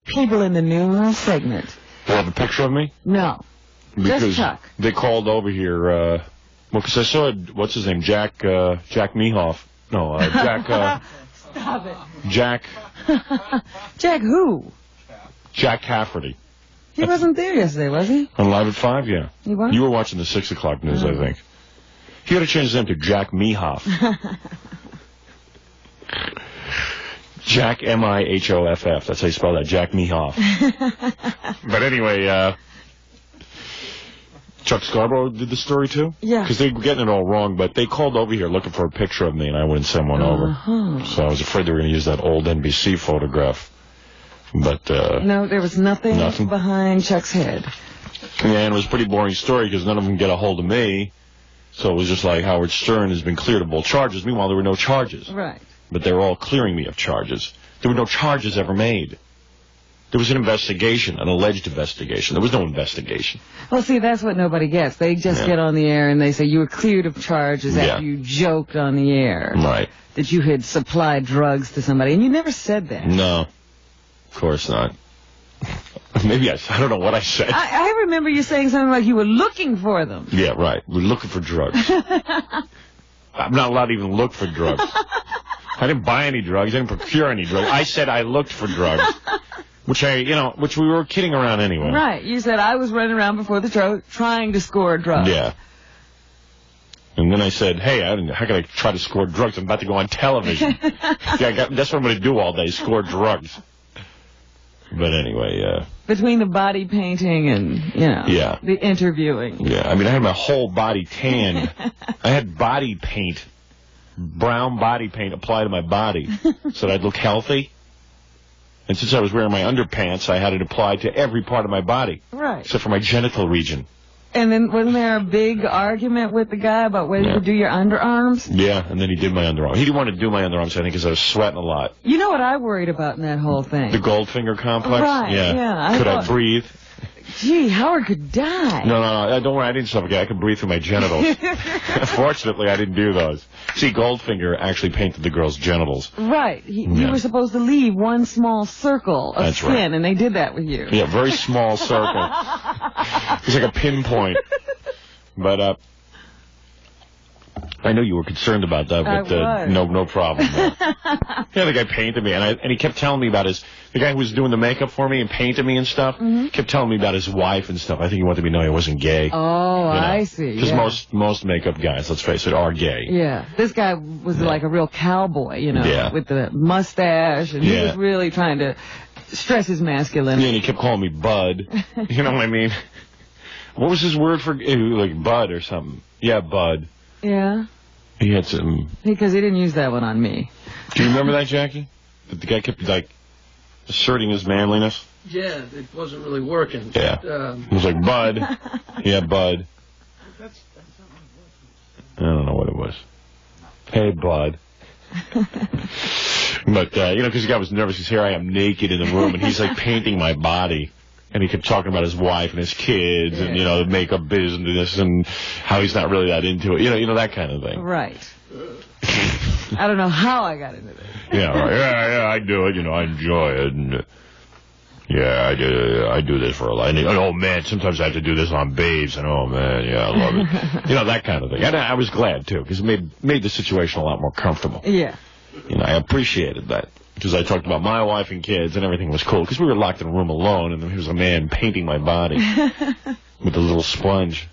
people in the news segment. You have a picture of me? No. Because just Chuck. They called over here, well, because I saw, what's his name, Jack Mehoff. No, Jack, Stop it. Jack. Jack who? Jack Cafferty. He wasn't there yesterday, was he? On Live at 5, yeah. He was? You were watching the 6 o'clock news, I think. He had to change his name to Jack Mehoff. Jack Mihoff. That's how you spell that, Jack Mehoff. But anyway, Chuck Scarborough did the story too? Yeah. Because they were getting it all wrong, but they called over here looking for a picture of me, and I wouldn't send one over. So I was afraid they were going to use that old NBC photograph. But, no, there was nothing behind Chuck's head. Yeah, and it was a pretty boring story because none of them get a hold of me. So it was just like Howard Stern has been cleared of all charges. Meanwhile, there were no charges. Right. But they were all clearing me of charges. There were no charges ever made. There was an investigation, an alleged investigation. There was no investigation. Well, see, that's what nobody gets. They just get on the air and they say you were cleared of charges after you joked on the air. Right. That you had supplied drugs to somebody. And you never said that. No. Of course not. Maybe I don't know what I said. I remember you saying something like you were looking for them. Yeah, right. We're looking for drugs. I'm not allowed to even look for drugs. I didn't buy any drugs. I didn't procure any drugs. I said I looked for drugs. Which we were kidding around anyway. Right. You said I was running around before the show trying to score drugs. Yeah. And then I said, hey, how can I try to score drugs? I'm about to go on television. That's what I'm going to do all day, score drugs. But anyway, between the body painting and, the interviewing. Yeah, I mean, I had my whole body tanned. I had body paint, brown body paint applied to my body so that I'd look healthy. And since I was wearing my underpants, I had it applied to every part of my body. Right. Except for my genital region. And then wasn't there a big argument with the guy about whether you could do your underarms? Yeah, and then he did my underarms. He didn't want to do my underarms, I think, because I was sweating a lot. You know what I worried about in that whole thing? The Goldfinger complex? Right, yeah. Could I breathe? Gee, Howard could die. No, don't worry, I didn't suffocate. I could breathe through my genitals. Fortunately, I didn't do those. See, Goldfinger actually painted the girl's genitals. Right. You were supposed to leave one small circle of skin, and they did that with you. Yeah, very small circle. It was like a pinpoint. But, I know you were concerned about that, but no problem. Yeah, the guy painted me, and he kept telling me about the guy who was doing the makeup for me and painted me and stuff, kept telling me about his wife and stuff. I think he wanted me to know I wasn't gay. Oh, I see. Because most makeup guys, let's face it, are gay. Yeah. This guy was like a real cowboy, with the mustache, and he was really trying to stress his masculinity. Yeah, and he kept calling me Bud. You know what I mean? What was his word for, like, Bud or something? Yeah, Bud. Yeah. He had some... Because he didn't use that one on me. Do you remember that, Jackie? That the guy kept, like, asserting his manliness? Yeah, it wasn't really working. Yeah. It was like, Bud. Yeah, Bud. I don't know what it was. Hey, Bud. But, because the guy was nervous, because here I am naked in the room, and he's, like, painting my body. And he kept talking about his wife and his kids and, the makeup business and how he's not really that into it. You know, that kind of thing. Right. I don't know how I got into this. Yeah, right. Yeah, I do it. I enjoy it. And, I do this for a lot. And, oh, man, sometimes I have to do this on babes. And, oh, man, I love it. That kind of thing. And I was glad, too, because it made the situation a lot more comfortable. Yeah. I appreciated that. Because I talked about my wife and kids, and everything was cool. Because we were locked in a room alone, and there was a man painting my body with a little sponge.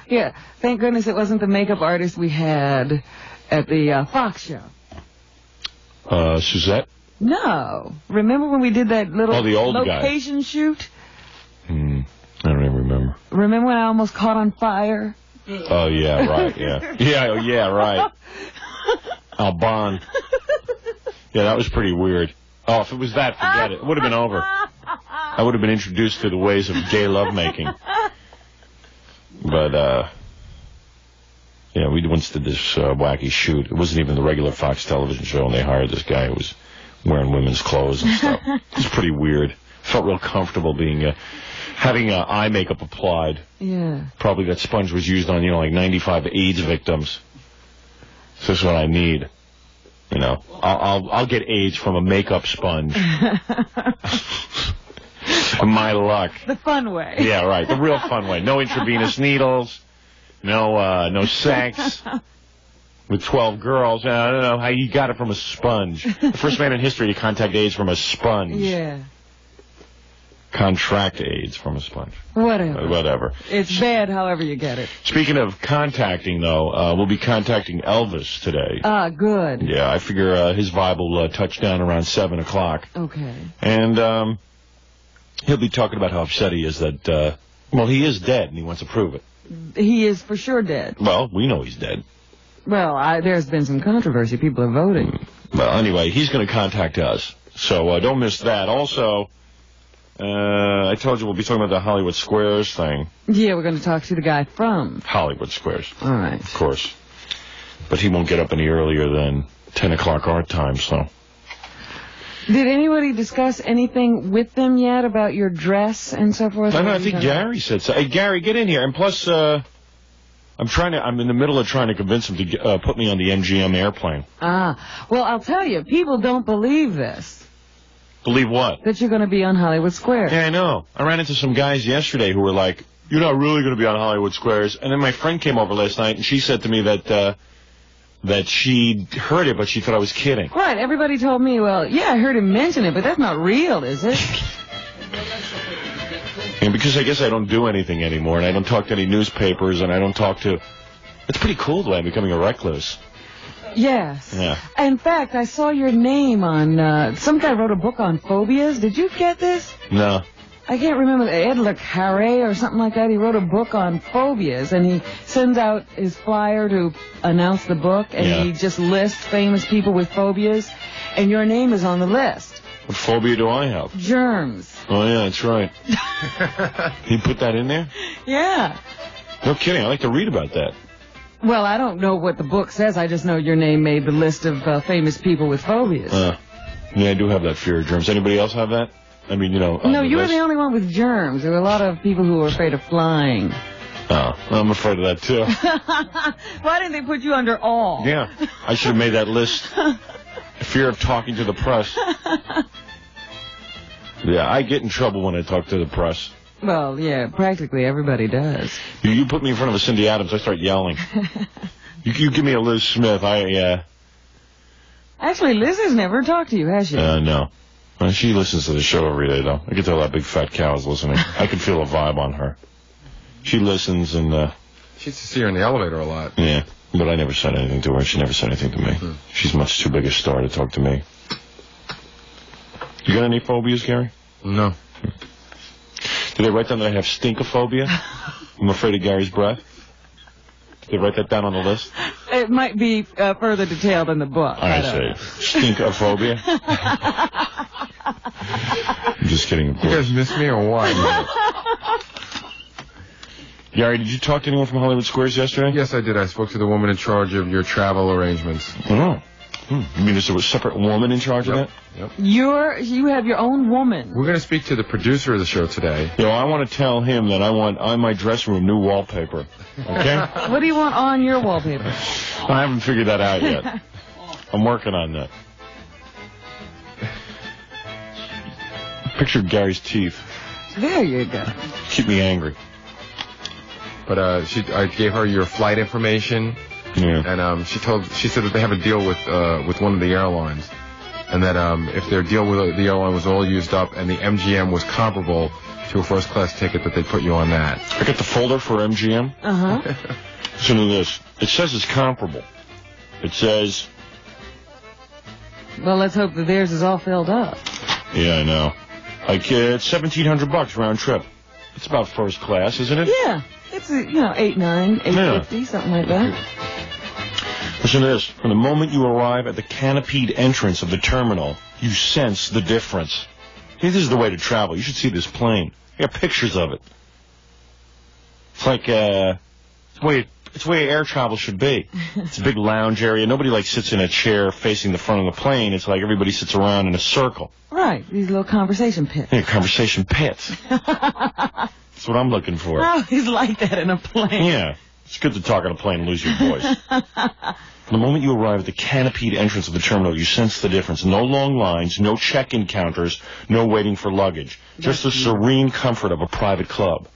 Yeah, thank goodness it wasn't the makeup artist we had at the Fox show. Suzette? No. Remember when we did that little the old location guy. shoot? I don't even remember. Remember when I almost caught on fire? Oh, yeah, right, yeah. Yeah, right. Alban. Yeah, that was pretty weird. Oh, if it was that, forget it. It would have been over. I would have been introduced to the ways of gay lovemaking. But, we once did this wacky shoot. It wasn't even the regular Fox television show, and they hired this guy who was wearing women's clothes and stuff. It was pretty weird. Felt real comfortable having eye makeup applied. Yeah. Probably that sponge was used on, like 95 AIDS victims. So this is what I need. I'll get AIDS from a makeup sponge. My luck. The fun way. Yeah, right. The real fun way. No intravenous needles. No sex. With 12 girls. I don't know how you got it from a sponge. The first man in history to contact AIDS from a sponge. Yeah. Contract AIDS from a sponge. Whatever. It's bad however you get it. Speaking of contacting, though, we'll be contacting Elvis today. Ah, good. Yeah, I figure his vibe will touch down around 7 o'clock. Okay. And he'll be talking about how upset he is that, he is dead, and he wants to prove it. He is for sure dead. Well, we know he's dead. Well, there's been some controversy. People are voting. Well, anyway, he's going to contact us. So don't miss that. Also... I told you we'll be talking about the Hollywood Squares thing. Yeah, we're going to talk to the guy from Hollywood Squares. All right. Of course. But he won't get up any earlier than 10 o'clock our time, so. Did anybody discuss anything with them yet about your dress and so forth? I think Gary said so. Hey, Gary, get in here. And plus, I'm in the middle of trying to convince him to put me on the MGM airplane. Ah. Well, I'll tell you, people don't believe this. Believe what? That you're going to be on Hollywood Squares. Yeah, I know. I ran into some guys yesterday who were like, you're not really going to be on Hollywood Squares. And then my friend came over last night, and she said to me that she heard it, but she thought I was kidding. Right. Everybody told me, well, yeah, I heard him mention it, but that's not real, is it? And because I guess I don't do anything anymore, and I don't talk to any newspapers, and I don't talk to... It's pretty cool, though, I'm becoming a recluse. Yes. Yeah. In fact, I saw your name on, some guy wrote a book on phobias. Did you get this? No. I can't remember, Ed Le Carre or something like that. He wrote a book on phobias, and he sends out his flyer to announce the book, and he just lists famous people with phobias, and your name is on the list. What phobia do I have? Germs. Oh, yeah, that's right. He put that in there? Yeah. No kidding. I like to read about that. Well, I don't know what the book says. I just know your name made the list of famous people with phobias. Yeah, I do have that fear of germs. Anybody else have that? I mean, No, you were the only one with germs. There were a lot of people who were afraid of flying. Oh, I'm afraid of that, too. Why didn't they put you under all? Yeah, I should have made that list. Fear of talking to the press. Yeah, I get in trouble when I talk to the press. Well, yeah, practically everybody does. You put me in front of a Cindy Adams, I start yelling. You give me a Liz Smith, Actually, Liz has never talked to you, has she? No. She listens to the show every day, though. I can tell that big fat cow is listening. I can feel a vibe on her. She listens and, She used to see her in the elevator a lot. Yeah, but I never said anything to her. She never said anything to me. She's much too big a star to talk to me. You got any phobias, Gary? No. Did they write down that I have stinkophobia? I'm afraid of Gary's breath. Did they write that down on the list? It might be further detailed in the book. I see. Stinkophobia? I'm just kidding, of course. You guys miss me or what? Gary, did you talk to anyone from Hollywood Squares yesterday? Yes, I did. I spoke to the woman in charge of your travel arrangements. Oh. You mean there's a separate woman in charge of that? Yep. You have your own woman. We're going to speak to the producer of the show today. I want to tell him that I want on my dressing room new wallpaper. Okay? What do you want on your wallpaper? I haven't figured that out yet. I'm working on that. Picture Gary's teeth. There you go. Keep me angry. But I gave her your flight information. Yeah. And she said that they have a deal with one of the airlines, and that if their deal with the airline was all used up and the MGM was comparable to a first class ticket, that they'd put you on that. I got the folder for MGM. Uh-huh. Listen to this. It says it's comparable. It says... Well, let's hope that theirs is all filled up. Yeah, I know. Like, it's $1,700 round trip. It's about first class, isn't it? Yeah. It's, $8.9, $8.50, something like that. Listen to this. From the moment you arrive at the canopied entrance of the terminal, you sense the difference. This is the way to travel. You should see this plane. I got pictures of it. It's like, it's the way air travel should be. It's a big lounge area. Nobody, sits in a chair facing the front of the plane. It's like everybody sits around in a circle. Right. These little conversation pits. Yeah, conversation pits. That's what I'm looking for. Oh, he's like that in a plane. Yeah. It's good to talk on a plane and lose your voice. The moment you arrive at the canopied entrance of the terminal, you sense the difference. No long lines, no check-in counters, no waiting for luggage. Just the serene comfort of a private club.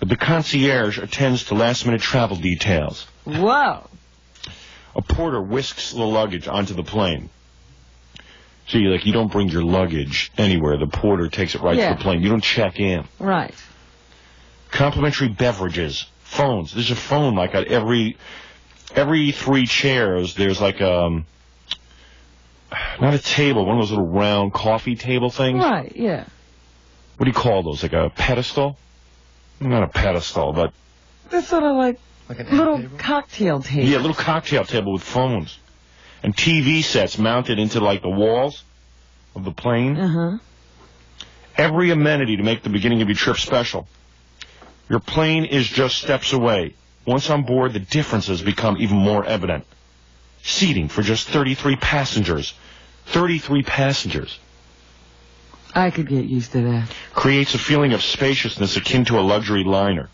But the concierge attends to last-minute travel details. Whoa. A porter whisks the luggage onto the plane. See, you don't bring your luggage anywhere. The porter takes it right to the plane. You don't check in. Right. Complimentary beverages, phones. There's a phone like at every 3 chairs. There's like not a table, one of those little round coffee table things. Right. Yeah. What do you call those? Like a pedestal? Not a pedestal, but They're sort of like an little table? cocktail table. Yeah, a little cocktail table with phones. And TV sets mounted into, the walls of the plane. Uh-huh. Every amenity to make the beginning of your trip special. Your plane is just steps away. Once on board, the differences become even more evident. Seating for just 33 passengers. 33 passengers. I could get used to that. Creates a feeling of spaciousness akin to a luxury liner.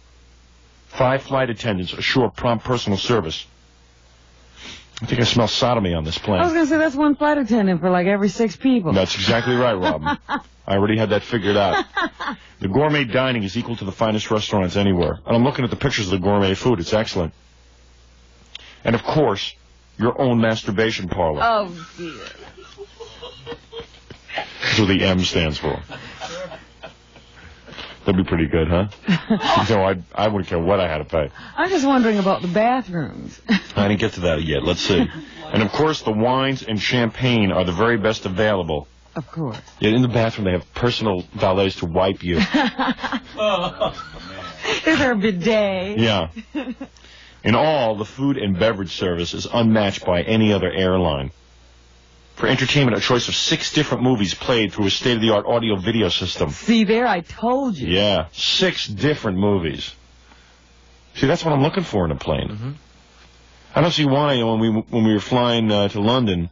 5 flight attendants assure prompt personal service. I think I smell sodomy on this plane. I was going to say that's one flight attendant for every 6 people. That's exactly right, Robin. I already had that figured out. The gourmet dining is equal to the finest restaurants anywhere. And I'm looking at the pictures of the gourmet food. It's excellent. And, of course, your own masturbation parlor. Oh, dear. That's what the M stands for. That'd be pretty good, huh? No, I wouldn't care what I had to pay. I'm just wondering about the bathrooms. I didn't get to that yet. Let's see. And, of course, the wines and champagne are the very best available. Of course. Yeah, in the bathroom, they have personal valets to wipe you. Is there a bidet? Yeah. In all, the food and beverage service is unmatched by any other airline. For entertainment, a choice of 6 different movies played through a state-of-the-art audio-video system. See there, I told you. Yeah, 6 different movies. See, that's what I'm looking for in a plane. Mm-hmm. I don't see why when we were flying to London,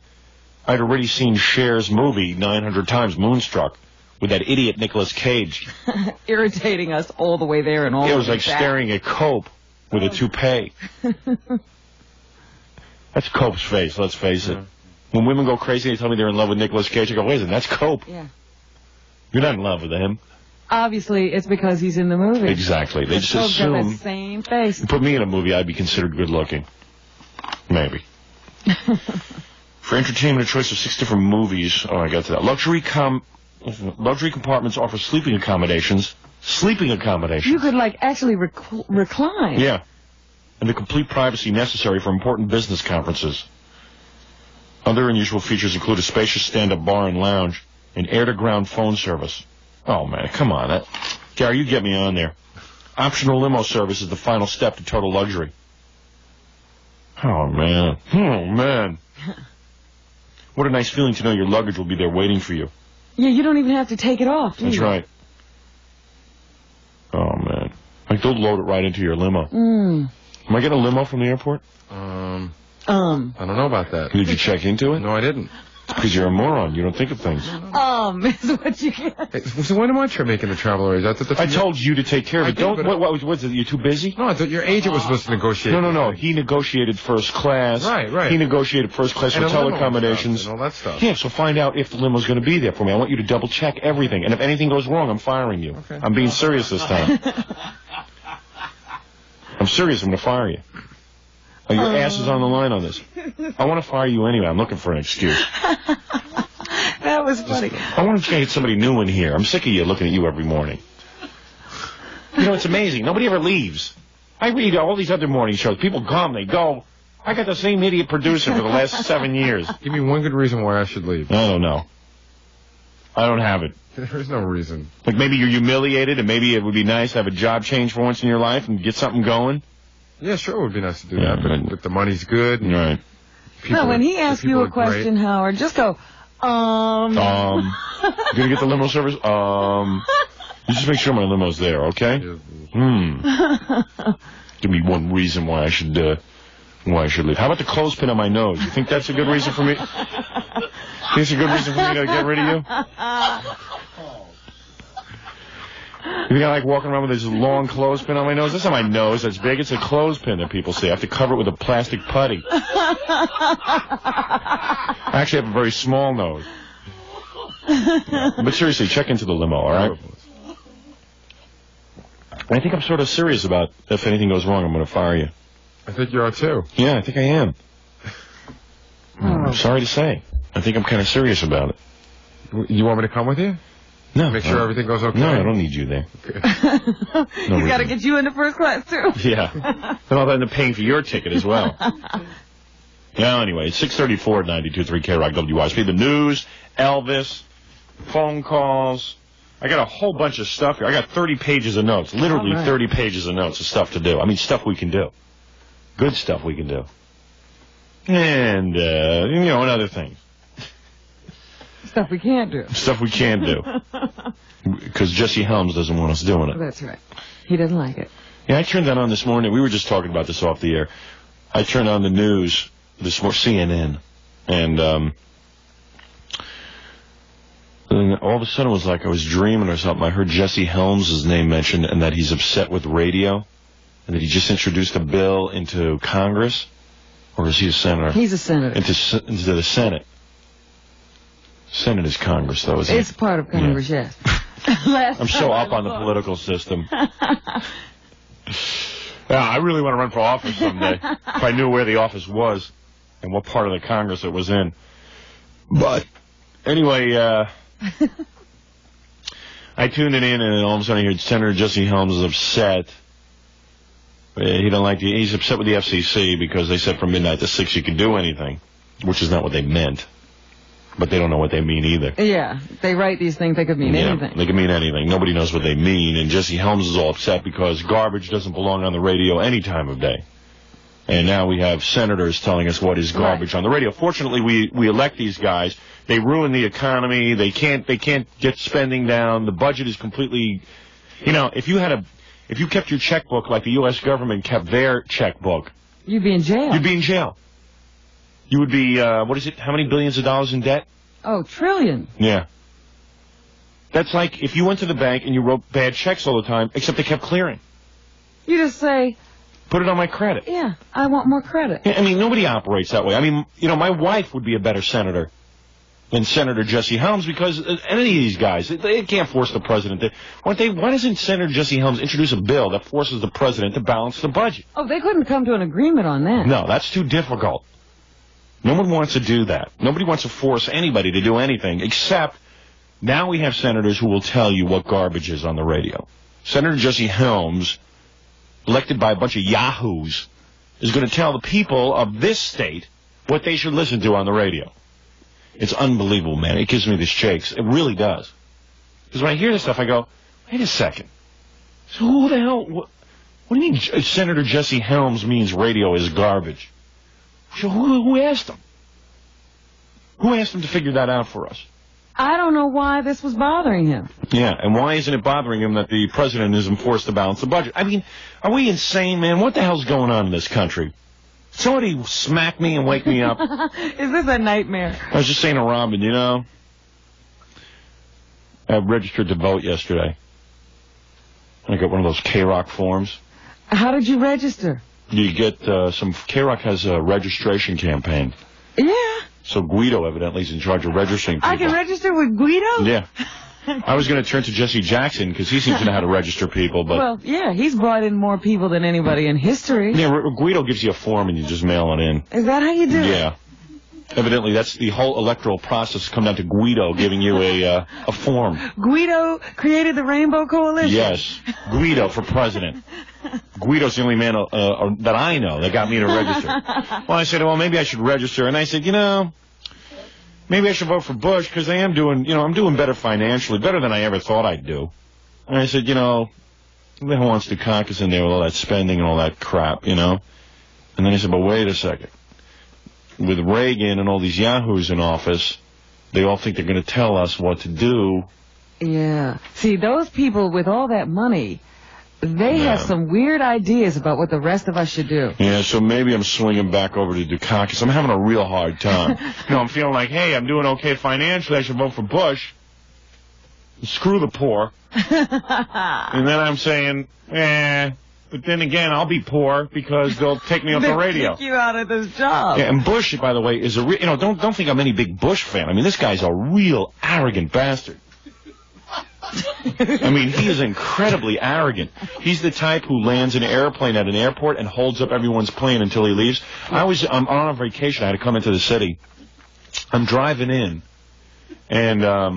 I'd already seen Cher's movie 900 times, Moonstruck, with that idiot Nicolas Cage. Irritating us all the way there and all the way It was like back. staring at Cope with a toupee. That's Cope's face, let's face it. When women go crazy, they tell me they're in love with Nicolas Cage. I go, wait a minute, that's Cope. Yeah. You're not in love with him. Obviously, it's because he's in the movie. Exactly. They just Cope's got assume. that same face. You put me in a movie, I'd be considered good looking. Maybe. For entertainment, a choice of 6 different movies. Oh, I got to that. Luxury compartments offer sleeping accommodations. Sleeping accommodations. You could, actually recline. Yeah. And the complete privacy necessary for important business conferences. Other unusual features include a spacious stand-up bar and lounge and air-to-ground phone service. Oh, man, come on. Gary, you get me on there. Optional limo service is the final step to total luxury. Oh, man. Oh, man. What a nice feeling to know your luggage will be there waiting for you. Yeah, you don't even have to take it off, do you? That's right. Oh, man. They'll load it right into your limo. Mm. Am I getting a limo from the airport? I don't know about that. Did you check into it? No, I didn't. Because you're a moron. You don't think of things. Is what you get. Hey, so when am I making the travel arrangements? I told you to take care of it. I did, What was it? You're too busy? No, I thought your agent was supposed to negotiate. No. He negotiated first class. Right. He negotiated first class And hotel a limo accommodations. and all that stuff. Yeah, so find out if the limo's going to be there for me. I want you to double check everything. And if anything goes wrong, I'm firing you. Okay. I'm being serious this time. I'm serious. I'm going to fire you. Your ass is on the line on this. I want to fire you anyway. I'm looking for an excuse. That was funny. I want to get somebody new in here. I'm sick of you looking at you every morning. You know, it's amazing. Nobody ever leaves. I read all these other morning shows. People come, they go. I got the same idiot producer for the last 7 years. Give me one good reason why I should leave. I don't know. I don't have it. There's no reason. Like maybe you're humiliated and maybe it would be nice to have a job change for once in your life and get something going. Yeah, sure, it would be nice to do that, but the money's good. And Right. No, when he asks you a question, Howard, just go, You gonna get the limo service? You just make sure my limo's there, okay? Give me one reason why I should leave. How about the clothespin on my nose? You think that's a good reason for me? Think it's a good reason for me to get rid of you? You think I like walking around with this long clothespin on my nose? That's not my nose that's big. It's a clothespin that people see. I have to cover it with a plastic putty. I actually have a very small nose. But seriously, check into the limo, all right? I think I'm sort of serious about if anything goes wrong, I'm going to fire you. I think you are too. Yeah, I think I am. I'm sorry to say. I think I'm kind of serious about it. You want me to come with you? No. Make sure everything goes okay? No, I don't need you there. He's got to get you into first class, too. Yeah. And I'll end up paying for your ticket as well. Yeah, anyway, it's 6:34 at 92.3 KROC WYSP. The news, Elvis, phone calls. I got a whole bunch of stuff here. I got 30 pages of notes. Literally 30 pages of notes of stuff to do. I mean, stuff we can do. Good stuff we can do. And, and other things. Stuff we can't do. Stuff we can't do. Because Jesse Helms doesn't want us doing it. That's right. He doesn't like it. Yeah, I turned that on this morning. We were just talking about this off the air. I turned on the news this morning, CNN, and all of a sudden it was like I was dreaming or something. I heard Jesse Helms' name mentioned and that he's upset with radio and that he just introduced a bill into Congress. Or is he a senator? He's a senator. Into the Senate. Senate is Congress, though, isn't it? It's part of Congress, yes. I'm so up on the political system. Yeah, I really want to run for office someday. If I knew where the office was and what part of the Congress it was in. But anyway, I tuned it in, and all of a sudden I heard Senator Jesse Helms is upset. He don't like he's upset with the FCC because they said from midnight to 6 you can do anything, which is not what they meant. But they don't know what they mean either. Yeah, they write these things, they could mean anything. They could mean anything. Nobody knows what they mean, and Jesse Helms is all upset because garbage doesn't belong on the radio any time of day. And now we have senators telling us what is garbage on the radio. Fortunately, we elect these guys. They ruin the economy. They can't get spending down. The budget is completely, if you kept your checkbook like the U.S. government kept their checkbook, you'd be in jail. You'd be in jail. You would be, how many billions of dollars in debt? Oh, trillion. Yeah. That's like if you went to the bank and you wrote bad checks all the time, except they kept clearing. You just say, put it on my credit. Yeah, I want more credit. I mean, nobody operates that way. I mean, my wife would be a better senator than Senator Jesse Helms because any of these guys, they can't force the president. Why doesn't Senator Jesse Helms introduce a bill that forces the president to balance the budget? Oh, they couldn't come to an agreement on that. No, that's too difficult. No one wants to do that. Nobody wants to force anybody to do anything, except now we have senators who will tell you what garbage is on the radio. Senator Jesse Helms, elected by a bunch of yahoos, is going to tell the people of this state what they should listen to on the radio. It's unbelievable, man. It gives me the shakes. It really does. Because when I hear this stuff, I go, wait a second. So who the hell... What do you mean Senator Jesse Helms means radio is garbage? So who asked him? Who asked him to figure that out for us? I don't know why this was bothering him. Yeah, and why isn't it bothering him that the president isn't forced to balance the budget? I mean, are we insane, man? What the hell's going on in this country? Somebody smack me and wake me up. Is this a nightmare? I was just saying to Robin, I registered to vote yesterday. I got one of those KROC forms. How did you register? You get KROC has a registration campaign. Yeah. So Guido evidently is in charge of registering people. I can register with Guido? Yeah. I was going to turn to Jesse Jackson because he seems to know how to register people. But well, yeah, he's brought in more people than anybody in history. Yeah, Guido gives you a form and you just mail it in. Is that how you do it? Yeah. Evidently, that's the whole electoral process come down to Guido giving you a form. Guido created the Rainbow Coalition? Yes. Guido for president. Guido's the only man that I know that got me to register. Well, I said, well, maybe I should register. And I said, maybe I should vote for Bush because I am doing, I'm doing better financially, better than I ever thought I'd do. And I said, who the hell wants Dukakis in there with all that spending and all that crap, And then I said, but wait a second. With Reagan and all these yahoos in office, they all think they're going to tell us what to do. Yeah. See, those people with all that money, they have some weird ideas about what the rest of us should do. Yeah, so maybe I'm swinging back over to Dukakis. I'm having a real hard time. I'm feeling like, hey, I'm doing okay financially. I should vote for Bush. screw the poor. And then I'm saying, but then again, I'll be poor because they'll take me off the radio. Kick you out of this job. Yeah, and Bush, by the way, is don't think I'm any big Bush fan. I mean, this guy's a real arrogant bastard. I mean, he is incredibly arrogant. He's the type who lands an airplane at an airport and holds up everyone's plane until he leaves. I'm on a vacation. I had to come into the city. I'm driving in, and I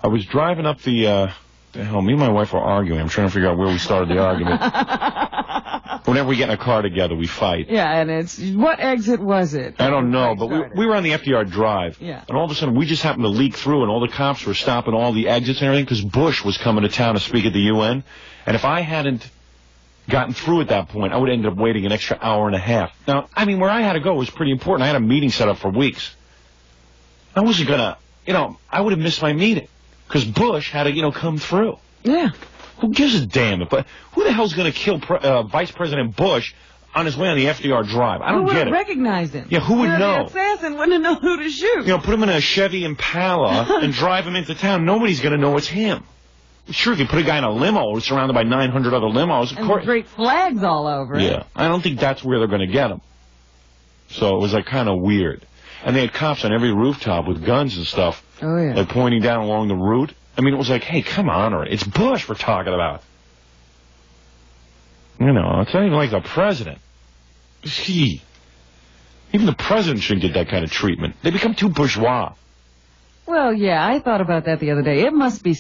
was driving up the hell, me and my wife were arguing. I'm trying to figure out where we started the argument. Whenever we get in a car together, we fight. Yeah, and it's, what exit was it? I don't know, but we were on the FDR Drive. Yeah. And all of a sudden, we just happened to leak through, and all the cops were stopping all the exits and everything, because Bush was coming to town to speak at the UN. And if I hadn't gotten through at that point, I would have ended up waiting an extra hour and a half. Now, I mean, where I had to go was pretty important. I had a meeting set up for weeks. I wasn't going to, I would have missed my meeting, because Bush had to, come through. Yeah. Who gives a damn? But who the hell's going to kill Vice President Bush on his way on the FDR Drive? I don't get it. Who would have recognized him? Yeah, who would know? The assassin wouldn't know who to shoot. Put him in a Chevy Impala and drive him into town. Nobody's going to know it's him. Sure, if you put a guy in a limo surrounded by 900 other limos, of course. And great flags all over it. Yeah, I don't think that's where they're going to get him. So it was kind of weird. And they had cops on every rooftop with guns and stuff. Oh, yeah. Pointing down along the route. I mean, it was hey, come on, it's Bush we're talking about. It's not even like the president. Even the president shouldn't get that kind of treatment. They become too bourgeois. Well, yeah, I thought about that the other day. It must be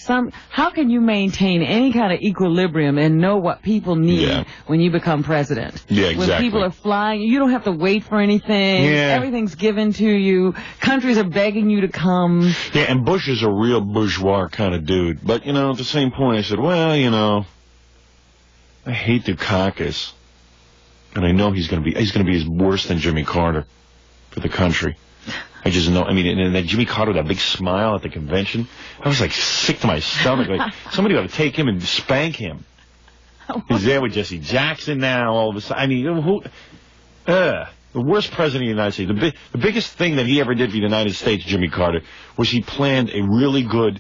how can you maintain any kind of equilibrium and know what people need when you become president? Yeah, exactly. When people are flying, you don't have to wait for anything. Yeah. Everything's given to you. Countries are begging you to come. Yeah, and Bush is a real bourgeois kind of dude. But, at the same point, I said, well, I hate Dukakis. And I know he's going to be as worse than Jimmy Carter for the country. I just know. I mean, and then Jimmy Carter, that big smile at the convention, I was sick to my stomach. Somebody ought to take him and spank him. He's there with Jesse Jackson now. All of a sudden, I mean, the worst president of the United States. The biggest thing that he ever did for the United States, Jimmy Carter, was he planned a really good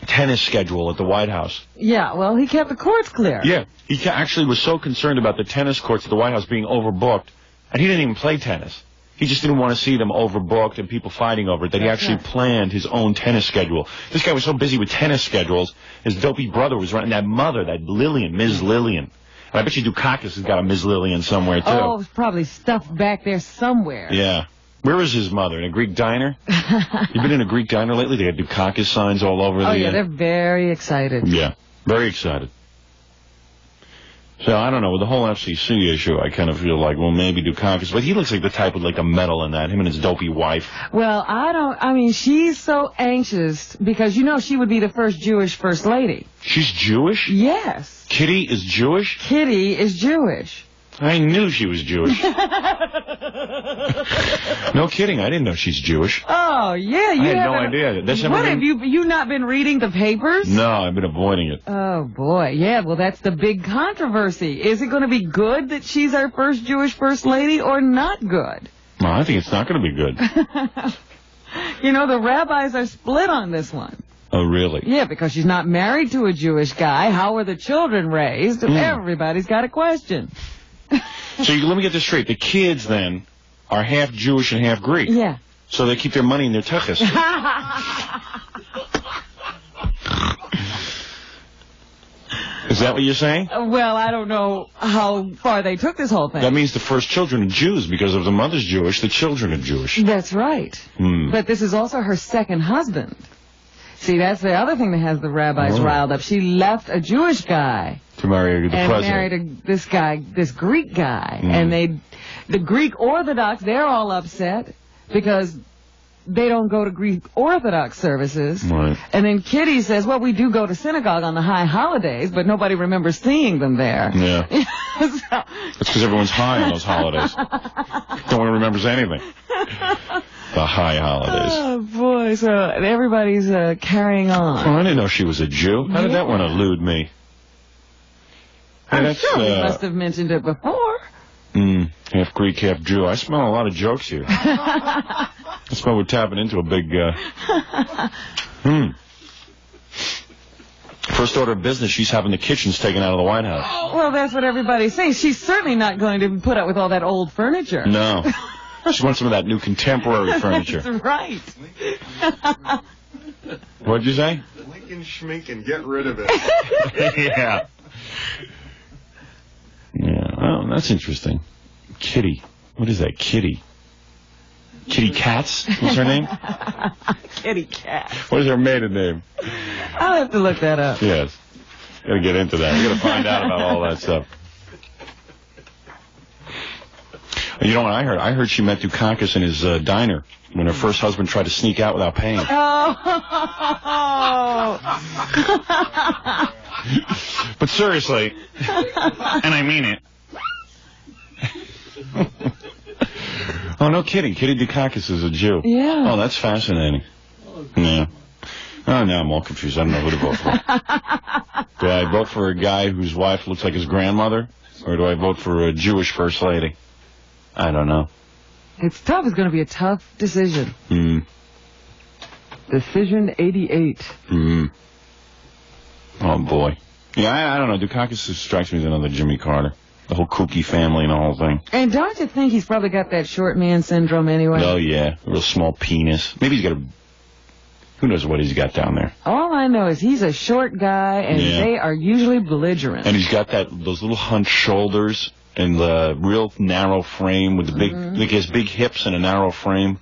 tennis schedule at the White House. Yeah, well, he kept the courts clear. Yeah, he actually was so concerned about the tennis courts at the White House being overbooked, and he didn't even play tennis. He just didn't want to see them overbooked and people fighting over it, that he actually planned his own tennis schedule. This guy was so busy with tennis schedules, his dopey brother was running that mother, that Lillian, Ms. Lillian. And I bet you Dukakis has got a Ms. Lillian somewhere, too. Oh, it's probably stuffed back there somewhere. Yeah. Where is his mother? In a Greek diner? You been in a Greek diner lately? They got Dukakis signs all over. Oh, yeah, they're very excited. Yeah, very excited. So, I don't know, with the whole FCC issue, I kind of feel like, well, maybe Dukakis, but he looks like the type with a medal in that, him and his dopey wife. Well, she's so anxious because, she would be the first Jewish first lady. She's Jewish? Yes. Kitty is Jewish? Kitty is Jewish. I knew she was Jewish. No kidding, I didn't know she's Jewish. Oh, yeah, I had no idea. Have you not been reading the papers? No, I've been avoiding it. Oh, boy, yeah, well, that's the big controversy. Is it going to be good that she's our first Jewish first lady or not good? Well, I think it's not going to be good. The rabbis are split on this one. Oh, really? Yeah, because she's not married to a Jewish guy. How were the children raised? Everybody's got a question. So let me get this straight. The kids, then, are half Jewish and half Greek. Yeah. So they keep their money in their tuchus. Is that what you're saying? Well, I don't know how far they took this whole thing. That means the first children are Jews, because if the mother's Jewish, the children are Jewish. That's right. But this is also her second husband. See, that's the other thing that has the rabbis riled up. She left a Jewish guy to marry the president. And married this Greek guy. And the Greek Orthodox, they're all upset because they don't go to Greek Orthodox services. Right. And then Kitty says, well, we do go to synagogue on the high holidays, but nobody remembers seeing them there. Yeah. That's because everyone's high on those holidays. No one remembers anything. The high holidays. Oh, boy. So everybody's carrying on. Oh, I didn't know she was a Jew. How did that one elude me? I'm sure we must have mentioned it before. Half Greek, half Jew. I smell a lot of jokes here. I smell we're tapping into a big, First order of business, she's having the kitchens taken out of the White House. Well, that's what everybody's saying. She's certainly not going to put up with all that old furniture. No. She wants some of that new contemporary furniture. That's right. What'd you say? Lincoln Schminken, get rid of it. Yeah. Yeah, oh, that's interesting. Kitty. What is that, Kitty? Kitty Katz? What's her name? Kitty Cat. What is her maiden name? I'll have to look that up. Yes. Gotta get into that. You gotta find out about all that stuff. You know what I heard? I heard she met Dukakis in his diner when her first husband tried to sneak out without paying. Oh. But seriously, and I mean it. Oh, no kidding. Kitty Dukakis is a Jew. Yeah. Oh, that's fascinating. Yeah. Oh, now I'm all confused. I don't know who to vote for. Do I vote for a guy whose wife looks like his grandmother? Or do I vote for a Jewish first lady? I don't know. It's tough. It's going to be a tough decision. Decision 88. Oh, boy. Yeah, I don't know. Dukakis strikes me as another Jimmy Carter. The whole kooky family and the whole thing. And don't you think he's probably got that short man syndrome anyway? Oh, yeah. A real small penis. Maybe he's got a... Who knows what he's got down there? All I know is he's a short guy, and they are usually belligerent. And he's got those little hunched shoulders and the real narrow frame with the big... Like he has big hips and a narrow frame.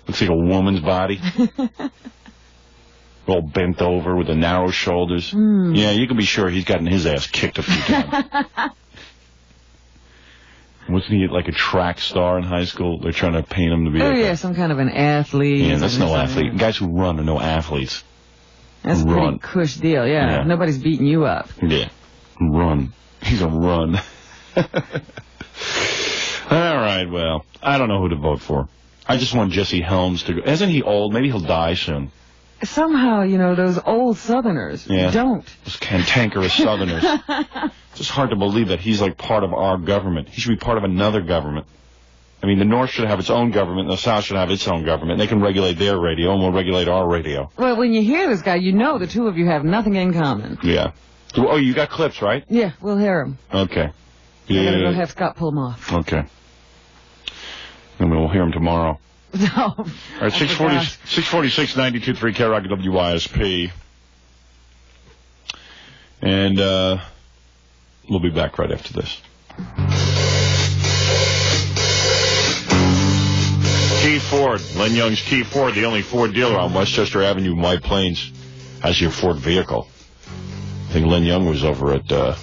Looks like a woman's body. All bent over with the narrow shoulders. Yeah, you can be sure he's gotten his ass kicked a few times. Wasn't he like a track star in high school? They're trying to paint him to be some kind of an athlete. Yeah, that's no athlete. Guys who run are no athletes. That's a pretty cush deal, yeah. Nobody's beating you up. Yeah. Run. He's a run. All right, well, I don't know who to vote for. I just want Jesse Helms to go. Isn't he old? Maybe he'll die soon. Somehow, those old Southerners don't. Those cantankerous Southerners. It's just hard to believe that he's like part of our government. He should be part of another government. I mean, the North should have its own government, and the South should have its own government. They can regulate their radio, and we'll regulate our radio. Well, when you hear this guy, the two of you have nothing in common. Yeah. Oh, you got clips, right? Yeah, we'll hear them. Okay. Yeah. I'm going to go have Scott pull them off. Okay. And we'll hear them tomorrow. No. All right, 646, 92.3 K-Rock WYSP. And we'll be back right after this. Key Ford, Len Young's Key Ford, the only Ford dealer on Westchester Avenue in White Plains, has your Ford vehicle. I think Len Young was over at that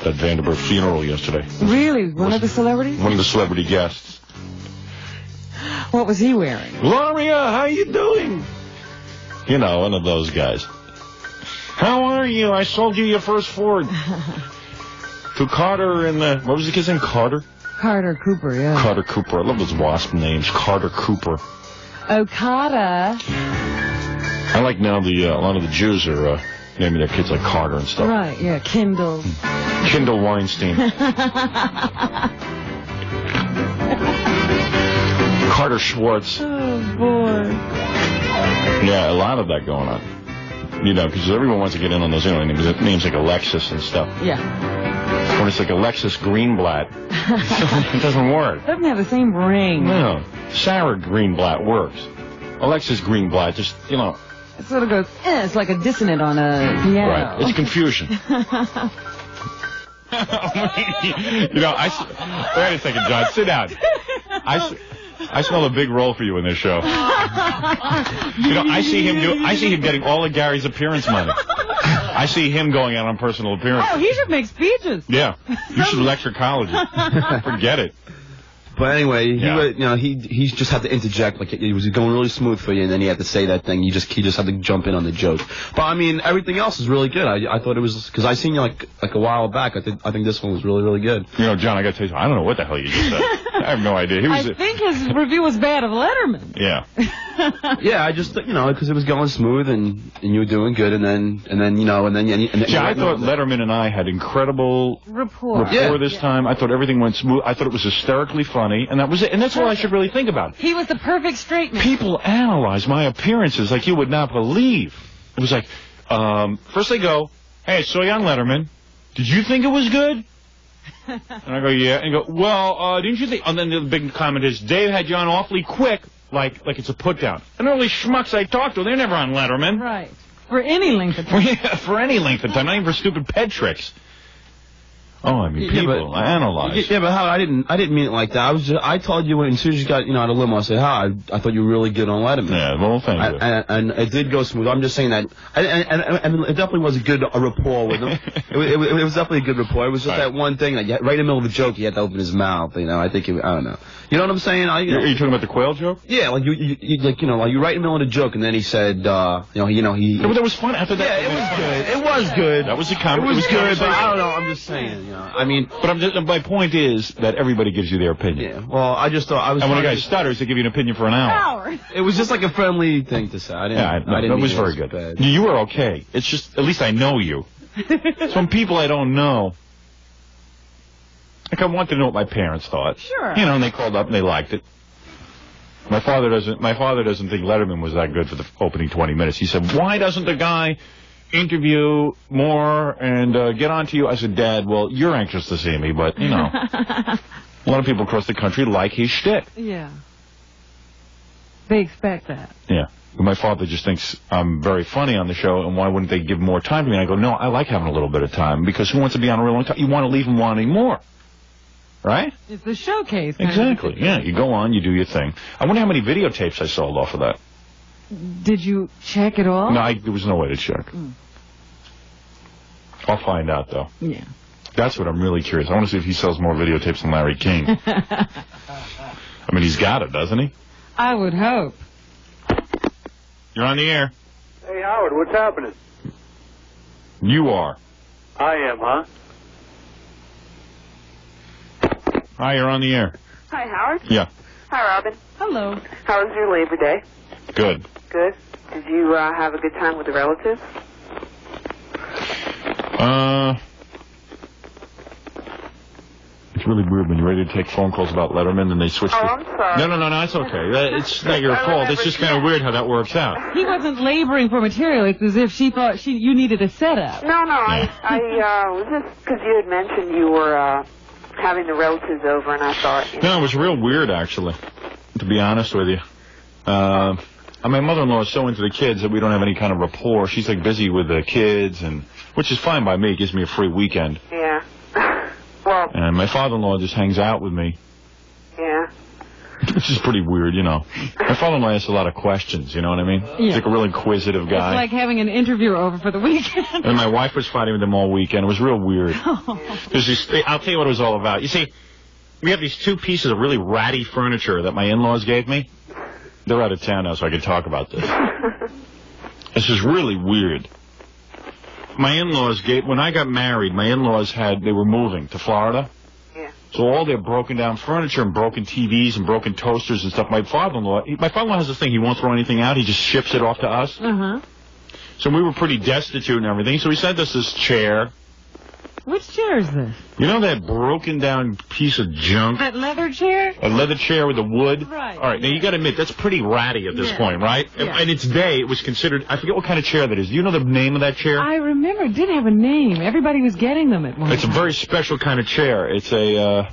Vanderbilt funeral yesterday. Really? One of the celebrities? One of the celebrity guests. What was he wearing? Gloria, how you doing? One of those guys. How are you? I sold you your first Ford. To Carter and what was the kid's name? Carter? Carter Cooper, yeah. Carter Cooper. I love those wasp names. Carter Cooper. Okada. I like now a lot of the Jews are naming their kids like Carter and stuff. Right, yeah. Kendall. Kendall Weinstein. Carter Schwartz. Oh, boy. Yeah, a lot of that going on. Because everyone wants to get in on those names like Alexis and stuff. Yeah. When it's like Alexis Greenblatt, it doesn't work. Doesn't have the same ring. No. Sarah Greenblatt works. Alexis Greenblatt just, It sort of goes, it's like a dissonant on a piano. Right. It's confusion. Wait a second, John. Sit down. I smell a big role for you in this show. I see him getting all of Gary's appearance money. I see him going out on personal appearance. Oh, he should make speeches. Yeah. You should lecture colleges. Forget it. But anyway, he just had to interject. Like, it was going really smooth for you, and then he had to say that thing. He just had to jump in on the joke. But I mean, everything else is really good. I thought it was, because I seen you like a while back. I think this one was really, really good. John, I got to tell you, I don't know what the hell you just said. I have no idea. I think his review was bad of Letterman. Yeah. Yeah, I just, because it was going smooth and you were doing good, and then I thought Letterman and I had incredible rapport this time. I thought everything went smooth. I thought it was hysterically funny, and that was it. And that's all I should really think about. He was the perfect straight man. People analyze my appearances like you would not believe. It was like, first they go, "Hey, I saw you on Letterman. Did you think it was good?" And I go, "Yeah." And go, "Well, didn't you think?" And then the big comment is, "Dave had you on awfully quick, like it's a put down." And all these schmucks I talk to, they're never on Letterman. Right. For any length of time. Yeah, for any length of time, not even for stupid ped tricks. Oh, I mean, people analyze. Yeah, but Howard, I didn't mean it like that. I told you as soon as you got, out of limo, I said, Howard, I thought you were really good on Letterman. Yeah, well, thank you. And it did go smooth. I'm just saying that, and it definitely was a good rapport with him. it was definitely a good rapport. It was just that one thing, right in the middle of a joke, he had to open his mouth. I think, I don't know. You know what I'm saying? Are you talking about the quail joke? Yeah, like you right in the middle of the joke, and then he said, But that was fun. After that, yeah, it was good. It was good. That was a comment. It was good, but I don't know. I'm just saying, I mean. But my point is that everybody gives you their opinion. Yeah. Well, I just thought I was. And when a guy stutters, they give you an opinion for an hour. It was just like a friendly thing to say. I didn't. That was very good. Bad. You were okay. It's just at least I know you. Some people I don't know. Like I want to know what my parents thought. Sure. And they called up and they liked it. My father doesn't think Letterman was that good for the opening 20 minutes. He said, "Why doesn't the guy interview more and get on to you?" I said, "Dad, well, you're anxious to see me, but, a lot of people across the country like his shtick." Yeah. They expect that. Yeah. My father just thinks I'm very funny on the show, and why wouldn't they give more time to me? And I go, "No, I like having a little bit of time, because who wants to be on a real long time? You want to leave them wanting more." Right? It's a showcase. Exactly. Yeah, you go on, you do your thing. I wonder how many videotapes I sold off of that. Did you check it all? No, there was no way to check. I'll find out, though. Yeah. That's what I'm really curious. I want to see if he sells more videotapes than Larry King. I mean, he's got it, doesn't he? I would hope. You're on the air. Hey, Howard, what's happening? You are. I am, huh? Hi, you're on the air. Hi, Howard. Yeah. Hi, Robin. Hello. How was your Labor Day? Good. Good. Did you have a good time with the relatives? It's really weird when you're ready to take phone calls about Letterman and they switch. I'm sorry. No, it's okay. It's not your fault. It's just kind of weird how that works out. He wasn't laboring for material. It's as if she thought you needed a setup. No, I was just because you had mentioned you were having the relatives over, and I thought. No, it was real weird, actually, to be honest with you. My mother-in-law is so into the kids that we don't have any kind of rapport. She's like busy with the kids, which is fine by me. It gives me a free weekend. Yeah. Well. And my father-in-law just hangs out with me. Yeah. Which is pretty weird, My father-in-law asks a lot of questions, you know what I mean? Yeah. He's like a real inquisitive guy. It's like having an interviewer over for the weekend. And my wife was fighting with him all weekend. It was real weird. I'll tell you what it was all about. You see, we have these two pieces of really ratty furniture that my in-laws gave me. They're out of town now, so I can talk about this. This is really weird. My in-laws when I got married, my in-laws they were moving to Florida. Yeah. So all their broken down furniture and broken TVs and broken toasters and stuff, my father-in-law has this thing, he won't throw anything out, he just ships it off to us. Uh-huh. So we were pretty destitute and everything, so he sent us this chair. Which chair is this? You know that broken down piece of junk? That leather chair? A leather chair with the wood? Right. All right, now you got to admit, that's pretty ratty at this point, right? Yeah. In its day, it was considered, I forget what kind of chair that is. Do you know the name of that chair? I remember. It did have a name. Everybody was getting them at one It's time. a very special kind of chair. It's a,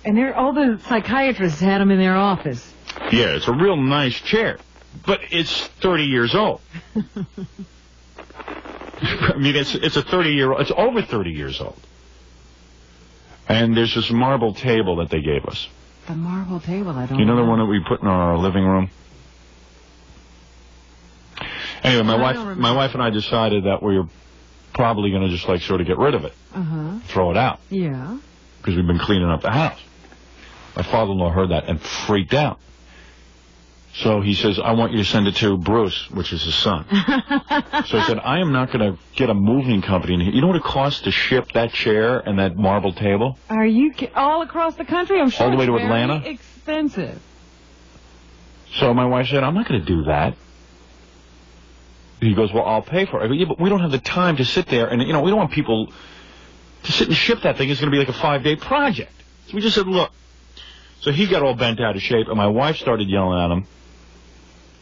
And all the psychiatrists had them in their office. Yeah, it's a real nice chair. But it's 30 years old. I mean, it's it's over 30 years old. And there's this marble table that they gave us. The marble table, I don't know. You know the one that we put in our living room? Anyway, my wife and I decided that we were probably going to just sort of get rid of it. Uh-huh. Throw it out. Yeah. Because we've been cleaning up the house. My father-in-law heard that and freaked out. So he says, I want you to send it to Bruce, which is his son. So I said, I am not going to get a moving company in here. You know what it costs to ship that chair and that marble table? Are you all across the country? I'm sure all the way to it's very Atlanta? expensive. So my wife said, I'm not going to do that. He goes, well, I'll pay for it. I go, yeah, but we don't have the time to sit there. And, you know, we don't want people to sit and ship that thing. It's going to be like a 5-day project. So we just said, look. So he got all bent out of shape, and my wife started yelling at him.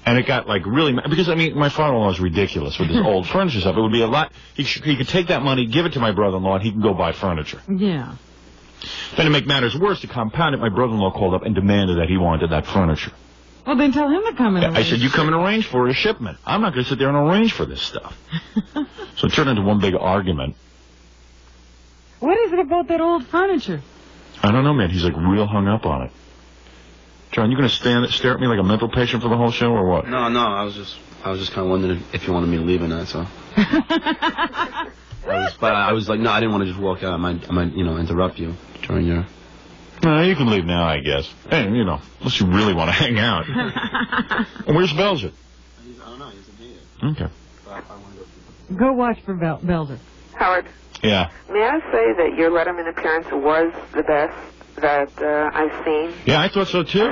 And it got, like, really mad. Because, I mean, my father-in-law is ridiculous with his old furniture stuff. It would be a lot. He could take that money, give it to my brother-in-law, and he can go buy furniture. Yeah. Then to make matters worse, to compound it, my brother-in-law called up and demanded that he wanted that furniture. Well, then tell him to come and arrange. I said, you come and arrange for a shipment. I'm not going to sit there and arrange for this stuff. So it turned into one big argument. What is it about that old furniture? I don't know, man. He's, like, real hung up on it. John, you going to stare at me like a mental patient for the whole show, or what? No, I was just kind of wondering if you wanted me to leave or not, so. I was like, no, I didn't want to just walk out. I might, interrupt you during your... No, you can leave now, I guess. Hey, you know, unless you really want to hang out. And where's Belzer? I don't know, he's in here. Okay. Go watch for Belzer. Howard. Yeah. May I say that your Letterman appearance was the best that I've seen? Yeah, I thought so, too.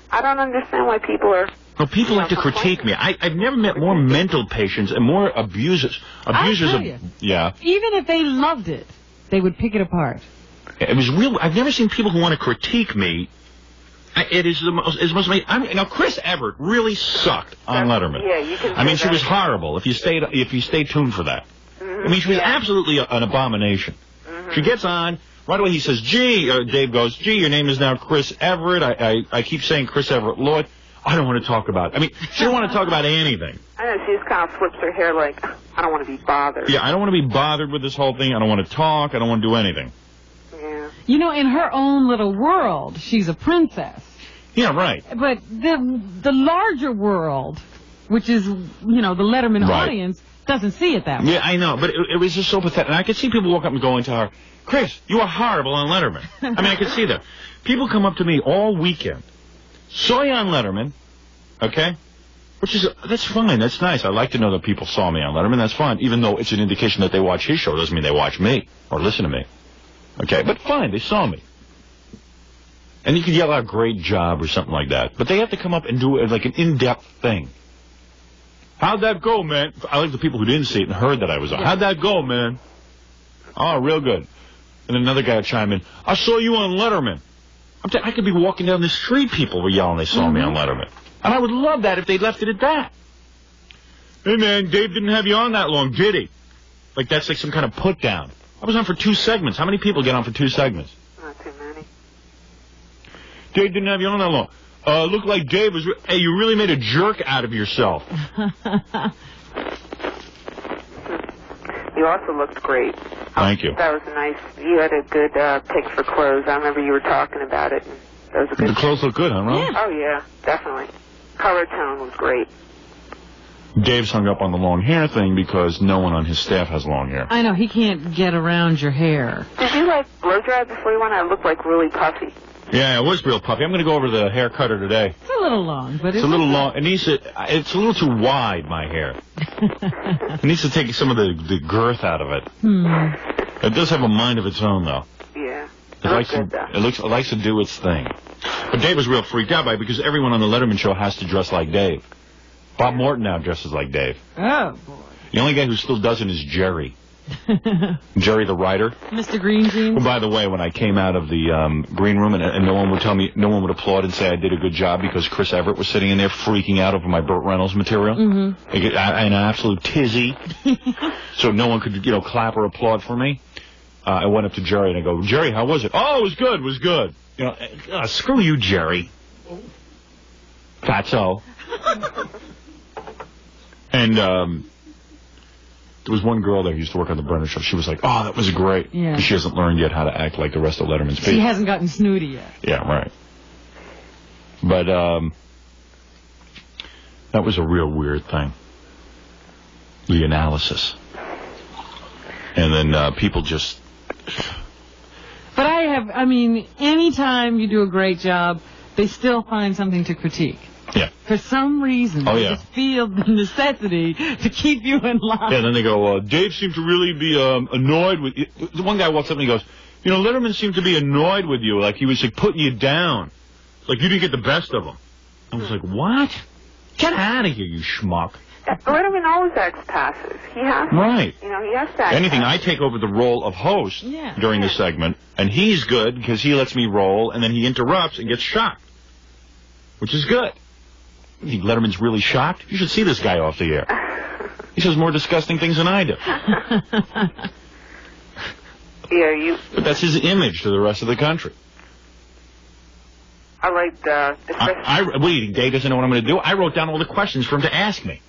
I don't understand why people are... Well, people like to critique me. I've never met more mental patients and more abusers. Abusers I'll tell you. Yeah. Even if they loved it, they would pick it apart. It was real. I've never seen people who want to critique me. It is the most. It's most. Now, Chris Everett really sucked on Letterman. Yeah, you can. I mean, she was horrible. If you stay tuned for that. I mean, she was absolutely an abomination. She gets on. Right away, he says, gee, Dave goes, gee, your name is now Chris Everett. I keep saying Chris Everett Lloyd. I don't want to talk about it. I mean, she don't want to talk about anything. I know, she just kind of flips her hair like, I don't want to be bothered. Yeah, I don't want to be bothered with this whole thing. I don't want to talk. I don't want to do anything. Yeah. You know, in her own little world, she's a princess. Yeah, right. But the larger world, which is, the Letterman audience, doesn't see it that way. Yeah, I know, but it was just so pathetic. And I could see people walk up and going to her, Chris, you are horrible on Letterman. I mean, I could see that. People come up to me all weekend. Saw you on Letterman, okay? That's fine, that's nice. I like to know that people saw me on Letterman, that's fine. Even though it's an indication that they watch his show, doesn't mean they watch me or listen to me. Okay, but fine, they saw me. And you could yell out, great job, or something like that. But they have to come up and do like an in-depth thing. How'd that go, man? I like the people who didn't see it and heard that I was on. How'd that go, man? Oh, real good. And another guy would chime in, I saw you on Letterman. I could be walking down the street, people were yelling they saw me on Letterman. And I would love that if they left it at that. Hey, man, Dave didn't have you on that long, did he? Like, that's like some kind of put-down. I was on for 2 segments. How many people get on for 2 segments? Not too many. Dave didn't have you on that long. Looked like Dave was... Hey, you really made a jerk out of yourself. You also looked great. Thank you. That was nice. You had a good pick for clothes. I remember you were talking about it. And that was a good. The clothes look good, huh, Ron? Yeah. Oh, yeah, definitely. Color tone was great. Dave's hung up on the long hair thing because no one on his staff has long hair. I know, he can't get around your hair. Did you, blow dry before you went? I looked like really puffy. Yeah, it was real puffy. I'm going to go over to the hair cutter today. It's a little long, but it's a little long. It's a little too wide, my hair. It needs to take some of the girth out of it. It does have a mind of its own, though. Yeah. It likes to do its thing. But Dave was real freaked out by it because everyone on the Letterman show has to dress like Dave. Bob Morton now dresses like Dave. Oh, boy. The only guy who still doesn't is Jerry. Jerry the writer. Mr. Green Jeans. Well, by the way, when I came out of the green room and no one would tell me, no one would applaud and say I did a good job because Chris Everett was sitting in there freaking out over my Burt Reynolds material. An absolute tizzy. So no one could, clap or applaud for me. I went up to Jerry and I go, Jerry, how was it? Oh, it was good. Screw you, Jerry. Fatso. And there was one girl there who used to work on the Brenner show. She was like, oh, that was great. Yeah. Because she hasn't learned yet how to act like the rest of Letterman's people. She hasn't gotten snooty yet. Yeah, right. But that was a real weird thing. The analysis. And then people just... But anytime you do a great job, they still find something to critique. Yeah. For some reason, Oh, they yeah. just feel the necessity to keep you in line. Yeah, then they go, Dave seemed to really be annoyed with you. The one guy walks up and he goes, you know, Letterman seemed to be annoyed with you, like he was like putting you down. Like you didn't get the best of him. I was like, what? Get out of here, you schmuck. Letterman always acts passive. He has to. Right. You know, he has to act Anything, I passive. take over the role of host during the segment, and he's good because he lets me roll, and then he interrupts and gets shocked, which is good. You think Letterman's really shocked? You should see this guy off the air. He says more disgusting things than I do. Yeah, But that's his image to the rest of the country. I like What do you think, Dave doesn't know what I'm going to do? I wrote down all the questions for him to ask me.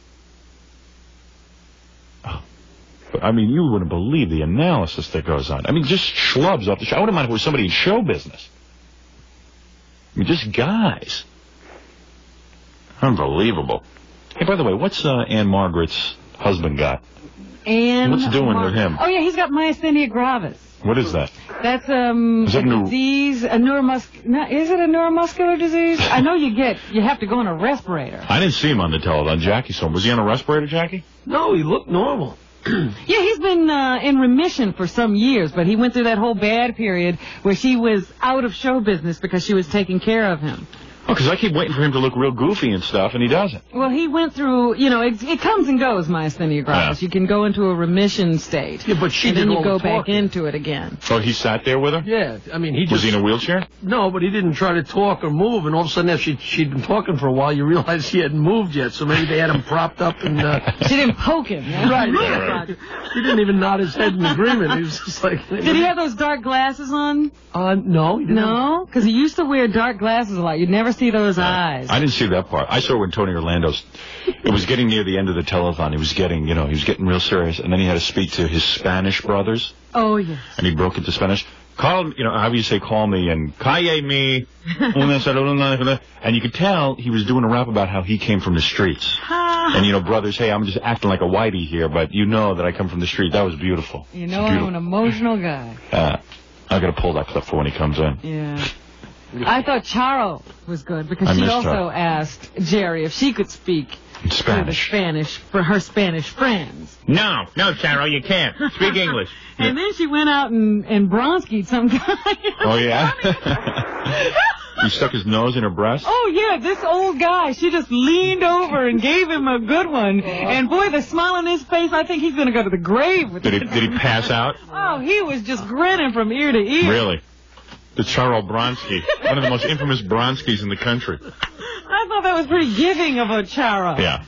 But, I mean, you wouldn't believe the analysis that goes on. I mean, just schlubs off the show. I wouldn't mind if it was somebody in show business. I mean, just guys. Unbelievable. Hey, by the way, what's Ann Margaret's husband got? What's he doing with him? Oh, yeah, he's got myasthenia gravis. What is that? That's Is that a disease, is it a neuromuscular disease? I know you have to go on a respirator. I didn't see him on the television. Jackie saw him. Was he on a respirator, Jackie? No, he looked normal. Yeah, he's been in remission for some years, but he went through that whole bad period where she was out of show business because she was taking care of him. Oh, because I keep waiting for him to look real goofy and stuff, and he doesn't. Well, he went through, it comes and goes, myasthenia gravis. Yeah. You can go into a remission state. Yeah, but she and then did you all go the back talking. into it again. Oh, he sat there with her? Yeah, I mean, he just... Was he in a wheelchair? No, but he didn't try to talk or move, and all of a sudden, after she'd been talking for a while, you realize he hadn't moved yet, so maybe they had him propped up and... She didn't poke him. Yeah? Right. He didn't even nod his head in agreement. He was just like... Did he have those dark glasses on? No. He didn't No? Because he used to wear dark glasses a lot. You'd never see those eyes. I didn't see that part. I saw when Tony Orlando's... It was getting near the end of the telethon. He was getting real serious, and then he had to speak to his Spanish brothers. Oh, yes. And he broke into Spanish. Call, how do you say call me? And calle me. And you could tell he was doing a rap about how he came from the streets. And, brothers, hey, I'm just acting like a whitey here, but you know that I come from the street. That was beautiful. You know I'm an emotional guy. I got to pull that clip for when he comes in. Yeah. I thought Charo was good because I she missed also her. asked Jerry if she could speak Spanish. for her Spanish friends. No, Charo, you can't. Speak English. And then she went out and Bronski'd some guy. Oh, yeah? He stuck his nose in her breast? Oh, yeah, this old guy. She just leaned over and gave him a good one. And, boy, the smile on his face, I think he's going to go to the grave with Did he pass out? Oh, he was just grinning from ear to ear. Really? The Charo Bronski. One of the most infamous Bronskis in the country. I thought that was pretty giving of a Charo. Yeah.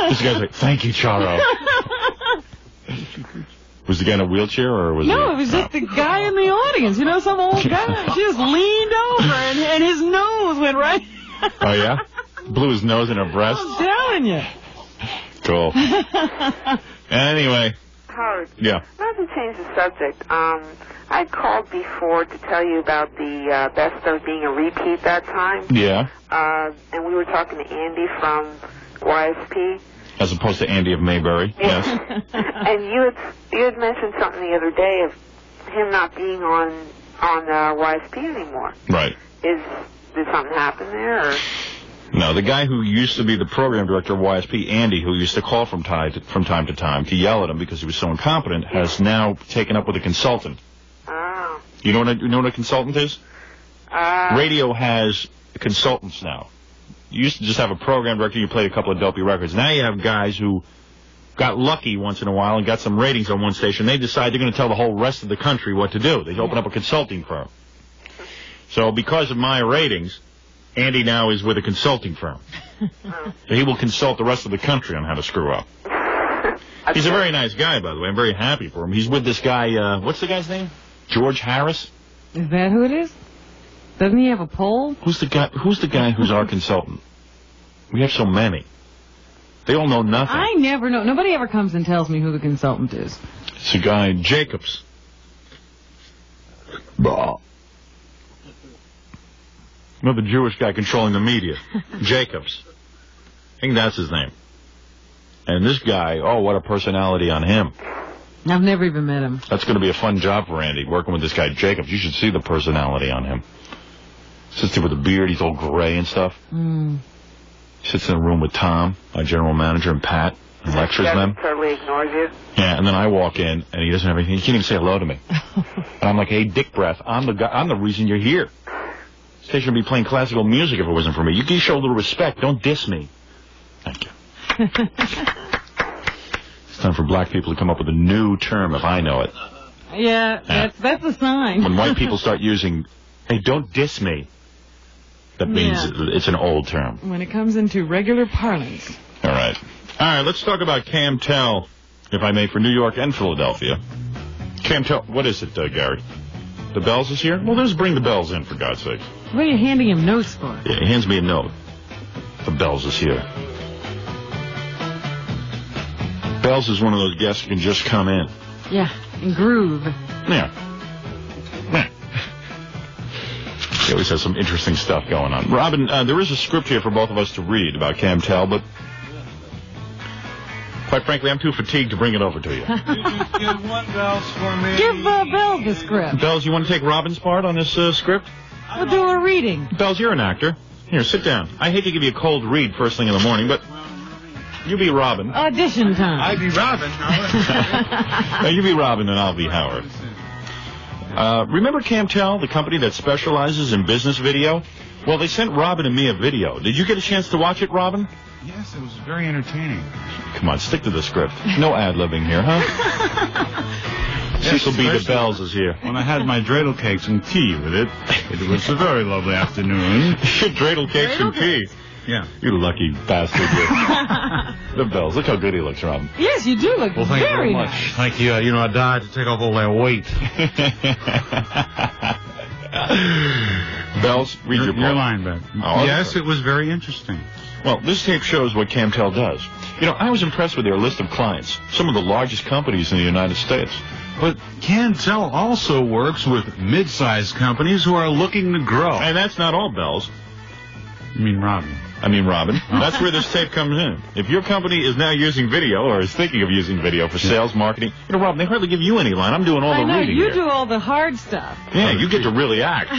This guy's like, thank you, Charo. Was the guy in a wheelchair, or was No, it was just the guy in the audience. Some old guy. She just leaned over, and his nose went right... Oh, yeah? Blew his nose in her breast? I'm telling you. Cool. Anyway. Howard. Yeah. Not to change the subject, I called before to tell you about the Best of being a repeat that time. Yeah. And we were talking to Andy from YSP. As opposed to Andy of Mayberry. Yes. And you had mentioned something the other day of him not being on YSP anymore. Right. Did something happen there? Or? No, the guy who used to be the program director of YSP, Andy, who used to call from time to time to yell at him because he was so incompetent, has now taken up with a consultant. Oh. You know what a consultant is? Radio has consultants now. You used to just have a program director, you played a couple of dopey records. Now you have guys who got lucky once in a while and got some ratings on one station. They decide they're going to tell the whole rest of the country what to do. They open up a consulting firm. So because of my ratings, Andy now is with a consulting firm. He will consult the rest of the country on how to screw up. He's a very nice guy, by the way. I'm very happy for him. He's with this guy, what's the guy's name? George Harris? Is that who it is? Doesn't he have a poll? Who's the guy who's our consultant? We have so many. They all know nothing. I never know. Nobody ever comes and tells me who the consultant is. It's a guy, Jacobs. Another Jewish guy controlling the media. Jacobs. I think that's his name. And this guy, oh, what a personality on him. I've never even met him. That's going to be a fun job for Andy, working with this guy, Jacobs. You should see the personality on him. Sits there with a beard, he's all gray and stuff. Sits in a room with Tom, our general manager, and Pat, and lectures them. Totally ignores you. Yeah, and then I walk in, and he doesn't have anything. He can't even say hello to me. And I'm like, hey, dick breath, I'm the reason you're here. Station would be playing classical music if it wasn't for me. You can show a little respect. Don't diss me. Thank you. It's time for black people to come up with a new term, if I know it. Yeah, that's a sign. When white people start using, hey, don't diss me, that means it's an old term. When it comes into regular parlance. All right. All right, let's talk about Camtel, if I may, for New York and Philadelphia. Camtel, what is it, Gary? The Bells is here? Well, let's bring the Bells in, for God's sake. What are you handing him notes for? Yeah, he hands me a note. The Bells is here. Bells is one of those guests who can just come in. Yeah, and groove. Yeah. He always has some interesting stuff going on. Robin, there is a script here for both of us to read about Camtel, but quite frankly, I'm too fatigued to bring it over to you. Give one Bells for me. Give Bell the script. Bells, you want to take Robin's part on this script? We'll do a reading. Bells, you're an actor. Here, sit down. I hate to give you a cold read first thing in the morning, but you be Robin. Audition time. I be Robin. No, you be Robin and I'll be Howard. Remember Camtel, the company that specializes in business video? Well, they sent Robin and me a video. Did you get a chance to watch it, Robin? Yes, it was very entertaining. Come on, stick to the script. No ad-libbing here, huh? Cecil B. the Bells is here. When I had my dreidel cakes and tea with it, it was a very lovely afternoon. Dreidel cakes and tea? Yeah. You lucky bastard. You. The Bells. Look how good he looks, Robin. Yes, you do look Well, thank you very much. nice. Thank you. You know, I died to take off all that weight. Bells, read your Your part. line back. Oh, Yes, okay. it was very interesting. Well, this tape shows what Camtel does. You know, I was impressed with their list of clients, some of the largest companies in the United States. But Cantel also works with mid-sized companies who are looking to grow. And that's not all, Bells. You mean Robin? I mean, Robin. That's where this tape comes in. If your company is now using video or is thinking of using video for sales, marketing, you know, Robin, they hardly give you any line. I'm doing all the I know, reading you here. do all the hard stuff. Yeah, you get to really act.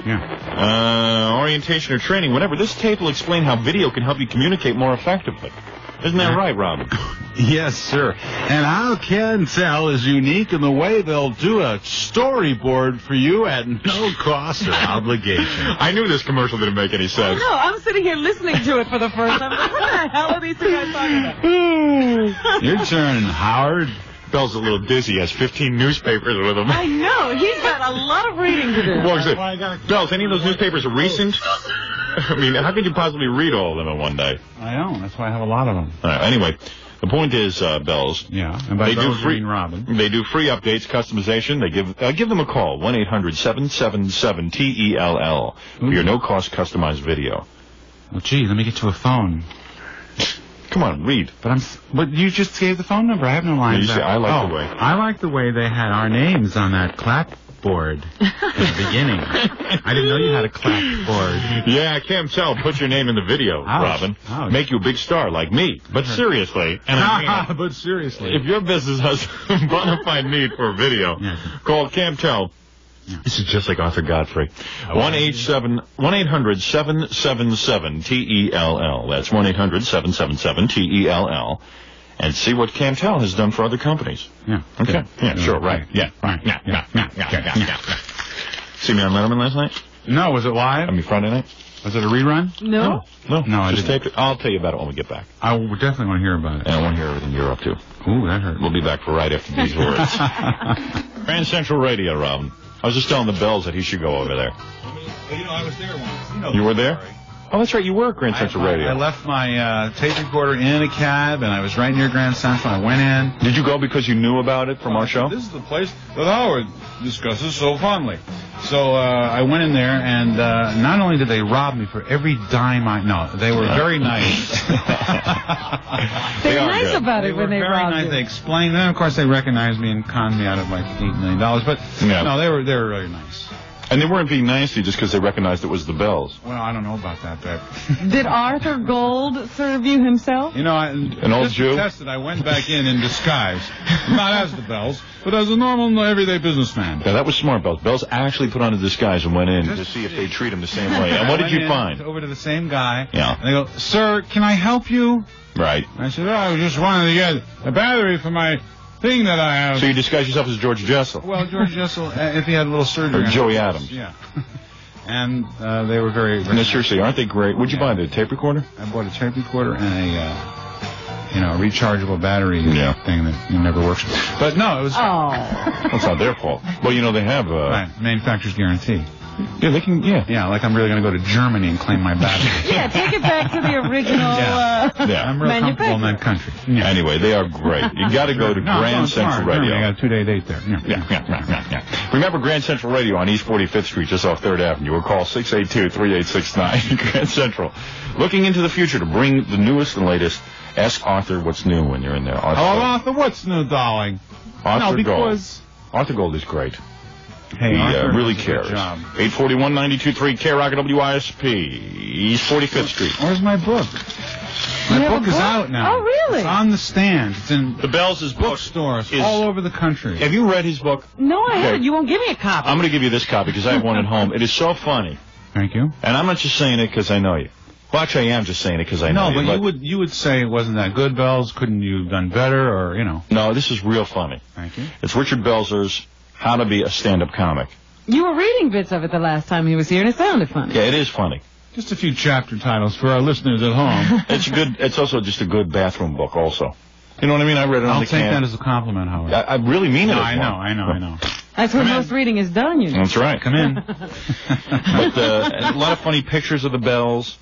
Yeah. Orientation or training, whatever. This tape will explain how video can help you communicate more effectively. Isn't that right, Robin? Yes, sir. And how Cantel is unique in the way they'll do a storyboard for you at no cost or obligation. I knew this commercial didn't make any sense. No, I'm sitting here listening to it for the first time. What the hell are these two guys talking about? Your turn, Howard. Bell's a little dizzy. He has 15 newspapers with him. I know. He's got a lot of reading to do. Well, Bells, any of those newspapers are recent? I mean, how could you possibly read all of them in one day? I know. That's why I have a lot of them. All right, anyway, the point is, Bells. Yeah, and by those you mean Robin. They do free updates, customization. They give them a call, 1-800-777-TELL, for your no-cost customized video. Well, gee, let me get to a phone. Come on, read. But you just gave the phone number. I have no lines. You say, I like the way. I like the way they had our names on that clapboard at the beginning. I didn't know you had a clapboard. Yeah, I can't tell. Put your name in the video, Ouch. Robin. Ouch. Make you a big star like me. But seriously, and I mean it, But seriously. if your business has a bona fide need for a video, call Camtel. This is just like Arthur Godfrey. 1-800-777-TELL. That's 1-800-777-TELL. And see what Camtel has done for other companies. Yeah. Okay. Yeah, sure, right. Yeah. Right. Yeah. See me on Letterman last night? No, was it live? I mean, Friday night? Was it a rerun? No. No, I just didn't. taped it. I'll tell you about it when we get back. I would definitely want to hear about it. And I want to hear everything you're up to. Ooh, that hurt. We'll be back for right after these words. Grand Central Radio, Robin. I was just telling the Bells that he should go over there. You know, I was there once. You were there? Oh, that's right. You were at Grand Central Radio. I left my tape recorder in a cab, and I was right near Grand Central. I went in. Did you go because you knew about it from our show? This is the place that Howard discusses so fondly. So I went in there, and not only did they rob me for every dime they were very nice. They're nice about it when they very rob nice. you. They explained, and of course they recognized me and conned me out of like $8 million. But Yeah. no, they were really nice. And they weren't being nice to you just because they recognized it was the Bells. Well, I don't know about that, Bev. Did Arthur Gold serve you himself? You know, An old Jew? Tested, I went back in disguise. Not as the Bells, but as a normal, everyday businessman. Yeah, that was smart, Bells. Bells actually put on a disguise and went in to see if they treat him the same way. And what did you find? Over to the same guy. Yeah. And they go, "Sir, can I help you?" Right. I said, I was just wanted to get a battery for my thing that I have. So you disguised yourself as George Jessel. Well, George Jessel, if he had a little surgery. Or Joey Adams. Yeah. And they were very... No, seriously, aren't they great? What'd you buy, the tape recorder? I bought a tape recorder and a rechargeable battery thing that never works. But no, it was... Oh. That's not their fault. Well, you know, they have... Right, manufacturer's guarantee. Yeah, they can, Yeah, like I'm really going to go to Germany and claim my battery. Yeah, take it back to the original I'm real comfortable in that country. Yeah. Anyway, they are great. You got to go to Grand Central Radio. I got a 2-day date there. Yeah. Remember Grand Central Radio on East 45th Street, just off 3rd Avenue, or call 682-3869. Grand Central. Looking into the future to bring the newest and latest. Ask Arthur what's new when you're in there. Arthur, what's new, darling? Arthur Gold. Arthur Gold is great. Hey, he Arthur really cares. 841-92.3 KROC WISP, East 45th Street. Where's my book? My book is out now. Oh, really? It's on the stand. It's in the Bells' bookstores all over the country. Have you read his book? No, I haven't. You won't give me a copy. I'm going to give you this copy because I have one at home. It is so funny. Thank you. And I'm not just saying it because I know you. Well, actually, I am just saying it because I know you. No, but you would say it wasn't that good, Bells. Couldn't you have done better, or, No, this is real funny. Thank you. It's Richard Belzer's How to Be a Stand-Up Comic. You were reading bits of it the last time he was here, and it sounded funny. Yeah, it is funny. Just a few chapter titles for our listeners at home. It's also just a good bathroom book, also. You know what I mean? I read it on the can. I'll take that as a compliment, Howard. I really mean it. No, I know. That's when most reading is done, you know. That's right. Come in. But a lot of funny pictures of the Bells.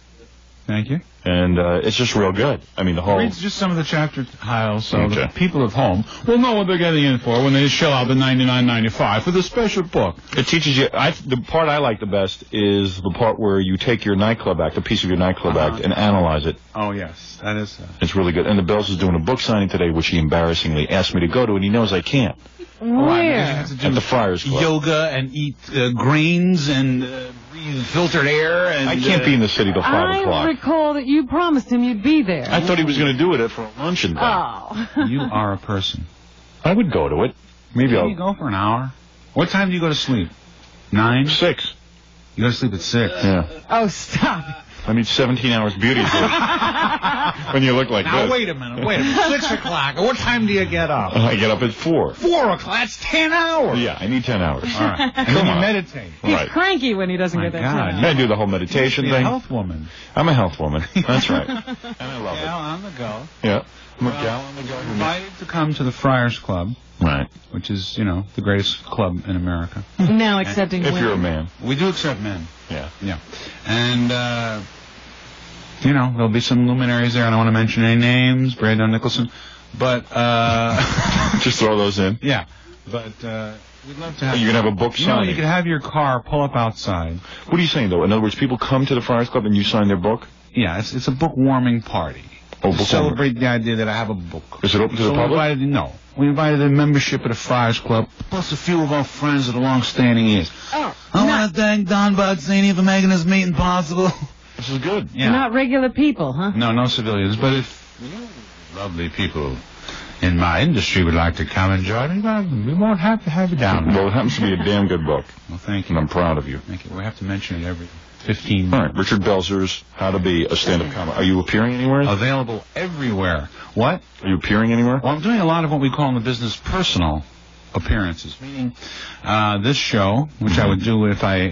Thank you. And it's just real good. I mean, the whole... Read just some of the chapter titles so the people at home will know what they're getting in for when they shell out the $99.95 for the special book. It teaches you... the part I like the best is the part where you take your nightclub act, a piece of your nightclub act, and analyze it. Oh, yes. That is... It's really good. And the Bells is doing a book signing today, which he embarrassingly asked me to go to, and he knows I can't. Where? At the Friars Club. Yoga and eat grains and breathe filtered air. And I can't be in the city till 5 o'clock. I recall that you promised him you'd be there. I thought he was going to do it for a luncheon thing. Oh. You are a person. I would go to it. Maybe I'll... you go for an hour? What time do you go to sleep? 9? 6. You go to sleep at 6? Yeah. Oh, stop. I need 17 hours beauty sleep. When you look like now, this. Wait a minute. 6 o'clock. What time do you get up? I get up at 4. 4 o'clock? That's 10 hours. Yeah, I need 10 hours. All right. And then you meditate. He's cranky when he doesn't get that time. I do the whole meditation thing. You're a health woman. I'm a health woman. That's right. And I love it. On the go. Yeah. I'm a gal on the go. Invited to come to the Friars Club. Right. Which is, the greatest club in America. Now accepting women. If you're a man. We do accept men. Yeah. Yeah. And, there'll be some luminaries there. I don't want to mention any names, Brandon Nicholson. But, just throw those in. Yeah. But, we'd love to have... You're going to have a book signing. You could have your car pull up outside. What are you saying, though? In other words, people come to the Friars Club and you sign their book? Yeah, it's a book warming party. Oh, to celebrate the idea that I have a book. Is it open to the public? We invited the membership of the Friars Club, plus a few of our friends that are long-standing years. I want to thank Don Bodzini for making this meeting possible. This is good. Yeah. Not regular people, huh? No civilians. But if lovely people in my industry would like to come and join me, we won't have to have you down. Well, it happens to be a damn good book. Well, thank you. And I'm proud of you. Thank you. We have to mention it every 15 minutes. All right, Richard Belzer's How to Be a Stand-Up Comic. Are you appearing anywhere? Available everywhere. What? Are you appearing anywhere? Well, I'm doing a lot of what we call in the business personal appearances, meaning this show, which I would do if I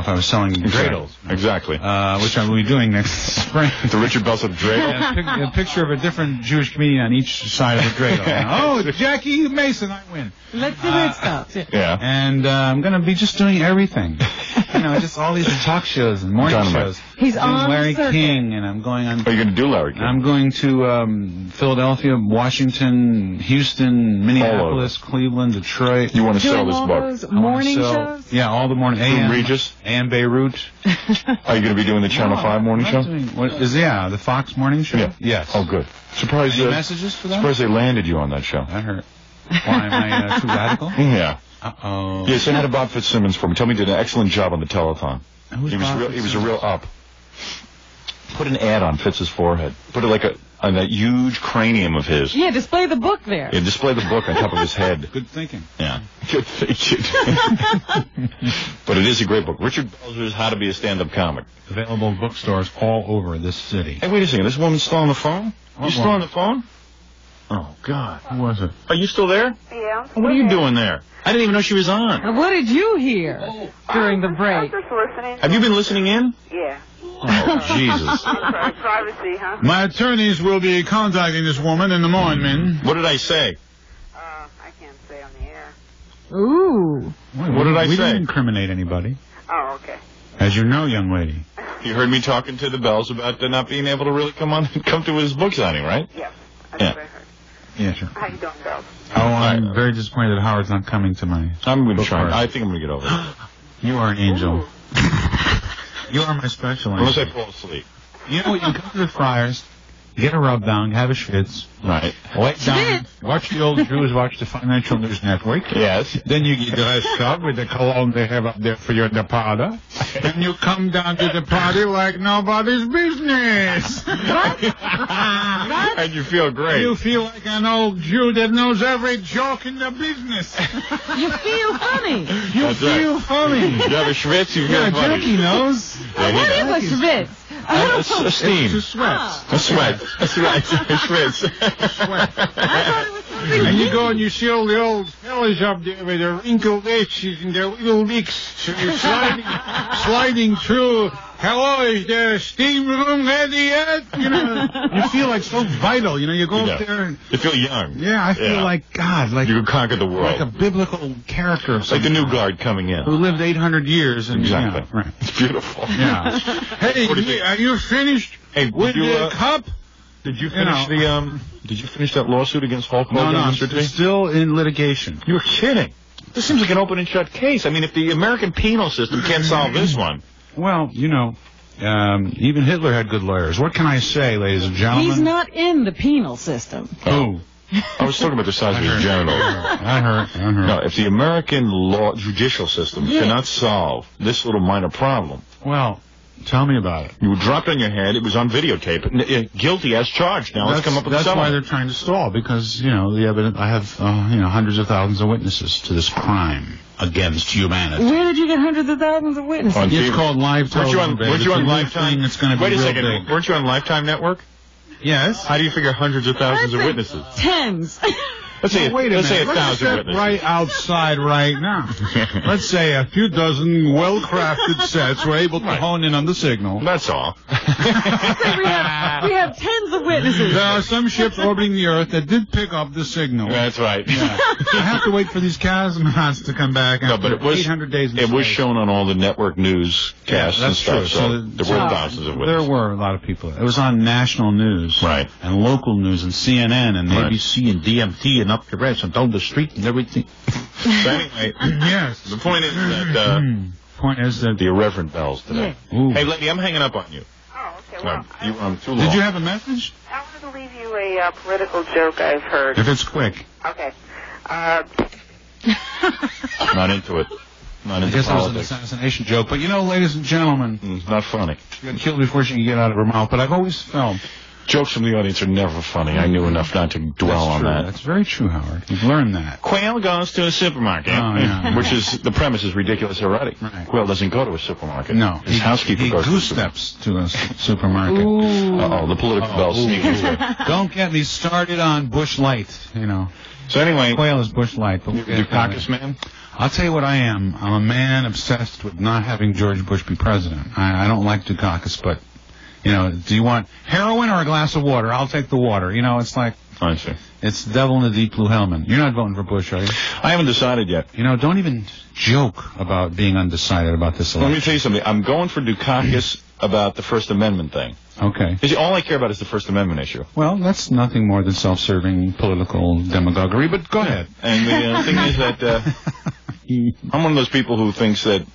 was selling dreidels. Exactly. Which I will be doing next spring. The Richard Belzer dreidel? A picture of a different Jewish comedian on each side of the dreidel. Oh, Jackie Mason, I win. Let's see where it stops. Yeah. And I'm going to be just doing everything. Just all these talk shows and morning shows. He's on Larry the King, and I'm going on. Are you going to do Larry King? I'm going to Philadelphia, Washington, Houston, Minneapolis, Cleveland, Detroit. You want to sell this book? Those morning shows? Yeah, all the morning. AM Regis? AM Beirut. Are you going to be doing the Channel 5 morning show? The Fox morning show? Yeah. Yes. Oh, good. Surprised Any messages for that? Surprised they landed you on that show. That hurt. Why, am I too radical? Yeah. Uh-oh. Yes, I had a Bob Fitzsimmons for me. Told me he did an excellent job on the telethon. He was a real up. Put an ad on Fitz's forehead. Put it like on that huge cranium of his. Yeah, display the book there. Yeah, display the book on top of his head. Good thinking. Yeah. Good thinking. But it is a great book. Richard Belzer's How to Be a Stand-Up Comic. Available in bookstores all over this city. Hey, wait a second. This woman's still on the phone? What You still woman? on the phone? Oh, God. Who was it? Are you still there? Yeah. What are you doing there? I didn't even know she was on. Now, what did you hear during the I'm break? just listening. Have you been listening in? Yeah. Oh, Jesus. Privacy, huh? My attorneys will be contacting this woman in the morning. What did I say? I can't say on the air. Ooh. What did I We say? didn't incriminate anybody. Oh, okay. As you know, young lady. You heard me talking to the Bells about not being able to really come to his book signing, right? Yes. That's what I heard. Yeah, sure. How you doing, Bill? Oh, I'm very disappointed that Howard's not coming to my... I'm going to book try. party. I think I'm going to get over it. You are an angel. You are my special Unless angel. I fall asleep. You know, you come to the Friars, get a rub down, have a schwitz, Right. lay down, watch the old Jews, watch the Financial News Network. Yes. Then you get dressed up with the cologne they have up there for your departure. And you come down to the party like nobody's business. And you feel great. You feel like an old Jew that knows every joke in the business. You feel funny. You That's feel right. funny. You have a schwitz, you Yeah, feel funny. Jackie knows. Yeah, he What does. is a schwitz? A steam. It's a sweat. A sweat. That's right. A schwitz. I thought it was something And you go and you see all the old fellas up there with their wrinkled edges and their little wigs. So you're sliding through. Hello, is the steam room ready yet? You know, you feel like so vital. You know, you go up there and... You feel young. Yeah, I feel like God, like you conquered the world. like a biblical character. It's like the new guard coming in. who lived 800 years. And, Exactly. Yeah, right. It's beautiful. Yeah. Hey, What do you think? are you finished Hey, with did you, the cup? Did you finish know. Did you finish that lawsuit against Hulk No, Hogan no, I'm yesterday? still in litigation. You're kidding. This seems like an open and shut case. I mean, if the American penal system can't solve this one. Well, you know, even Hitler had good lawyers. What can I say, ladies and gentlemen? He's not in the penal system. Who? I was talking about the size of his genitals. I heard. No, if the American judicial system cannot solve this little minor problem, Well, tell me about it. you were dropped on your head, it was on videotape, guilty as charged. Now let's come up with a That's why settlement. they're trying to stall, because, you know, the evidence, I have, hundreds of thousands of witnesses to this crime against humanity. Where did you get hundreds of thousands of witnesses? On It's TV. called live television. Weren't you on Lifetime? It's going to be Wait a real second. big. Weren't you on Lifetime Network? Yes. How do you figure hundreds of thousands of I'd say witnesses? Tens. Let's say Wait a let's say minute. 1,000 Let's step witnesses. right outside right now. Let's say a few dozen well-crafted sets were able to hone in on the signal. That's all. we have tens of witnesses. There are some ships orbiting the Earth that did pick up the signal. That's right. Yeah. I have to wait for these cosmonauts to come back No, after but it was 800 days in it was space. shown on all the network newscasts and That's stuff. true. So there were thousands of There witnesses. were a lot of people. It was on national news. Right. And local news and CNN and Right. ABC and DMT and up the rest and down the street and everything. So anyway, Yes. the point is that Point is that... the irreverent bells today. Ooh. Hey, lady, I'm hanging up on you. Oh, okay. Well, You too long. Did you have a message? I wanted to leave you a political joke I've heard. If it's quick. Okay. Not into it. Not I into guess it was an politics. assassination joke. But you know, ladies and gentlemen, It's not funny. she got killed before she could get out of her mouth. But I've always felt... Jokes from the audience are never funny. I knew enough not to dwell on true. that. That's very true, Howard. You've learned that. Quail goes to a supermarket, Oh, yeah. which is the premise is ridiculous already. Right. Quail doesn't go to a supermarket. No. His housekeeper he goes goose to a supermarket. steps to a supermarket. Uh-oh, the political bell sneaking through. Don't get me started on Bush Light, you know. So anyway, Quail is Bush Light. But we'll get Dukakis man? I'll tell you what I am. I'm a man obsessed with not having George Bush be president. I don't like Dukakis, but, you know, do you want heroin or a glass of water? I'll take the water. You know, it's like, I see. it's the devil in the deep blue helmet. You're not voting for Bush, are you? I haven't decided yet. You know, don't even joke about being undecided about this Let me election. tell you something. I'm going for Dukakis about the First Amendment thing. Okay. You see, all I care about is the First Amendment issue. Well, that's nothing more than self-serving political demagoguery, but go ahead. And the thing is that I'm one of those people who thinks that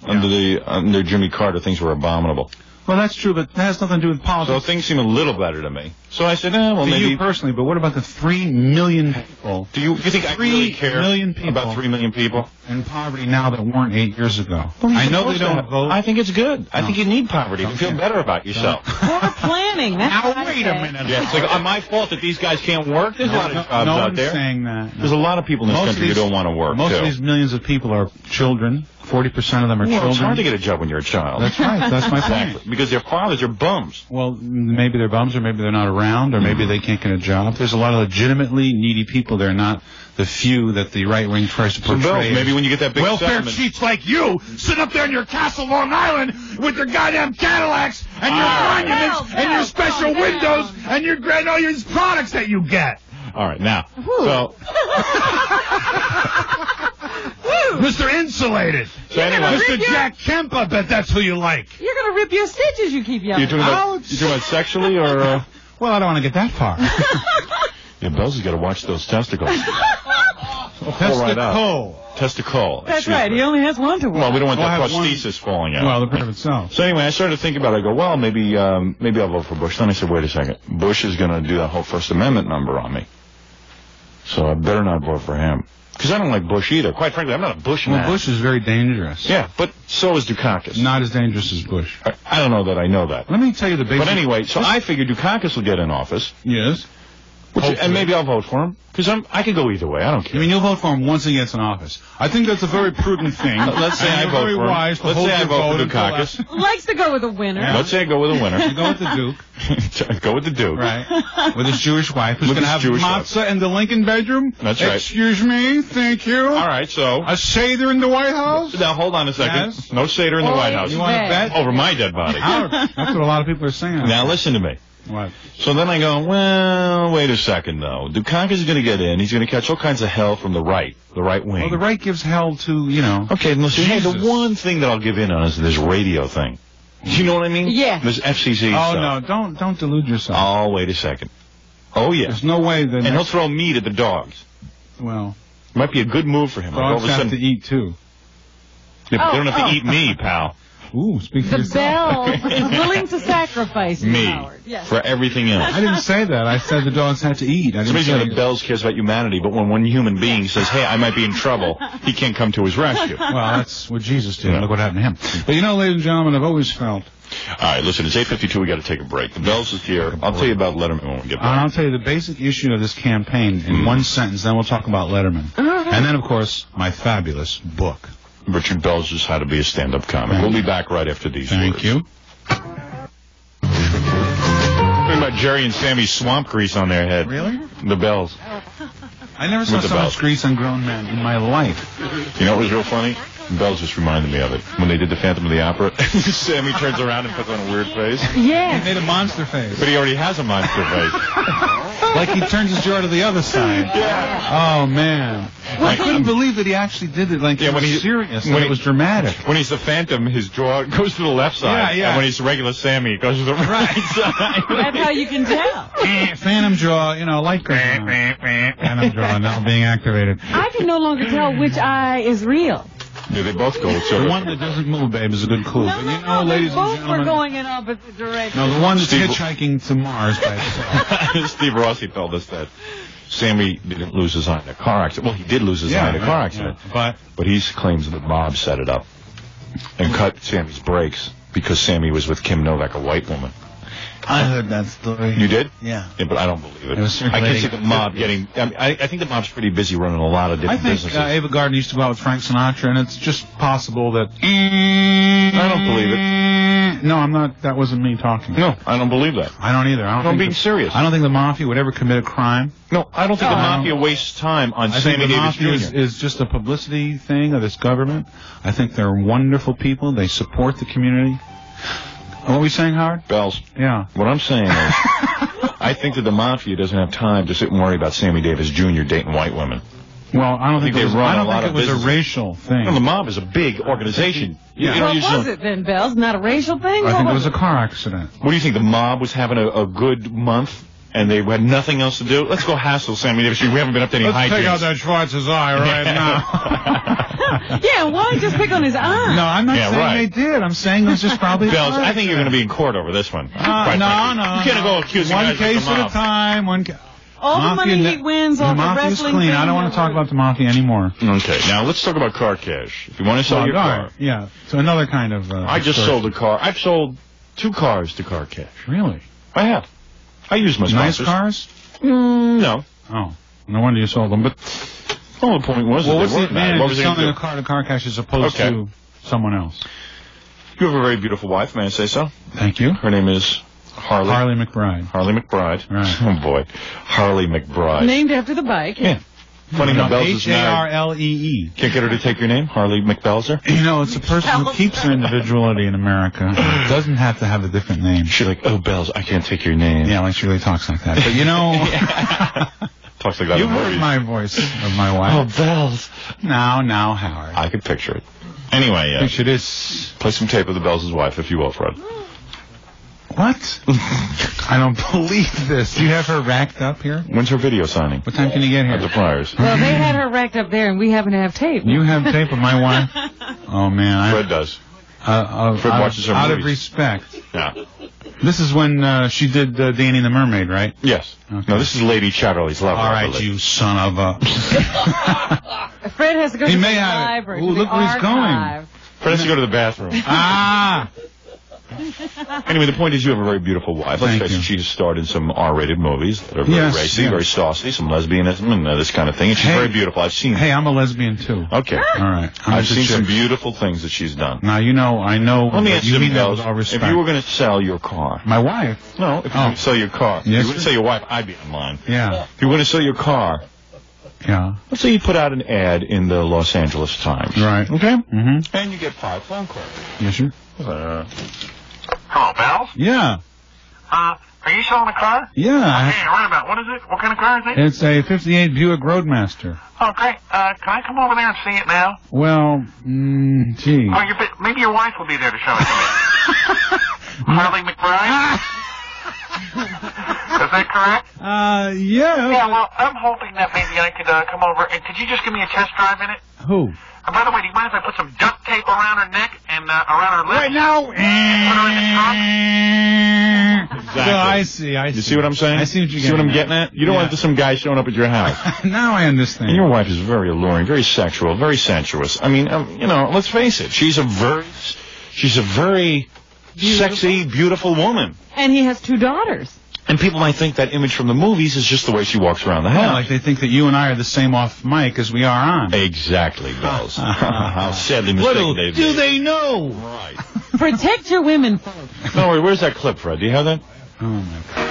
under Jimmy Carter things were abominable. Well, that's true, but that has nothing to do with So politics. things seem a little better to me. So I said, well, to maybe. you personally, but what about the 3 million people? Do you think I really care 3 million people about 3 million people? in poverty now that weren't 8 years ago? I know they don't vote. I think it's good. I think you need poverty to feel better about yourself. Poor planning. That's what Now, I wait a say. minute. Yeah, it's like my fault that these guys can't work. There's a lot of jobs no out one's there. saying that. There's a lot of people in this Most of country who these- don't want to work, Most too. of these millions of people are children. 40% of them are Well, children. it's hard to get a job when you're a child. That's right. That's my point. Exactly. Because their fathers are bums. Well, maybe they're bums, or maybe they're not around, or maybe they can't get a job. There's a lot of legitimately needy people. They're not the few that the right wing tries to So, portray. Bill, maybe when you get that big welfare settlement... cheats like you sit up there in your Castle Long Island with your goddamn Cadillacs and your monuments and your special windows and your all your products that you get. All right, now, so... Mr. Insulated. So anyway, Mr. Jack Kemp, I bet that's who you like. You're going to rip your stitches, you keep yelling. you're talking about sexually or... Well, I don't want to get that far. Yeah, Bells has got to watch those testicles. Testicle. That's right. He only has one to watch. Well, we don't want Well, that I have prosthesis falling out. Well, the part of itself. So anyway, I started to think about it. I go, well, maybe I'll vote for Bush. Then I said, wait a second. Bush is going to do that whole First Amendment number on me. So I better not vote for him. Because I don't like Bush either. Quite frankly, I'm not a Bush man. Well, Bush is very dangerous. Yeah, but so is Dukakis. Not as dangerous as Bush. I don't know that I know that. Let me tell you the basic... But anyway, so I figured Dukakis will get in office. Yes. And maybe I'll vote for him. Because I could go either way. I don't care. I mean, you'll vote for him once he gets in office. I think that's a very prudent thing. Let's say I vote very for him. wise to Let's hold say I your vote for vote until Dukakis. Likes to go with a winner. Yeah. Let's say I go with a winner. You go with the Duke. Go with the Duke. Right. With his Jewish wife, who's With going to his have Jewish wife. matzah in the Lincoln bedroom. That's right. Excuse me. Thank you. All right, so... A Seder in the White House? Now, hold on a second. Yes. No Seder in the White House. You want to bet? Over my dead body. Ouch. That's what a lot of people are saying. Now, listen to me. What? So then I go, well, wait a second, though. Dukakis is going to get in. He's going to catch all kinds of hell from the right wing. Well, the right gives hell to, Okay, listen, hey, the Jesus. one thing that I'll give in on is this radio thing. Do you know what I mean? Yeah. This FCC Oh, stuff. no, don't delude yourself. Oh, wait a second. Oh, yeah. There's no way that... And he'll throw meat at the dogs. Well, Might be a good move for him. Like, all dogs of a have sudden, to eat, too. Yeah, but they don't have to eat me, pal. Ooh, speak for The yourself. Bell is willing to sacrifice you, Me. Howard. Yes. For everything else. I didn't say that. I said the dogs had to eat. I didn't Somebody's say... got the Bells cares about humanity, but when one human being says, hey, I might be in trouble, he can't come to his rescue. Well, that's what Jesus did. Yeah. Look what happened to him. But ladies and gentlemen, I've always felt... All right, listen, it's 8:52. We got to take a break. The Bells is here. I'll tell you about Letterman when we get back. I'll tell you the basic issue of this campaign in one sentence, then we'll talk about Letterman. And then, of course, my fabulous book. Richard Bells is how to be a stand-up comic. Thank We'll you. be back right after these Thank words. you. Talking about Jerry and Sammy's swamp grease on their head. Really? The Bells. I never saw With the so belt. much grease on grown men in my life. You know what was real funny? Bells just reminded me of it. When they did the Phantom of the Opera, Sammy turns around and puts on a weird face. He Yes. made a monster face. But he already has a monster face. Like he turns his jaw to the other side. Yeah. Oh, man. I couldn't believe that he actually did it. Like, Yeah, it when was he- serious. when and he- it was dramatic. When he's the Phantom, his jaw goes to the left side. Yeah, yeah. And when he's regular Sammy, it goes to the right side. That's how you can tell. Phantom jaw, light goes on. Phantom jaw now being activated. I can no longer tell which eye is real. Yeah, they both go. So The one that doesn't move, babe, is a good clue. But ladies and both gentlemen... were going in opposite directions. No, the one that's Steve- hitchhiking to Mars by itself. Steve Rossi told us that Sammy didn't lose his eye in a car accident. Well, he did lose his eye in a car accident. Yeah. But he claims that Bob set it up and cut Sammy's brakes because Sammy was with Kim Novak, a white woman. I heard that story. You did? Yeah. But I don't believe it. It was I can circulating. see the mob getting... I think the mob's pretty busy running a lot of I different think businesses. Ava Gardner used to go out with Frank Sinatra, and it's just possible that... I don't believe it. No, I'm not. That wasn't me talking. No, I don't believe that. I don't either. I don't I'm think being serious. I don't think the mafia would ever commit a crime. No, I don't think the No, I mafia don't. wastes time on I Sammy think the Davis mafia Jr. is just a publicity thing of this government. I think they're wonderful people. They support the community. What were we saying, Howard? Bells. Yeah. What I'm saying is, I think that the mafia doesn't have time to sit and worry about Sammy Davis Jr. dating white women. Well, I don't think they it was, run I a don't lot think of it was a business. racial thing. No, the mob is a big organization. Yeah. You know, What you just was don't- it then, Bells? Not a racial thing? I What think it was was a car accident. What do you think? The mob was having a good month? and they had nothing else to do. Let's go hassle Sammy Davis. We haven't been up to any hijinks. Let's take out that Schwartz's eye right now. Yeah, why just pick on his eye? No, I'm not saying they did. I'm saying it was just probably... Bells, I think you're going to be in court over this one. No. You can't go accusing one guys case of the at a time. All the money he wins off the wrestling clean. thing. I don't want to talk about the Mafia anymore. Okay, now let's talk about car cash. If you want to sell your car. Yeah, so another kind of... I just sold a car. I've sold 2 cars to car cash. Really? I have. I use my sponsors. Nice cars? No. Oh, no wonder you sold them. But the point was what that was they weren't the bad. What was selling a car to car cash as opposed to someone else? You have a very beautiful wife, may I say so? Thank you. Her name is Harley. Harley McBride. Harley McBride. Right. Oh, boy. Harley McBride. Named after the bike. Yeah. Funny enough, Bells is married. Harlee. Can't get her to take your name, Harley McBelzer? You know, it's a person who keeps her individuality in America. It doesn't have to have a different name. She's like, oh, Bells, I can't take your name. Yeah, like she really talks like that. But you know... Talks like that. You've heard my voice of my wife. Oh, Bells. Now, Howard. I could picture it. Anyway, picture this. Play some tape of the Bells' wife, if you will, Fred. What? I don't believe this. Do you have her racked up here? When's her video signing? What time can you get here? At the Friars. Well, they had her racked up there, and we happen to have tape. You have tape of my wife? Oh, man. Fred does. Fred watches her movies. Out of respect. Yeah. This is when she did Danny the Mermaid, right? Yes. Okay. No, this is Lady Chatterley's Lover. All right, you son of a... Fred has to go to the library. Ooh, look where he's going. Fred has to go to the bathroom. Anyway, the point is you have a very beautiful wife. Let's face it, she's starred in some R-rated movies that are very racy, very saucy, some lesbianism and this kind of thing. And she's very beautiful. I've seen her. Hey, I'm a lesbian, too. Okay. All right. I've seen some beautiful things that she's done. Now, I know. Let me ask you, Bells, if you were going to sell your car. My wife? No, if you were going to sell your car. Yes, if you were going to sell your wife, I'd be in line. Yeah. If you were going to sell your car. Yeah. Let's say you put out an ad in the Los Angeles Times. Right. Okay? Mm-hmm. And you get 5 phone calls. Yes, sir. Hello, Bells? Yeah. Are you selling a car? Yeah. Okay, right about. What is it? What kind of car is it? It's a 58 Buick Roadmaster. Oh, great. Can I come over there and see it now? Well, gee. Oh, maybe your wife will be there to show it to me. Harley McBride? Is that correct? Yeah. Yeah, well, I'm hoping that maybe I could come over. And could you just give me a test drive in it? Who? By the way, do you mind if I put some duct tape around her neck and around her lips? Right now. Put her in the trunk? Exactly. So I see. You see what I'm saying? I see what you're getting See what I'm getting at? You don't want some guy showing up at your house. Now I understand. And your wife is very alluring, very sexual, very sensuous. I mean, let's face it. She's a very sexy, beautiful woman. And he has 2 daughters. And people might think that image from the movies is just the way she walks around the house. Yeah, like they think that you and I are the same off mic as we are on. Exactly, Bells. How sadly mistaken they've do they know? Right. Protect your women, folks. No, wait, where's that clip, Fred? Do you have that? Oh, my God.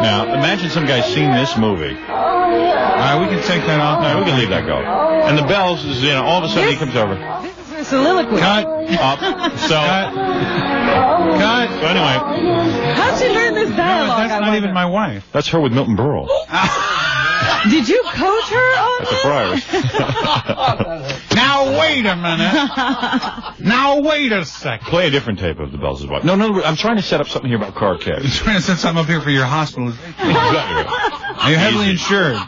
Now, imagine some guy's seen this movie. All right, we can take that off. No, we can leave that go. And the Bells is, all of a sudden he comes over. This is her soliloquy. Cut. Up. So. Cut. So anyway. How'd she learn this dialogue? That's not even my wife. That's her with Milton Berle. Did you coach her on At the Friars. Now, wait a minute. Now, wait a second. Play a different tape of the Bells' wife. No, I'm trying to set up something here about car cash. You're trying to set something up here for your hospitalization. Exactly. Are you heavily insured?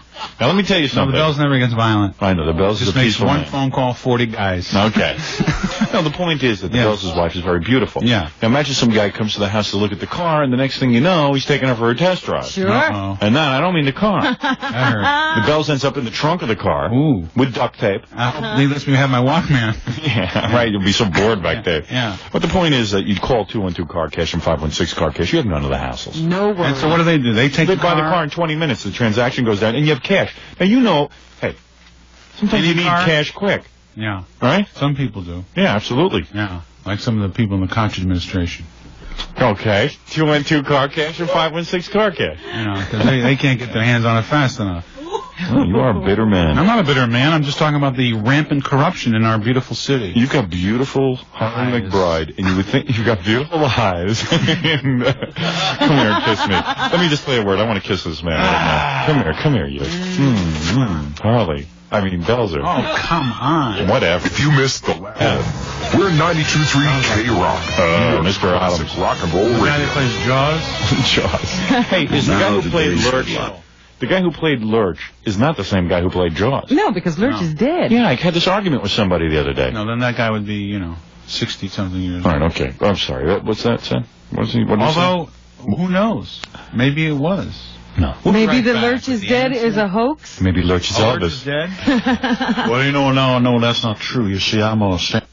Now, let me tell you No, something. the Bells never gets violent. I know, the Bells Just is a makes peaceful one man. phone call, 40 guys. Okay. No, the point is that the Bells' wife is very beautiful. Yeah. Now, imagine some guy comes to the house to look at the car, and the next thing you know, he's taking her for a test drive. Sure. Uh-oh. And I don't mean the car. That hurt. The Bells ends up in the trunk of the car. Ooh. With duct tape. I hope they let me have my Walkman. Yeah, right. You'll be so bored back there. Yeah. But the point is that you'd call 212 Car Cash and 516 Car Cash. You have none of the hassles. No worries. And so what do? They take They the buy car. the car in 20 minutes. The transaction goes down, and you have cash. Now, hey, sometimes you need cash quick. Yeah. Right? Some people do. Yeah, absolutely. Yeah. Like some of the people in the Koch administration. Okay. 212 Car Cash and 516 Car Cash. You know, because they can't get their hands on it fast enough. Oh, you are a bitter man. I'm not a bitter man. I'm just talking about the rampant corruption in our beautiful city. You've got beautiful Harley McBride, and you would think you've got beautiful eyes. Come here, kiss me. Let me just play a word. I want to kiss this man right now. Come here, you. Harley. I mean, Belzer. Oh, come on. Whatever. If you missed the last... We're 92.3 K-Rock. Mr. Adams. Rock and roll The guy radio. that plays Jaws? Jaws. Hey, is the guy who played Lurch... The guy who played Lurch is not the same guy who played Jaws. No, because Lurch is dead. Yeah, I had this argument with somebody the other day. No, then that guy would be, 60-something years All old. right, okay. I'm sorry. What's that, Sam? What did he say? Although, who knows? Maybe it was. No. Maybe the Lurch is dead is a hoax? Maybe Lurch is Lurch Elvis. is dead? Well, no, that's not true. You see, I'm all set.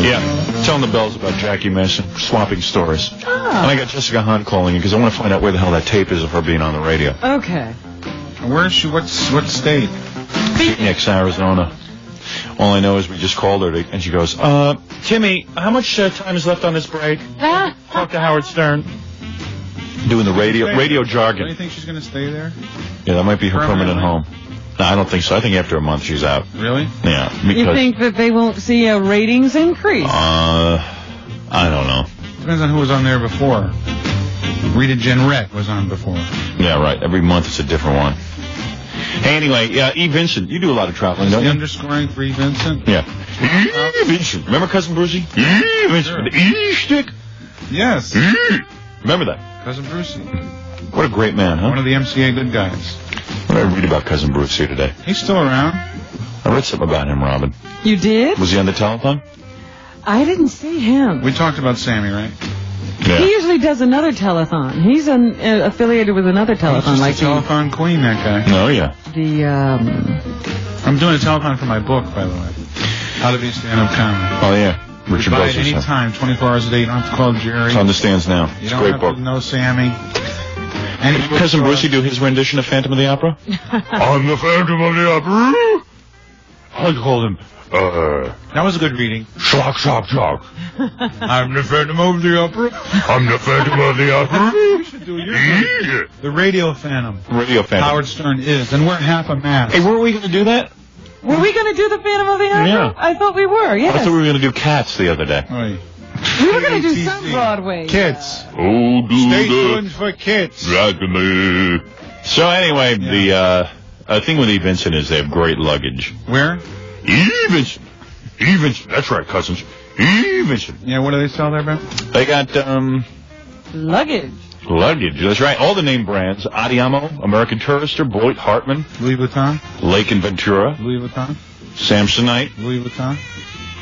Yeah, telling the bells about Jackie Mason, swapping stories. Oh. And I got Jessica Hahn calling in because I want to find out where the hell that tape is of her being on the radio. Okay. Where is she? What state? Phoenix, Arizona. All I know is we just called her and she goes, Timmy, how much time is left on this break? Talk to Howard Stern. Doing the radio jargon. Do you think she's going to stay there? Yeah, that might be her permanent home. No, I don't think so. I think after a month she's out. Really? Yeah. Because, You think that they won't see a ratings increase? I don't know. Depends on who was on there before. Rita Jenrette was on before. Yeah, right. Every month it's a different one. Hey, anyway, E. Vincent, you do a lot of traveling, don't The you? underscoring for E. Vincent? Yeah. E. Vincent. Remember Cousin Brucey? E. Vincent. With the E stick? Yes. Remember that? Cousin Brucey. What a great man, huh? One of the MCA good guys. What did I read about Cousin Brucey today? He's still around. I read something about him, Robin. You did? Was he on the telethon? I didn't see him. We talked about Sammy, right? Yeah. He usually does another telethon. He's affiliated with another telethon, He's like just a telethon queen, that guy. Oh, yeah. I'm doing a telethon for my book, by the way. How to be a stand-up comic. Oh, yeah. Richard Buy it Belzer. any time, 24 hours a day. You don't have to call Jerry. It's on the stands now. You It's a don't great have book. to know Sammy. Did Cousin Brucey do his rendition of Phantom of the Opera? I'm the Phantom of the Opera. I called him, That was a good reading. Shock, shock, shock. I'm the Phantom of the Opera. I'm the Phantom of the Opera. You should do your Yeah. The Radio Phantom. Radio Phantom. Howard Stern is. And we're half a mask. Hey, weren't we going to do that? Were we going to do the Phantom of the Opera? Yeah. I thought we were, I yes. thought we were going to do Cats the other day. Oi. We were going to do KTC. some Broadway. Kids. Oh, do Stay the tuned for kids. Dragony. So anyway, the thing with E. Vincent is they have great luggage. Where? E. Vincent. E. Vincent. That's right, cousins. E. Vincent. Yeah, what do they sell there, Ben? They got Luggage. luggage. That's right. All the name brands: Adiamo, American Tourister, Boyd, Hartman, Louis Vuitton? Lake and Ventura, Louis Vuitton? Samsonite, Louis Vuitton?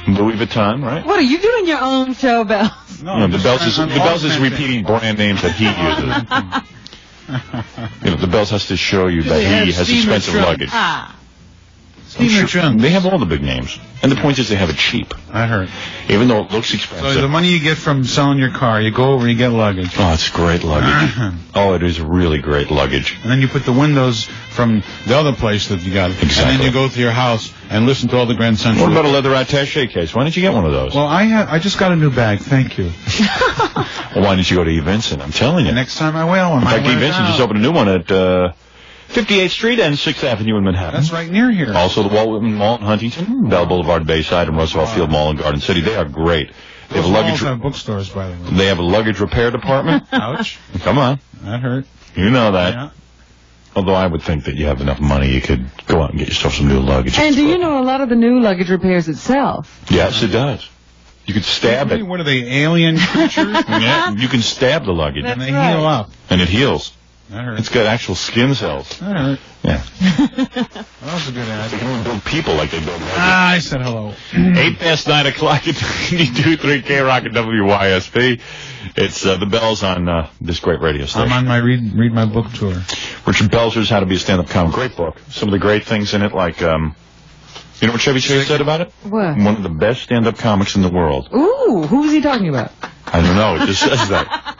Louis Vuitton. Right? What, are you doing your own show, Bell? No, the Bells is repeating brand names that he uses. The Bells has to show you that he has expensive luggage. Ah. Steamer trunks. They have all the big names. And the point is they have it cheap. I heard. Even though it looks expensive. So the money you get from selling your car, you go over and you get luggage. Oh, it's great luggage. Oh, it is really great luggage. And then you put the windows from the other place that you got. Exactly. And then you go to your house and listen to all the Grand Central. What about a leather attaché case? Why didn't you get one of those? Well, I just got a new bag. Thank you. Well, why didn't you go to E. Vincent? I'm telling you. The next time I will. In fact, E. Vincent just opened a new one at 58th Street and 6th Avenue in Manhattan. That's right near here. Also, the Walt Whitman Mall in Huntington, Bell Boulevard, Bayside, and Roosevelt Field Mall in Garden City. They are great. They have Those a malls luggage. have bookstores, by the way. They have a luggage repair department. Ouch. Come on, That hurt. you know that. Yeah. Although I would think that you have enough money, you could go out and get yourself some new luggage. And do you know a lot of the new luggage repairs itself? Yes, it does. You could stab it. What are they, alien creatures? Yeah, you can stab the luggage, That's And they right. heal up. and it heals. That hurt. It's got actual skin cells. That hurt. Yeah. That was a good ad. They can even build people like they build luggage. I said hello. 9 o'clock at 92.3 K-Rock at WYSP. It's the Bells on this great radio station. I'm on my read my book tour. Richard Belzer's How to Be a Stand-Up Comic. Great book. Some of the great things in it, like, you know what Chevy Chase said about it? What? One of the best stand-up comics in the world. Ooh, who was he talking about? I don't know. It just says that.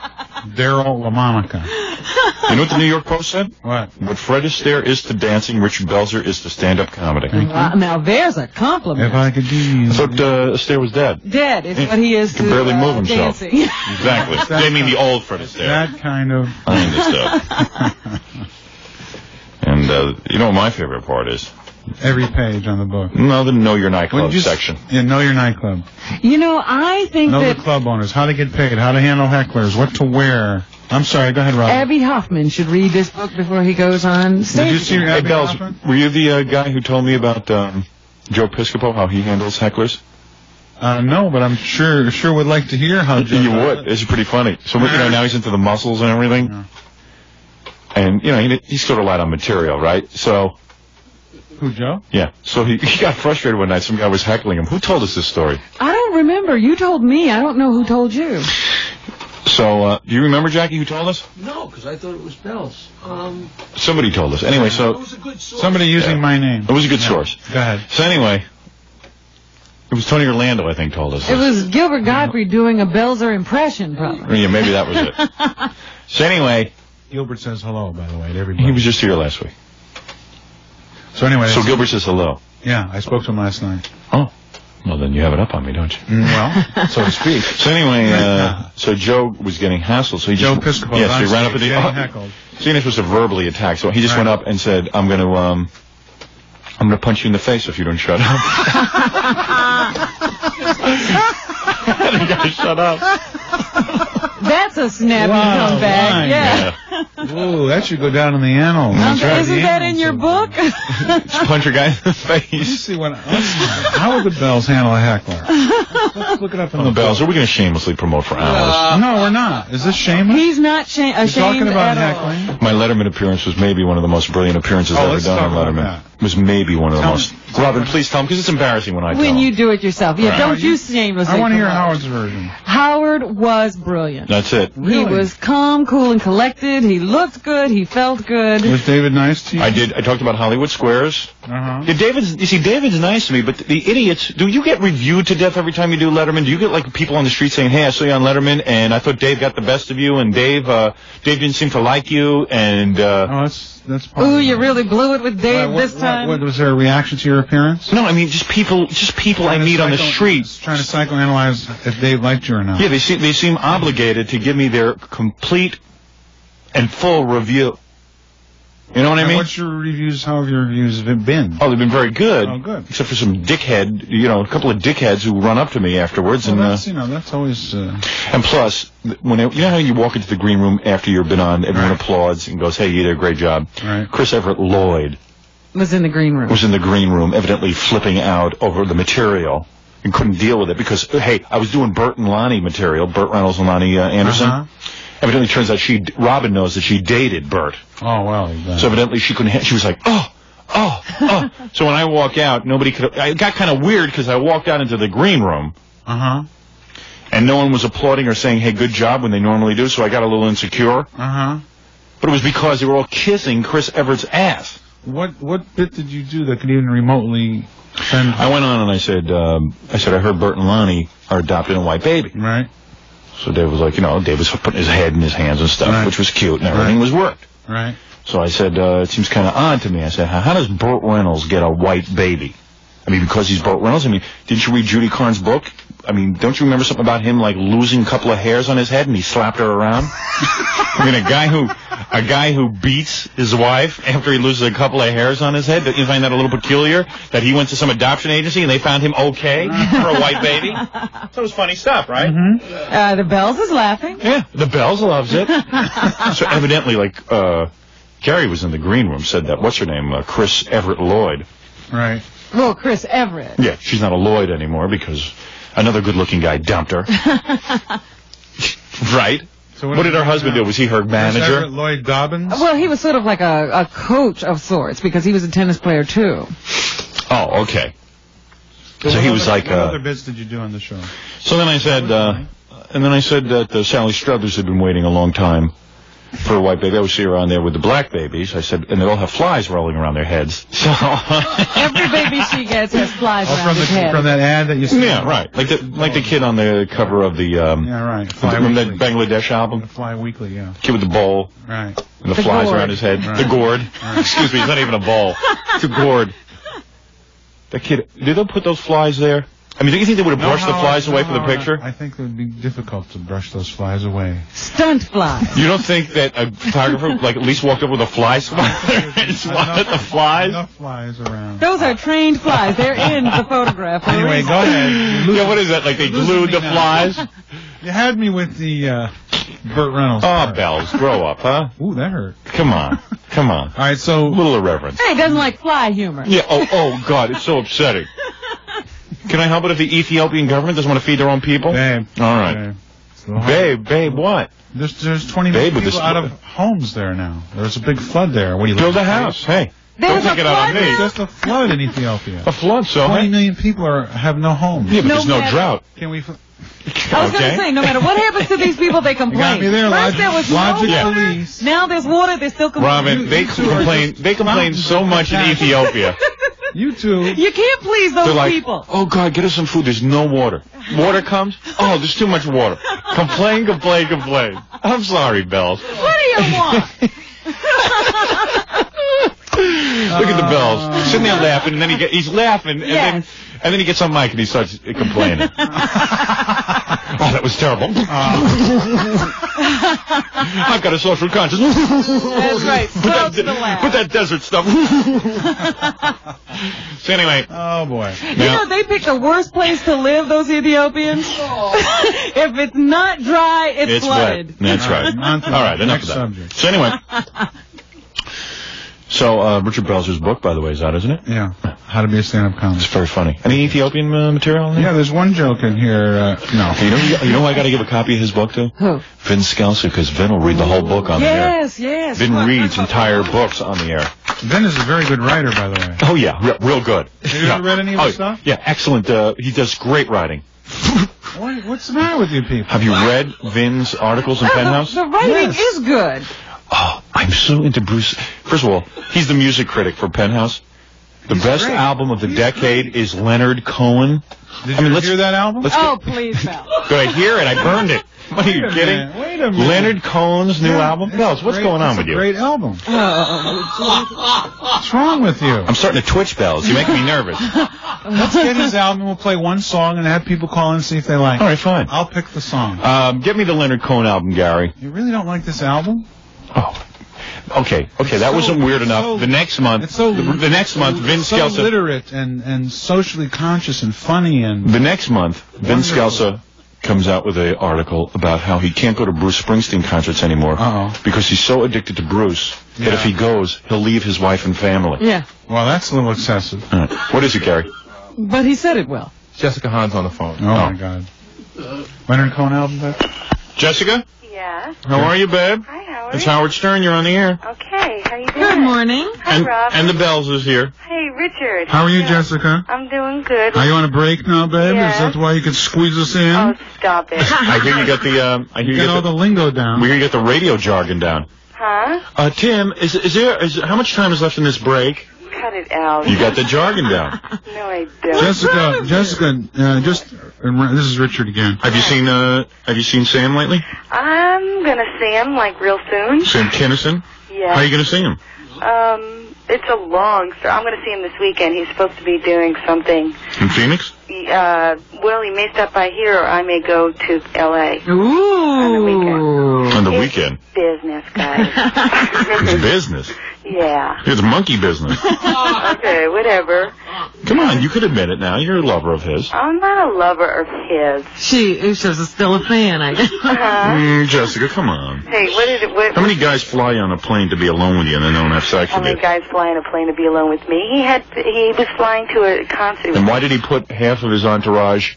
Daryl LaMonica. You know what the New York Post said? What? What Fred Astaire is to dancing, Richard Belzer is to stand-up comedy. Wow, now there's a compliment. If I could do I thought Astaire was dead. Dead is what he is He can to barely move himself. dancing. Exactly. They mean the old Fred Astaire. that kind of. I understand. And you know what my favorite part is? Every page on the book. No, the Know Your Nightclub Well, section. Yeah, know your nightclub. You know, I think Know that the club owners. How to get paid. How to handle hecklers. What to wear. I'm sorry, go ahead, Rob. Abby Hoffman should read this book before he goes on stage. Did you see Abby Bells, Hoffman? were you the guy who told me about Joe Piscopo, how he handles hecklers? No, but I'm sure would like to hear how Joe... You would. It's pretty funny. So, now he's into the muscles and everything. Yeah. And, he's sort of light on material, right? So... Who, Joe? Yeah. So he got frustrated one night. Some guy was heckling him. Who told us this story? I don't remember. You told me. I don't know who told you. So, do you remember, Jackie, who told us? No, because I thought it was Bells. Somebody told us. Anyway, so... It was a good source. Somebody using my name. It was a good source. Go ahead. So anyway... It was Tony Orlando, I think, told us It this. was Gilbert Gottfried doing a Belzer impression, probably. Yeah, maybe that was it. So anyway... Gilbert says hello, by the way, to everybody. He was just here last week. So anyway... So Gilbert says hello. Yeah, I spoke to him last night. Oh. Well, then you have it up on me, don't you? Well, so to speak. So anyway, so Joe was getting hassled. So he Joe just... Piscopo. Yes, he ran up and... Getting heckled. So you're not supposed to verbally attack. So he just went up and said, I'm going to punch you in the face if you don't shut up. The guy shut up. That's a snappy comeback. Fine. Yeah. Ooh, that should go down in the annals. Isn't that in your book? Just punch a guy in the face. Let's see what... How would the Bells handle a heckler? Let's look it up in the Bells. Are we going to shamelessly promote for hours? No, we're not. Is this shameless? He's not ashamed You're talking about at all. heckling? My Letterman appearance was maybe one of the most brilliant appearances ever let's done talk on about Letterman. that. It was maybe one of the Tell most... me. Robin, please tell him, because it's embarrassing when I tell When him. you do it yourself. Yeah, don't you shamelessly I want to hear promote. Howard's version. Howard was brilliant. That's it. He was calm, cool, and collected. He looked good. He felt good. Was David nice to you? I did. I talked about Hollywood Squares. Uh-huh. Yeah, David's nice to me, but the idiots, do you get reviewed to death every time you do Letterman? Do you get like people on the street saying, hey, I saw you on Letterman, and I thought Dave got the best of you, and Dave didn't seem to like you, and... that's part Ooh, of you it. really blew it with Dave this time. What, was there a reaction to your appearance? No, I mean, just people I meet on the street. Trying to psychoanalyze if Dave liked you or not. Yeah, they seem obligated to give me their complete and full review. You know what I mean? What's your reviews? How have your reviews been? Oh, they've been very good. Oh, good. Except for some dickhead, a couple of dickheads who run up to me afterwards. Well, and that's always... And plus, you know how you walk into the green room after you've been on, everyone applauds and goes, hey, you did a great job. Right. Chris Everett Lloyd Was in the green room. was in the green room, evidently flipping out over the material and couldn't deal with it because, hey, I was doing Burt and Lonnie material, Burt Reynolds and Lonnie Anderson. Uh-huh. Evidently, turns out Robin knows that she dated Burt. Oh, well. So evidently, she couldn't. She was like, oh. So when I walk out, nobody could. I got kind of weird because I walked out into the green room. Uh-huh. And no one was applauding or saying, hey, good job, when they normally do. So I got a little insecure. Uh-huh. But it was because they were all kissing Chris Everett's ass. What bit did you do that could even remotely send... I went on and I said, I heard Burt and Lonnie are adopting a white baby. Right. So Dave was like, Dave was putting his head in his hands and stuff, which was cute, and everything was worked. Right. So I said, it seems kind of odd to me. I said, how does Burt Reynolds get a white baby? I mean, because he's Burt Reynolds? I mean, didn't you read Judy Carn's book? I mean, don't you remember something about him, like, losing a couple of hairs on his head and he slapped her around? I mean, a guy who beats his wife after he loses a couple of hairs on his head, don't you find that a little peculiar? That he went to some adoption agency and they found him okay for a white baby? That was funny stuff, right? Mm-hmm. The Bells is laughing. Yeah, the Bells loves it. So evidently, Gary was in the green room, said that, what's her name, Chris Everett Lloyd. Right. Well, Chris Everett. Yeah, she's not a Lloyd anymore because another good-looking guy dumped her. Right? So what did her husband do? Was he her manager? Chris Everett Lloyd Dobbins? Well, he was sort of like a coach of sorts because he was a tennis player, too. Oh, okay. So he was like... What other bits did you do on the show? So then I said... that Sally Struthers had been waiting a long time for a white baby. I would see her on there with the black babies. I said, and they all have flies rolling around their heads. So every baby she gets has flies around his head. From that ad that you saw? Yeah, right. Like the kid on the cover of the from that Bangladesh album. Fly Weekly, yeah. Kid with the bowl. Right. And the flies around his head. Right. The gourd. Right. Excuse me, it's not even a bowl. It's a gourd. That kid, did they put those flies there? I mean, do you think they would have brushed the flies away from the picture? I think it would be difficult to brush those flies away. Stunt flies. You don't think that a photographer, at least walked up with a fly swatter and swatted the flies? Enough flies around. Those are trained flies. They're in the photograph. Anyway, go ahead. Yeah, what is that? Like they glued the flies? You had me with the Burt Reynolds. Oh, Bells, grow up, huh? Ooh, that hurt. Come on. Come on. All right, so... A little irreverence. Hey, he doesn't like fly humor. Yeah, oh, God, it's so upsetting. Can I help it if the Ethiopian government doesn't want to feed their own people? Babe. All right. Babe, what? There's 20 million people out of homes there now. There's a big flood there. What do you Build a house. Hey. There's don't take it out on me. It's just a flood in Ethiopia. A flood, so 20 million people have no homes. Yeah, but there's no drought. Can we... I was going to say, no matter what happens to these people, they complain. You got me there, First there was no water, police. now there's water, they're still complaining. Robin, they complain so much in Ethiopia. You too. You can't please those They're like, people. oh, God, get us some food. There's no water. Water comes? Oh, there's too much water. Complain. I'm sorry, Bells. What do you want? Look at the Bells. Sitting there laughing, and then he's laughing, and then he gets on mic and he starts complaining. Oh, that was terrible. I've got a social consciousness. That's right. Put that desert stuff. So anyway. Oh, boy. You know, they pick the worst place to live, those Ethiopians. If it's not dry, it's flooded. Wet. That's right. All right, enough of that. Subject. So anyway. So, Richard Belzer's book, by the way, is out, isn't it? Yeah. How to be a stand-up comic. It's very funny. Any Ethiopian material in there? Yeah, there's one joke in here. No. You know who I got to give a copy of his book to? Who? Vin Scelsa, because Vin will read the whole book on the air. Yes. Vin reads entire books on the air. Vin is a very good writer, by the way. Oh, yeah. Real good. Have you ever read any of his stuff? Yeah, excellent. He does great writing. What's the matter with you people? Have you read Vin's articles in Penthouse? The writing is good. Oh, I'm so into Bruce. First of all, he's the music critic for Penthouse. The best album of the decade is Leonard Cohen. Did you hear that album? Please, Mel. Go ahead, hear it. I burned it. What are you kidding? Wait a minute. Leonard Cohen's new album? Bells, what's going on with you? Great album. What's wrong with you? I'm starting to twitch, Bells. You're making me nervous. Let's get his album. We'll play one song and have people call in and see if they like it. All right, fine. I'll pick the song. Get me the Leonard Cohen album, Gary. You really don't like this album? Oh. Okay, that wasn't weird enough. The next month, the next month, Vin Scelsa. So literate and socially conscious and funny and. The next month, Vin Scelsa comes out with an article about how he can't go to Bruce Springsteen concerts anymore because he's so addicted to Bruce that if he goes, he'll leave his wife and family. Yeah. Well, that's a little excessive. All right. What is it, Gary? But he said it well. Jessica Hahn's on the phone. Oh, my God. Leonard Cohen album, babe? Jessica? Yes. How are you, babe? Hi, Howard. It's Howard Stern. You're on the air. Okay, how you doing? Good morning. Hi, Rob. And the Bells is here. Hey, Richard. How are you, Jessica? I'm doing good. Are you on a break now, babe? Yes. Is that why you could squeeze us in? Oh, stop it. I hear you got the. I hear you get all the lingo down. We hear you get the radio jargon down. Huh? Tim, is how much time is left in this break? Cut it out. You got the jargon down. No, I don't. Jessica, this is Richard again. Have you seen Sam lately? I'm gonna see him like real soon. Sam Kinison? Yeah. How are you gonna see him? It's a long story. I'm gonna see him this weekend. He's supposed to be doing something. In Phoenix? Well, he may stop by here, or I may go to L.A. Ooh. On the weekend? Business, guys. It's business. Yeah. It's monkey business. Okay, whatever. Come on, you could admit it now. You're a lover of his. I'm not a lover of his. She's still a fan, I guess. Jessica, come on. Hey, How many guys fly on a plane to be alone with you and then don't have sex How with you? many guys fly on a plane to be alone with me? He was flying to a concert. And why did he put half of his entourage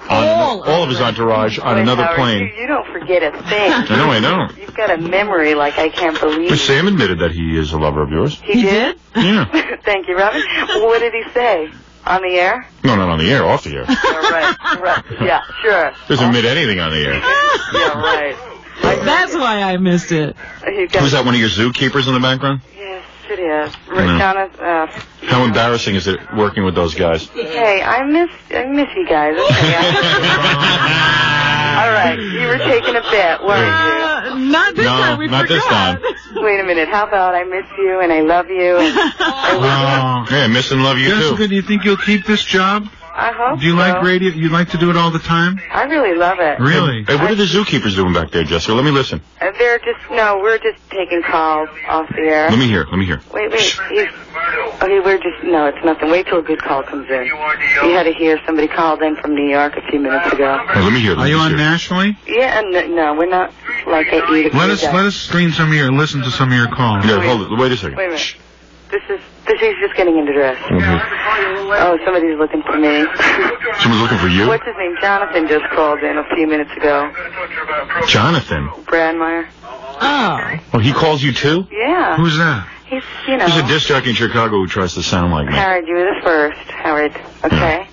all of his entourage on another Howard, plane? You don't forget a thing. I know. You've got a memory like I can't believe. But Sam admitted that he is a lover of yours. He did? Yeah. Thank you, Robin. What did he say? On the air? No, not on the air, off the air. Yeah, right. Yeah, sure. Doesn't admit anything on the air. Yeah, right. That's why I missed it. Who's that, one of your zookeepers in the background? Yes, it is. No. How embarrassing is it working with those guys? Hey, I miss you guys. Okay, all right, you were taking a bet, weren't you? Not this time. We not forgot. this time. Wait a minute. How about I miss you and I love you? Yeah, miss and love you Jessica, too. do you think you'll keep this job? I hope Do you so. like radio? You like to do it all the time? I really love it. Really? Hey, what are the zookeepers doing back there, Jessica? Let me listen. They're just, no, we're just taking calls off the air. Let me hear. Wait, okay, we're just, no, it's nothing. Wait till a good call comes in. You had to hear somebody called in from New York a few minutes ago. Hey, let me hear. Are you on nationally? Yeah, no, we're not like at you. Let us screen some of your, listen to some of your calls. Yeah, hold it. Wait a second. Wait a minute. This is just getting into dress. Oh, somebody's looking for me. Someone's looking for you? What's his name? Jonathan just called in a few minutes ago. Jonathan? Bradmeyer. Oh, he calls you too? Yeah. Who's that? He's, you know. He's a disc jockey in Chicago who tries to sound like me. Howard, you were the first. Howard, okay?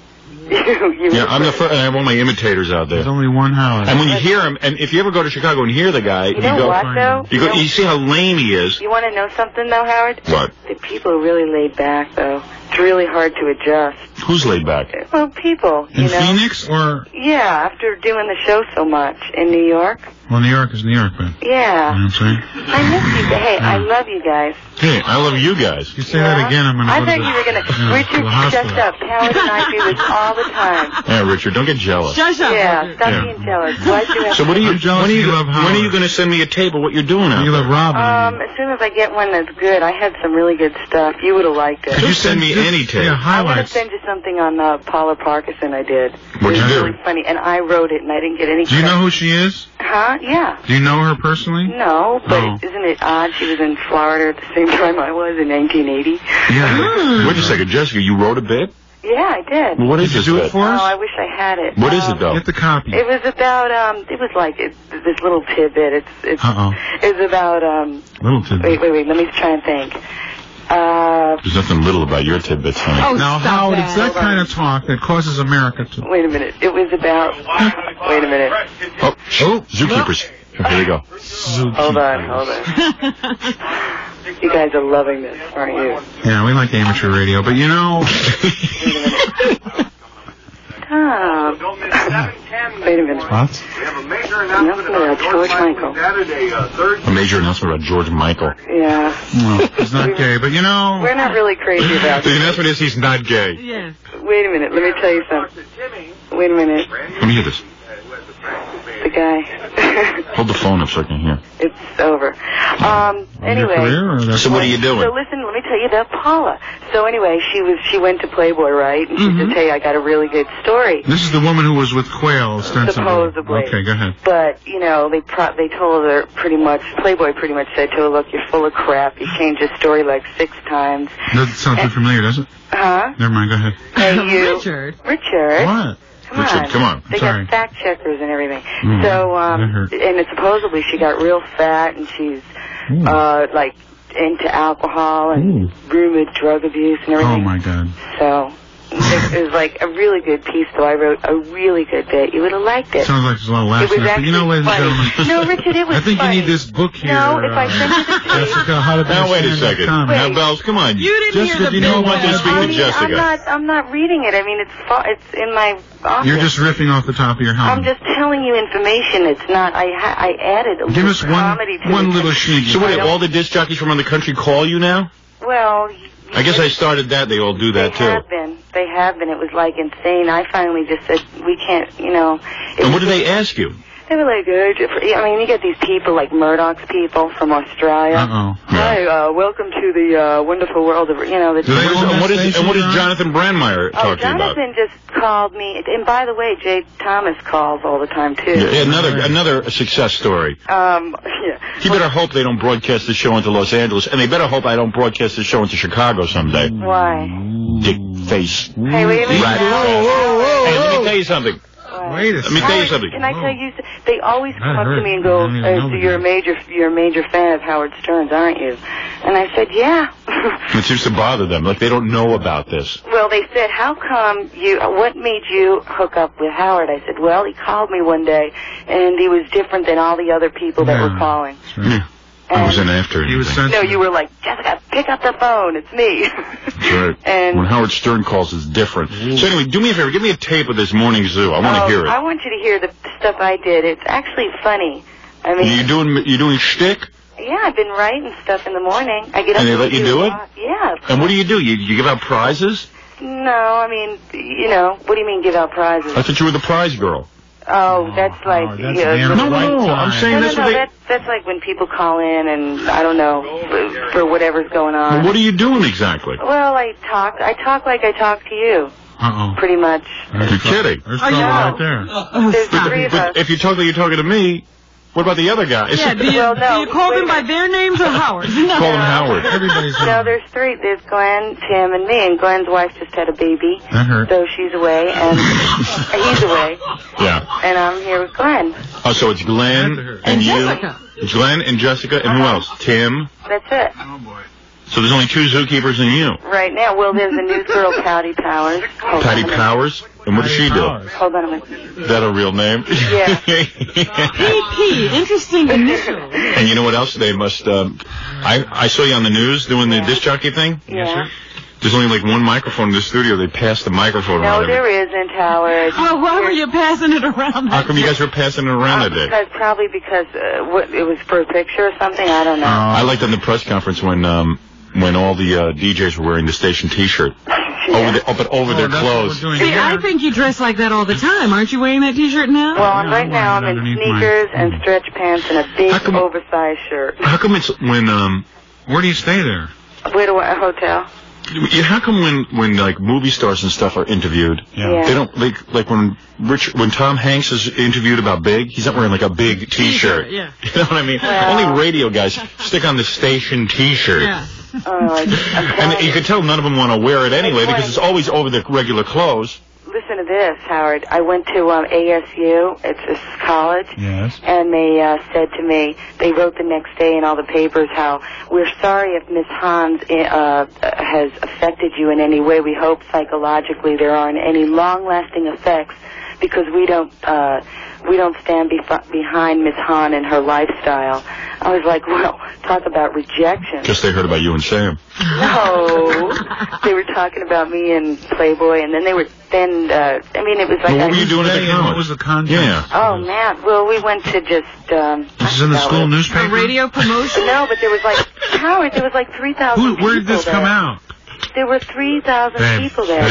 Yeah, I'm the first, and I have all my imitators out there. There's only one Howard. And when you hear him, and if you ever go to Chicago and hear the guy, You know go, what, though? you see how lame he is. You want to know something, though, Howard? What? The people are really laid back, though. It's really hard to adjust. Who's laid back? Well, people, In Phoenix or? Yeah, after doing the show so much. In New York? Well, New York is New York, man. Yeah. You know what I'm saying? I miss you guys. Hey, I love you guys. Hey, I love you guys. If you say that again, I'm going to I go thought to the, you were going to... Richard, the hospital. shut up. Howard and I do this all the time. Yeah, Richard, don't get jealous. Shut up. Yeah, stop Yeah. being jealous. Why'd you have So what are you? I'm jealous When you love are Howard. you going to send me a tape of what you're doing out You love there? Robin. As soon as I get one that's good, I had some really good stuff. You would have liked it. Could you send me any tape? Yeah, I want to highlights. send you something on Paula Parkinson I did. What'd you It was do? really funny, and I wrote it, and I didn't get any Do you know credit. who she is? Huh? Yeah. Do you know her personally? No, but Oh. isn't it odd she was in Florida at the same time I was in 1980? Yeah. Wait a second, Jessica, you wrote a bit? Yeah, I did. Well, what is Did this you do it bit? for us? Oh, I wish I had it. What is it, though? Get the copy. It was about, it was like this little tidbit. It's Uh-oh. It's about, Little tidbit. wait, let me try and think. There's nothing little about your tidbits, honey. Oh, Now, stop Howard, that. it's that kind of talk that causes America to... Wait a minute. It was about, wait a minute. Oh, zookeepers. Here we go. Hold on. You guys are loving this, aren't you? Yeah, we like amateur radio, but you know... Tom. Wait a minute. What? Announcement about George Michael. A major announcement about George Michael. Yeah. No, he's not gay, but you know... We're not really crazy about The this. announcement is he's not gay. Yes. Wait a minute. Let me tell you something. Wait a minute. Let me hear this. The guy. Hold the phone up so I can hear. It's over. Your Anyway. career or So what are you doing? So listen, let me tell you about Paula. So anyway, she went to Playboy, right? And she said, "Hey, I got a really good story." This is the woman who was with Quayle, ostensibly. Supposedly. Okay, go ahead. But you know, they told her pretty much. Playboy pretty much said to her, "Look, you're full of crap. You changed your story like 6 times." Doesn't sound too familiar, does it? Huh? Never mind, go ahead. Hey, you. Richard. What? Richard, come on. They Sorry. got fact checkers and everything. Mm, So, that hurt. and it, supposedly she got real fat and she's, like, into alcohol and rumored drug abuse and everything. Oh, my God. So, it was like a really good piece, so I wrote a really good bit. You would have liked it. Sounds like there's a lot of It laughs was in it, but you know, ladies and actually gentlemen... No, Richard, it was I think funny. you need this book here. No, if I send you the tape... Jessica, how to Now, wait a Understand second. Comedy. Now, Bells, come on. You didn't Jessica, hear the do you know big what one. this Speak to Jessica. I'm not reading it. I mean, it's in my office. You're just riffing off the top of your I'm helmet. just telling you information. It's not. I added a Give little us comedy to one it. little sheet. So what, all the disc jockeys from around the country call you now? Well, I guess I started that. They all do that, too. They have been. It was like insane. I finally just said we can't. You know. And what do they ask you? They were like, I mean, you get these people like Murdoch's people from Australia. Uh-oh. Hi, welcome to the wonderful world of, you know, the... Do they own that And what is station, Jonathan Brandmeier talking about? Jonathan just called me, and by the way, Jay Thomas calls all the time, too. Yeah, another success story. Yeah. You better hope they don't broadcast the show into Los Angeles, and they better hope I don't broadcast the show into Chicago someday. Why? Dick face. Hey, wait a minute. Rat. Hey, let me tell you something. Wait a Let me tell you Howard, something. Can I tell you? They always come up to hurt. me and go, I didn't even know so that. you're a major fan of Howard Stern's, aren't you? And I said, yeah. It seems to bother them, like they don't know about this. Well, they said, how come what made you hook up with Howard? I said, well, he called me one day, and he was different than all the other people that were calling. Yeah. I wasn't after He was anything. sensitive. No, you were like, Jessica, pick up the phone. It's me. That's right. And when Howard Stern calls, it's different. So anyway, do me a favor. Give me a tape of this morning zoo. I want to hear it. I want you to hear the stuff I did. It's actually funny. I mean, You doing shtick? yeah, I've been writing stuff in the morning. I get up And they let you do it? Yeah. And what do? You give out prizes? No, I mean, you know, what do you mean give out prizes? I thought you were the prize girl. Oh, that's like... that's you know, No, I'm saying no, that's what they... that's like when people call in and, I don't know, for whatever's going on. Well, what are you doing exactly? Well, I talk like I talk to you. Uh-oh. Pretty much. You're kidding. There's trouble right there. There's three of us. But if you talk like you're talking to me, what about the other guys? Yeah, do you call them by their names or Howard? Call them Howard. Everybody's No, there's three. There's Glenn, Tim, and me. And Glenn's wife just had a baby. That hurt. So she's away, and he's away. Yeah. And I'm here with Glenn. Oh, so it's Glenn and you. Jessica. It's Glenn and Jessica, and who else? Tim. That's it. Oh, boy. So there's only 2 zookeepers and you. Right now. Well, there's a new girl, Patty Powers. Hold Patty on a minute. Powers? And what does she do? Hold on a minute. Is that a real name? Yeah. PP, interesting initial. And you know what else? They must, I saw you on the news doing the disc jockey thing. Yeah. There's only like one microphone in the studio. They passed the microphone No, around. there isn't, Howard. Well, why were you passing it around? How come you guys were passing it around that day? Probably because it was for a picture or something. I don't know. I liked on the press conference when all the DJs were wearing the station T-shirt over their clothes. See, I think you dress like that all the time. Aren't you wearing that T-shirt now? Well, right now I'm in sneakers and stretch pants and a big oversized shirt. How come it's when Where do you stay there? Where do a hotel? How come when like movie stars and stuff are interviewed, they don't like when Tom Hanks is interviewed about Big, he's not wearing like a big T-shirt. Yeah. You know what I mean? Well, only radio guys stick on the station T-shirt. Yeah. And you can tell none of them want to wear it anyway because it's always over their regular clothes. Listen to this, Howard. I went to ASU. It's a college. Yes. And they said to me, they wrote the next day in all the papers how, we're sorry if Miss Hans has affected you in any way. We hope psychologically there aren't any long-lasting effects because we don't stand behind Miss Hahn and her lifestyle. I was like, well, talk about rejection. Just they heard about you and Sam. No, they were talking about me and Playboy, and then it was like... Well, what were you doing at the college? What was the content? Yeah. Oh, man. Well, we went to just... This is in the school newspaper? A radio promotion? No, but there was like... Howard, there was like 3,000 people. Where did this come out? There were 3,000 people there.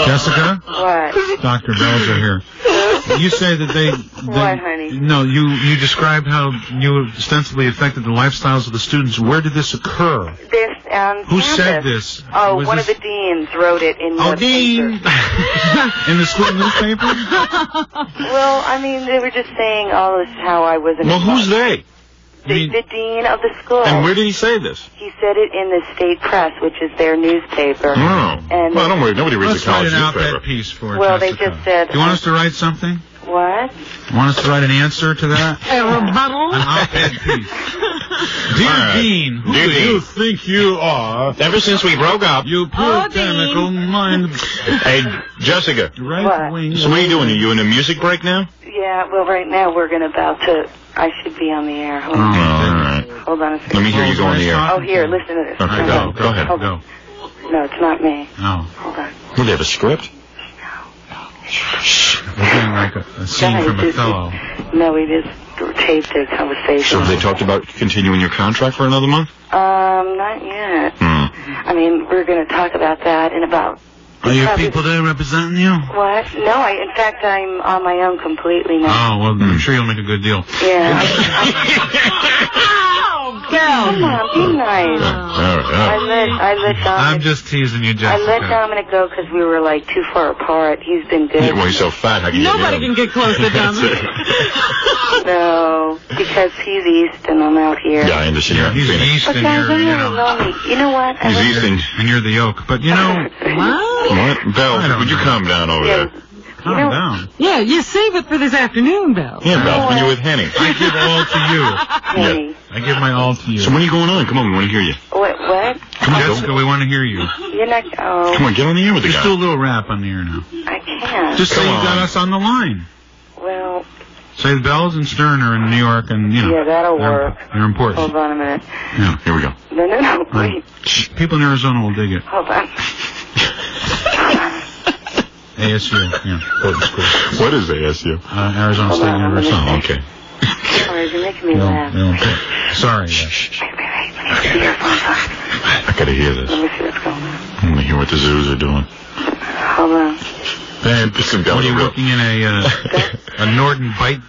Jessica? What? Dr. Belzer here. You say that they What, honey? No, you described how you ostensibly affected the lifestyles of the students. Where did this occur? This, Who campus. said this? Oh, Was one this- of the deans wrote it in the Dean! paper. In the school newspaper? Well, I mean, they were just saying all this, how I wasn't... Well, who's they? The dean of the school. And where did he say this? He said it in the State Press, which is their newspaper. Oh. And Well, don't worry. Nobody reads Let's the college write an op-ed newspaper. piece for it, Well, they Jessica. just said... Do you want us to write something? What? You want us to write an answer to that? A rebuttal? An op-ed piece. Dear All right. Dean, who Dear do Dean. you think you are? Ever since we broke up, You puritanical mind... hey, Jessica. Right wing... So what are you doing? Are you in a music break now? Yeah, well, right now we're about to... I should be on the air. Hold Oh, on. all right. Hold on a second. Let me hear you go on the air. Oh, here, listen to this. Okay, Hold go ahead. on. Go. No, it's not me. No. Hold on. Do they have a script? We're doing like a scene Guys, from Othello. No, we just taped the conversation. So have they talked about continuing your contract for another month? Not yet. I mean, we're going to talk about that in about... Are your probably- people there representing you? What? No, in fact, I'm on my own completely now. Oh, well, I'm sure you'll make a good deal. Yeah. Bell. Come on, be nice. I let Dominic... I'm just teasing you, I Jessica. let Dominic go because we were like too far apart. He's been good. Yeah, well, he's so fat. How can you Nobody get can him? get close to Dominic. No, because he's east and I'm out here. Yeah, I understand. You're He's in Phoenix. east But and guys, you're, I'm you really know, lonely. You know what? He's easting. and you're the yoke. But, you know, What? What? Belle, would you calm down over there? calm down. Yeah, you save it for this afternoon, Belle. Yeah, Belle, when you're with Henny. I give all to you. Henny. I give my all to you. So when are you going on? Come on, we want to hear you. What? Come on, Jessica, we want to hear you. You're not... Oh, Come on, get on the air with the Just guy. do a little rap on the air now. I can't. Just say Come you got on. us on the line. Well, Say the Bells and Stern are in New York, and, you know. Yeah, that'll they're, work. They're important. hold on a minute. Yeah. Here we go. No, wait. People in Arizona will dig it. Hold on. ASU, yeah. Portland School. What is ASU? Arizona Hold State on, I'm University. gonna- Oh, okay. Sorry, you're making me They laugh. don't- Sorry. Yeah. Wait. Let me put the earphones on. I gotta hear this. Let me see what's going on. I want to hear what the zoos are doing. Hold on. Babe, what are you working in a Norton Bite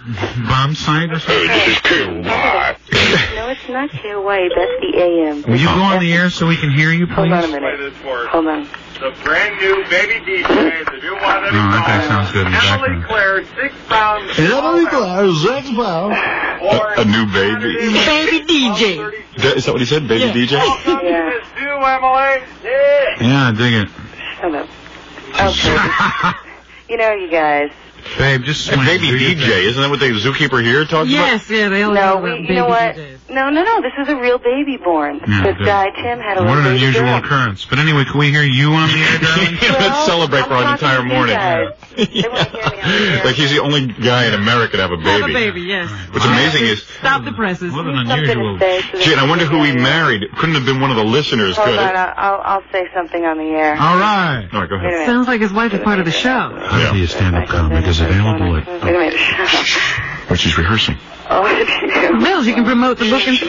bomb site or something? No, it's not KY. That's the AM. Will you go on the air so we can hear you, please? Hold on a minute. Hold on. The brand new baby DJ, the new one that that guy sounds good in the Emily background. Claire, 6 pounds. Emily Claire, 6 pounds. A new baby. Baby DJ. Is that what he said? Baby DJ? Yeah. This new Emily. Yeah, I dig it. Shut up. Okay. You know, you guys. Babe, just And baby DJ, isn't that what the zookeeper here talks Yes, yeah, they only No, talk about you know what? baby DJs. No, this is a real baby born. Yeah, This good. guy, Tim, had a What little an baby unusual girl. occurrence. But anyway, can we hear you on the air, darling? Let's celebrate for an I'm entire talking to you morning. guys. They want to hear me on the air. Like he's the only guy in America to have a baby. Have a baby, yes. What's amazing is, Stop the presses. What an Something unusual. to say so that gee, and I you wonder can who he hear me. married. Couldn't have been one of the listeners, Hold could on, it? I'll say something on the air. All right. All right, go Wait a ahead. minute. Sounds like his wife is part of the show. How to be a stand-up comic is available at... Wait a minute. Oh, she's rehearsing. Oh, Mills, you can promote the book and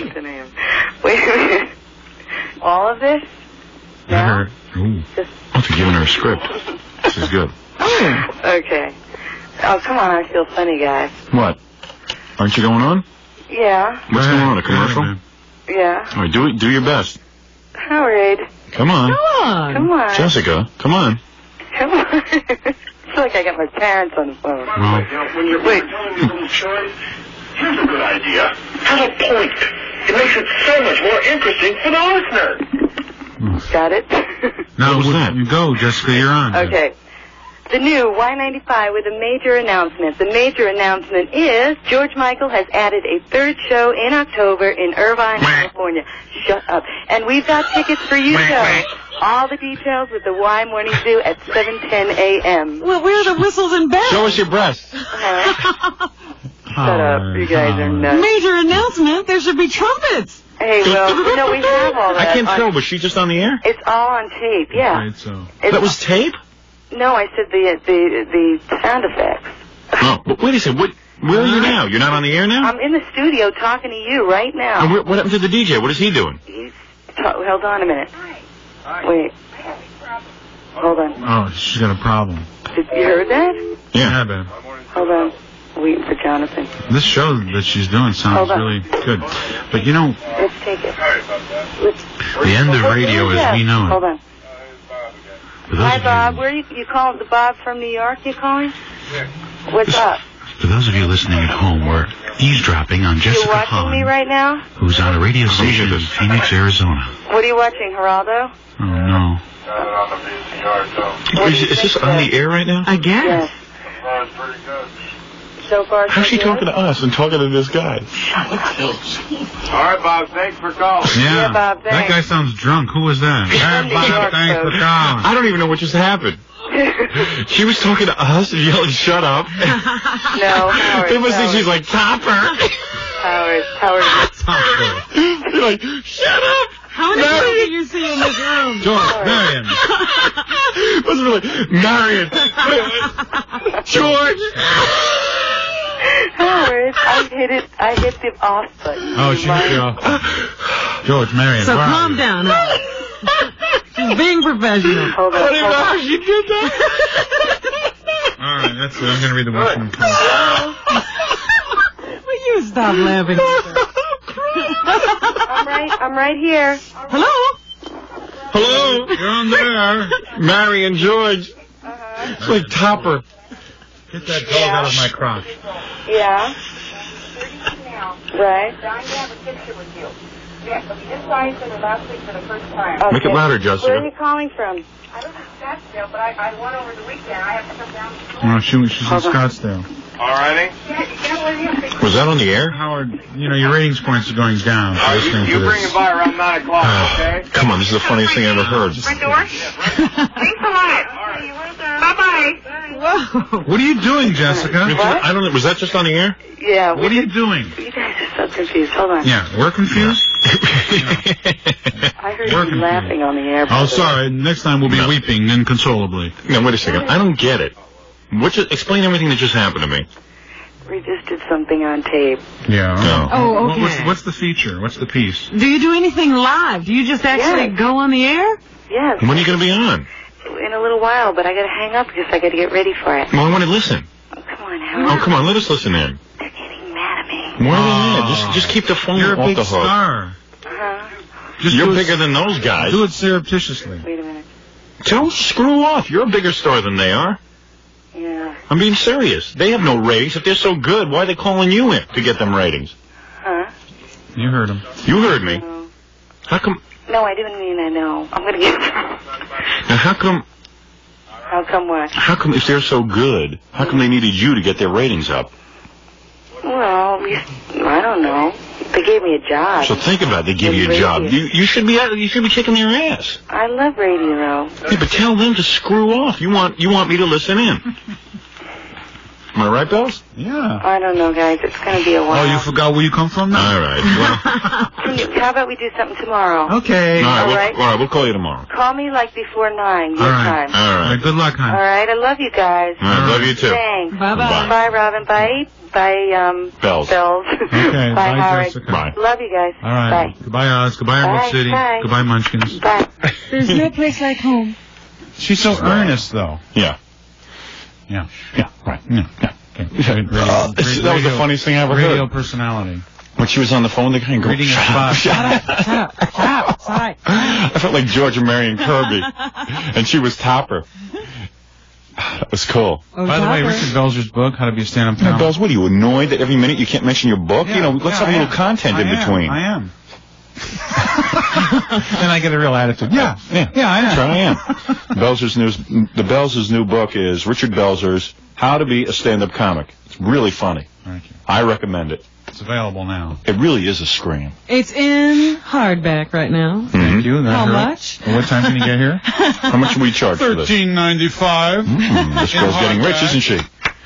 Wait a minute. All of this? Never. Ooh. Oh, they're giving her a script. This is good. Okay. Oh, come on, I feel funny, guys. What? Aren't you going on? Yeah, What's going on? A commercial? man. yeah. All right, do your best. Howard, Come on. Come on. come on. Jessica, come on. Come on. I feel like I got my parents on the phone. Well, When you're telling your little story, here's a good idea. Have a point. It makes it so much more interesting for the listener. Got it? no, What was that? you go, Jessica, you're on. Okay. The new Y95 with a major announcement. The major announcement is George Michael has added a third show in October in Irvine, California. Shut up. And we've got tickets for you, Joe. All the details with the Y Morning Zoo at 7:10 a.m. Well, where are the whistles and bells? Show us your breasts. Shut up. You guys are nuts. Major announcement. There should be trumpets. Hey, well, we have all that. I can't tell. Was she just on the air? It's all on tape, yeah. Right, so. It's, That was tape? No, I said the sound effects. Oh, but wait a second. Where are you now? You're not on the air now? I'm in the studio talking to you right now. And what happened to the DJ? What is he doing? Hold on a minute. Wait. Hold on. Oh, she's got a problem. Did you heard that? Yeah, babe. Hold on. Waiting for Jonathan. This show that she's doing sounds Hold on. really good. But you know, Let's take it. the end of radio as we know it. Hold on. For those Hi, of Bob. you- Where you calling? The Bob from New York you calling? What's up? For those of you listening at home, we're eavesdropping on You Jessica watching me Hahn, right now? who's on a radio station in Phoenix, Arizona. What are you watching, Geraldo? Oh, no. Is this on the air right now? I guess. Yes. So far, How's she so talking good? to us and talking to this guy? All right, Bob, thanks for calling. Yeah, Bob, that thanks. guy sounds drunk. Who was that? from New York, Bob, thanks for folks. calling. I don't even know what just happened. She was talking to us and yelling, "Shut up!" No, Howard. They must think Howard. she's like Topper. Howard. You're like, "Shut up!" How many people did you see in this room? George, Marion. Wasn't really Marion. George. Howard, I hit the off button. Oh, she hit you off. George, Marion. So where are calm you? down. She's being professional. Hold I on, don't even know hold how on. she did that. All right, that's it. I'm going to read the Washington Post. Will you stop laughing? I'm right here. Hello? Hello. You're on there. Marion George. It's like Topper. Get that dog out of my crotch. Yeah. Right. Okay. Make it louder, Where are Jessica. you calling from? Oh, she's in Scottsdale. All righty. Was that on the air? Howard, you know, your ratings points are going down for listening You to bring this. it by around 9 o'clock, okay? Come on, this is the funniest thing I ever heard. Thanks a lot. Bye-bye. Whoa. What are you doing, Jessica? I don't know. Was that just on the air? Yeah. What are you doing? You guys are so confused. Hold on. Yeah, we're confused? I heard We're you laughing on the air. Oh, sorry. Next time we'll be weeping inconsolably. Now, wait a second. I don't get it. Explain everything that just happened to me. We just did something on tape. Yeah. No. Oh, okay. What's the feature? What's the piece? Do you do anything live? Do you just actually go on the air? Yes. When are you going to be on? In a little while, but I got to hang up because I got to get ready for it. Well, I want to listen. Oh, come on, Howard. Oh, come on, let us listen in. They're getting mad at me. Why are they mad? Just keep the phone You're a off big the hook. star. You're bigger than those guys. Do it surreptitiously. Wait a minute. Don't screw off. You're a bigger star than they are. Yeah. I'm being serious. They have no ratings. If they're so good, why are they calling you in to get them ratings? Huh? You heard him. You heard me. How come? No, I didn't mean I know. I'm going to get... Now, how come? How come what? How come if they're so good, how come they needed you to get their ratings up? Well, I don't know. They gave me a job. So think about it. They give you a job. You should be kicking their ass. I love radio. Yeah, but tell them to screw off. You want me to listen in. Am I right, Bells? Yeah. I don't know, guys. It's going to be a while. Oh, you forgot where you come from now? All right. Well, How about we do something tomorrow? Okay. All right, we'll call you tomorrow. Call me like before 9 your All right. time. All right. Good luck, hon. All right. I love you guys. All right, love you too. Thanks. Bye-bye. Bye, Robin. Bye. Bye, Bells. Okay. Bye, Howard. Jessica. Bye. Love you guys. All right. Bye. Goodbye, Oz. Goodbye, Emerald Bye. City. Bye. Goodbye, Munchkins. Bye. There's no place like home. She's so earnest, though. Yeah. Yeah. Yeah. Right. Yeah. Okay. That was the funniest thing I ever heard. Radio personality. When she was on the phone, the guy go, Reading a shut spot. up. Sorry. I felt like George and Marion Kirby, and she was Topper. That was cool. By the way, Richard Belzer's book, How to Be a Stand-Up Now, Comic. Bells, what are you, annoyed that every minute you can't mention your book? Yeah, Let's have a little content in between. I am. Then I get a real attitude. Yeah, I am. That's right, I am. The Belzer's new book is Richard Belzer's How to Be a Stand-Up Comic. It's really funny. Thank you. I recommend it. It's available now. It really is a scream. It's in hardback right now. Thank you. How much? Well, what time can you get here? How much do we charge for this? $13.95. This girl's getting rich, isn't she?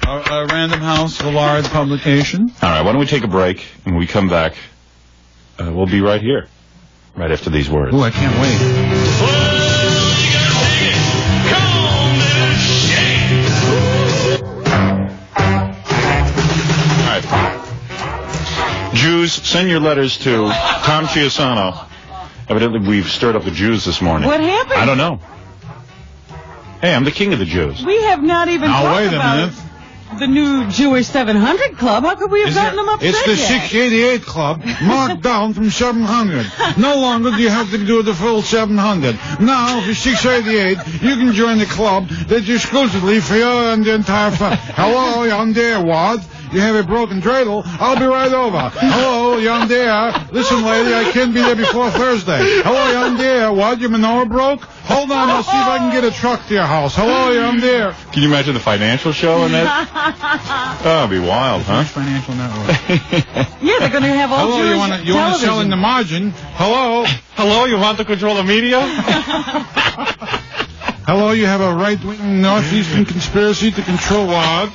A Random House Villard publication. All right, why don't we take a break, and when we come back, we'll be right here, right after these words. Ooh, I can't wait. Jews, send your letters to Tom Chiasano. Evidently, we've stirred up the Jews this morning. What happened? I don't know. Hey, I'm the king of the Jews. We have not even talked about the new Jewish 700 Club. How could we have gotten them upset It's the 688 Club, marked down from 700. No longer do you have to do the full 700. Now, for 688, you can join the club that's exclusively for you and the entire family. Hello, you're there, Wad. You have a broken dreidel. I'll be right over. Hello, you're there. Listen, lady, I can't be there before Thursday. Hello, you're there. What, your menorah broke? Hold on, I'll see if I can get a truck to your house. Hello, you're there. Can you imagine the financial show in that? Oh, it'd be wild, huh? Financial Network. Yeah, they're going to have all Hello, Jewish you want to sell in the margin? Hello? Hello, you want to control the media? Hello, you have a right-wing northeastern conspiracy to control Wad?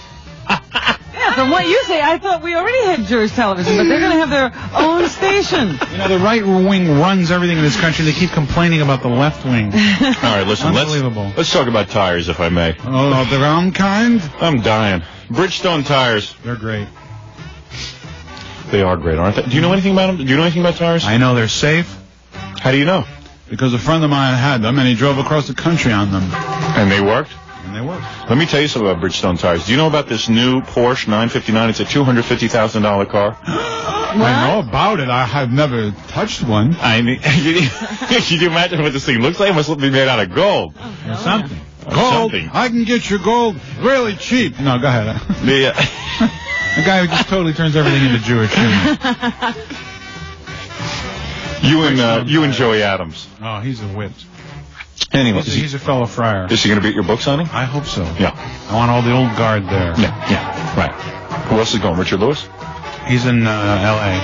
Yeah, from what you say, I thought we already had Jewish television, but they're going to have their own station. You know, the right wing runs everything in this country. They keep complaining about the left wing. All right, listen, Unbelievable. let's talk about tires, if I may. Oh, the round kind? I'm dying. Bridgestone tires. They're great. They are great, aren't they? Do you know anything about them? Do you know anything about tires? I know they're safe. How do you know? Because a friend of mine had them, and he drove across the country on them. And they worked? And they worked. Let me tell you something about Bridgestone tires. Do you know about this new Porsche 959? It's a $250,000 car. I know about it. I have never touched one. I mean, can you imagine what this thing looks like? It must be made out of gold. Or something. Gold? I can get your gold really cheap. No, go ahead. The guy who just totally turns everything into Jewish humor. You and Joey Adams. Oh, he's a wit. Anyway, he's a fellow friar. Is he going to be at your book signing? I hope so. Yeah. I want all the old guard there. Yeah, right. Who else is going? Richard Lewis? He's in L.A.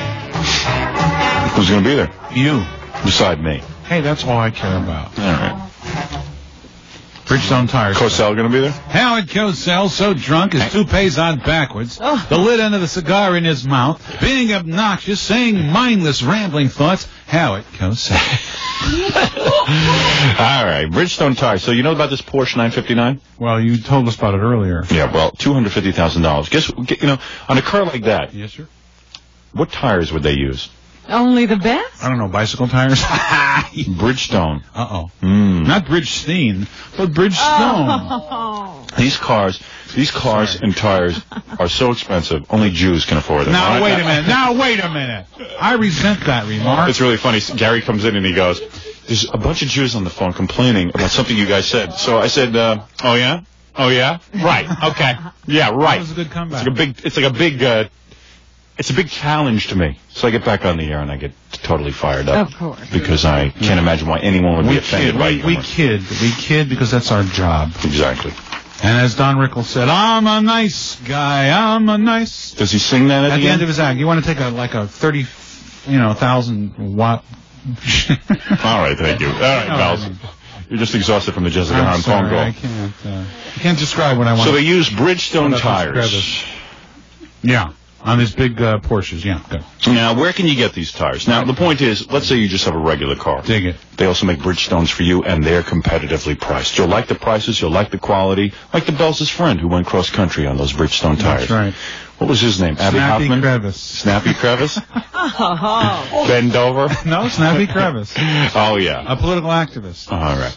Who's going to be there? You. Beside me. Hey, that's all I care about. All right. Bridgestone tires. Cosell going to be there? Howard Cosell, so drunk his toupee's on backwards, the lid end of the cigar in his mouth, being obnoxious, saying mindless, rambling thoughts. Howard Cosell. All right, Bridgestone tires. So you know about this Porsche 959? Well, you told us about it earlier. Yeah, well, $250,000. Guess, on a car like that. Yes, sir. What tires would they use? Only the best? I don't know, bicycle tires? Bridgestone. Uh-oh. Not Bridgestein, but Bridgestone. Oh. These cars and tires are so expensive, only Jews can afford them. Now, wait a minute. I resent that remark. It's really funny. Gary comes in and he goes, there's a bunch of Jews on the phone complaining about something you guys said. So I said, oh yeah? Oh yeah? Right. Okay. Yeah, right. That was a good comeback. It's a big challenge to me. So I get back on the air and I get totally fired up. Of course. Because I can't imagine why anyone would be offended by humor. We kid because that's our job. Exactly. And as Don Rickles said, I'm a nice guy, I'm a nice... Does he sing that at the end of his act? You want to take a 30,000 watt... All right, thank you. All right, pals. You're just exhausted from the Jessica Hahn phone call. I can't describe what I want. So they use Bridgestone tires. Yeah. On these big Porsches, yeah. Good. Now, where can you get these tires? Now, the point is, let's say you just have a regular car. Dig it. They also make Bridgestones for you, and they're competitively priced. You'll like the prices, you'll like the quality, like the Bells' friend who went cross-country on those Bridgestone tires. That's right. What was his name? Abby Hoffman? Crevice. Snappy Crevice? Bend over? No, Snappy Crevice. Oh, yeah. A political activist. All right.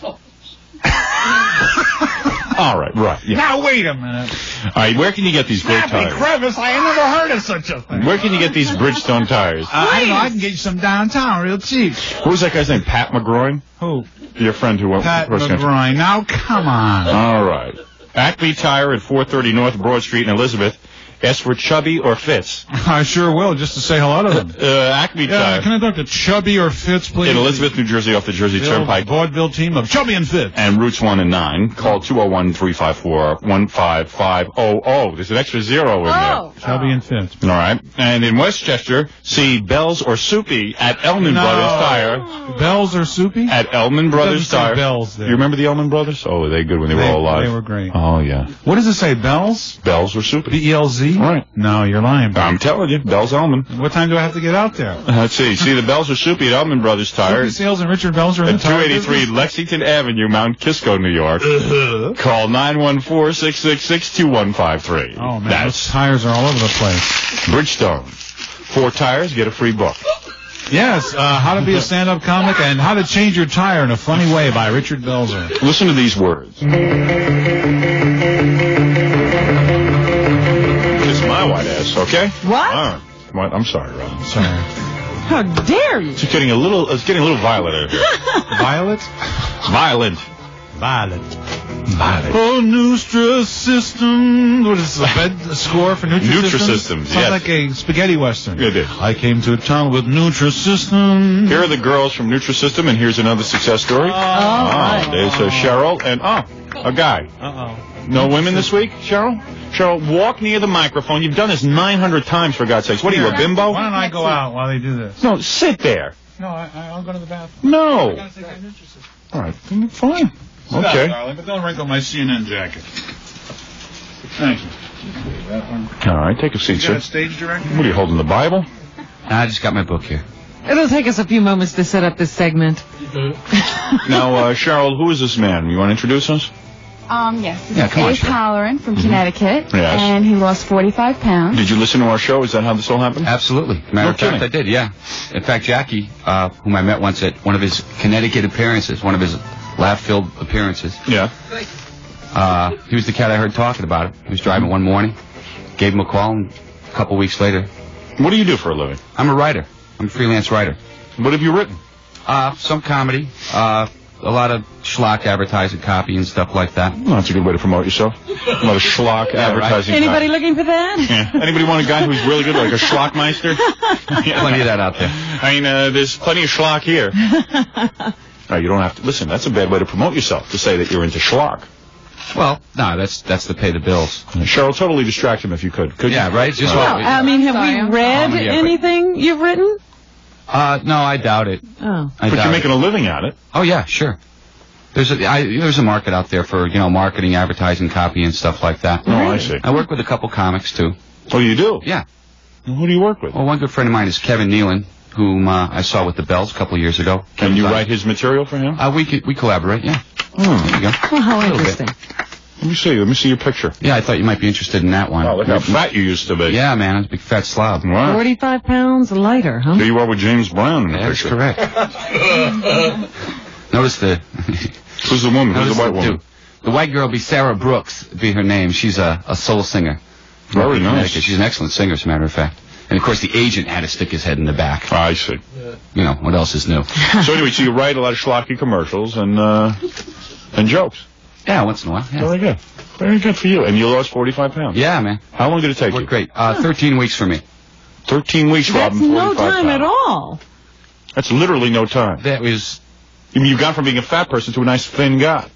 All right, right. Yeah. Now, wait a minute. All right, where can you get these great tires? Crevice, I ain't never heard of such a thing. Where can you get these Bridgestone tires? I don't know, I can get you some downtown real cheap. What was that guy's name? Pat McGroin? Who? Your friend who went Pat McGroin. Now, come on. All right. Acme Tire at 430 North Broad Street in Elizabeth. Ask for Chubby or Fitz. I sure will, just to say hello to them. Acme Tire. Can I talk to Chubby or Fitz, please? In Elizabeth, New Jersey, off the Jersey Turnpike. Vaudeville team of Chubby and Fitz. And Routes 1 and 9. Call 201-354-15500. There's an extra zero in there. Chubby and Fitz. All right. And in Westchester, see Bells or Soupy at Elman Brothers Tire. Bells or Soupy? At Elman Brothers Tire. Bells there. You remember the Elman Brothers? Oh, were they good when they were all alive? They were great. Oh, yeah. What does it say, Bells? Bells or Soupy. B-E-L-Z? Right. No, you're lying. I'm telling you, Bells Elman. What time do I have to get out there? Let's see. See the Bells or Soupy at Elman Brothers Tire. Soupy Sales and Richard Bells are in the tire 283 Lexington Avenue, Mount Kisco, New York. Call 914-666-2153. Oh, man, those tires are all over the place. Bridgestone. 4 tires, get a free book. Yes, How to Be a Stand-Up Comic and How to Change Your Tire in a Funny Way by Richard Belzer. Listen to these words. Kiss my white ass, okay? What? All right. What? I'm sorry, Rob. Sorry. How dare you? It's getting a little violent out here. Violet? Violent. Oh, Nutrisystem. What is this, a score for Nutrisystem? Nutrisystem, Sounds yes. like a spaghetti western. It is. I came to town with Nutrisystem. Here are the girls from Nutrisystem, and here's another success story. There's Cheryl and, a guy. Uh-oh. No women this week, Cheryl? Cheryl, walk near the microphone. You've done this 900 times, for God's sakes. What are you, a bimbo? Why don't I go out while they do this? No, sit there. No, I'll go to the bathroom. No. I gotta take my Nutrisystem. All right, fine. Stop, Okay. darling, but don't wrinkle my CNN jacket. Thank you. All right, take a seat, You got sir. a stage director? What are you holding, the Bible? I just got my book here. It'll take us a few moments to set up this segment. Now, Cheryl, who is this man? You want to introduce us? Yes. This Yeah, is come on, Abe Cheryl. Halloran from Connecticut. Yes. And he lost 45 pounds. Did you listen to our show? Is that how this all happened? Absolutely. Matter of fact, I did, yeah. In fact, Jackie, whom I met once at one of his Connecticut appearances, one of his laugh-filled appearances. Yeah. He was the cat I heard talking about it. He was driving one morning, gave him a call, and a couple weeks later. What do you do for a living? I'm a writer. I'm a freelance writer. What have you written? Some comedy, a lot of schlock advertising copy and stuff like that. Well, that's a good way to promote yourself. A lot of schlock advertising. Anybody copy. looking for that? Yeah. Anybody want a guy who's really good, like a schlockmeister? Plenty of that out there. I mean, there's plenty of schlock here. No, you don't have to. Listen, that's a bad way to promote yourself, to say that you're into schlock. Well, no, that's to pay the bills. Cheryl, totally distract him if you could. Could you? Yeah, right? Just Well, I mean, have we read yeah, anything you've written? No, I doubt it. Oh. But you're making a living at it. Oh, yeah, sure. There's a market out there for, marketing, advertising, copy, and stuff like that. Oh, I see. I work with a couple comics, too. Oh, you do? Yeah. Who do you work with? Well, one good friend of mine is Kevin Nealon. whom I saw with the Bells a couple of years ago. Can you write his material for him? We collaborate, yeah. Oh, there you go. Well, how interesting. Let me see your picture. Yeah, I thought you might be interested in that one. Oh, look how fat you used to be. Yeah, man, I was a big fat slob. Wow. 45 pounds lighter, huh? There you are with James Brown in the That's picture. correct. Notice the... Who's the woman? Who's the white woman? The white girl be Sarah Brooks, be her name. She's a soul singer. Very nice. She's an excellent singer, as a matter of fact. And, of course, the agent had to stick his head in the back. I see. You know, what else is new? So anyway, so you write a lot of schlocky commercials and jokes. Yeah, once in a while. Yeah. Very good. Very good for you. And you lost 45 pounds. Yeah, man. How long did it take you? Great. 13 weeks for me. 13 weeks, That's Robin, 45 no time pounds. at all. That's literally no time. That was... You mean you've gone from being a fat person to a nice thin guy?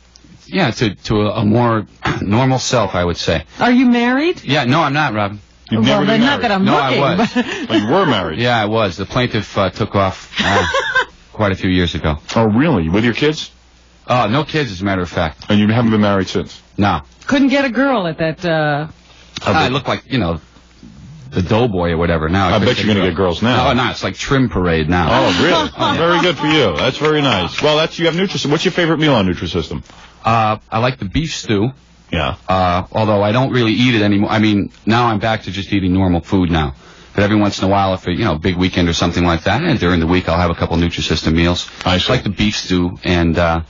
Yeah, to a more normal self, I would say. Are you married? Yeah, no, I'm not, Robin. You've Well, never then been not married. that I'm No, looking. I was. Oh, you were married. Yeah, I was. The plaintiff took off quite a few years ago. Oh, really? With your kids? No kids, as a matter of fact. And you haven't been married since? No. Couldn't get a girl at that, I look like, you know, the doughboy or whatever now. I bet you're going to get girls now. Oh, no, it's like trim parade now. Oh, really? Oh, very good for you. That's very nice. Well, you have Nutrisystem. What's your favorite meal on Nutrisystem? I like the beef stew. Yeah. Although I don't really eat it anymore. I mean, now I'm back to just eating normal food now. But every once in a while, if a big weekend or something like that, and during the week I'll have a couple Nutrisystem meals. I see. Like the beef stew and the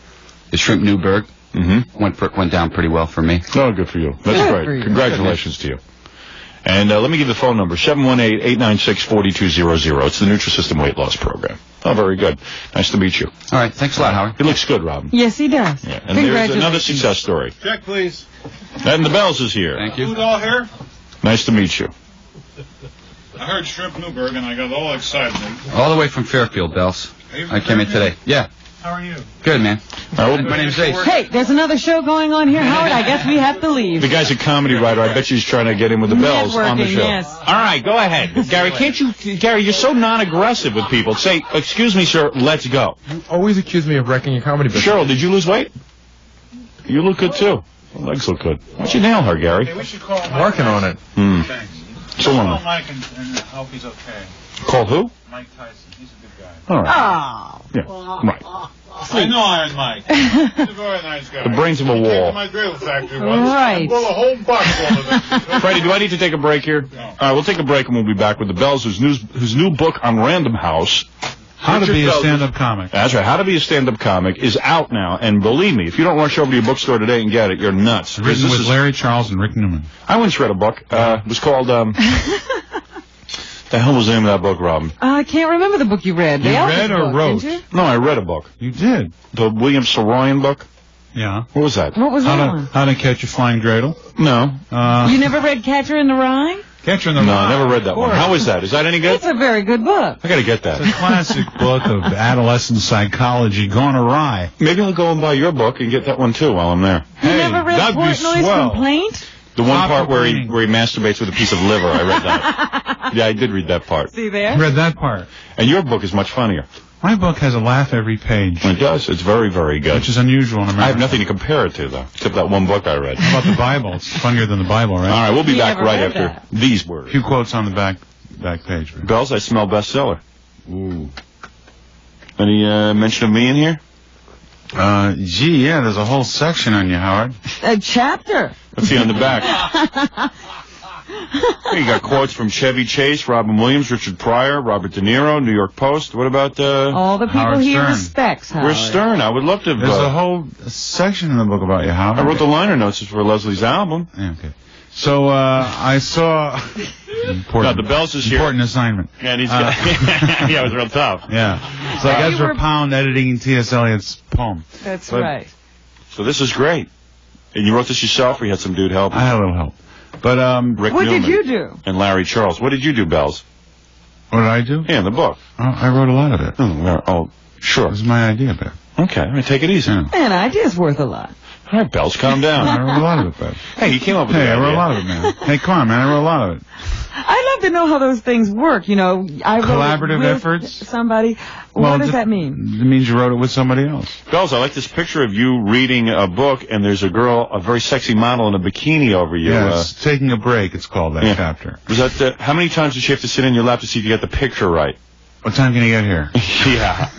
shrimp Newburg. Mm-hmm. Went down pretty well for me. Oh, good for you. That's great. Congratulations to you. And let me give the phone number, 718-896-4200. It's the Nutrisystem weight loss program. Oh, very good. Nice to meet you. All right. Thanks a lot, Howard. He looks good, Robin. Yes, he does. Yeah. And there's another success story. Check, please. And the Bells is here. Thank you. Food all here? Nice to meet you. I heard Shrimp Newburg and I got all excited. All the way from Fairfield, Bells. I came in today. Yeah. How are you? Good, man. My name's Ace. Hey, there's another show going on here, Howard. I guess we have to leave. The guy's a comedy writer. I bet you he's trying to get in with the Bells on the Networking, show. yes. All right, go ahead. Gary, Gary, you're so non-aggressive with people. Say, excuse me, sir, let's go. You always accuse me of wrecking your comedy business. Cheryl, did you lose weight? You look good, too. Your legs look good. Why don't you nail her, Gary? Hey, we should call Mike. Working on it. Thanks. So long. Call Mike and hope he's okay. Call who? Mike Tyson. He's a good guy. All right. Oh. Yeah, right. I know Iron Mike. He's a very nice guy. The brains of a He came wall. to my grill factory once. Right. Well, a whole box full of it. Freddie, do I need to take a break here? No. All right, we'll take a break and we'll be back with the Bells, whose new book on Random House. How to Richard be a Bells- stand-up comic. That's right. How to be a stand-up comic is out now, and believe me, if you don't rush over to your bookstore today and get it, you're nuts. Written This with is- Larry Charles and Rick Newman. I once read a book. It was called. The hell was the name of that book, Robin? I can't remember the book you read. You The Elvis read or book, wrote? didn't you? No, I read a book. You did. The William Saroyan book. Yeah. What was that? What was that one? How to Catch a Flying Dreidel. No. You never read Catcher in the Rye? Catcher in the No, Rye. I never read that one. How is that? Is that any good? It's a very good book. I got to get that. It's a classic book of adolescent psychology gone awry. Maybe I'll go and buy your book and get that one too while I'm there. You never read that'd be Portnoy's swell. Complaint? The one Stop part where he complaining. masturbates with a piece of liver. I read that. Yeah, I did read that part. See there? Read that part. And your book is much funnier. My book has a laugh every page, It does. It's very, very good. which is unusual in America. I have nothing to compare it to, though, except that one book I read. How about the Bible? It's funnier than the Bible, right? All right, we'll be He back never right read after that. these A words. few quotes on the back page. Right? Bells, I smell bestseller. Ooh. Any mention of me in here? Gee, yeah, there's a whole section on you, Howard. A chapter. Let's see on the back. Here you got quotes from Chevy Chase, Robin Williams, Richard Pryor, Robert De Niro, New York Post. What about All the people Howard he Stern. respects, Howard. where's Stern? I would love to. There's a whole section in the book about you, Howard. I wrote the liner notes for Leslie's album. Yeah, okay. So, I saw... Important. No, the Bells is here. Important assignment. And he's got, yeah, it was real tough. Yeah. It's like You Ezra were- Pound editing T.S. Eliot's poem. That's But- right. So this is great. And you wrote this yourself, or you had some dude help? I had a little help. But, Rick What Newman did you do? and Larry Charles. What did you do, Bells? what did I do? Yeah, in the book. I wrote a lot of it. Oh, sure. It was my idea, Bev. Okay, all right, take it easy. Yeah. An idea's worth a lot. All right, Bells, calm down. I wrote a lot of it, Bev. Hey, you came up with Hey, the I wrote idea. a lot of it, man. Hey, come on, man. I wrote a lot of it. I'd love to know how those things work. You know, I wrote it Collaborative with efforts? Somebody. What does that mean? It means you wrote it with somebody else. Bells, I like this picture of you reading a book, and there's a girl, a very sexy model in a bikini over you. Yeah, it's Taking a Break, it's called, that chapter. Was that how many times did she have to sit in your lap to see if you got the picture right? What time can you get here? Yeah.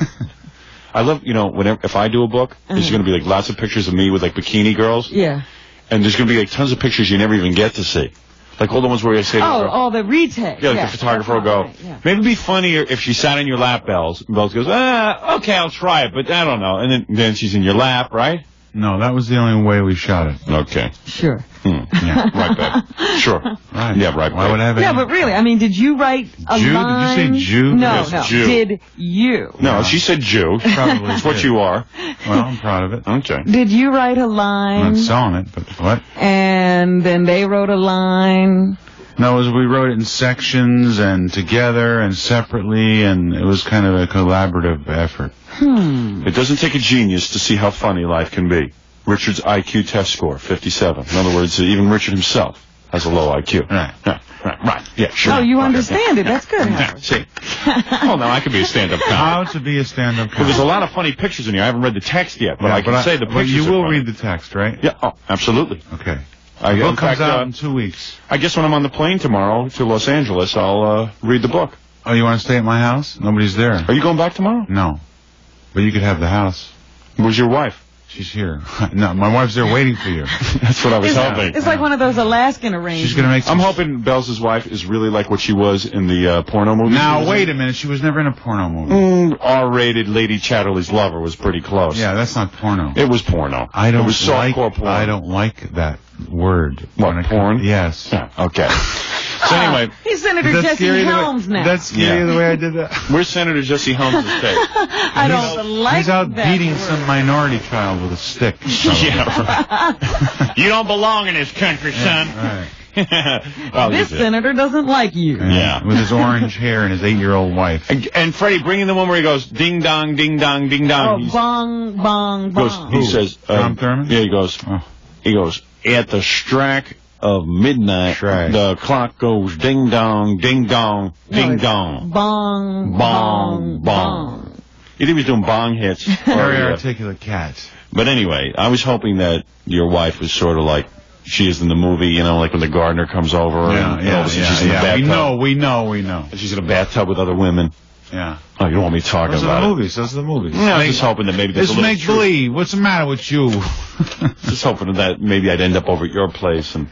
I love, whenever if I do a book, there's going to be like lots of pictures of me with like bikini girls. Yeah. And there's going to be like tons of pictures you never even get to see. Like all the ones where I say to her, all the retakes. Yeah, like the photographer will go, maybe it'd be funnier if she sat in your lap, Bells. And Bells goes, okay, I'll try it, but I don't know. And then she's in your lap, right? No, that was the only way we shot it. Okay. Sure. Yeah. Right, babe. Sure. Right. Yeah, right, babe. Why would I have Yeah, but really, I mean, did you write a Jew? line? Did you say Jew? No, Yes, no. Jew. Did you? No, she said Jew. Probably That's what did. you are. Well, I'm proud of it. Okay. Did you write a I'm line? not selling it, but what? And then they wrote a line? No, we wrote it in sections and together and separately, and it was kind of a collaborative effort. It doesn't take a genius to see how funny life can be. Richard's IQ test score, 57. In other words, even Richard himself has a low IQ. Right. Yeah, sure. Oh, you understand it. That's good, Howard. See? Oh, now I could be a stand-up comic. How to be a stand-up comic. There's a lot of funny pictures in here. I haven't read the text yet, but I can say the pictures But you are will funny. read the text, right? Yeah, oh, absolutely. Okay. The book comes out in 2 weeks. I guess when I'm on the plane tomorrow to Los Angeles, I'll read the book. Oh, you want to stay at my house? Nobody's there. Are you going back tomorrow? No. But you could have the house. Where's your wife? She's here. No, my wife's there waiting for you. That's what I was hoping. It's like one of those Alaskan arrangements. She's going to make I'm hoping Bells' wife is really like what she was in the porno movie. Now, wait a minute. She was never in a porno movie. R-rated Lady Chatterley's Lover was pretty close. Yeah, that's not porno. It was porno. I don't It was softcore porn. I don't like that word. What, porn? Yes. Yeah, okay. So anyway. He's Senator Jesse Helms now. That's scary the way I did that. Where's Senator Jesse Helms' estate? I don't like He's out that beating word. some minority child with a stick. Yeah, right. You don't belong in this country, son. Right. This senator doesn't like you. Yeah. With his orange hair and his 8-year-old wife. And Freddie, bring in the one where he goes, ding dong, ding dong, ding dong. Oh, bong, bong, bong. He says, Tom Thurman? Yeah, he goes, at the strike of midnight, the clock goes ding dong, ding dong, ding dong. Bong, bong, bong. You think he was doing bong hits? Very articulate cat. But anyway, I was hoping that your wife was sort of like she is in the movie, like when the gardener comes over. Yeah. She's in the bathtub. We know. And she's in a bathtub with other women. Yeah. Oh, you don't want me talking Those about are the movies. Those are the movies. Yeah, I'm just hoping that maybe there's It's a little make believe. What's the matter with you? Just hoping that maybe I'd end up over at your place and.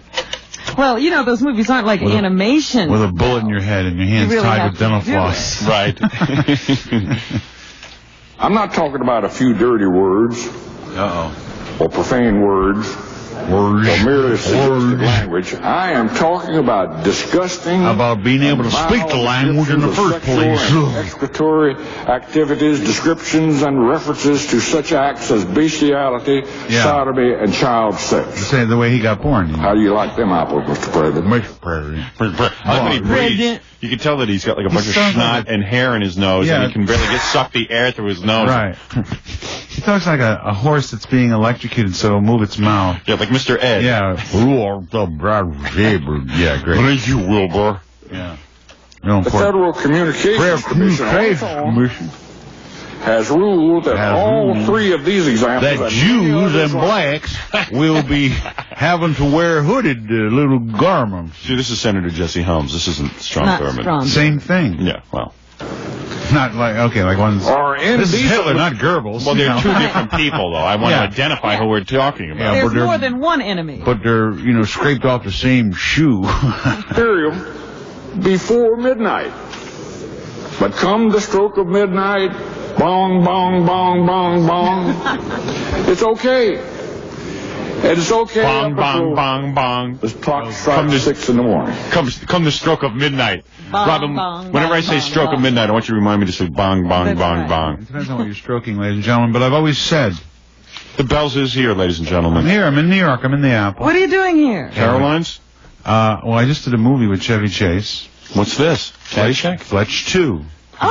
Well, those movies aren't like animation. With a bullet in your head and your hands really tied have with dental to do floss. Right. I'm not talking about a few dirty words. Or profane words. Or merely suggested language. I am talking about disgusting. About being able to speak the language in the first place. Excretory activities, descriptions, and references to such acts as bestiality, sodomy, and child sex. Say the way he got born. How do you like them apples, Mr. President? Mr. President. I like when he breathes. You can tell that he's got like a bunch of snot and hair in his nose, and he can barely suck the air through his nose. Right. He talks like a horse that's being electrocuted, so it'll move its mouth. Yeah, like Mr. Ed. Yeah. Yeah, great. Thank you, Wilbur. Yeah. The Federal Communications Commission has ruled that all three of these examples that Jews and blacks will be having to wear hooded little garments. See, this is Senator Jesse Helms. This isn't Strom Thurmond. Same thing. Yeah, well. Not like, like one's... This is Hitler, not Goebbels. Well, they're two different people, though. I want to identify who we're talking about. There's more than one enemy. But they're, scraped off the same shoe. Imperium before midnight. But come the stroke of midnight, bong, bong, bong, bong, bong. It's okay. And it's okay. Bong, bong, bong, bong. The clock strikes 6 in the morning. Come the stroke of midnight. Bong, Robin, bong, whenever I bong, say stroke bong. of midnight, I want you to remind me to say bong, bong, bong, bong. It depends on what you're stroking, ladies and gentlemen, but I've always said... The Bells is here, ladies and gentlemen. I'm here. I'm in New York. I'm in the Apple. What are you doing here? Caroline's? Well, I just did a movie with Chevy Chase. What's this? Caddyshack? Fletch 2.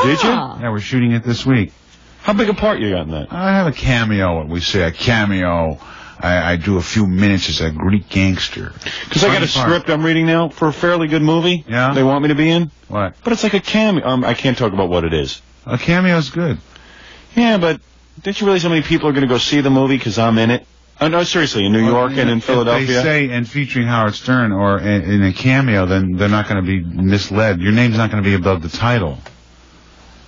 Did you? Yeah, we're shooting it this week. How big a part you got in that? I have a cameo, what we say, a cameo. I do a few minutes as a Greek gangster. Because I got a script I'm reading now for a fairly good movie. Yeah? They want me to be in. What? But it's like a cameo. I can't talk about what it is. A cameo's good. Yeah, but didn't you realize how many people are going to go see the movie because I'm in it? Oh, no, seriously, in New York and in Philadelphia? If they say, and featuring Howard Stern or in a cameo, then they're not going to be misled. Your name's not going to be above the title.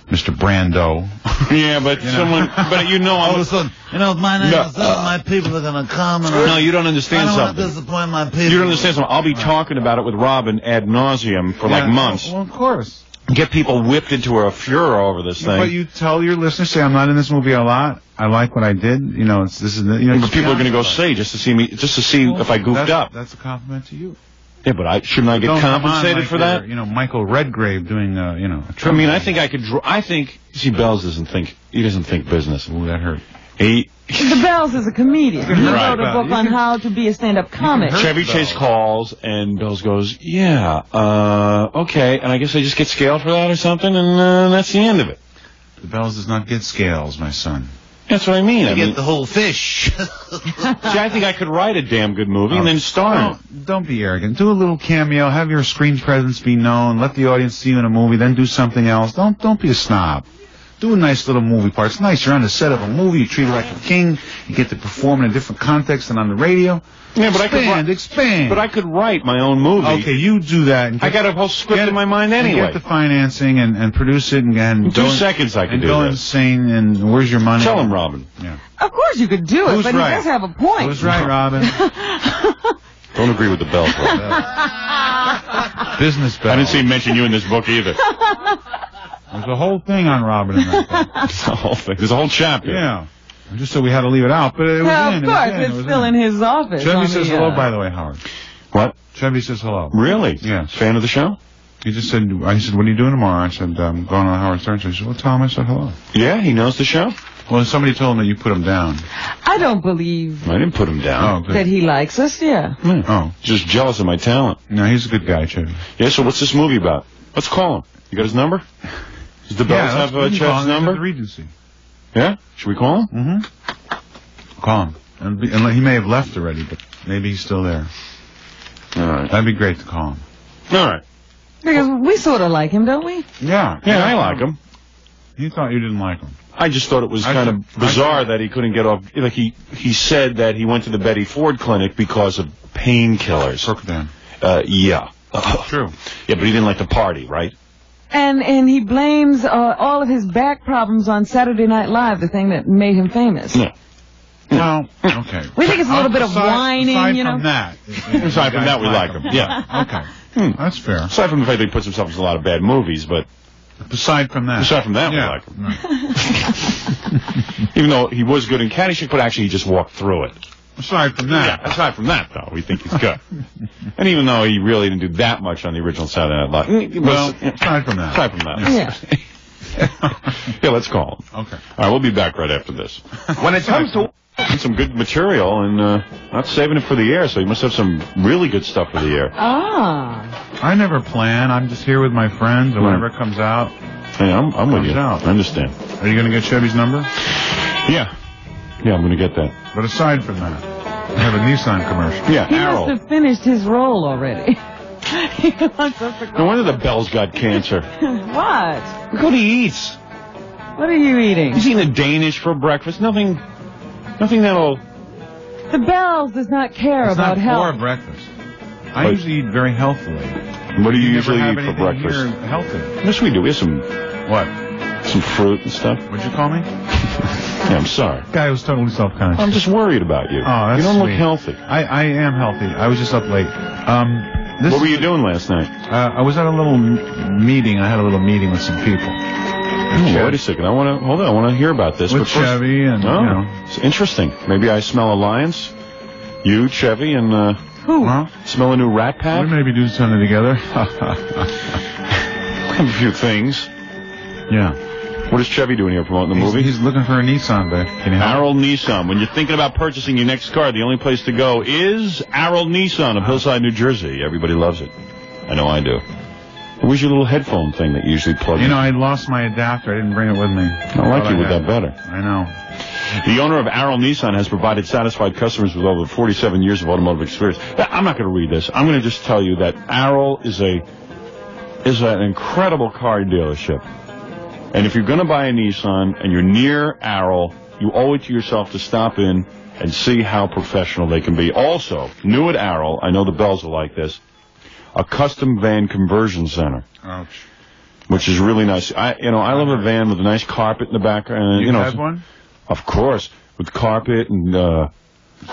Mr. Brando. Yeah, but someone, but you know, all of a sudden, my name is my people are gonna come. And no, you don't understand I don't something. want to disappoint my people. You don't understand something. I'll be talking about it with Robin ad nauseum for like months. Well, of course. Get people whipped into a furor over this thing. But you tell your listeners, say, I'm not in this movie a lot. I like what I did. But people are going to go see just to see me, just to see if I goofed up. That's a compliment to you. Yeah, but shouldn't I get compensated for that? Michael Redgrave doing, a I mean, I think I could. See, Bells doesn't think business. Ooh, that hurt. The Bells is a comedian. He wrote a book on how to be a stand-up comic. Chevy Chase calls, and Bells goes, yeah, okay, and I guess I just get scaled for that or something, and that's the end of it. The Bells does not get scales, my son. That's what I mean. You get the whole fish. See, I think I could write a damn good movie and then star in it. Don't be arrogant. Do a little cameo. Have your screen presence be known. Let the audience see you in a movie. Then do something else. Don't be a snob. Do a nice little movie part. It's nice. You're on the set of a movie. You treat it like a king. You get to perform in a different context than on the radio. Yeah, but expand. But I could write my own movie. Okay, you do that. And I got a whole script in my mind anyway. Get the financing and produce it and 2 seconds I can do go this. Insane. And where's your money? Tell him, Robin. Yeah. Of course you could do it, but right? He does have a point. Who's right, Robin? Don't agree with the Bells. Business Bells. I didn't see him mention you in this book either. There's a whole thing on Robin in that book. The whole thing. There's a whole chapter. Yeah. I just said we had to leave it out, but it was well, in. Of course, it's still in his office. Chevy says hello, by the way, Howard. What? Chevy says hello. Really? Yeah. Fan of the show? He just said, what are you doing tomorrow? I said, going on Howard Stern. He said, well, tell him I said hello. Yeah, he knows the show? Well, somebody told him that you put him down. I don't believe I didn't put him down. that he likes us, yeah. Oh. Just jealous of my talent. No, he's a good guy, Chevy. Yeah, so what's this movie about? Let's call him. You got his number? Does the Bells have Chev's number? The Regency. Yeah? Should we call him? Mm-hmm. Call him. And he may have left already, but maybe he's still there. All right. That'd be great to call him. All right. Because we sort of like him, don't we? Yeah. Yeah, I like him. He thought you didn't like him. I just thought it was kind of bizarre that he couldn't get off. Like he said that he went to the Betty Ford clinic because of painkillers. Percodan. Yeah. True. Yeah, but he didn't like to party, right? And he blames all of his back problems on Saturday Night Live, the thing that made him famous. Yeah. Well, okay. We think it's a little bit of whining, aside you know. From that, aside from that, we like him. Yeah. Okay. That's fair. Aside from the fact that he puts himself in a lot of bad movies, but aside from that, we like him. Even though he was good in Caddyshack, but actually he just walked through it. Aside from that. Yeah, aside from that, though, we think he's good. And even though he really didn't do that much on the original Saturday Night Live. Well, aside from that. Aside from that. Yeah. Yeah, let's call him. Okay. All right, we'll be back right after this. When it comes to some good material and not saving it for the air, so you must have some really good stuff for the air. Ah. I never plan. I'm just here with my friends, and whenever it comes out, hey, I'm with you. Out. I understand. Are you going to get Chevy's number? Yeah. Yeah, I'm going to get that. But aside from that, I have a Nissan commercial. Yeah, He Arrow. must have finished his role already. He wants us to go. No wonder the Bells got cancer. What? Look what he eats. What are you eating? He's eating a Danish for breakfast. Nothing that'll... The Bells does not care about health. It's not for breakfast. I usually eat very healthily. What do you usually never eat have for breakfast? Here healthy. Yes, we do. We have some... What? Some fruit and stuff. What'd you call me? Yeah, I'm sorry. Guy was totally self-conscious. I'm just worried about you. Oh, that's You don't sweet. look healthy. I am healthy. I was just up late. What were you doing last night? I was at a little meeting. I had a little meeting with some people. Wait a second. I want to hear about this. With but first, Chevy and, it's interesting. Maybe I smell alliance. You, Chevy, and who? Smell a new Rat Pack. We maybe do something together. Have a few things. Yeah. What is Chevy doing here promoting the movie? He's looking for a Nissan, babe. Can you help? Arrow Nissan. When you're thinking about purchasing your next car, the only place to go is Arrow Nissan of Hillside, New Jersey. Everybody loves it. I know I do. Where's your little headphone thing that you usually plug in? You know, I lost my adapter. I didn't bring it with me. I like you with that better. I know. The owner of Arrow Nissan has provided satisfied customers with over 47 years of automotive experience. I'm not going to read this. I'm going to just tell you that Arrow is an incredible car dealership. And if you're going to buy a Nissan and you're near Arrow, you owe it to yourself to stop in and see how professional they can be. Also, new at Arrow, I know the Bells are like this, a custom van conversion center. Ouch. which is really nice. I love a van with a nice carpet in the background. You have one? Of course, with carpet and I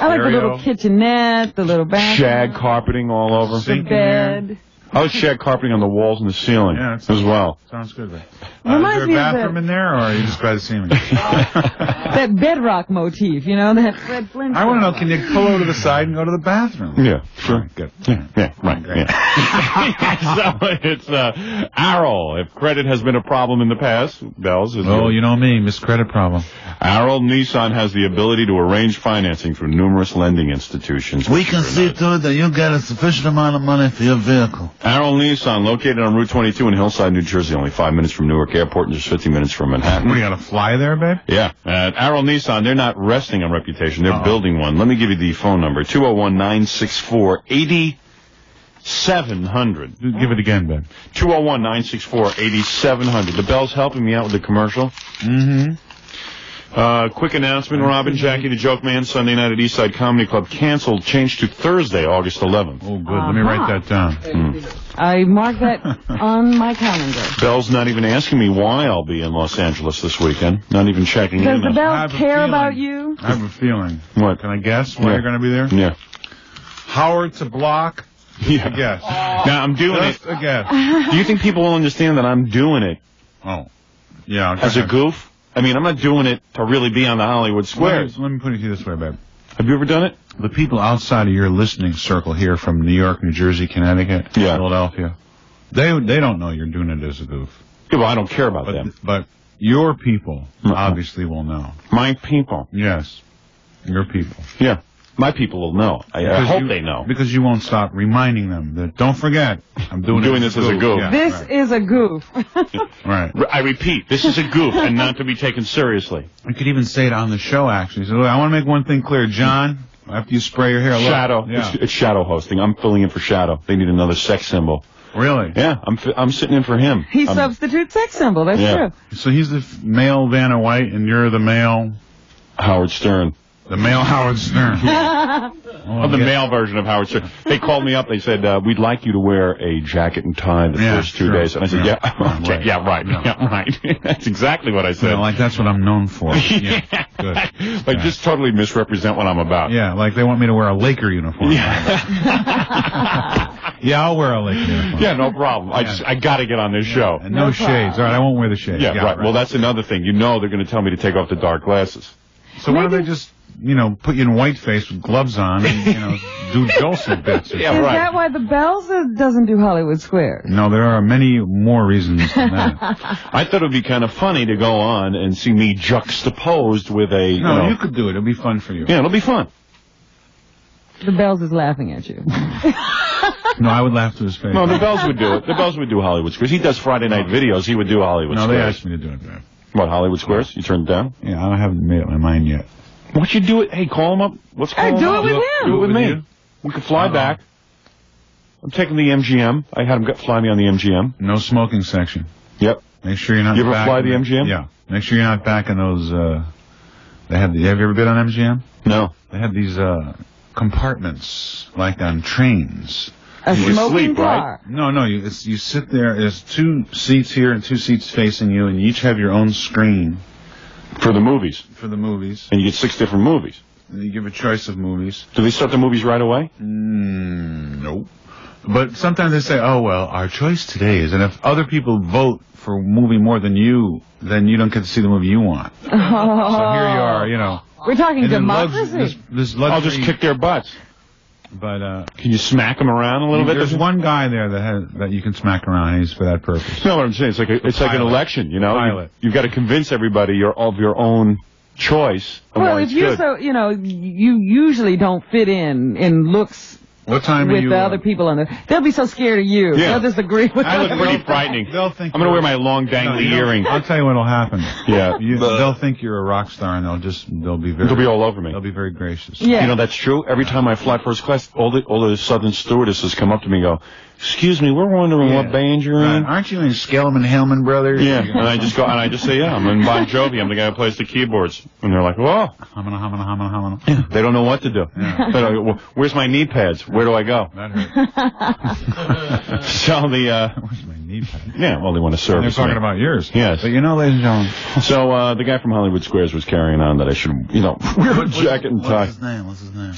like the little kitchenette, the little bathroom. shag carpeting all over. The bed. I like shag carpeting on the walls and the ceiling as well. Sounds good. Is Reminds there a me of bathroom in there, or are you just glad to see me? That bedrock motif, that Fred Flintstone. I want to know, can you pull over to the side and go to the bathroom? Yeah, sure. Right, good. Yeah, right. Great. So it's Arrow. If credit has been a problem in the past, Bells. Oh, you know me, miscredit problem. Arrow Nissan has the ability to arrange financing through numerous lending institutions. We can see to it that you get a sufficient amount of money for your vehicle. Arrow Nissan, located on Route 22 in Hillside, New Jersey, only 5 minutes from Newark Airport and just 50 minutes from Manhattan. What, you got to fly there, babe? Yeah. At Arrow Nissan, they're not resting on reputation. They're building one. Let me give you the phone number, 201-964-8700. Give it again, babe. 201-964-8700. The Bell's helping me out with the commercial. Mm-hmm. Quick announcement, Robin, Jackie the Joke Man, Sunday night at Eastside Comedy Club, canceled, changed to Thursday, August 11th. Oh, good. Let me write that down. I marked that on my calendar. Bell's not even asking me why I'll be in Los Angeles this weekend. Not even checking in. Does the Bell care about you? I have a feeling. What? Can I guess why you're going to be there? Yeah. Howard to Block? Yeah. I guess. Now, I'm doing Just it. a guess. Do you think people will understand that I'm doing it? Oh. Yeah. As a goof? I mean, I'm not doing it to really be on the Hollywood Squares. Let me put it to you this way, babe. Have you ever done it? The people outside of your listening circle here from New York, New Jersey, Connecticut, Philadelphia, they don't know you're doing it as a goof. Yeah, well, I don't care about them. But your people obviously will know. My people? Yes. Your people. Yeah. My people will know. I hope they know. Because you won't stop reminding them that, don't forget, I'm doing this as a goof. Yeah, this is a goof. Right. I repeat, this is a goof and not to be taken seriously. You could even say it on the show, actually. So, I want to make one thing clear. John, after you spray your hair, Shadow. Yeah. It's Shadow hosting. I'm filling in for Shadow. They need another sex symbol. Really? Yeah, I'm sitting in for him. He substitutes sex symbol. That's true. So he's the male Vanna White, and you're the male Howard Stern. The male Howard Stern. The male version of Howard Stern. They called me up. They said, we'd like you to wear a jacket and tie the first 2 days. And I said, right. That's exactly what I said. Yeah, like that's what I'm known for. Yeah. Good. Like, just totally misrepresent what I'm about. Yeah, like they want me to wear a Laker uniform. Yeah, I'll wear a Laker uniform. Yeah, no problem. I got to get on this show. And no shades. All right, I won't wear the shades. Yeah, right. Well, that's another thing. You know they're going to tell me to take off the dark glasses. So why don't they just, put you in whiteface with gloves on and, do Joseph bits? Yeah, Is right. that why the Bells doesn't do Hollywood Squares? No, there are many more reasons than that. I thought it would be kind of funny to go on and see me juxtaposed with a... No, you could do it. It'll be fun for you. Yeah, it'll be fun. The Bells is laughing at you. No, I would laugh to his face. No, the Bells would do it. The Bells would do Hollywood Squares. He does Friday night videos. He would do Hollywood Squares. No, they asked me to do it, man. What, Hollywood Squares? You turned it down? Yeah, I haven't made up my mind yet. Why don't you do it? Hey, call him up. Let's call him do up. it with him. Do it with me. you? We could fly back. I'm taking the MGM. I had him fly me on the MGM. No smoking section. Yep. Make sure you're not. You ever back fly in the MGM? Yeah. Make sure you're not back in those. Have you ever been on MGM? No. They have these compartments like on trains. A smoking sleep, car. right? No. You sit there. There's 2 seats here and 2 seats facing you, and you each have your own screen For the movies. for the movies. And you get 6 different movies. And you give a choice of movies. Do they start the movies right away? Nope. But sometimes they say, "Oh well, our choice today is," and if other people vote for a movie more than you, then you don't get to see the movie you want. So here you are, We're talking And then democracy. this luxury. I'll just kick their butts. But Can you smack them around a little bit? there's one guy there that you can smack around. He's for that purpose. You know what I'm saying? It's like an election, Pilot. You've got to convince everybody you're of your own choice. Well, if you're so, you usually don't fit in looks What time are with you? the other people on there. They'll be so scared of you. Yeah. They'll just agree with I look whatever. pretty frightening. They'll think I'm going to wear my long dangly earring. I'll tell you what'll happen. Yeah. They'll think you're a rock star, and they'll be all over me. They'll be very gracious. Yeah. You know, that's true. Every time I fly first class, all the Southern stewardesses come up to me and go, "Excuse me, we're wondering what band you're in." Aren't you in Scaleman Hellman Brothers? Yeah. And I just say, yeah, I'm in Bon Jovi. I'm the guy who plays the keyboards. And they're like, whoa. Humana. They don't know what to do. Yeah. They're like, well, where's my knee pads? Where do I go? That hurt. So Where's my knee type. Yeah, well, they want to And service they're talking me. about yours. Yes. But you know, ladies and gentlemen. So, the guy from Hollywood Squares was carrying on that I should, wear a jacket and tie. What's his name? What's his name?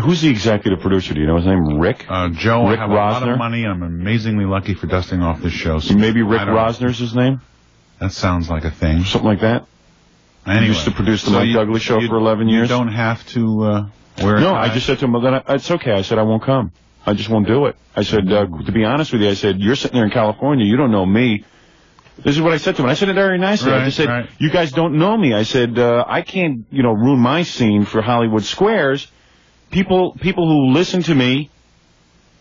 Who's the executive producer? Do you know his name? Rick? Joe. Rick I have Rosner? a lot of money, and I'm amazingly lucky for dusting off this show. So Maybe Rick Rosner's his name? That sounds like a thing. Something like that? Anyway, He used to produce the Mike Douglas show for 11 years. You don't have to wear a No, tie? I just said to him, well, then it's okay. I said, I won't come. I just won't do it. I said, to be honest with you, I said, you're sitting there in California. You don't know me. This is what I said to him. I said it very nicely. I just said, you guys don't know me. I said, I can't, ruin my scene for Hollywood Squares. People who listen to me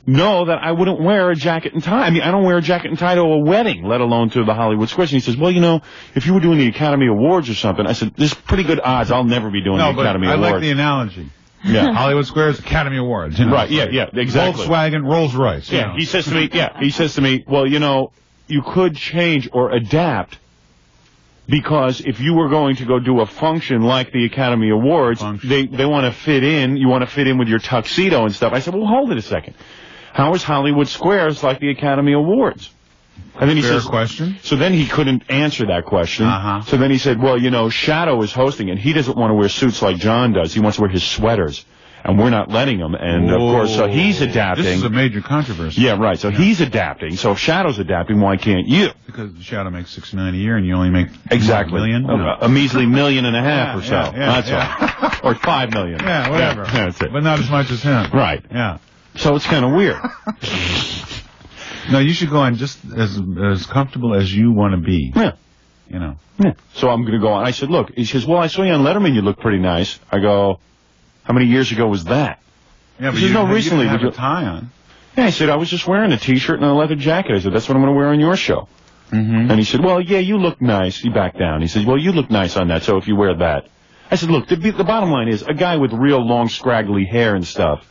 know that I wouldn't wear a jacket and tie. I mean, I don't wear a jacket and tie to a wedding, let alone to the Hollywood Squares. And he says, well, if you were doing the Academy Awards or something, I said, there's pretty good odds I'll never be doing the Academy Awards. I like the analogy. Yeah. Hollywood Squares, Academy Awards. Right, yeah, exactly. Volkswagen, Rolls-Royce. Yeah, he says to me, well, you could change or adapt because if you were going to go do a function like the Academy Awards, they want to fit in, you want to fit in with your tuxedo and stuff. I said, well, hold it a second. How is Hollywood Squares like the Academy Awards? And then he says, question. So then he couldn't answer that question. So then he said, well, Shadow is hosting, and he doesn't want to wear suits like John does. He wants to wear his sweaters, and we're not letting him. And, of course, so he's adapting. This is a major controversy. Yeah, right. So he's adapting. So if Shadow's adapting, why can't you? Because Shadow makes $6 million a year, and you only make Exactly. $1 million? A measly $1.5 million or so. That's all. Or $5 million. Yeah, whatever. Yeah, that's it. But not as much as him. Right. Yeah. So it's kind of weird. No, you should go on just as comfortable as you want to be. Yeah. Yeah. So I'm going to go on. I said, look, he says, well, I saw you on Letterman. You look pretty nice. I go, how many years ago was that? Yeah, but he says, no, recently. You didn't have a tie on. Yeah, I said, I was just wearing a T-shirt and a leather jacket. I said, that's what I'm going to wear on your show. And he said, well, yeah, you look nice. He backed down. He said, well, you look nice on that, so if you wear that. I said, look, the bottom line is, a guy with real long, scraggly hair and stuff.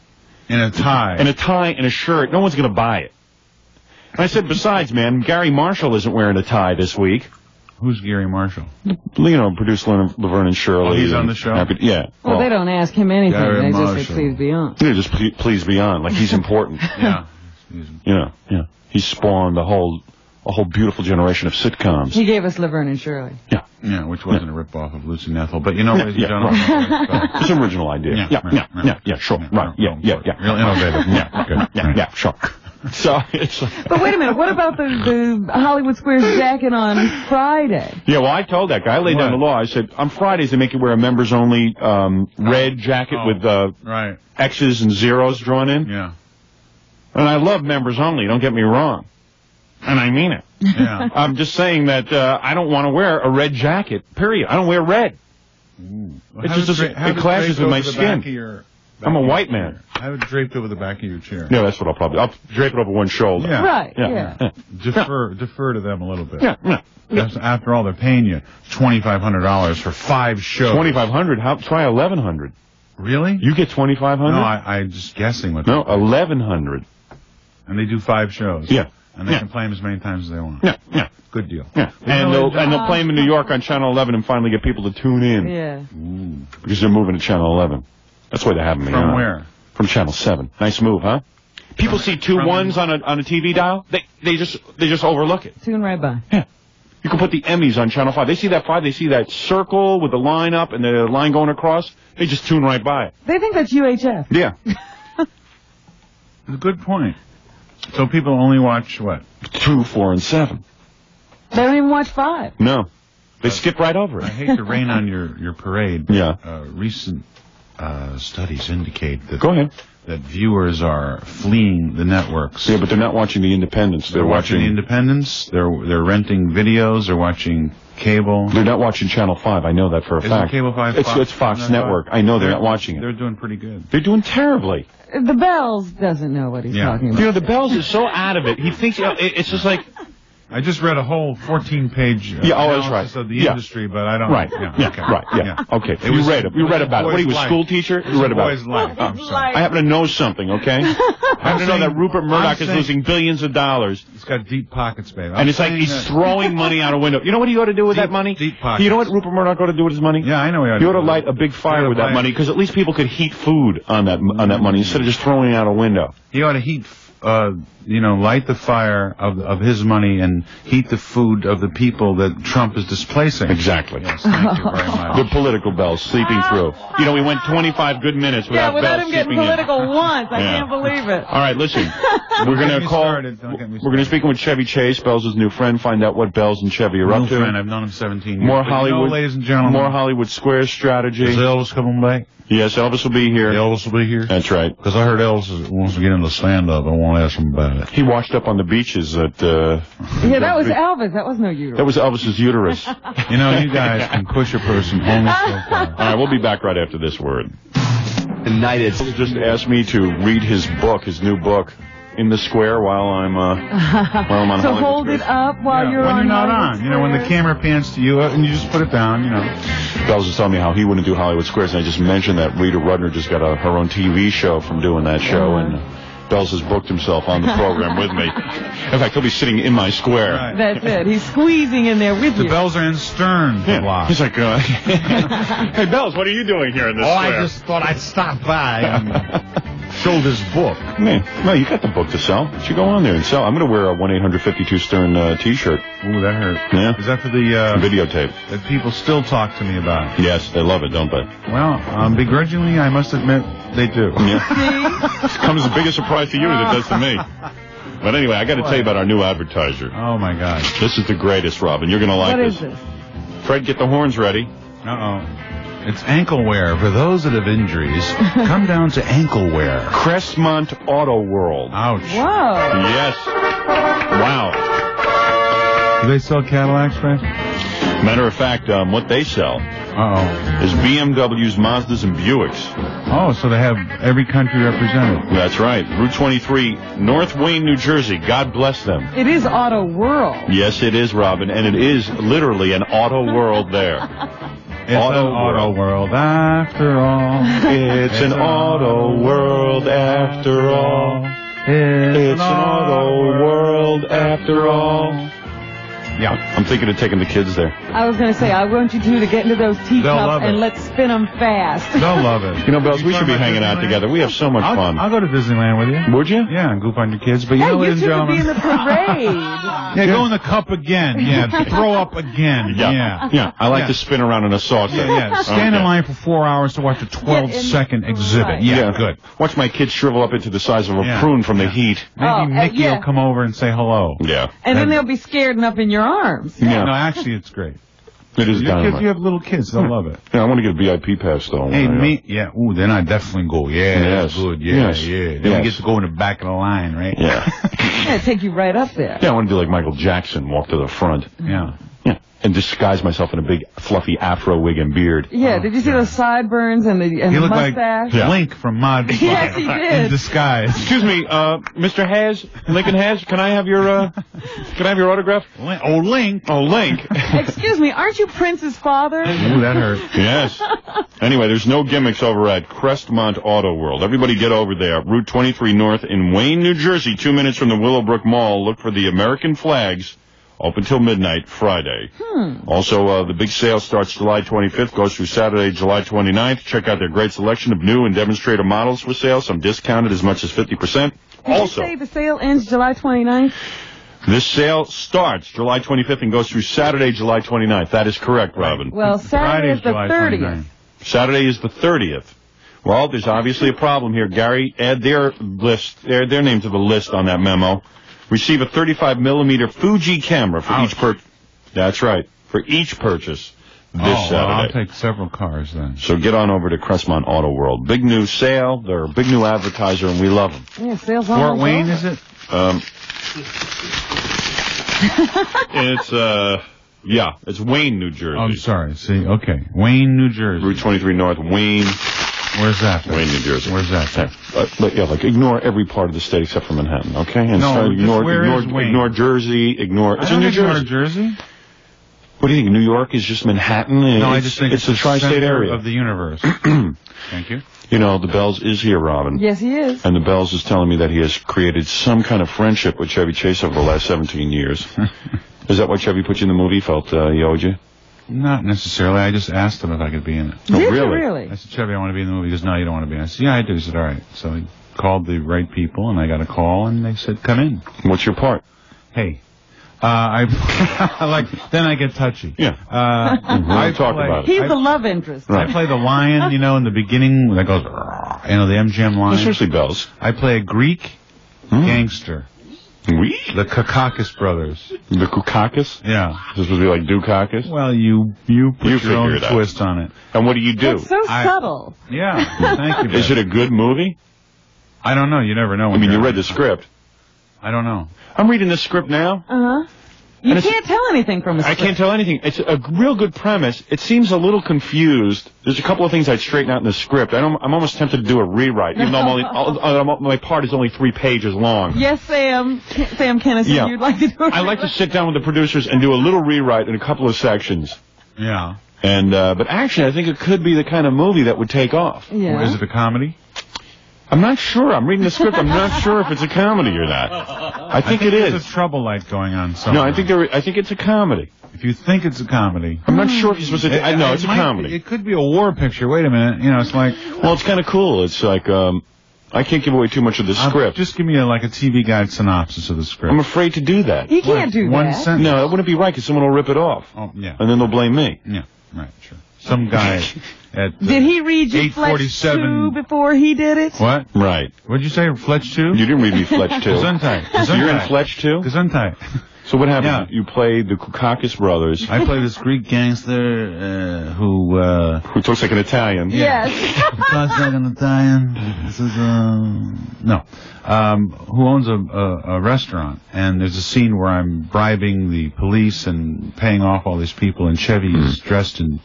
And a tie. And a tie and a shirt, no one's going to buy it. And I said, besides, man, Gary Marshall isn't wearing a tie this week. Who's Gary Marshall? Produced Laverne and Shirley. Oh, he's on the show? Yeah. Well, they don't ask him anything. Gary They just Marshall. say, please be on. Yeah, just please be on, like he's important. Yeah. Yeah. He spawned a whole beautiful generation of sitcoms. He gave us Laverne and Shirley. Yeah. Yeah, which wasn't a rip-off of Lucy Nethel. But ladies and gentlemen. It's an original idea. Yeah, sure. Right. Yeah. Real innovative. Yeah, sure. So it's But wait a minute, what about the Hollywood Squares jacket on Friday? Yeah, well, I told that guy, I laid down the law. I said, on Fridays they make you wear a members-only red jacket with X's and zeros drawn in. Yeah. And I love members-only, don't get me wrong. And I mean it. Yeah. I'm just saying that I don't want to wear a red jacket, period. I don't wear red. It just it clashes with my skin. I'm a white man. Have it draped over the back of your chair. Yeah, that's what I'll drape it over one shoulder. Yeah. Right, yeah. Defer to them a little bit. Yeah. After all, they're paying you $2,500 for 5 shows. $2,500? Try $1,100. Really? You get $2,500? No, I'm just guessing what. No, $1,100. And they do 5 shows. Yeah. And they can play them as many times as they want. Yeah. Good deal. Yeah. And they'll play them in New York on Channel 11 and finally get people to tune in. Yeah. Because they're moving to Channel 11. That's why they're having me on. From where? From Channel 7. Nice move, huh? People see 2 1s on a TV dial. They just overlook it. Tune right by. Yeah. You can put the Emmys on Channel 5. They see that 5. They see that circle with the line up and the line going across. They just tune right by it. They think that's UHF. Yeah. It's a good point. So people only watch what? 2, 4, and 7. They don't even watch 5. No. They skip right over it. I hate to rain on your parade. Yeah. Recent studies indicate that. Go ahead. That viewers are fleeing the networks. Yeah, but they're not watching the Independents. They're watching the Independents. They're renting videos. They're watching cable. They're not watching Channel 5. I know that for a Isn't fact. Cable 5 It's Fox Network. I know they're not watching it. They're doing pretty good. They're doing terribly. The Bells doesn't know what he's talking about. The Bells is so out of it. He thinks it's just like. I just read a whole 14-page analysis of the industry, but I don't. Right. Okay. You read it. You read about it. What are you, a school teacher? You read about it. I happen to know something. Okay. I happen to know that Rupert Murdoch is losing billions of dollars. He's got deep pockets, babe. And it's like he's throwing money out a window. You know what he ought to do with that money? Deep pockets. You know what Rupert Murdoch ought to do with his money? Yeah, I know he ought to. He ought to light a big fire with that money because at least people could heat food on that money instead of just throwing it out a window. He ought to heat light the fire of his money and heat the food of the people that Trump is displacing. Exactly. Yes, thank you very much. The political bells sleeping through. We went 25 good minutes without without bells him getting sleeping political in. once. I can't believe it. All right, listen. We're going to call. We're going to speak with Chevy Chase, Bells' new friend, find out what Bells and Chevy are up to. New friend, I've known him 17 years. More But Hollywood, ladies and gentlemen. More Hollywood Squares strategy. Is Elvis coming back? Yes, Elvis will be here. Elvis will be here? That's right. Because I heard Elvis wants to get into stand-up. I want to ask him about it. He washed up on the beaches at... that was Elvis. That was no uterus. That was Elvis's uterus. You guys can push a person only so far. All right, we'll be back right after this word. United. He just asked me to read his book, his new book, in the square while I'm on So Hollywood hold it up while you're when on you're not Hollywood on. Square. When the camera pans to you and you just put it down, Bells was telling me how he wouldn't do Hollywood Squares, and I just mentioned that Rita Rudner just got her own TV show from doing that show, and Bells has booked himself on the program with me. In fact, he'll be sitting in my square. Right. That's it. He's squeezing in there with The you. Bells are in Stern. Yeah. He's like, hey, Bells, what are you doing here in this square? I just thought I'd stop by and show this book. Man, no, you got the book to sell. You should go on there and sell. I'm going to wear a 1-800-52-STERN t-shirt. Ooh, that hurt. Yeah. Is that for the videotape? That people still talk to me about? Yes, they love it, don't they? Well, begrudgingly, I must admit they do. Yeah. It comes as a big a surprise to you as it does to me. But anyway, I got to tell you about our new advertiser. Oh, my God. This is the greatest, Robin. You're going to like What this. is this? Fred, get the horns ready. Uh-oh. It's ankle wear. For those that have injuries, come down to ankle wear. Crestmont Auto World. Ouch. Whoa. Yes. Wow. Do they sell Cadillacs, Fred? Matter of fact, what they sell is BMWs, Mazdas, and Buicks. Oh, so they have every country represented. That's right. Route 23, North Wayne, New Jersey. God bless them. It is Auto World. Yes, it is, Robin, and it is literally an auto world there. It's an auto world after all. It's an auto world after all. It's an auto world after all. Yeah, I'm thinking of taking the kids there. I was going to say, I want you two to get into those love teacups it. and let's spin them fast. They'll love it. Bells, we should be hanging out together. We have so much fun. I'll go to Disneyland with you. Would you? Yeah, and goof on your kids. But Hey, ladies you and two could be gentlemen. in the parade. Yeah, go in the cup again. Yeah, throw up again. Yeah. I like to spin around in a saucer. Yeah. Stand in line for 4 hours to watch a 12-second exhibit. Right. Yeah, good. Watch my kids shrivel up into the size of a Yeah. prune from the heat. Maybe Mickey yeah. will come over and say hello. Yeah. And then they'll be scared and up in your arms. Yeah. No, actually, it's great. It is Your kids, dynamite. you have little kids. They'll love it. Yeah, I want to get a VIP pass, though. Hey, me, yeah. Ooh, then I definitely go. Yeah, that's good. Yeah, Yes. yeah. Then Yes. we get to go in the back of the line, right? Yeah. Yeah, take you right up there. Yeah, I want to do like Michael Jackson, walk to the front. Yeah. Yeah. And disguise myself in a big, fluffy afro wig and beard. Yeah, did you see those sideburns and the You mustache? look like Link from Mod Five. Yes, he did. In disguise. Excuse me, Mr. Has, Lincoln Has, can I have your autograph? Oh, Link. Oh, Link. Excuse me, aren't you Prince's father? Ooh, that hurt. Yes. Anyway, there's no gimmicks over at Crestmont Auto World. Everybody get over there. Route 23 North in Wayne, New Jersey, 2 minutes from the Willowbrook Mall. Look for the American flags. Open till midnight Friday. Also, the big sale starts July 25th, goes through Saturday, July 29th. Check out their great selection of new and demonstrator models for sale, some discounted as much as 50%. Did you say the sale ends July 29th? This sale starts July 25th and goes through Saturday, July 29th. That is correct, Robin. Well, Saturday is the July 30th. 29th. Saturday is the 30th. Well, there's obviously a problem here. Gary, add their list, their name to the list on that memo. Receive a 35mm Fuji camera for each purchase. That's right, for each purchase this Saturday. Well, I'll take several cars then. So get on over to Crestmont Auto World. Big new sale. They're a big new advertiser, and we love them. Yeah, sales all Fort over. Wayne, is it? It's Wayne, New Jersey. I'm sorry. See, okay. Wayne, New Jersey. Route 23 North, Wayne. Where's that? Wayne, New Jersey. Where's that? Ignore every part of the state except for Manhattan, okay? And No, where is Wayne? Ignore Jersey, I don't ignore Jersey. What do you think? New York is just Manhattan? No, I just think it's the tri-state center area of the universe. Thank you. You know, the Bells is here, Robin. Yes, he is. And the Bells is telling me that he has created some kind of friendship with Chevy Chase over the last 17 years. Is that why Chevy put you in the movie? Felt he owed you? Not necessarily. I just asked him if I could be in it. Did you really? I said, Chevy, I want to be in the movie. He goes, no, you don't want to be in it. I said, yeah, I do. He said, all right. So he called the right people, and I got a call, and they said, come in. What's your part? Hey. Then I get touchy. Yeah. I talk about it. He's the love interest. I play the lion, in the beginning that goes, the MGM lion. Seriously, Bells. I play a Greek gangster. Greek? The Koukakis brothers. The Koukakis? Yeah. This was like Dukakis? Well, you put your own twist on it. And what do you do? That's so subtle. Yeah. Thank you. Is it a good movie? I don't know. You never know. I mean, you read the script. I don't know. I'm reading the script now. You can't tell anything from a script. I can't tell anything. It's a real good premise. It seems a little confused. There's a couple of things I'd straighten out in the script. I'm almost tempted to do a rewrite, even though my part is only 3 pages long. Yes, Sam Kinison, you'd like to do it. I'd like to sit down with the producers and do a little rewrite in a couple of sections. Yeah. And but actually, I think it could be the kind of movie that would take off. Yeah. Is it a comedy? I'm not sure. I'm reading the script. I'm not sure if it's a comedy or not. I think it is. There's a trouble light going on somewhere. No, I think it's a comedy. If you think it's a comedy, I'm not sure if you're supposed to. No, it's a comedy. It could be a war picture. Wait a minute. It's like. Well, it's kind of cool. It's like I can't give away too much of the script. Just give me a TV guide synopsis of the script. I'm afraid to do that. You can't do one that. sentence. No, that wouldn't be right because someone will rip it off. Oh, yeah. And then they'll blame me. Yeah. Right. Sure. Some guy at. Did he read you Fletch 2 before he did it? What? Right. What'd you say? Fletch 2? You didn't read me Fletch 2. Gesundheit. You're in Fletch 2? Gesundheit. So what happened? Yeah. You played the Koukakis brothers. I play this Greek gangster who talks like an Italian. Yes. Talks like an Italian. This is who owns a restaurant, and there's a scene where I'm bribing the police and paying off all these people, and Chevy's dressed in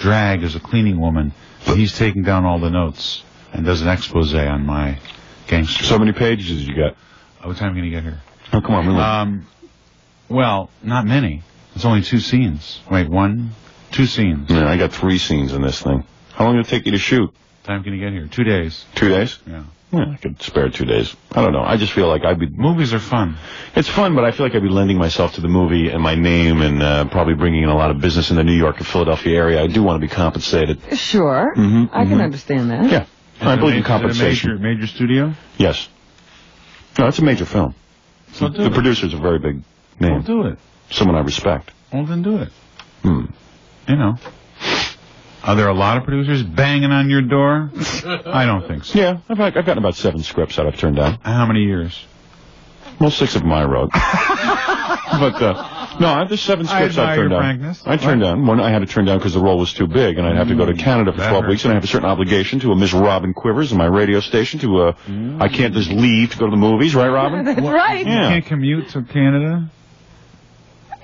drag as a cleaning woman. And he's taking down all the notes and does an expose on my gangster. So many pages did you get? What time can you get here? Oh, come on, really? Well, not many. It's only 2 scenes. Wait, 2 scenes. Yeah, I got 3 scenes in this thing. How long did it take you to shoot? Time can you get here? 2 days. 2 days? Yeah. Yeah, I could spare 2 days. I don't know. I just feel like I'd be... Movies are fun. It's fun, but I feel like I'd be lending myself to the movie and my name and probably bringing in a lot of business in the New York and Philadelphia area. I do want to be compensated. Sure. I can understand that. Yeah. I believe in compensation. Is it a major studio? Yes. No, it's a major film. So the producer's a very big name. Well, do it. Someone I respect. Well, then do it. Are there a lot of producers banging on your door? I don't think so. Yeah, I've gotten about 7 scripts that I've turned down. How many years? Well, 6 of them I wrote. But, no, there's 7 scripts I've turned down. Frankness. I turned down. One I had to turn down because the role was too big, and I'd have to go to Canada for 12 weeks, and I have a certain obligation to a Miss Robin Quivers in my radio station to I can't just leave to go to the movies, right, Robin? That's right. Yeah. You can't commute to Canada?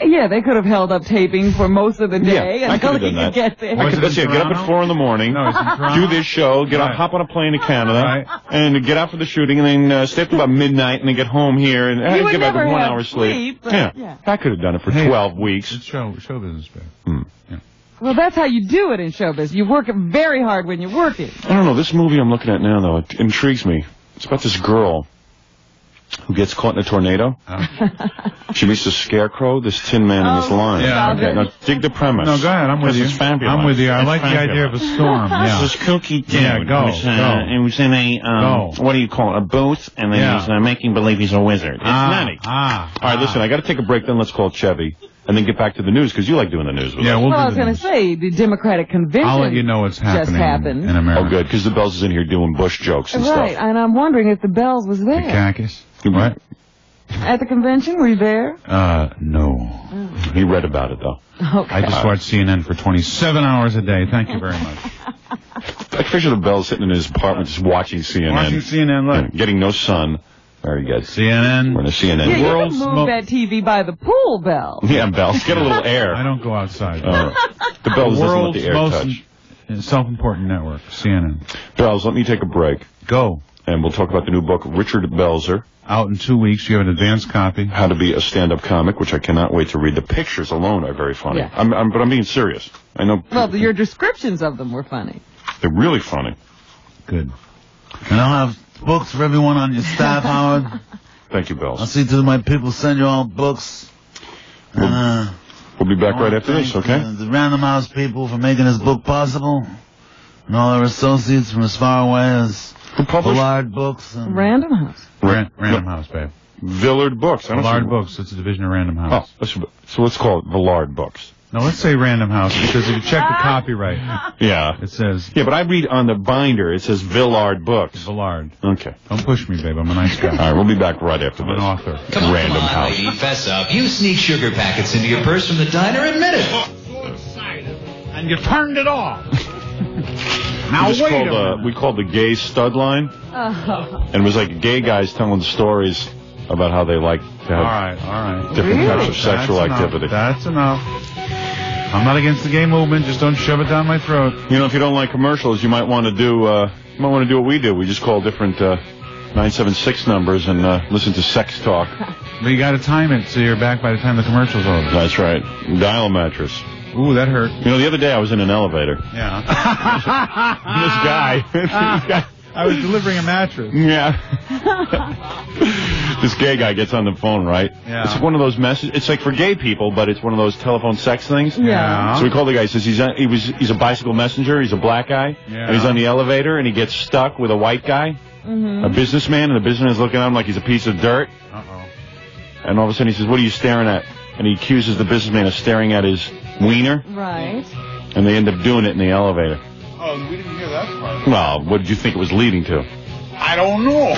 Yeah, they could have held up taping for most of the day until he could get there. Get up at 4 in the morning, do this show, hop on a plane to Canada, and get out for the shooting, and then stay up to about midnight, and then get home here, and get back with 1 hour sleep. Yeah, I could have done it for 12 weeks. It's show business, babe. Well, that's how you do it in showbiz. You work very hard when you're working. I don't know. This movie I'm looking at now, though, it intrigues me. It's about this girl who gets caught in a tornado. She meets the Scarecrow, this Tin Man in this line. Yeah. Okay, now dig the premise. No, go ahead. I'm with you. It's fabulous. I'm with you. I like the idea of a storm. Yeah. This is kooky dude. Yeah, go. It was in a, what do you call it, a booth, and then he's making believe he's a wizard. It's nutty. All right, listen, I got to take a break, then let's call Chevy, and then get back to the news, because you like doing the news with us. We'll I was going to say, the Democratic convention I'll let you know what's happening just happened. in America. Oh, good, because the Bells is in here doing Bush jokes and Right, stuff. and I'm wondering if the Bells was there. Kakis? What? At the convention? Were you there? No. He read about it, though. Okay. I just watch CNN for 27 hours a day. Thank you very much. I picture the Bells sitting in his apartment just watching CNN. Watching CNN, look. Getting no sun. Very good. CNN. We're in a CNN. Yeah, you can move that TV by the pool, Bell. Yeah, Bells. Get a little air. I don't go outside. The Bells doesn't let the air touch. Self-important network, CNN. Bells, let me take a break. Go. And we'll talk about the new book, Richard Belzer. Out in 2 weeks. You have an advance copy. How to be a stand-up comic, which I cannot wait to read. The pictures alone are very funny. Yeah. But I'm being serious. I know. Well, your descriptions of them were funny. They're really funny. Good. And I'll have books for everyone on your staff, Howard. Thank you, Bells. I'll see to my people send you all books. We'll We'll be back right after this, okay? The Random House people for making this book possible, and all our associates from as far away as Villard Books. And Random House. Random House, babe. Villard Books. Villard Books. It's a division of Random House. Oh, so let's call it Villard Books. No, let's say Random House, because if you check the copyright, yeah, it says. Yeah, but I read on the binder, it says Villard Books. Villard. Okay. Don't push me, babe. I'm a nice guy. All right, we'll be back right after this. I'm an author. Random House. Lady, fess up. You sneak sugar packets into your purse from the diner. Admit it. And you turned it off. Now we wait a minute. We called the gay stud line, and it was like gay guys telling stories about how they like to have all right. different types of sexual activity. That's enough. I'm not against the gay movement. Just don't shove it down my throat. You know, if you don't like commercials, you might want to do what we do. We just call different 976 numbers and listen to sex talk. But you got to time it so you're back by the time the commercial's over. That's right. Dial a mattress. Ooh, that hurt. You know, the other day I was in an elevator. Yeah. This guy. I was delivering a mattress. Yeah. This gay guy gets on the phone, right? Yeah. It's like one of those messages. It's like for gay people, but it's one of those telephone sex things. Yeah. So we called the guy. He says he's a bicycle messenger. He's a black guy. Yeah. And he's on the elevator, and he gets stuck with a white guy, a businessman, and the businessman's looking at him like he's a piece of dirt. Uh-oh. And all of a sudden he says, "What are you staring at?" And he accuses the businessman of staring at his wiener. Right. And they end up doing it in the elevator. Oh, we didn't hear that part. Well, what did you think it was leading to? I don't know.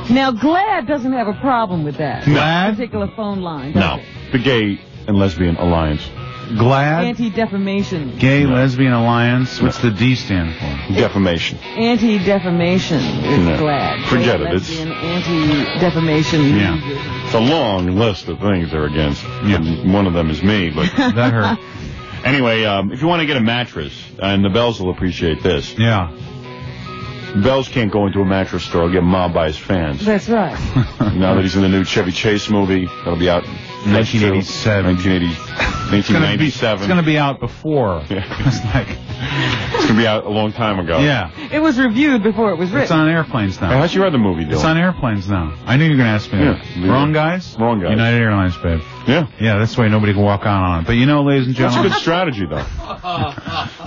Now, GLAAD doesn't have a problem with that. GLAAD? Particular phone line. Does No. it? The Gay and Lesbian Alliance. GLAAD? Anti-defamation. Gay Lesbian Alliance. What's the D stand for? Defamation. Anti-defamation is No. GLAAD. Forget Gay, it. It's- Lesbian, anti-defamation. Yeah. It's a long list of things they're against. Yeah. And one of them is me, but That hurt. anyway, if you want to get a mattress, and the Bells will appreciate this. Yeah. Bells can't go into a mattress store, get mobbed by his fans. That's right. Now that he's in the new Chevy Chase movie, that'll be out 1987. 1997. It's going to be out before. Yeah. It's like, It's going to be out a long time ago. yeah. It was reviewed before it was It's written. on airplanes Hey, now. how's your other movie doing? It's on airplanes now. I knew you were going to ask me that. Yeah. Wrong guys? Wrong guys. United Airlines, babe. Yeah. Yeah, that's why nobody can walk on it. But you know, ladies and That's a gentlemen. good strategy, though.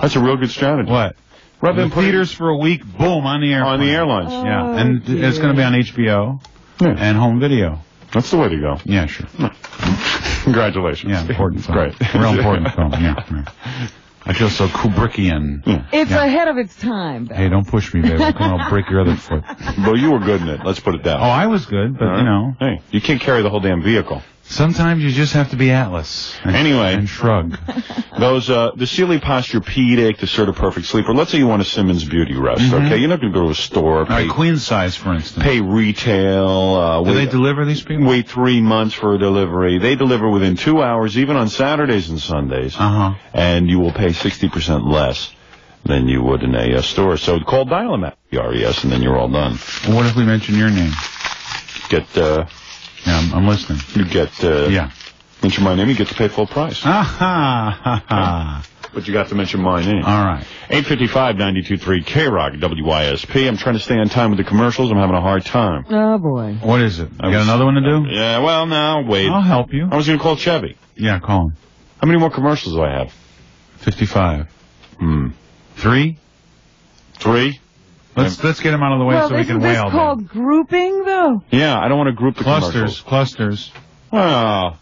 That's a real good strategy. What? Rather In than putting theaters for a week, boom, on the airplane. on the airlines. Yeah, and it's going to be on HBO Yeah. and home video. That's the way to go. Yeah, sure. Congratulations. Yeah, important film. Great. Real important film, yeah. I feel so Kubrickian. It's Yeah. ahead of its time, though. Hey, don't push me, babe. I'll break your other foot. Well, you were good in it. Let's put it down. Oh, I was good, but, All right. you know. Hey, you can't carry the whole damn vehicle. Sometimes you just have to be Atlas. Anyway. And shrug. Those, the Sealy Posturepedic, the Certa Perfect Sleeper. Let's say you want a Simmons Beauty Rest, okay? You're not going to go to a store, All right, queen size, for instance. pay retail. Do they deliver these people? Wait 3 months for a delivery. They deliver within 2 hours, even on Saturdays and Sundays. Uh-huh. And you will pay 60% less than you would in a store. So call Dial-A-Mat, RES, and then you're all done. Well, what if we mention your name? Get, Yeah, I'm listening. you get, Yeah. mention my name, you get to pay full price. Ha ha ha. But you got to mention my name. All right. 855-92.3 K-Rock WYSP. I'm trying to stay on time with the commercials. I'm having a hard time. Oh, boy. What is it? You got another one to do? Yeah, well, no, wait. I'll help you. I was going to call Chevy. Yeah, call him. How many more commercials do I have? 55. 3? 3? Let's get him out of the way Well, so we isn't can this wail. called grouping, though? Yeah, I don't want to group the commercials. Clusters. Well,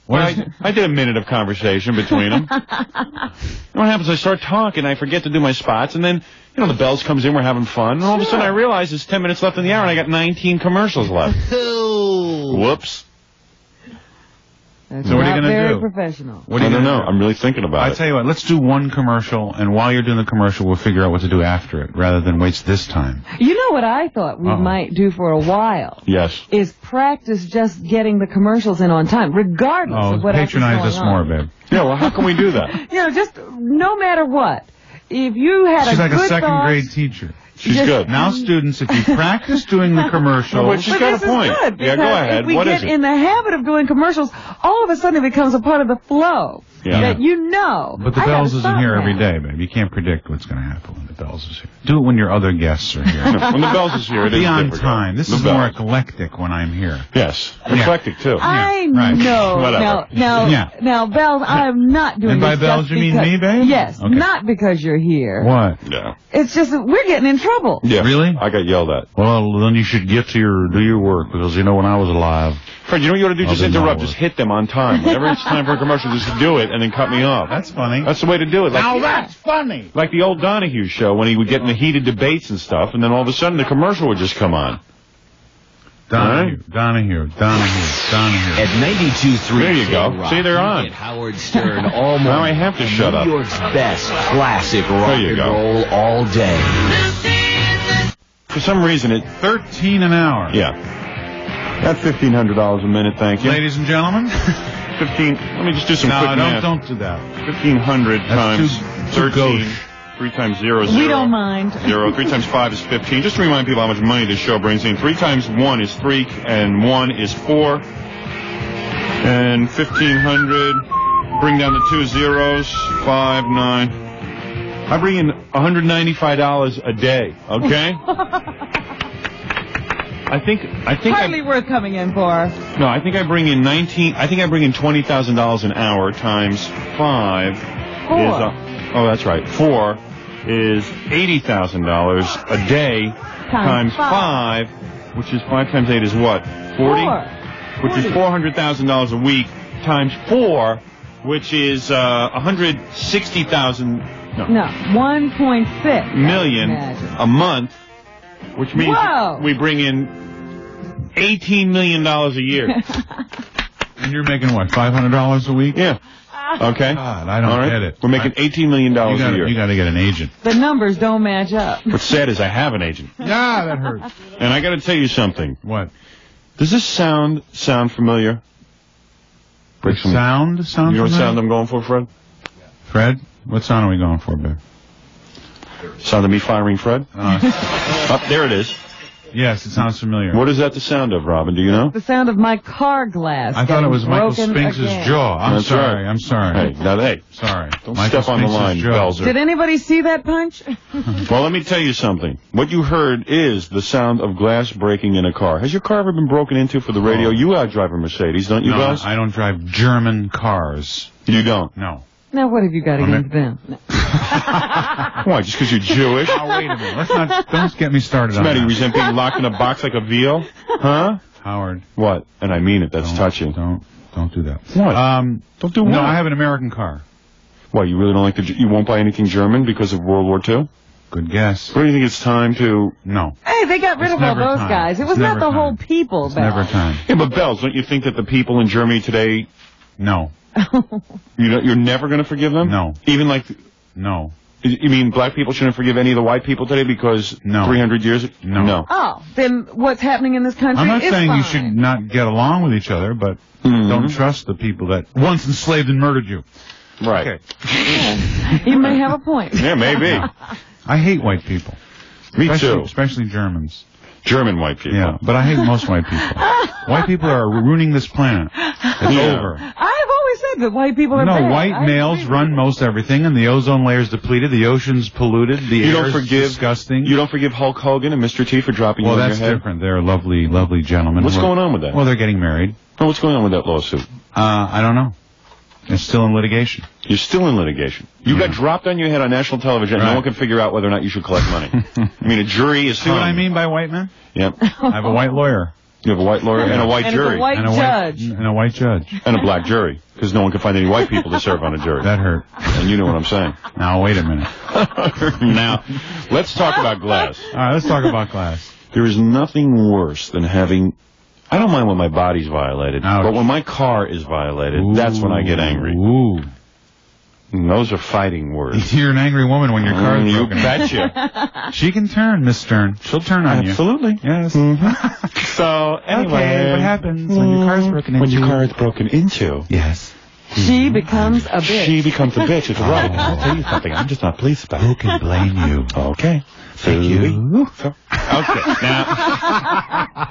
I did a minute of conversation between them. What happens? I start talking, I forget to do my spots, and then, you know, the Bells comes in, we're having fun, and all of a sudden I realize there's 10 minutes left in the hour, and I got 19 commercials left. Whoops. That's So what are you not gonna very do? professional. What are I you don't gonna know. do? I'm really thinking about I it. tell you what, let's do one commercial, and while you're doing the commercial, we'll figure out what to do after it, rather than waste this time. You know what I thought we might do for a while? Yes. Is practice just getting the commercials in on time, regardless Oh, of what else is patronize going us more, on. babe. Yeah, well, how can we do that? You know, just no matter what. If you had She's a like good a second thought, grade teacher. She's Just- good. Now, students, if you practice doing the commercials... No, but she's got a this is point. good, Yeah, go because ahead. If we What get is it? in the habit of doing commercials all of a sudden it becomes a part of the flow. Yeah. That you know. But the I gotta Bells isn't stop here now. every day, babe. You can't predict what's going to happen when the Bells is here. Do it when your other guests are here. When the Bells is here, it is Be on difficult. time. This The is more Bells. eclectic when I'm here. Yes. Eclectic, too. I right. know. Whatever. Now, Bells, I am not doing And by this Bells, just you mean because- me, babe? Yes, Okay. not because you're here. What? Yeah. It's just that we're getting in trouble. Yeah. Really? I got yelled at. Well, then you should do your work, because, when I was alive... Fred, you know what you ought to do? I'll Just do my interrupt. work. Just hit them on time. Whenever it's time for a commercial, just do it and then cut me off. That's funny. That's the way to do it. Now that's funny. Like the old Donahue show when he would get in the heated debates and stuff, and then all of a sudden the commercial would just come on. Donahue. At 92.3. There you go. K-Rock, See, they're on. Get Howard Stern all morning. Now I have to shut up. New York's best classic rock There you and go. roll all day. For some reason, it... $13 an hour. Yeah. That's $1,500 a minute, thank you. Ladies and gentlemen. 15... Let me just do some quick math. don't do that. 1,500 times too 13. gauche. 3 times 0 is 0. We don't mind. 0. 3 times 5 is 15. Just to remind people how much money this show brings in. 3 times 1 is 3, and 1 is 4. And 1,500. Bring down the 2 zeros. 5, 9. I bring in $195 a day, okay? I think Hardly worth coming in for. No, I think I bring in $20,000 an hour times 5 Four. is oh, that's right. 4 is $80,000 a day times 5, which is 5 times 8 is what? 40? Which is $400,000 a week times 4, which is 160,000 No, 1.6 million Imagine. a month, which means Whoa. we bring in $18 million a year. And you're making what, $500 a week? Yeah. Okay. God, I don't All right. get it. We're making $18 million a year. You got to get an agent. The numbers don't match up. What's sad is I have an agent. Yeah, that hurts. And I got to tell you something. What? Does this sound familiar? Break some Sound You know what familiar? sound I'm going for, Fred? Fred? What sound are we going for, babe? Sound of me firing Fred? Up there it is. Yes, it sounds familiar. What is that the sound of, Robin? Do you know? The sound of my car glass. I thought it was Michael broken Spinks' again. jaw. I'm That's sorry. right. I'm sorry. Hey, now, hey. Sorry. Don't Michael step on the Spinks' line, jaw. Belzer. Did anybody see that punch? Well, let me tell you something. What you heard is the sound of glass breaking in a car. Has your car ever been broken into for the radio? Oh. You drive a Mercedes, don't you, No, guys? I don't drive German cars. You don't? No. Now, what have you got against them? Why, just because you're Jewish? Oh, wait a minute. Don't get me started What's on the matter? You that. resent being locked in a box like a veal? Huh? Howard. What? And I mean it. That's touching. Don't do that. What? Don't do what? No, I have an American car. Why, you really don't like you won't buy anything German because of World War II? Good guess. What do you think it's time to... No. Hey, they got rid It's of all never those time. guys. It It's was not never the time. whole people, It's Bell. never time. Yeah, but Bells, don't you think that the people in Germany today... No. You're never going to forgive them? No. Even like... No. You mean black people shouldn't forgive any of the white people today because No. 300 years... No. Oh, then what's happening in this country I'm not is saying fine. you should not get along with each other, but Mm-hmm. don't trust the people that once enslaved and murdered you. Right. Okay. You may have a point. Yeah, maybe. I hate white people. Me especially, too. Especially Germans. German white people. Yeah, but I hate most white people. White people are ruining this planet. It's Yeah. over. I've always said that white people are No, bad. white I males agree. run most everything, and the ozone layer's depleted, the ocean's polluted, the You don't air's forgive... disgusting. You don't forgive Hulk Hogan and Mr. T for dropping Well, you on that's your head? different. They're lovely, lovely gentlemen. What's going on with that? Well, they're getting married. Oh, what's going on with that lawsuit? I don't know. It's still in litigation. You're still in litigation. You got dropped on your head on national television, and Right. no one can figure out whether or not you should collect money. I mean, a jury is See what hung. I mean by white men? Yep. I have a white lawyer. You have a white lawyer and a white And it's a jury. white and a judge. and a white judge. And a black jury, because no one can find any white people to serve on a jury. That hurt. And you know what I'm saying. Now, wait a minute. Now, let's talk about glass. All right, let's talk about glass. There is nothing worse than having... I don't mind when my body's violated, Ouch. but when my car is violated, that's when I get angry. Ooh. And those are fighting words. You're an angry woman when your car's You broken. betcha. She can turn, Miss Stern. She'll turn on Absolutely. you. Yes. So, anyway... Okay, what happens when your car's broken into? When your car is broken into... Yes. She becomes a bitch. She becomes a bitch. It's right. I'll tell you something. I'm just not pleased about it. Who can blame you? Okay. Thank you. Okay. Now,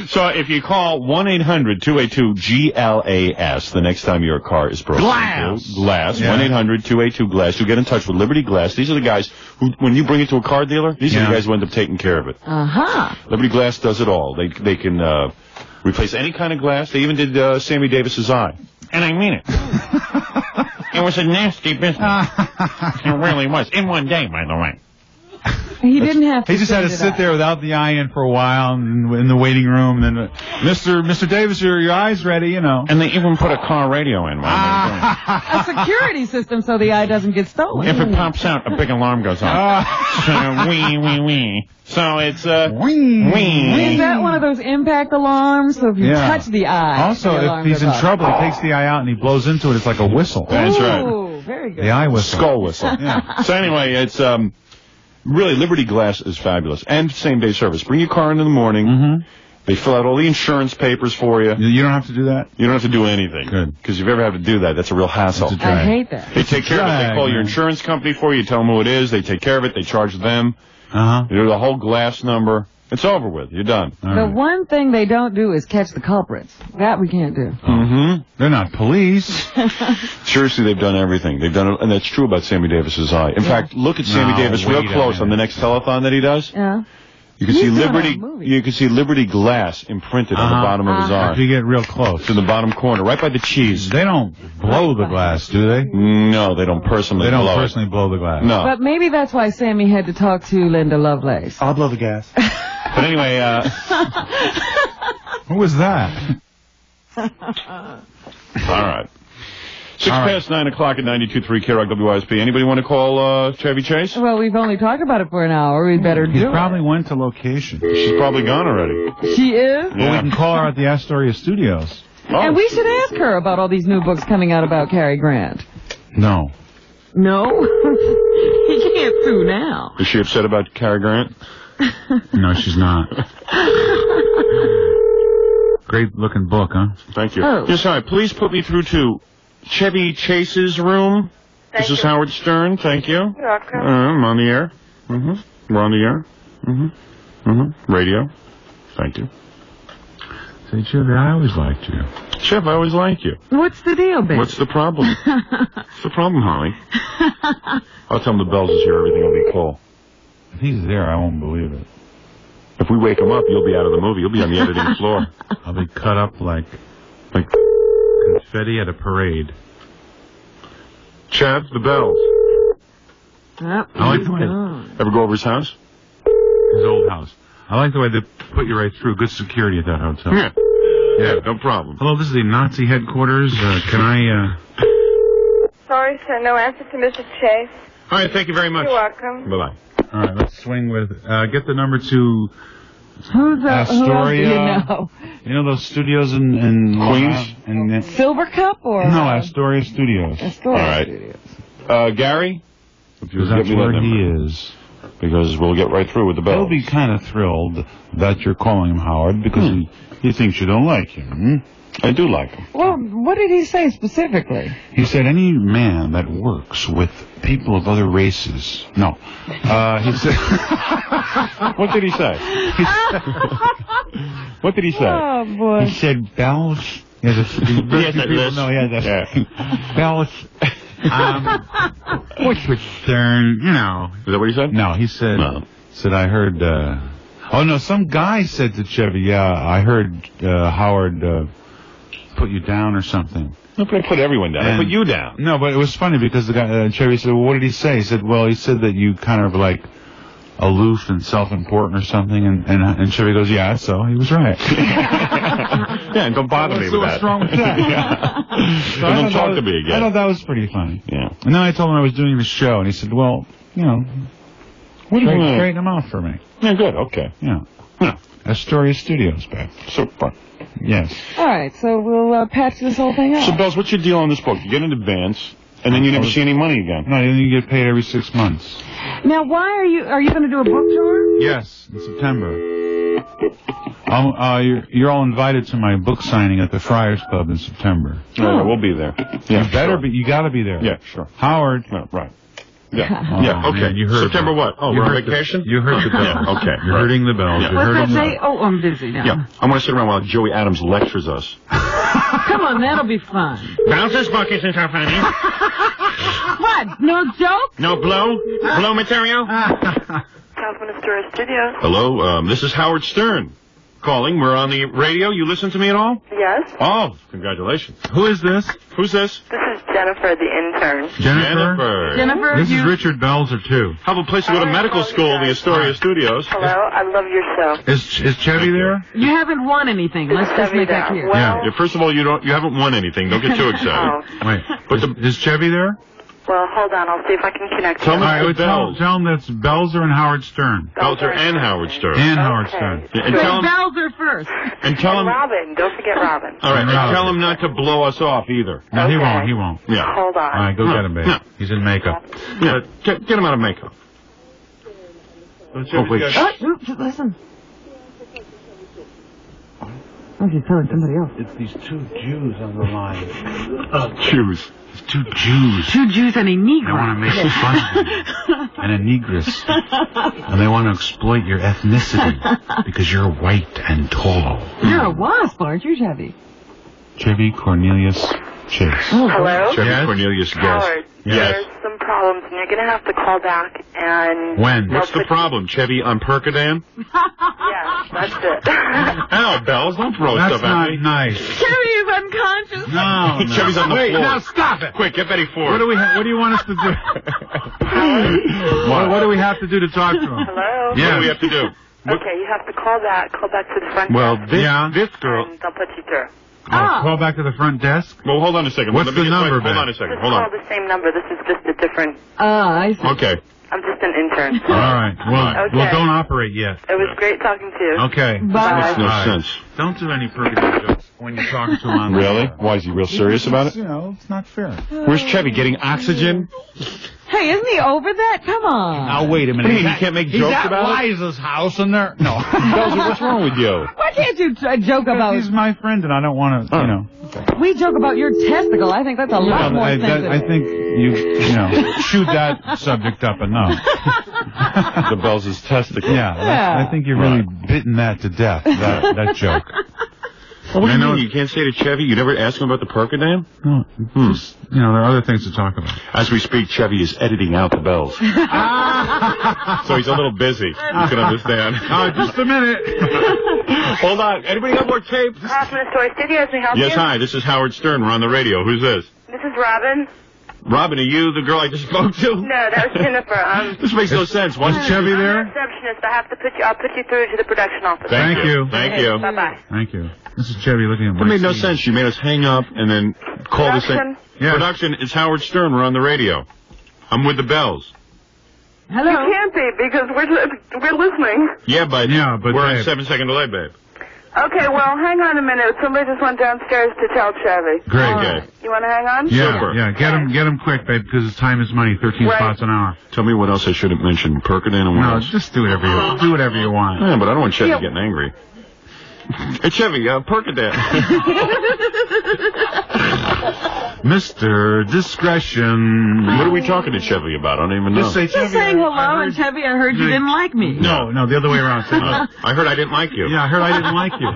so if you call 1-800-282-GLAS the next time your car is broken. Glass. Yeah. 1-800-282-GLAS. You get in touch with Liberty Glass. These are the guys who, when you bring it to a car dealer, these are the guys who end up taking care of it. Uh-huh. Liberty Glass does it all. They can replace any kind of glass. They even did Sammy Davis's eye. And I mean it. It was a nasty business. It really was. In one day, by the way. He didn't have to. He just had to sit there without the eye in for a while in the waiting room. And then, Mr. Davis, your eye's ready, you know. And they even put a car radio in while they were doing it. A security system so the eye doesn't get stolen. If it pops out, a big alarm goes on. So, wee. So it's, wee. Is that one of those impact alarms? So if you touch the eye. Also, if he's in trouble, he takes the eye out and he blows into it. It's like a whistle. That's right. Ooh, very good. The eye whistle. Skull whistle. Yeah. So anyway, it's, really, Liberty Glass is fabulous. And same-day service. Bring your car in the morning. Mm-hmm. They fill out all the insurance papers for you. You don't have to do that? You don't have to do anything. Good. Because if you ever have to do that, that's a real hassle. That's a drag. I hate that. They take care of it. They call your insurance company for you. Tell them who it is. They take care of it. They charge them. Uh-huh. You do the whole glass number. It's over with. You're done. The one thing they don't do is catch the culprits. That we can't do. Mm-hmm. They're not police. Seriously, they've done everything. They've done it, and that's true about Sammy Davis's eye. In fact, look at Sammy Davis real close on the next telethon that he does. Yeah. You can see Liberty. You can see Liberty Glass imprinted on the bottom of his eye. If you get real close. To the bottom corner, right by the cheese. They don't blow the glass, do they? No, they don't personally blow it. They don't personally blow the glass. No. But maybe that's why Sammy had to talk to Linda Lovelace. I'll blow the gas. But anyway, Who was that? all right. 9 o'clock at 92.3 KROC WISP. Anybody want to call Chevy Chase? Well, we've only talked about it for an hour. We'd better do He it. probably went to location. She's probably gone already. She is? Well, we can call her at the Astoria Studios. And we should ask her about all these new books coming out about Cary Grant. No. No? He can't sue now. Is she upset about Cary Grant? No, she's not. Great looking book, huh? Thank you. Oh. Yes, hi. Please put me through to Chevy Chase's room. This is Howard Stern. Thank you. You're welcome. I'm on the air. Mm-hmm. We're on the air. Mm-hmm. Mm-hmm. Radio. Thank you. Say, Chevy, I always liked you. Chev, I always like you. What's the deal, baby? What's the problem? What's the problem, Holly? I'll tell him the Bells is here. Everything will be cool. If he's there, I won't believe it. If we wake him up, you'll be out of the movie. You'll be on the editing floor. I'll be cut up like confetti at a parade. Chev, the Bells. Yep. I like the way Ever go over his house? his old house. I like the way they put you right through. Good security at that hotel. Yeah. Yeah, no problem. Hello, this is the Nazi headquarters. Can I, Sorry, sir, no answer to Mrs. Chase. All right, thank you very much. You're welcome. Bye-bye. All right, let's swing with, get the number to Who's Astoria. Who else do you know? You know those studios in Queens? And Silver Cup or? no, Astoria Studios. Astoria All right. Studios. Gary? Because that's where he is. Because we'll get right through with the Bells. He'll be kind of thrilled that you're calling him Howard because he thinks you don't like him. I do like him. Well, what did he say specifically? He said any man that works with people of other races. No. He said... What did he say? What did he say? Oh, boy. He said Bells... Yeah, He has that list. No, yeah, that. Bells... Which was Stern, you know. Is that what he said? No, he said... No. Said, I heard... Oh, no, some guy said to Chevy, yeah, I heard Howard put you down or something. I put everyone down. I put you down. No, but it was funny because the guy, Chevy said, well, what did he say? He said, well, he said that you kind of like aloof and self-important or something, and Chevy goes, yeah, so he was right. Yeah, and don't bother me with that. What's wrong with that? Yeah. So don't talk to me again. I thought that was pretty funny. Yeah. And then I told him I was doing the show, and he said, well, you know, straighten him out for me. Yeah, good, okay. Yeah. Astoria Studios, back. Super. Yes. All right, so we'll patch this whole thing up. So, Bells, what's your deal on this book? You get in advance, and then you never see any money again. No, you get paid every 6 months. Now, why are you going to do a book tour? Yes, in September. You're all invited to my book signing at the Friars Club in September. Yeah, we'll be there. Yeah, you better be. You got to be there. Yeah, sure. Howard. No, right. Yeah. Oh, yeah. Okay. Man, you heard September what? Oh, we're on vacation. You heard the bells. Yeah, okay. You're hurting the bells. Yeah. You What's heard that them. say? Oh, I'm busy now. Yeah. I'm going to sit around while Joey Adams lectures us. Come on, that'll be fun. Bouncers, buckets, and funny. What? No joke? No blow? Blow material? Kaufman Astoria Studios. Hello, this is Howard Stern calling. We're on the radio. You listen to me at all? Yes. Oh, congratulations. Who is this? Who's this? This is Jennifer, the intern. Jennifer, This is Richard Belzer, too. How about a place to go to medical school, the Astoria Studios? Hello, I love your show. Is Chevy there? You haven't won anything. Let's just make that clear. Yeah. First of all, you haven't won anything. Don't get too excited. Wait, but is Chevy there? Well, hold on. I'll see if I can connect you. All right, tell him that's Belzer and Howard Stern. Belzer and Howard Stern. And Howard Stern. Yeah, and tell him, Belzer first. and tell him. Robin. Don't forget Robin. All right, and tell him not to blow us off either. No, he won't. He won't. Yeah. Hold on. All right, go get him, babe. No. He's in makeup. Yeah, get him out of makeup. Oh, wait. Listen. Oh, she's telling somebody else. It's these two Jews on the line. Jews. It's two Jews. Two Jews and a Negro. They want to make fun of you. And a negress. And they want to exploit your ethnicity because you're white and tall. You're a wasp, aren't you, Chevy? Chevy Cornelius Chase. Oh, hello? Chevy Cornelius Guest. Howard, Yes. there's some problems, and you're going to have to call back and... When? What's the problem? Chevy on Percodan? Yes, that's it. Ow, Bells, don't throw That's stuff at me. not nice. Chevy is unconscious. No, no. Chevy's on the Wait, floor. now stop it. Quick, get Betty Ford. What do you want us to do? what do we have to do to talk to him? Hello? What do we have to do? Okay, you have to call back to the front Well, desk. this girl... And they'll put you through. Call back to the front desk? Well, hold on a second. What's Let me the just number, Hold babe? on a second. Just Hold call on. the same number. This is just a different... I see. Okay. I'm just an intern. All right. Well, Okay. well, don't operate yet. It was great talking to you. Okay. Bye. Makes no All right. sense. Don't do any Percodan jokes when you're talking to him on Really? Why, is he real serious about it? You know, it's not fair. Where's Chevy? Getting oxygen? Hey, isn't he over that? Come on. Now, wait a minute. What do you mean, you can't make jokes about it? Liza's house and there... No. Belzer, what's wrong with you? Why can't you joke about... He's my friend and I don't want to, you know... We joke about your testicle. I think that's a lot more sensitive. I think you know, shoot that subject up enough. The Bells' testicle. Yeah. I think you're really bitten that to death, that joke. Well, what do you mean? You can't say to Chevy? You never ask him about the Percodan? No, just, you know, there are other things to talk about. As we speak, Chevy is editing out the Bells. So he's a little busy. You can understand. Just a minute. Hold on. Anybody got more tape? Kaufman Astoria Studios, may I help you? Yes, hi. This is Howard Stern. We're on the radio. Who's this? This is Robin. Robin, are you the girl I just spoke to? No, that was Jennifer. This makes no sense. Why Is Chevy I'm there? a receptionist. I'll put you through to the production office. Thank you. Thank you. Bye-bye. Thank you. This is Chevy looking at my That made no CD. sense. She made us hang up and then call this Production? thing. Yeah. Production, it's Howard Stern. We're on the radio. I'm with the Bells. Hello? You can't be because we're listening. Yeah, but but we're on babe. 7-second delay, babe. Okay, well, hang on a minute. Somebody just went downstairs to tell Chevy. Great. Okay. You want to hang on? Yeah, Super. yeah. Get him quick, babe, because time is money. 13 Right. spots an hour. Tell me what else I shouldn't mention. Percodan and what No, else? just do whatever you want. Yeah, but I don't want Chevy getting angry. Hey, Chevy, Percodan. Mr. Discretion. What are we talking to Chevy about? I don't even know. Just say Just Chevy. saying hello, and Chevy, I heard you didn't like me. No, the other way around. Say, I heard I didn't like you. yeah, I heard I didn't like you.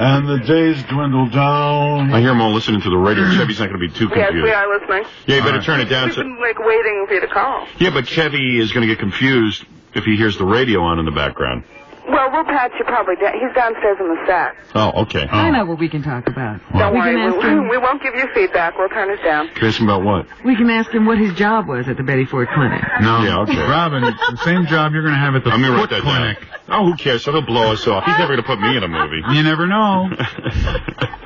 And the days dwindle down. I hear them all listening to the radio. Chevy's not going to be too confused. Yes, we are listening. Yeah, you better turn it down. We've been, waiting for you to call. Yeah, but Chevy is going to get confused if he hears the radio on in the background. Well, we'll patch you probably down. He's downstairs in the sack. Oh, okay. I know what we can talk about. Don't we worry. can ask him. We won't give you feedback. We'll turn it down. Can I ask him about what? We can ask him what his job was at the Betty Ford Clinic. No. Yeah, okay. Robin, it's the same job you're going to have at the I'm going to write foot that clinic. down. Oh, who cares? So he'll blow us off. He's never going to put me in a movie. You never know.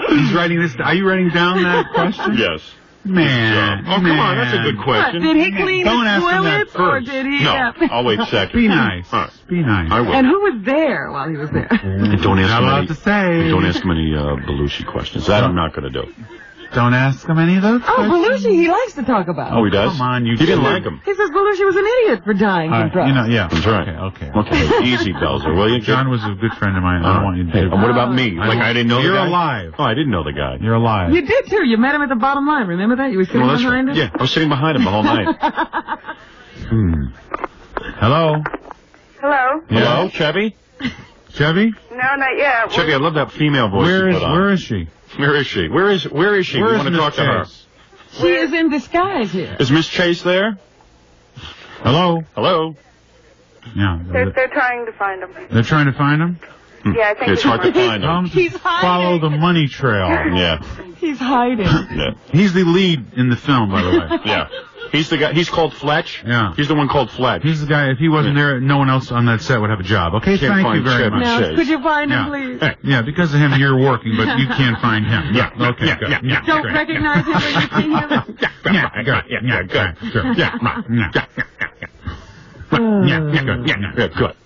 He's writing this. Are you writing down that question? Yes. Man. Oh, come on. That's a good question. What, did he clean Don't the ask him that toilets, or first. did he... No, I'll wait second. Be nice. All right. Be nice. I will. And who was there while he was there? And don't ask Not him allowed any, to say. Don't ask him any Belushi questions. That I'm not going to do. Don't ask him any of those Oh, questions. Belushi, he likes to talk about. Oh, he does? Come on, you He didn't kid. like him. He says Belushi was an idiot for dying from drugs. You know, yeah. That's right. Okay, easy, Belzer, will you? John was a good friend of mine. I don't want you to. Hey, and what about me? I Like, I didn't know the You're guy? alive. Oh, I didn't know the guy. You're alive. You did too. You met him at the bottom line. Remember that? You were sitting Well, that's behind right. him? Yeah, I was sitting behind him the whole night. Hello? Hello? Hello, Chevy? Chevy? No, not yet. Chevy, I love that female voice Where you is put on. where is she? Where is she? Where is she? Where We is want to Miss talk to her. Chase? She is in disguise here. Is Miss Chase there? Hello? Hello? Yeah. They're trying to find him. They're trying to find him? Yeah, I think It's hard to find him. He's hiding. Follow the money trail. Yeah. He's hiding. Yeah. He's the lead in the film, by the way. Yeah. He's the guy. He's called Fletch. Yeah. He's the one called Fletch. He's the guy, if he wasn't there, no one else on that set would have a job. Okay, Can't thank find you very Chevy much. Now, Chase. could you find him, Yeah. please? Yeah, because of him, you're working, but you can't find him. Yeah, okay, Yeah, good. yeah, yeah. Don't great. recognize him when you see him? Yeah, good. Yeah, good. Sure. Yeah,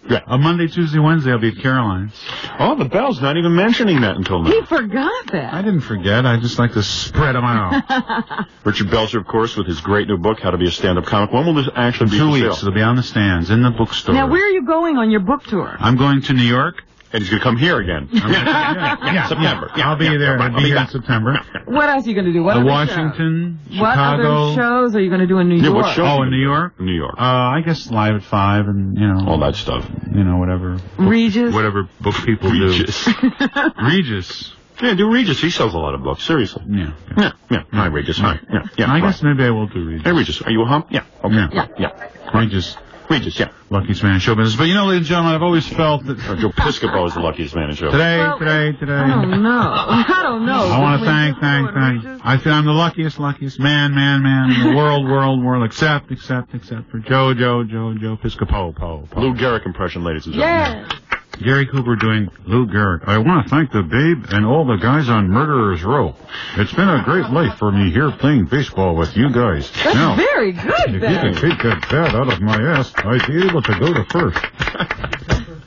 Good. Monday, Tuesday, Wednesday, I'll be at Caroline's. Oh, the Bell's not even mentioning that until now. He forgot that. I didn't forget. I just like to spread them out. Richard Belzer, of course, with his great new book, How to Be a Stand-Up Comic. When will this actually be 2 for weeks. sale? It'll be on the stands in the bookstore. Now, where are you going on your book tour? I'm going to New York. And he's going to come here again. September. I'll be there. I'll be here in September. What else are you going to do? What other Washington, shows? What Chicago. other shows are you going to do in New Yeah, York? what show? Oh, in New York? New York. I guess live at 5 and, All that stuff. Whatever. Regis? Whatever book people Regis. do. Regis. Yeah, do Regis. He sells a lot of books. Seriously. Yeah. Yeah. Hi, Regis. Hi. Yeah. I right. guess maybe I will do Regis. Hey, Regis. Are you a hump? Yeah. Okay. Yeah. Regis. Regis, yeah. Luckiest man in show business. But ladies and gentlemen, I've always felt that Joe Piscopo is the luckiest man in show. today. I don't know. I don't know. I want to thank. I feel I'm the luckiest man in the world, except for Joe Piscopo. Lou Gehrig impression, ladies and gentlemen. Yeah. Gary Cooper doing Lou Gehrig. I want to thank the Babe and all the guys on Murderers Row. It's been a great life for me here playing baseball with you guys. That's now, very good, if you then. can take that bat out of my ass, I'd be able to go to first.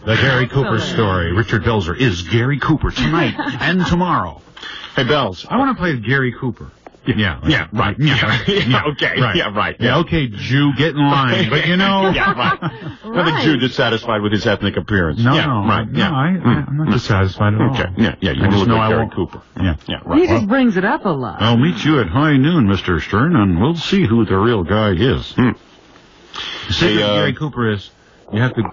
The Gary Cooper story. Richard Belzer is Gary Cooper tonight and tomorrow. Hey, Bells. I want to play Gary Cooper. Yeah, right. Okay. Right. Yeah, right. Yeah, okay, Jew, get in line. But Yeah, right. Not a Jew dissatisfied with his ethnic appearance. No, yeah, right. Yeah. I'm not dissatisfied at all. Okay. Yeah, you I want to just look know like I Gary won't- Cooper. Yeah. Right. He just brings it up a lot. I'll meet you at high noon, Mr. Stern, and we'll see who the real guy is. The secret of Gary Cooper is you have to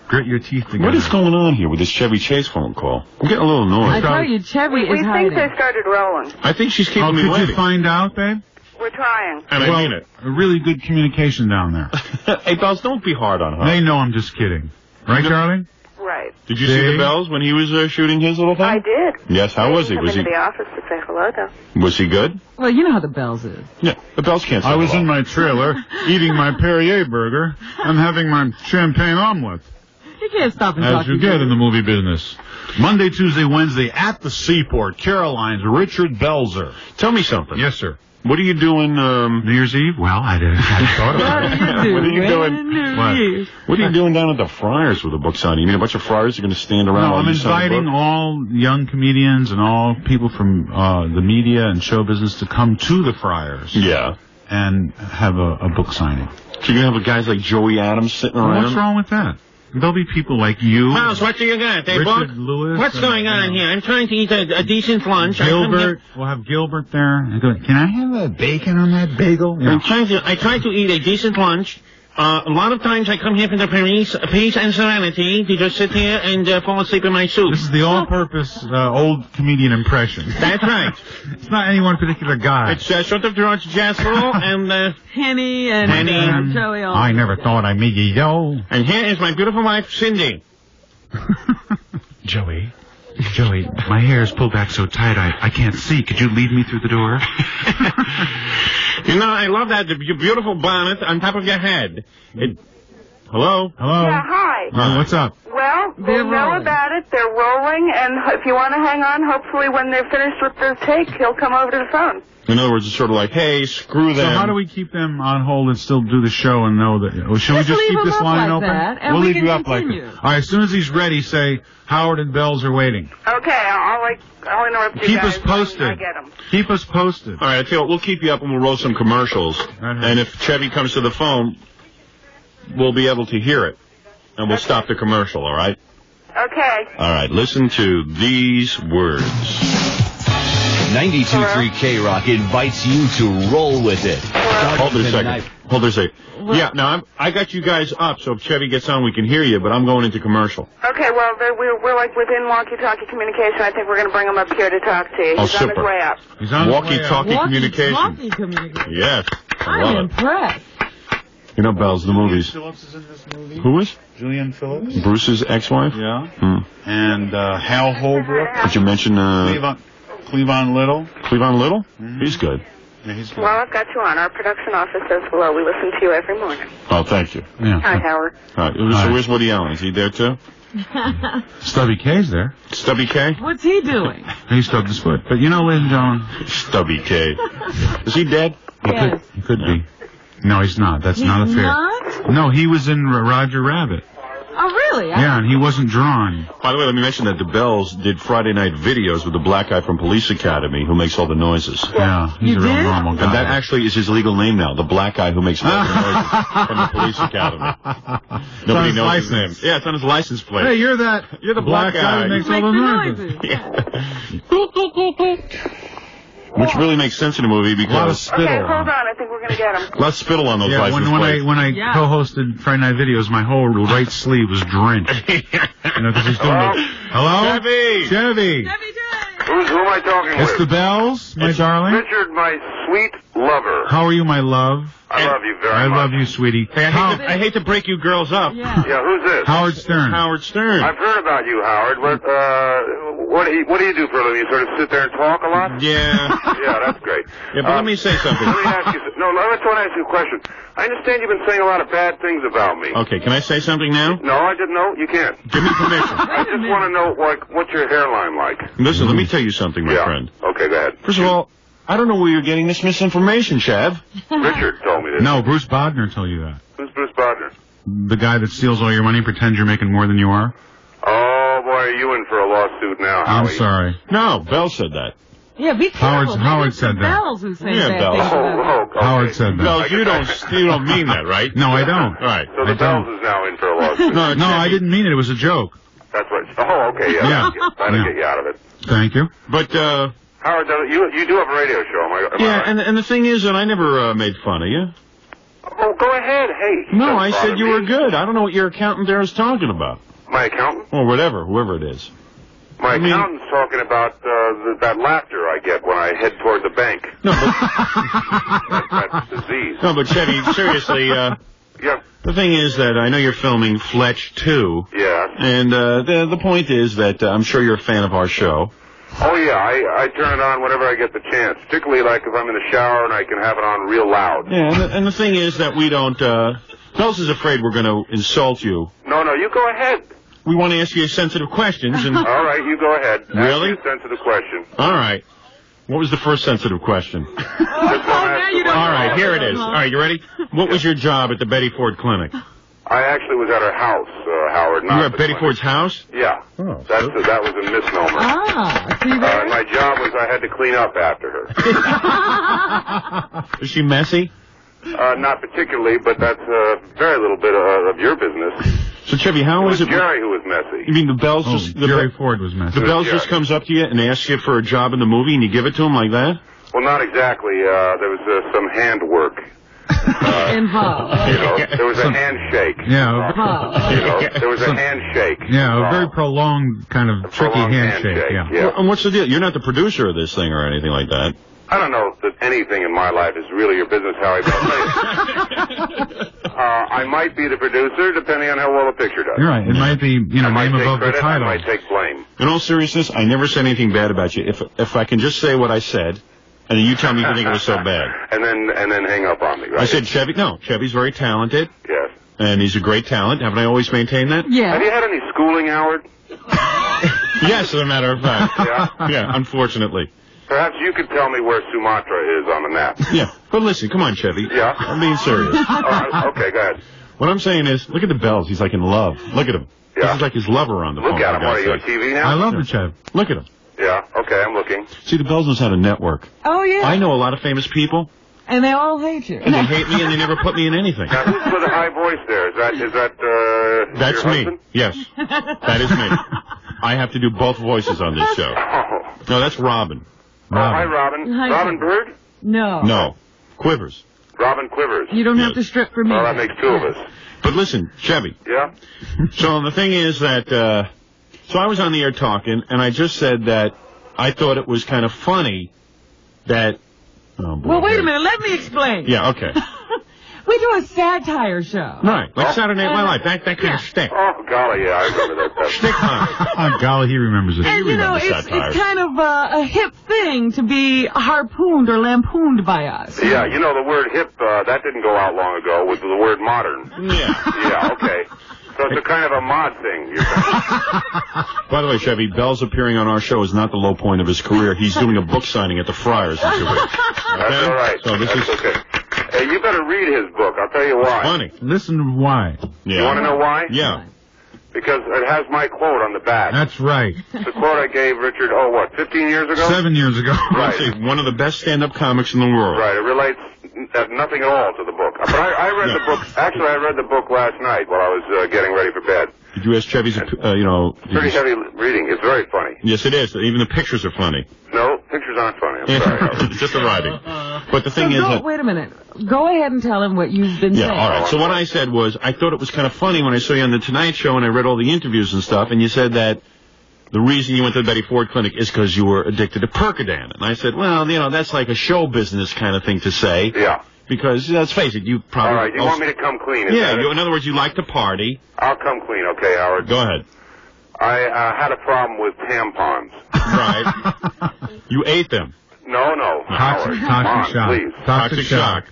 grit your teeth together. What is going on here with this Chevy Chase phone call? I'm getting a little annoyed. I tell you, Chevy We is think hiding. they started rolling. I think she's keeping Oh, me could waiting. you find out, babe? We're trying. And I mean it. A really good communication down there. Hey, Bells, don't be hard on her. They know I'm just kidding. Right, Charlie? Right. Did you see the Bells when he was shooting his little thing? I did. Yes, how was he? Come Was he into the office to say hello, though. was he good? Well, you know how the Bells is. Yeah, the Bells can't say I was hello. in my trailer eating my Perrier burger and having my champagne omelet. You can't stop and As talk you to get in the movie business. Monday, Tuesday, Wednesday at the Seaport, Caroline's, Richard Belzer. Tell me something. Yes, sir. What are you doing, New Year's Eve? Well, I hadn't thought about it. What are you doing? What? What are you doing down at the Friars with the book signing? You mean a bunch of Friars are going to stand around? No, while I'm you sign the inviting book? all young comedians and all people from the media and show business to come to the Friars. Yeah. And have a book signing. So you're going to have guys like Joey Adams sitting around? What's wrong with that? There'll be people like you. Miles, what do you got? They Richard book? Lewis. What's going on here? I'm trying to eat a decent lunch. I come Gilbert. We'll have Gilbert there. And go, can I have a bacon on that bagel? here- I try to eat a decent lunch. A lot of times I come here for the peace and serenity to just sit here and fall asleep in my suit. This is the all-purpose old comedian impression. That's right. It's not any one particular guy. It's sort of George Jasperl and Henny and Henny. Joey. I never thought I'd meet you, yo. And here is my beautiful wife, Cindy. Joey, my hair is pulled back so tight I can't see. Could you lead me through the door? You know, I love that beautiful bonnet on top of your head. Hello? Hello? Yeah, hi. What's up? Well, we'll know about it. They're rolling, and if you want to hang on, hopefully when they're finished with their take, he'll come over to the phone. In other words, it's sort of like, hey, screw them. So how do we keep them on hold and still do the show and know that? Shall we just leave keep them this up line like open? that, and we'll we leave can you up like continue. that. All right, as soon as he's ready, say Howard and Bells are waiting. Okay, I'll I'll interrupt you Keep guys us posted. when I get them. Keep us posted. All right, I tell you what, we'll keep you up and we'll roll some commercials. And if Chevy comes to the phone, we'll be able to hear it. And we'll stop the commercial, all right? Okay. All right, listen to these words. 92.3 K-Rock invites you to roll with it. Hold it a second. Hold it a second. Yeah, now I got you guys up, so if Chevy gets on, we can hear you, but I'm going into commercial. Okay, well, we're like within walkie-talkie communication. I think we're going to bring him up here to talk to you. Oh, He's on his super. way up. He's on Walkie-talkie communication. Walkie-talkie communication. Yes. I I'm love it. impressed. You know, Bells, the movies. Phillips is in this movie. Who is? Julian Phillips. Bruce's ex-wife? Yeah. Hmm. And Hal Holbrook. Did you mention Cleavon Little. Cleavon Little? He's good. Yeah, he's good. Well, I've got you on. Our production office says hello. We listen to you every morning. Oh, thank you. Yeah. Hi, Howard. All right. So where's Woody Allen? Is he there, too? Stubby K's there. Stubby K? What's he doing? He stubbed his foot. But you know, ladies and gentlemen. Stubby K. Is he dead? Yes. He could be. No, he's not. That's not a fair. Not? No, he was in Roger Rabbit. Oh, really? Yeah, and he wasn't drawn. By the way, let me mention that the Bells did Friday night videos with the black guy from Police Academy who makes all the noises. Yeah, he's a real normal guy. And that actually is his legal name now, the black guy who makes all the noises from the Police Academy. Nobody knows his name. Yeah, it's on his license plate. Hey, you're the black guy who makes all the noises. Which really makes sense in a movie because... A lot of spittle. Okay, hold on. I think we're going to get him. Let's spittle on those Yeah, license when plates. I co-hosted Friday Night Videos, my whole right sleeve was drenched. You know, because he's doing the... Hello? Chevy! Who am I talking It's with? the Bells, my darling. Richard, my sweet lover. How are you, my love? I love you very I much. love you, sweetie. Hey, I hate to break you girls up. Yeah, who's this? Howard Stern. Howard Stern. I've heard about you, Howard. What do you do for a living? You sort of sit there and talk a lot? Yeah. Yeah, that's great. Yeah, but let me say something. Let me ask you. No, I just want to ask you a question. I understand you've been saying a lot of bad things about me. Okay, can I say something now? No, I didn't know. You can't. Give me permission. I just want to know, what's your hairline like? Listen, let me tell you something, my friend. Okay, go ahead. First of all, I don't know where you're getting this misinformation, Chav. Richard told me this. No, Bruce Bodner told you that. Who's Bruce Bodner? The guy that steals all your money, pretends you're making more than you are. Oh, boy, are you in for a lawsuit now, I'm Howie? sorry. No, Bell said that. Yeah, be careful. Howard said that. Bells who say Yeah, bad Bells. things about Okay. Howard said that. Bells, you don't mean that, right? No, I don't. Right. So the Bells is now in for a lawsuit. No, I didn't mean it. It was a joke. That's right. Oh, okay, yeah. Trying to get you out of it. Thank you. But, Howard, you do have a radio show, am I yeah, right? and the thing is that I never made fun of you. Oh, go ahead. Hey. No, don't I bother said you me. were good. I don't know what your accountant there is talking about. My accountant? Or whatever, whoever it is. My accountant's talking about that laughter I get when I head toward the bank. No, but... That's disease. No, but Chevy, seriously, Yeah. the thing is that I know you're filming Fletch 2. Yeah. And the point is that I'm sure you're a fan of our show. Oh, yeah, I turn it on whenever I get the chance, particularly like if I'm in the shower and I can have it on real loud. Yeah, and the thing is that we don't... Bells is afraid we're going to insult you. No, you go ahead. We want to ask you sensitive questions. And All right, you go ahead. Really? Ask me a sensitive question. All right. What was the first sensitive question? Just don't ask the one. All right, here it is. All right, you ready? What was your job at the Betty Ford Clinic? I actually was at her house, Howard. You were at Betty Ford's house? Yeah. Oh, that was a misnomer. see there? My job was I had to clean up after her. Is she messy? Not particularly, but that's very little bit of your business. So, Chevy, how was it? Jerry who was messy. You mean the Bells just... Jerry Ford was messy. The Bells just comes up to you and asks you for a job in the movie and you give it to him like that? Well, not exactly. There was some handwork. Involved. There was a handshake. Yeah. There was a handshake. Yeah, a very prolonged, kind of tricky handshake. Yeah. Well, and what's the deal? You're not the producer of this thing or anything like that. I don't know that anything in my life is really your business, Howie, but I'll tell you. I might be the producer, depending on how well the picture does. You're right. It might be, I might name take above the credit, title. I might take blame. In all seriousness, I never said anything bad about you. If I can just say what I said, and then you tell me if you think it was so bad. And then hang up on me, right? I said Chevy's very talented. Yes. And he's a great talent. Haven't I always maintained that? Yeah. Have you had any schooling, Howard? Yes, as a matter of fact. Yeah? Yeah, unfortunately. Perhaps you could tell me where Sumatra is on the map. Yeah, but listen, come on, Chevy. Yeah? I'm being serious. Okay, go ahead. What I'm saying is, look at the Bells. He's like in love. Look at him. Yeah. This is like his lover on the phone. Look at him. for What, are God's you on sake. TV now? I love the Chev. Look at him. Yeah, okay, I'm looking. See, the Bells knows how to network. Oh, yeah. I know a lot of famous people, And they all hate you. and they hate me, and they never put me in anything. Now, who's with a high voice there? Is that That's your me. husband? Yes, that is me. I have to do both voices on this show. Oh. No, that's Robin. Oh, hi, Robin. Hi, Robin Bird? No. No, Quivers. Robin Quivers. You don't have to strip for me. Well, that makes two of us. But listen, Chevy. Yeah? So the thing is that, so I was on the air talking, and I just said that I thought it was kind of funny that. Oh boy, Well, wait a minute. Let me explain. Yeah, okay. We do a satire show. Right, like Saturday Night Live, that kind of shtick. Oh, golly, yeah, I remember that stuff. Shtick time. Oh, golly, he remembers it. And, you know, it's kind of a hip thing to be harpooned or lampooned by us. Yeah, you know, the word hip, that didn't go out long ago with the word modern. Yeah. Yeah, okay. So it's a kind of a mod thing, you're saying. By the way, Chevy, Bell's appearing on our show is not the low point of his career. He's doing a book signing at the Friars in 2 weeks. Okay? That's all right. So this That's is okay. Hey, you better read his book. I'll tell you why. funny. Listen to why. Yeah. You want to know why? Yeah. Because it has my quote on the back. That's right. The quote I gave Richard, 15 years ago? 7 years ago. Right. He's one of the best stand-up comics in the world. Right, it relates nothing at all to the book. But I read the book, actually I read the book last night while I was getting ready for bed. Did you ask Chevy's, you know... Pretty heavy reading. It's very funny. Yes, it is. Even the pictures are funny. No, pictures aren't funny. I'm sorry. Just the writing. But the thing is that... Wait a minute. Go ahead and tell him what you've been saying. Yeah, all right. So what I said was, I thought it was kind of funny when I saw you on The Tonight Show and I read all the interviews and stuff, and you said that the reason you went to the Betty Ford Clinic is because you were addicted to Percodan. And I said, well, you know, that's like a show business kind of thing to say. Yeah. Because, let's face it, you probably... All right, you want me to come clean, is that it? In other words, you like to party. I'll come clean, okay, Howard? Go ahead. I had a problem with tampons. Right. You ate them. No, Howard. Come on, please. Toxic shock.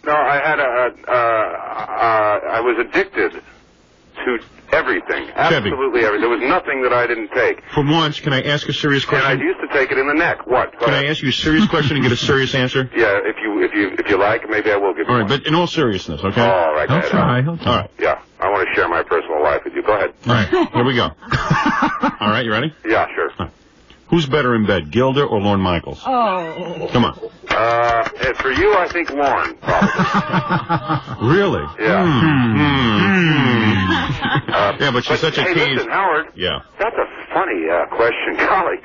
No, I had I was addicted to everything. Absolutely everything. There was nothing that I didn't take. For once, can I ask a serious question? And I used to take it in the neck. What? Can I ask you a serious question and get a serious answer? Yeah, if you like, maybe I will give you one. All right, but in all seriousness, okay? All right. He'll try. All right. Yeah, I want to share my personal life with you. Go ahead. All right, here we go. All right, you ready? Yeah, sure. Right. Who's better in bed, Gilder or Lorne Michaels? Oh. Come on. For you, I think Lorne, probably. Really? Yeah. Yeah, but she's such a tease. Listen, Howard. Yeah. That's a funny question, golly.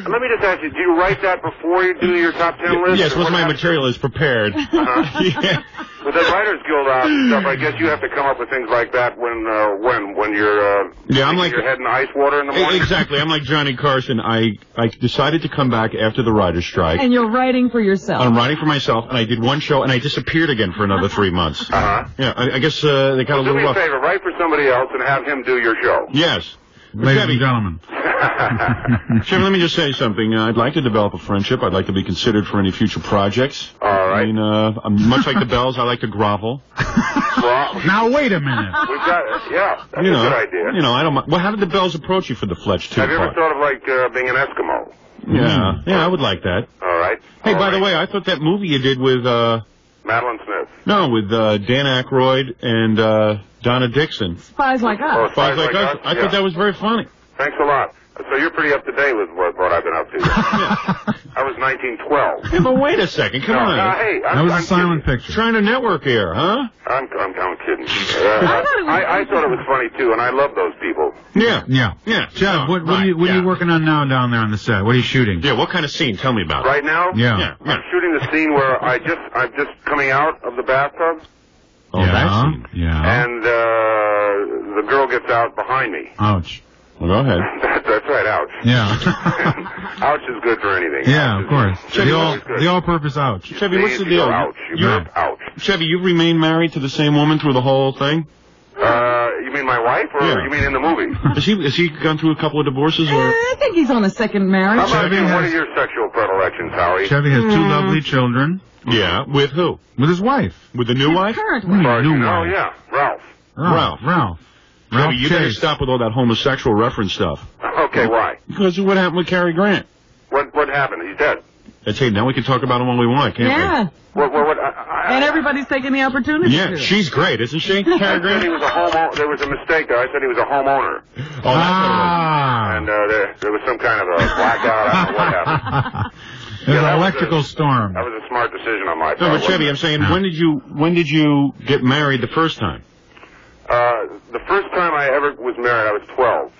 Let me just ask you, do you write that before you do your top 10 list? Yes, once my material is prepared. Yeah. With the Writers Guild out and stuff, I guess you have to come up with things like that when you're I'm like your head in ice water in the morning. Exactly. I'm like Johnny Carson. I decided to come back after the writer's strike. And you're writing for yourself. I'm writing for myself, and I did one show, and I disappeared again for another 3 months. Uh-huh. Yeah, I guess they got a little do me rough. a favor, write for somebody else and have him do your show. Yes. Ladies and gentlemen. Jim, let me just say something. I'd like to develop a friendship. I'd like to be considered for any future projects. All right. I mean, I'm much like the Bells. I like to grovel. Now, wait a minute. We've got, yeah, that's a good idea. You know, I don't. Well, how did the Bells approach you for the Fletch 2 Have you ever part? thought of, like, being an Eskimo? Yeah, I would like that. All right. Hey, by the way, I thought that movie you did with, Madeline Smith. No, with Dan Aykroyd and Donna Dixon. Spies Like Us. Spies Like Us. I thought that was very funny. Thanks a lot. So you're pretty up to date with what I've been up to. I was 1912. Yeah, but wait a second. Come on. Hey, that was a silent picture. Trying to network here, huh? I'm kidding. I thought it was funny too, and I love those people. Yeah. Jeff, what are you working on now down there on the set? What are you shooting? Yeah, what kind of scene? Tell me about it. Right now? Yeah. I'm shooting the scene where I'm just coming out of the bathtub. Oh, that scene. Yeah. And the girl gets out behind me. Ouch. Well, go ahead. That's right, ouch. Yeah. Ouch is good for anything. Yeah, of course. The all-purpose ouch. Chevy, what's the deal? Ouch. Ouch. Chevy, you've remained married to the same woman through the whole thing? You mean my wife, or you mean in the movie? Has he gone through a couple of divorces? Or? I think he's on a second marriage. How about you? What are your sexual predilections, Howie? Chevy has 2 lovely children. Yeah, with who? With his wife. With the new wife? Current wife. Oh, yeah, Ralph. Chevy, you better stop with all that homosexual reference stuff. Okay, why? Because of what happened with Cary Grant. What happened? He's dead. That's it. Now we can talk about them when we want, can't Yeah. And everybody's taking the opportunity we? Yeah, to. she's great, isn't she? I said he was a homeowner. There was a mistake there. I said he was a homeowner. Oh, that's And there was some kind of a blackout. I don't know what happened. There's an electrical storm. That was a smart decision on my part. No, but Chevy, I'm saying, when did you get married the first time? The first time I ever was married, I was 12.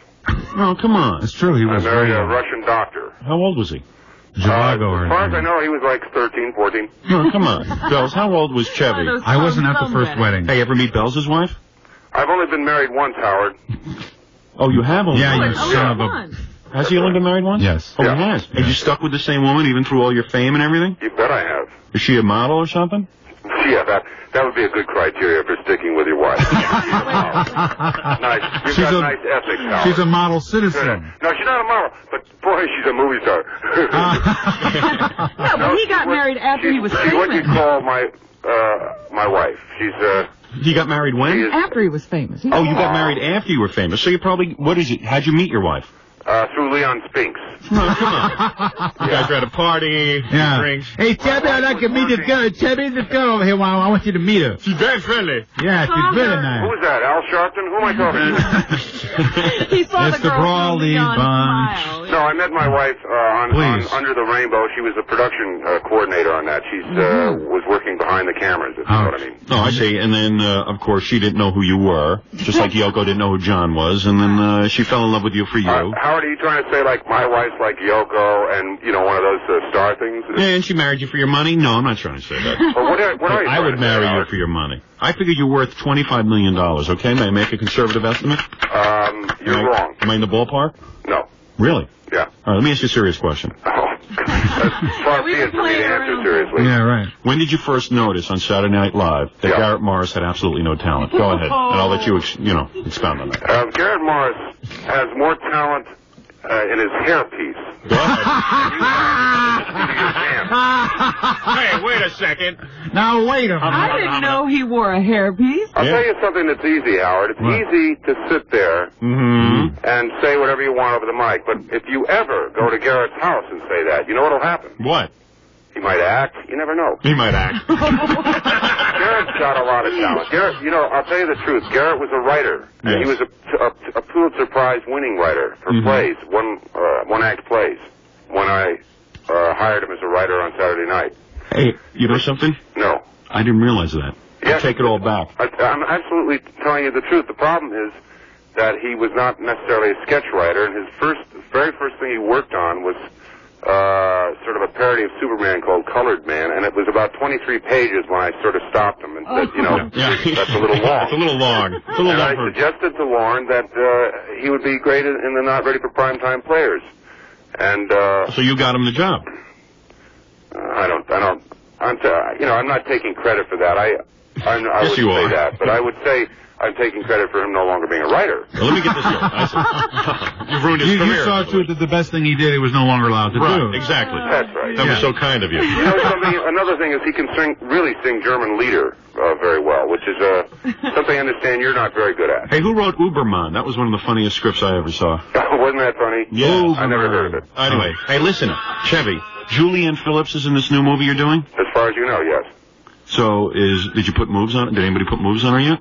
Oh, come on. It's true. He I was married a Russian doctor. How old was he? Zhivago. As far as I know, he was like 13, 14. No, come on. Bells, how old was Chevy? I wasn't at the first wedding. Hey, ever meet Bells' wife? I've only been married once, Howard. Oh, you have only Yeah, been you son of a... Has he only been married once? Yes. Oh, he has. And you stuck with the same woman even through all your fame and everything? You bet I have. Is she a model or something? Yeah, that would be a good criteria for sticking with your wife. Nice. You've got nice ethics, Howard. She's a model citizen. No, she's not a model, but boy, she's a movie star. No, but he got married after he was She's what you famous. call my wife. She's He got married when? After he was famous. Oh, you got married after you were famous. So you probably, what is it? How'd you meet your wife? through Leon Spinks. No, come on. You guys are at a party, drinks. Hey, Chubby, I'd like to meet this girl. Chubby, this girl over here. I want you to meet her. She's very friendly. Yeah, she's really nice. Who's that, Al Sharpton? Who am I talking to? He saw It's the the girl Brawley from Bunch. Smile. No, I met my wife on Under the Rainbow. She was the production coordinator on that. She's was working behind the cameras, if you know what I mean. Oh, I see. And then, of course, she didn't know who you were, just like Yoko didn't know who John was, and then she fell in love with you for you. Howard, are you trying to say, like, my wife's like Yoko and, you know, one of those star things? Yeah, and she married you for your money? No, I'm not trying to say that. Well, what are you I would trying to marry say, you Howard? for your money. I figure you're worth $25 million, okay? May I make a conservative estimate? You're wrong. Am I in the ballpark? No. Really? Yeah. All right, let me ask you a serious question. That's far being for me to answer seriously. Yeah, right. When did you first notice on Saturday Night Live that Garrett Morris had absolutely no talent? Go ahead, and I'll let you, expound on that. Garrett Morris has more talent in his hairpiece. Go ahead. Hey, wait a second. Now, wait a minute. I didn't know he wore a hairpiece. I'll tell you something that's easy, Howard. It's easy to sit there and say whatever you want over the mic, but if you ever go to Garrett's house and say that, you know what'll happen? What? He might act. You never know. He might act. Garrett's got a lot of talent. Garrett, you know, I'll tell you the truth. Garrett was a writer, and he was a Pulitzer Prize winning writer for plays, one-act plays, when I hired him as a writer on Saturday night. Hey, you know something? No. I didn't realize that. Yes. I take it all back. I'm absolutely telling you the truth. The problem is that he was not necessarily a sketch writer, and his very first thing he worked on was sort of a parody of Superman called Colored Man, and it was about 23 pages when I sort of stopped him and said, that's a little long. It's a little long. It's a little and long. I suggested to Lauren that he would be great in the Not Ready for Primetime Players. And so you got him the job. I'm not taking credit for that. I Yes, would you say are. that, but I would say I'm taking credit for him no longer being a writer. Well, let me get this straight. I see. You've ruined his You career. saw to it that the best thing he did, he was no longer allowed to Right, do. exactly. That's right. That was so kind of you. You know something? Another thing is he can really sing German Lieder very well, which is something I understand you're not very good at. Hey, who wrote Uberman? That was one of the funniest scripts I ever saw. Wasn't that funny? Yeah. I never heard of it. Anyway, hey, listen, Chevy, Julianne Phillips is in this new movie you're doing? As far as you know, yes. So did you put moves on it? Did anybody put moves on her yet?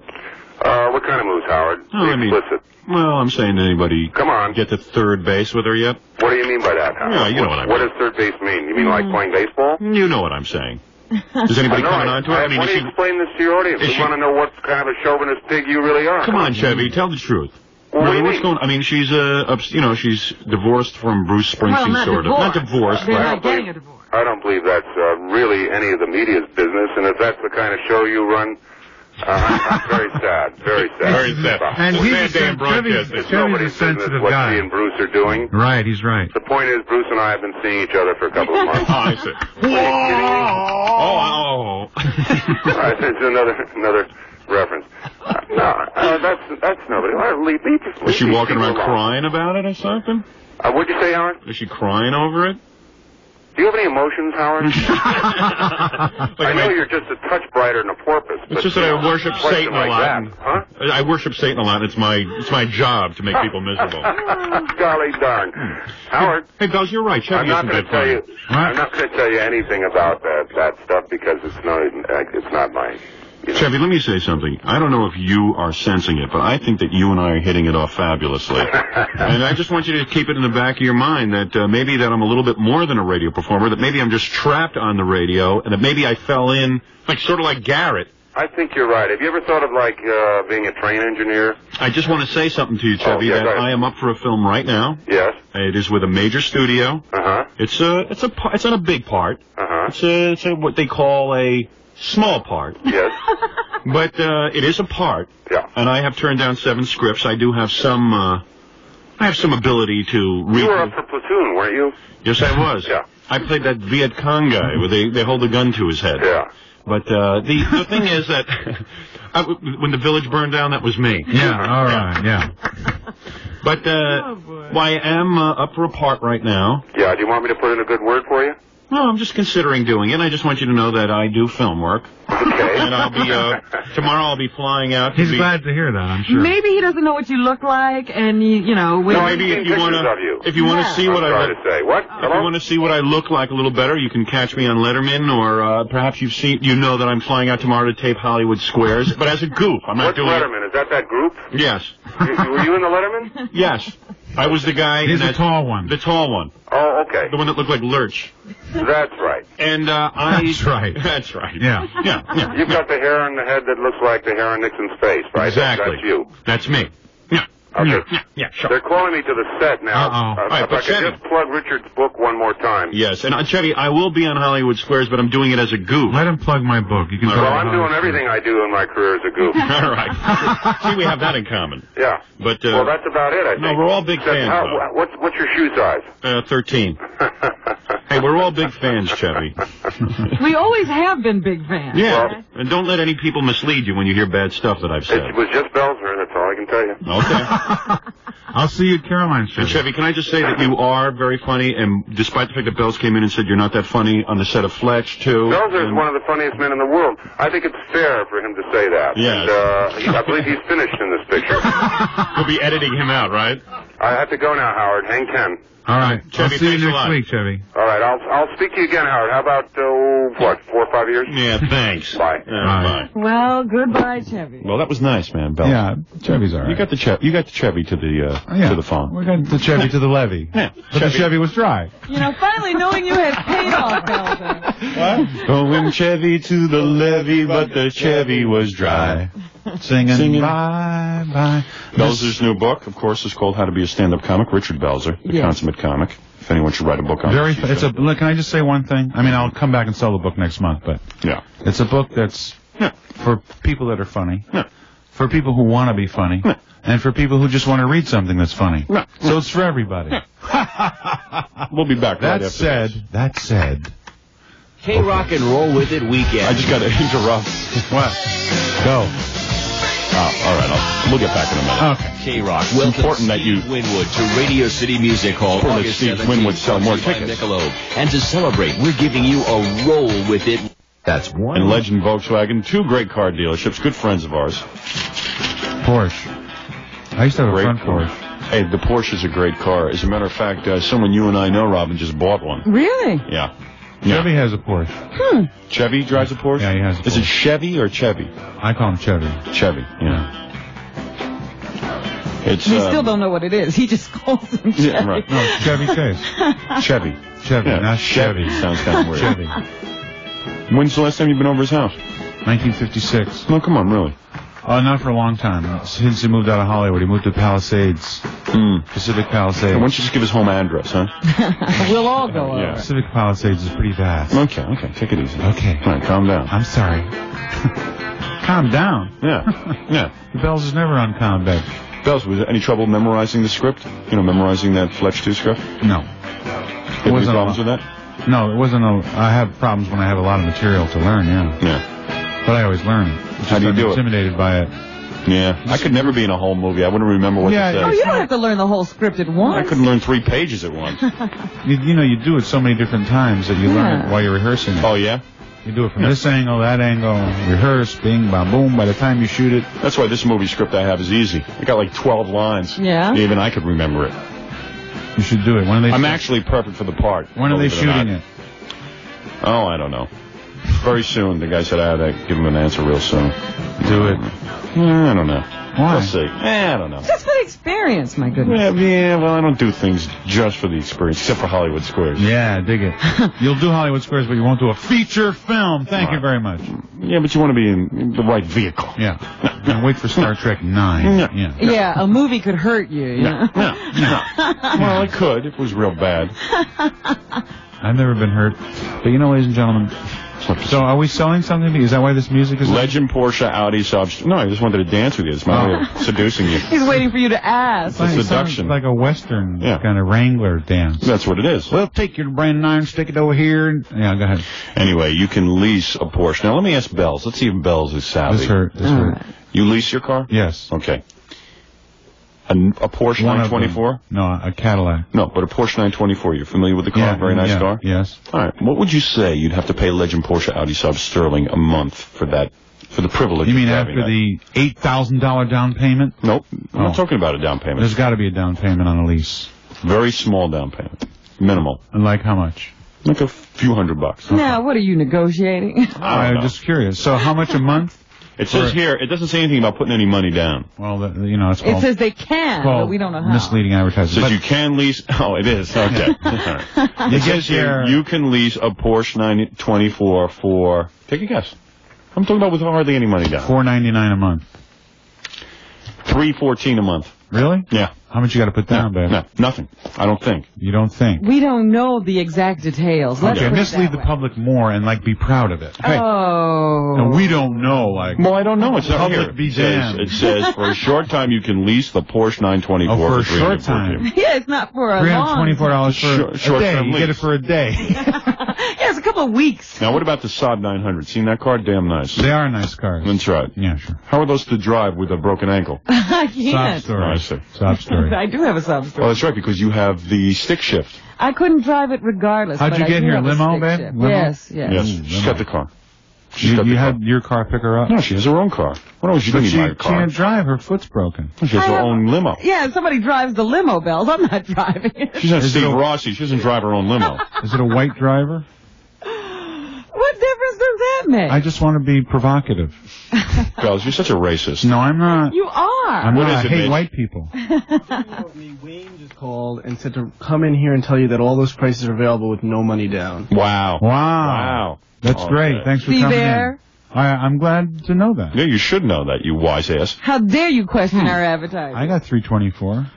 What kind of moves, Howard? Explicit. Well, I'm saying, did anybody Come on. get to third base with her yet? What do you mean by that, Howard? Yeah, you know what I mean. What does third base mean? You mean like playing baseball? You know what I'm saying. Is anybody coming on to it? Why do you explain this to your audience? We want to know what kind of a chauvinist pig you really are. Come on, Chevy, tell the truth. Well, what do you what's mean? going? I mean, she's she's divorced from Bruce Springsteen, sort of. Not divorced. They're but not getting a divorce. I don't believe that's really any of the media's business, and if that's the kind of show you run, I'm very sad. Very sad. Very sad. And Well, he's Van a Damme broadcast Chevy's it. a Nobody's business sensitive what guy. she and Bruce are doing. Right, he's right. The point is, Bruce and I have been seeing each other for a couple of months. Oh, I see. Oh. It's another reference. That's nobody. Is she walking around crying about it or something? What'd you say, Howard? Is she crying over it? Do you have any emotions, Howard? I know you're just a touch brighter than a porpoise. It's just that I worship Satan a lot. Huh? I worship Satan a lot. It's my job to make people miserable. Golly darn. Howard. Hey, Bells, you're right. Chevy I'm not isn't going to tell you. I'm not going to tell you anything about that stuff because it's not my. Chevy, let me say something. I don't know if you are sensing it, but I think that you and I are hitting it off fabulously. And I just want you to keep it in the back of your mind that maybe that I'm a little bit more than a radio performer, that maybe I'm just trapped on the radio, and that maybe I fell in, sort of like Garrett. I think you're right. Have you ever thought of, being a train engineer? I just want to say something to you, Chevy, that I am up for a film right now. Yes. It is with a major studio. Uh-huh. It's not a big part. Uh-huh. It's what they call a small part. Yes. But it is a part. Yeah. And I have turned down 7 scripts. I do have some ability to read. You were up for Platoon, weren't you? Yes, I was. Yeah. I played that Viet Cong guy where they hold a gun to his head. Yeah. But the thing is that when the village burned down, that was me. Yeah, all right, yeah. But I am up for a part right now. Yeah, do you want me to put in a good word for you? No, I'm just considering doing it. I just want you to know that I do film work. Okay. And I'll be, tomorrow I'll be flying out. He's glad to hear that, I'm sure. Maybe he doesn't know what you look like, and maybe if you want to see what I look. What? If you want to see what I look like a little better, you can catch me on Letterman, or perhaps you know that I'm flying out tomorrow to tape Hollywood Squares, but as a goof. I'm not doing Letterman? Is that group? Yes. Were you in the Letterman? Yes. I was the guy. He's the tall one. The tall one. Oh, okay. The one that looked like Lurch. That's right. And That's right. That's right. Yeah. Yeah. You've got the hair on the head that looks like the hair on Nixon's face, right? Exactly. That's you. That's me. Yeah. Okay. Yeah, sure. They're calling me to the set now. All right, if I could just plug Richard's book one more time. Yes, and Chevy, I will be on Hollywood Squares, but I'm doing it as a goof. Let him plug my book. You can. Well, I'm doing everything I do in my career as a goof. All right. See, we have that in common. Yeah. But well, that's about it, I think. No, we're all big fans. What's your shoe size? 13. Hey, we're all big fans, Chevy. We always have been big fans. Yeah, and don't let any people mislead you when you hear bad stuff that I've said. It was just Belzer, that's all I can tell you. Okay. I'll see you at Caroline's, Chevy. And Chevy, can I just say that you are very funny, and despite the fact that Bells came in and said you're not that funny on the set of Fletch, too. Belzer is one of the funniest men in the world. I think it's fair for him to say that. Yes. And I believe he's finished in this picture. You'll be editing him out, right? I have to go now, Howard. Hang 10. All right. Chevy, I'll see you thanks a next lot. week, Chevy. All right. I'll speak to you again, Howard. How about, 4 or 5 years? Yeah, thanks. Bye. Bye. Well, goodbye, Chevy. Well, that was nice, man, Bells. Yeah, Chevy's all right. You got the Chevy to the phone. We got the Chevy to the levee. Yeah. But the Chevy was dry. Finally knowing you has paid off, Belzer. What? Going Chevy to the levee, but the Chevy was dry. Singing bye, bye. Belzer's new book, of course, is called How to Be a Stand-Up Comic. Richard Belzer, the consummate comic. If anyone should write a book on it. Can I just say one thing? I mean, I'll come back and sell the book next month, but yeah, it's a book that's for people that are funny, for people who want to be funny, and for people who just want to read something that's funny. So it's for everybody. We'll be back right after That said. K-Rock and Roll With It weekend. I just got to interrupt. What? Go. Oh, all right. We'll get back in a minute. Okay. K-Rock It's important that you Winwood to Radio City Music Hall. Important that Steve Winwood sell more tickets. And to celebrate, we're giving you a Roll With It. That's one. And Legend Volkswagen, 2 great car dealerships, good friends of ours. Porsche. I used to have a front Porsche. Hey, the Porsche is a great car. As a matter of fact, someone you and I know, Robin, just bought one. Really? Yeah. Chevy has a Porsche. Chevy drives a Porsche? Yeah, he has a Porsche. Is it Chevy or Chevy? I call him Chevy. Chevy, yeah. It's, we still don't know what it is. He just calls him Chevy. Yeah, right. No, it's Chevy Chase. Chevy. Chevy, Yeah, not Chevy. Sounds kind of weird. Chevy. When's the last time you've been over his house? 1956. No, come on, really. Not for a long time. Since he moved out of Hollywood, he moved to Palisades. Pacific Palisades. Why don't you just give his home address, huh? We'll all go over. Yeah. Pacific Palisades is pretty vast. Okay, take it easy. Okay. All right, calm down. I'm sorry. Calm down. Yeah. The Bells is never on calm bed. Bells, was there any trouble memorizing the script? Memorizing that Fletch 2 script? No. Had any problems with that? No, it wasn't I have problems when I have a lot of material to learn, yeah. Yeah. But I always learn. How do you do it? I'm intimidated by it. Yeah, I could never be in a whole movie. I wouldn't remember what to say. Oh, you don't have to learn the whole script at once. I couldn't learn 3 pages at once. You know, you do it so many different times that you learn it while you're rehearsing it. Oh, yeah? You do it from this angle, that angle, rehearse, bing, bam, boom. By the time you shoot it. That's why this movie script I have is easy. I got like 12 lines. Yeah? Even I could remember it. You should do it. When are they? I'm actually perfect for the part. When are they shooting it? Oh, I don't know. Very soon. The guy said I had to give him an answer real soon. Do it. I don't know. Why? We'll see. I don't know. Just for the experience, my goodness. Yeah, well, I don't do things just for the experience, except for Hollywood Squares. Yeah, dig it. You'll do Hollywood Squares, but you won't do a feature film. Thank you very much. Yeah, but you want to be in the right vehicle. Yeah. And wait for Star Trek 9. Yeah. Yeah, a movie could hurt you. You know? Well, it could if it was real bad. I've never been hurt. But you know, ladies and gentlemen, so are we selling something? Is that why this music is... Legend, Porsche, Audi, Saab... No, I just wanted to dance with you. It's my way of seducing you. He's waiting for you to ask. It's seduction. Like a Western kind of Wrangler dance. That's what it is. Well, take your brand 9, stick it over here. Yeah, go ahead. Anyway, you can lease a Porsche. Now, let me ask Bells. Let's see if Bells is savvy. This hurt. You lease your car? Yes. Okay. A Porsche 924? No, a Cadillac. No, but a Porsche 924. You're familiar with the car? Yeah, Very nice car? Yes. All right. What would you say you'd have to pay Legend, Porsche, Audi, Saab, Sterling a month for that, for the privilege You mean of having after the $8,000 down payment? Nope. I'm not talking about a down payment. There's got to be a down payment on a lease. Very small down payment. Minimal. And like how much? Like a few $100. Now, what are you negotiating? I'm just curious. So how much a month? It says here, it doesn't say anything about putting any money down. Well, you know, it's called... It says they can, but we don't know how. Misleading advertising. It says you can lease... Oh, it is. Okay. All right. It says here, you can lease a Porsche 924 for... Take a guess. I'm talking about with hardly any money down. $499 a month. $314 a month. Really? Yeah. How much you got to put down, babe? No, nothing. I don't think. You don't think? We don't know the exact details. Let's Okay, put it mislead that the way. public more and, like, be proud of it. Hey. Oh. And we don't know, like... Well, I don't know. It's not public here. be damned. It says for a short time you can lease the Porsche 924 for a $314. short time. Yeah, it's not for a long... $324 for a day. Short-term You get it lease. for a day. Yeah, it's a couple of weeks. Now, what about the Saab 900? Seen that car? Damn nice. They are nice cars. That's right. Yeah, sure. How are those to drive with a broken ankle? I Sob can't. story. I see. Sob story. I do have a sob story. Well, that's right, because you have the stick shift. I couldn't drive it regardless. How'd but you I get do here? have a Limo, stick babe? shift. Limo? Yes, yes. Yes, she's got the car. She's got You the had car. your car pick her up? No, she has her own car. What else? You But don't she need my car. can't drive. Her foot's broken. She has her own limo. Yeah, somebody drives the limo, Bells. I'm not driving it. She's not Is it Steve a- Rossi. She doesn't drive her own limo. Is it a white driver? What difference does that make? I just want to be provocative. Bells, you're such a racist. No, I'm not. You are. I'm What not. is I it, hate Mitch? white people. Wayne just called and said to come in here and tell you that all those prices are available with no money down. Wow. Wow. That's Okay. great. Thanks for See coming there? in. I'm glad to know that. Yeah, you should know that, you wise ass. How dare you question our advertising? I got $324.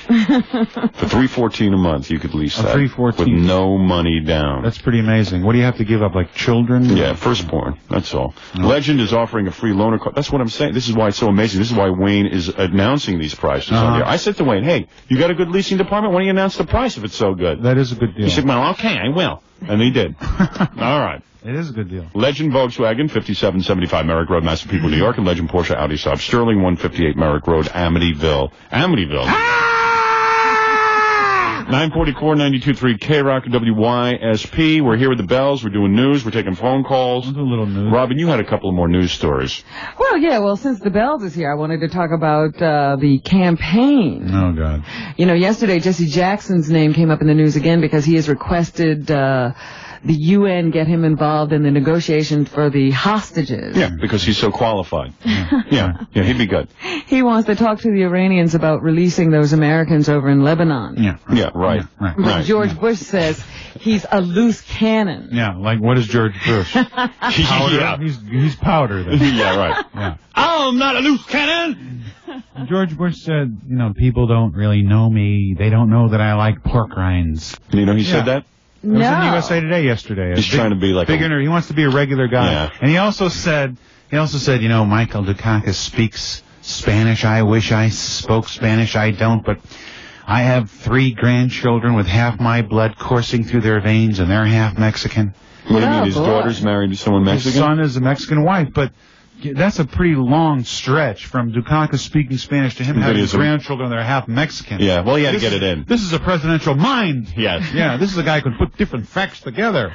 For $314 a month, you could lease that $314. with no money down. That's pretty amazing. What do you have to give up, like children? Yeah, firstborn. That's all. Legend is offering a free loaner car. That's what I'm saying. This is why it's so amazing. This is why Wayne is announcing these prices on here. I said to Wayne, hey, you got a good leasing department? Why don't you announce the price if it's so good? That is a good deal. He said, well, okay, I will. And he did. All right. It is a good deal. Legend Volkswagen, 5775 Merrick Road, Massapequa, New York, and Legend Porsche Audi Saab Sterling, 158 Merrick Road, Amityville. 944 92.3 K-Rock WYSP. We're here with the Bells. We're doing news. We're taking phone calls. We'll do a little news. Robin, you had a couple of more news stories. Well, yeah, since the Bells is here, I wanted to talk about the campaign. Oh, God. You know, yesterday Jesse Jackson's name came up in the news again because he has requested the UN get him involved in the negotiation for the hostages. Yeah, because he's so qualified. Yeah, he'd be good. He wants to talk to the Iranians about releasing those Americans over in Lebanon. Yeah, right. But George Bush says he's a loose cannon. Yeah, like what is George Bush? Powder? Yeah. He's powder then. Yeah, right. Yeah. I'm not a loose cannon! George Bush said, you know, people don't really know me. They don't know that I like pork rinds. You know he said that? It was in USA Today yesterday. He's trying to be like big he wants to be a regular guy. Yeah. And he also said, you know, Michael Dukakis speaks Spanish. I wish I spoke Spanish. I don't, but I have 3 grandchildren with half my blood coursing through their veins, and they're half Mexican. What do you mean, his daughter's married to someone Mexican? His son is a Mexican wife, but that's a pretty long stretch from Dukakis speaking Spanish to him having grandchildren that are half Mexican. Yeah, well, he had to get it in. This is a presidential mind. Yes. Yeah, this is a guy who can put different facts together.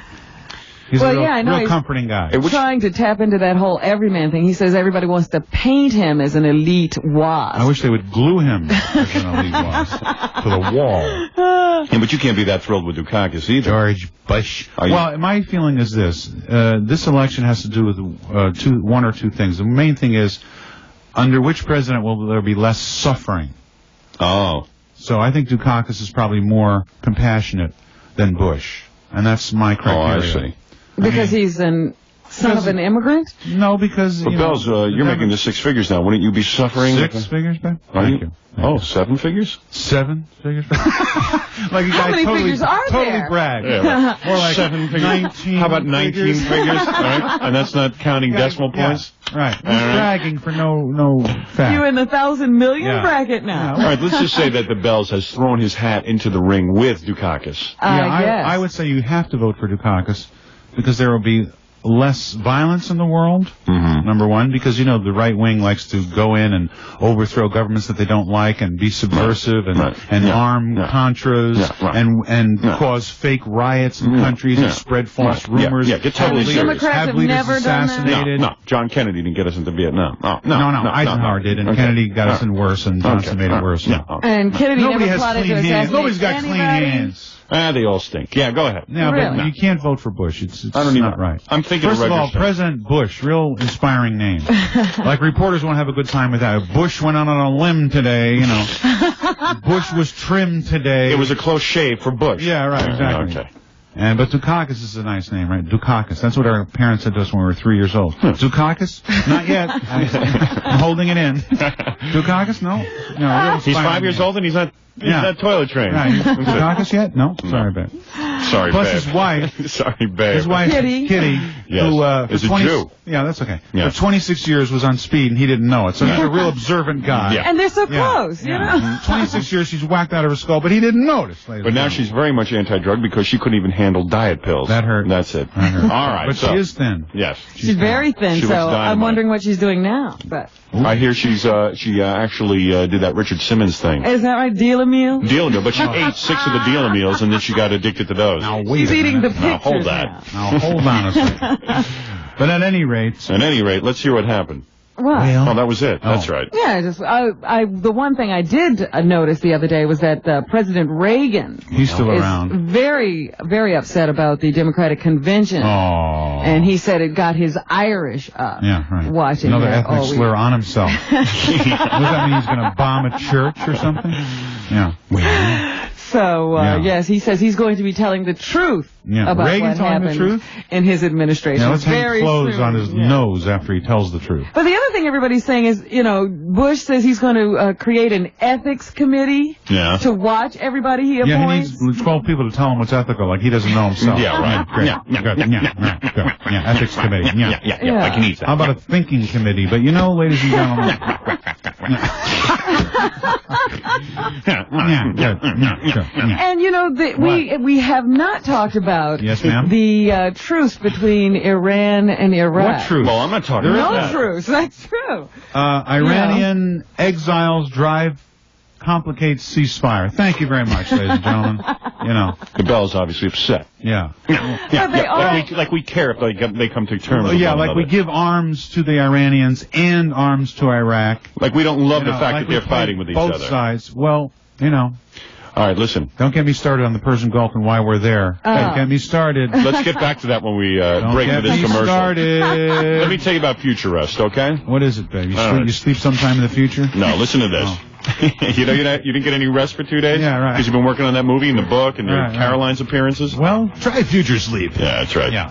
He's well, a real, yeah, I know. real comforting guy. Trying to tap into that whole everyman thing. He says everybody wants to paint him as an elite wasp. I wish they would glue him as an elite wasp to the wall. Yeah, but you can't be that thrilled with Dukakis either. George Bush. Well, my feeling is this. This election has to do with one or two things. The main thing is, under which president will there be less suffering? Oh. So I think Dukakis is probably more compassionate than Bush. And that's my criteria. Oh, I see. Because he's son of an immigrant? No, because... But Bells, you're making the 6 figures now. Wouldn't you be suffering? 6 figures, Ben? Thank you. Oh, 7 figures? 7 figures? Like you How guys many totally, figures are totally there? brag. Yeah, More like 7 figures. 19 How about 19 figures? All right. And that's not counting decimal points? Right. He's bragging for no fact. You in the 1,000 million Yeah. bracket now. All right, let's just say that the Bells has thrown his hat into the ring with Dukakis. I would say you have to vote for Dukakis because there will be less violence in the world, number one, because, the right wing likes to go in and overthrow governments that they don't like and be subversive and arm Contras and cause fake riots in countries and spread false rumors. Yeah, get totally serious. Democrats have never assassinated. No, John Kennedy didn't get us into Vietnam. No, Eisenhower did, and Kennedy got us in worse, and Johnson made it worse. And Kennedy Nobody never has plotted to clean hands. assassinate Nobody's got clean anybody. hands. They all stink. Yeah, go ahead. Yeah, Really? but you can't vote for Bush. It's I don't not even, right. I'm thinking First of of all, registering. President Bush, real inspiring name. Like reporters won't have a good time with that. Bush went out on a limb today, Bush was trimmed today. It was a close shave for Bush. Yeah, right, exactly. Okay. But Dukakis is a nice name, right? Dukakis. That's what our parents said to us when we were 3 years old. Dukakis? Not yet. I'm holding it in. Dukakis? No. No. He's 5 years old and he's not toilet trained. Right. Dukakis yet? No. Sorry, babe. Sorry, Plus babe. his wife. Sorry, babe. His wife, Kitty, Yes. who is a 20, Jew. Yeah, that's okay. Yeah. For 26 years was on speed and he didn't know it. So he's a real observant guy. Yeah. And they're so close, you know? 26 years she's whacked out of her skull, but he didn't notice. But now she's very much anti-drug because she couldn't even handle diet pills. That hurt. That's it. That hurt. All right. But so, she is thin. Yes. She's very thin, She so looks dynamite. I'm wondering what she's doing now. But I hear she actually did that Richard Simmons thing. is that right, Deal-A-Meal? Deal-A-Meal, but she ate 6 of the Deal-A meals and then she got addicted to those. Now wait She's a eating the minute. Now hold pictures that. Now hold on a second. But at any rate. At any rate, let's hear what happened. What? Oh, that was it. That's right. Yeah, the one thing I did notice the other day was that President Reagan He's still is around. very, very upset about the Democratic Convention. Oh. And he said it got his Irish up. Yeah, right. Watching Another that ethnic all slur week. on himself. Does that mean he's going to bomb a church or something? Yeah. So, yes, he says he's going to be telling the truth about Reagan what telling the happened truth? in his administration. Now let's hang Very clothes soon. on his nose after he tells the truth. But the other thing everybody's saying is, Bush says he's going to create an ethics committee to watch everybody he appoints. Yeah, he needs 12 people to tell him what's ethical, like he doesn't know himself. Yeah, right. Great. Good. Yeah, ethics committee. Yeah. I can eat that. How about a thinking committee? But ladies and gentlemen. And we have not talked about Yes, ma'am? the truce between Iran and Iraq. What truce? Well, I'm not talking No about that. truce. That's true. Iranian exiles drive complicates ceasefire. Thank you very much, ladies and gentlemen. The Bell's obviously upset. Yeah. Like we care if they come to terms with Yeah, one like we another. give arms to the Iranians and arms to Iraq. Like we don't love the fact like that they're we play fighting with each both other. sides. Well, All right, listen. don't get me started on the Persian Gulf and why we're there. Don't get me started. Let's get back to that when we Don't break get for this me commercial. started. Let me tell you about Future Rest, okay? What is it, babe? All right. You sleep sometime in the future? No, listen to this. you didn't get any rest for 2 days? Yeah, right. Because you've been working on that movie and the book and your Right, right. Caroline's appearances? Well, try future sleep. Yeah, that's right. Yeah.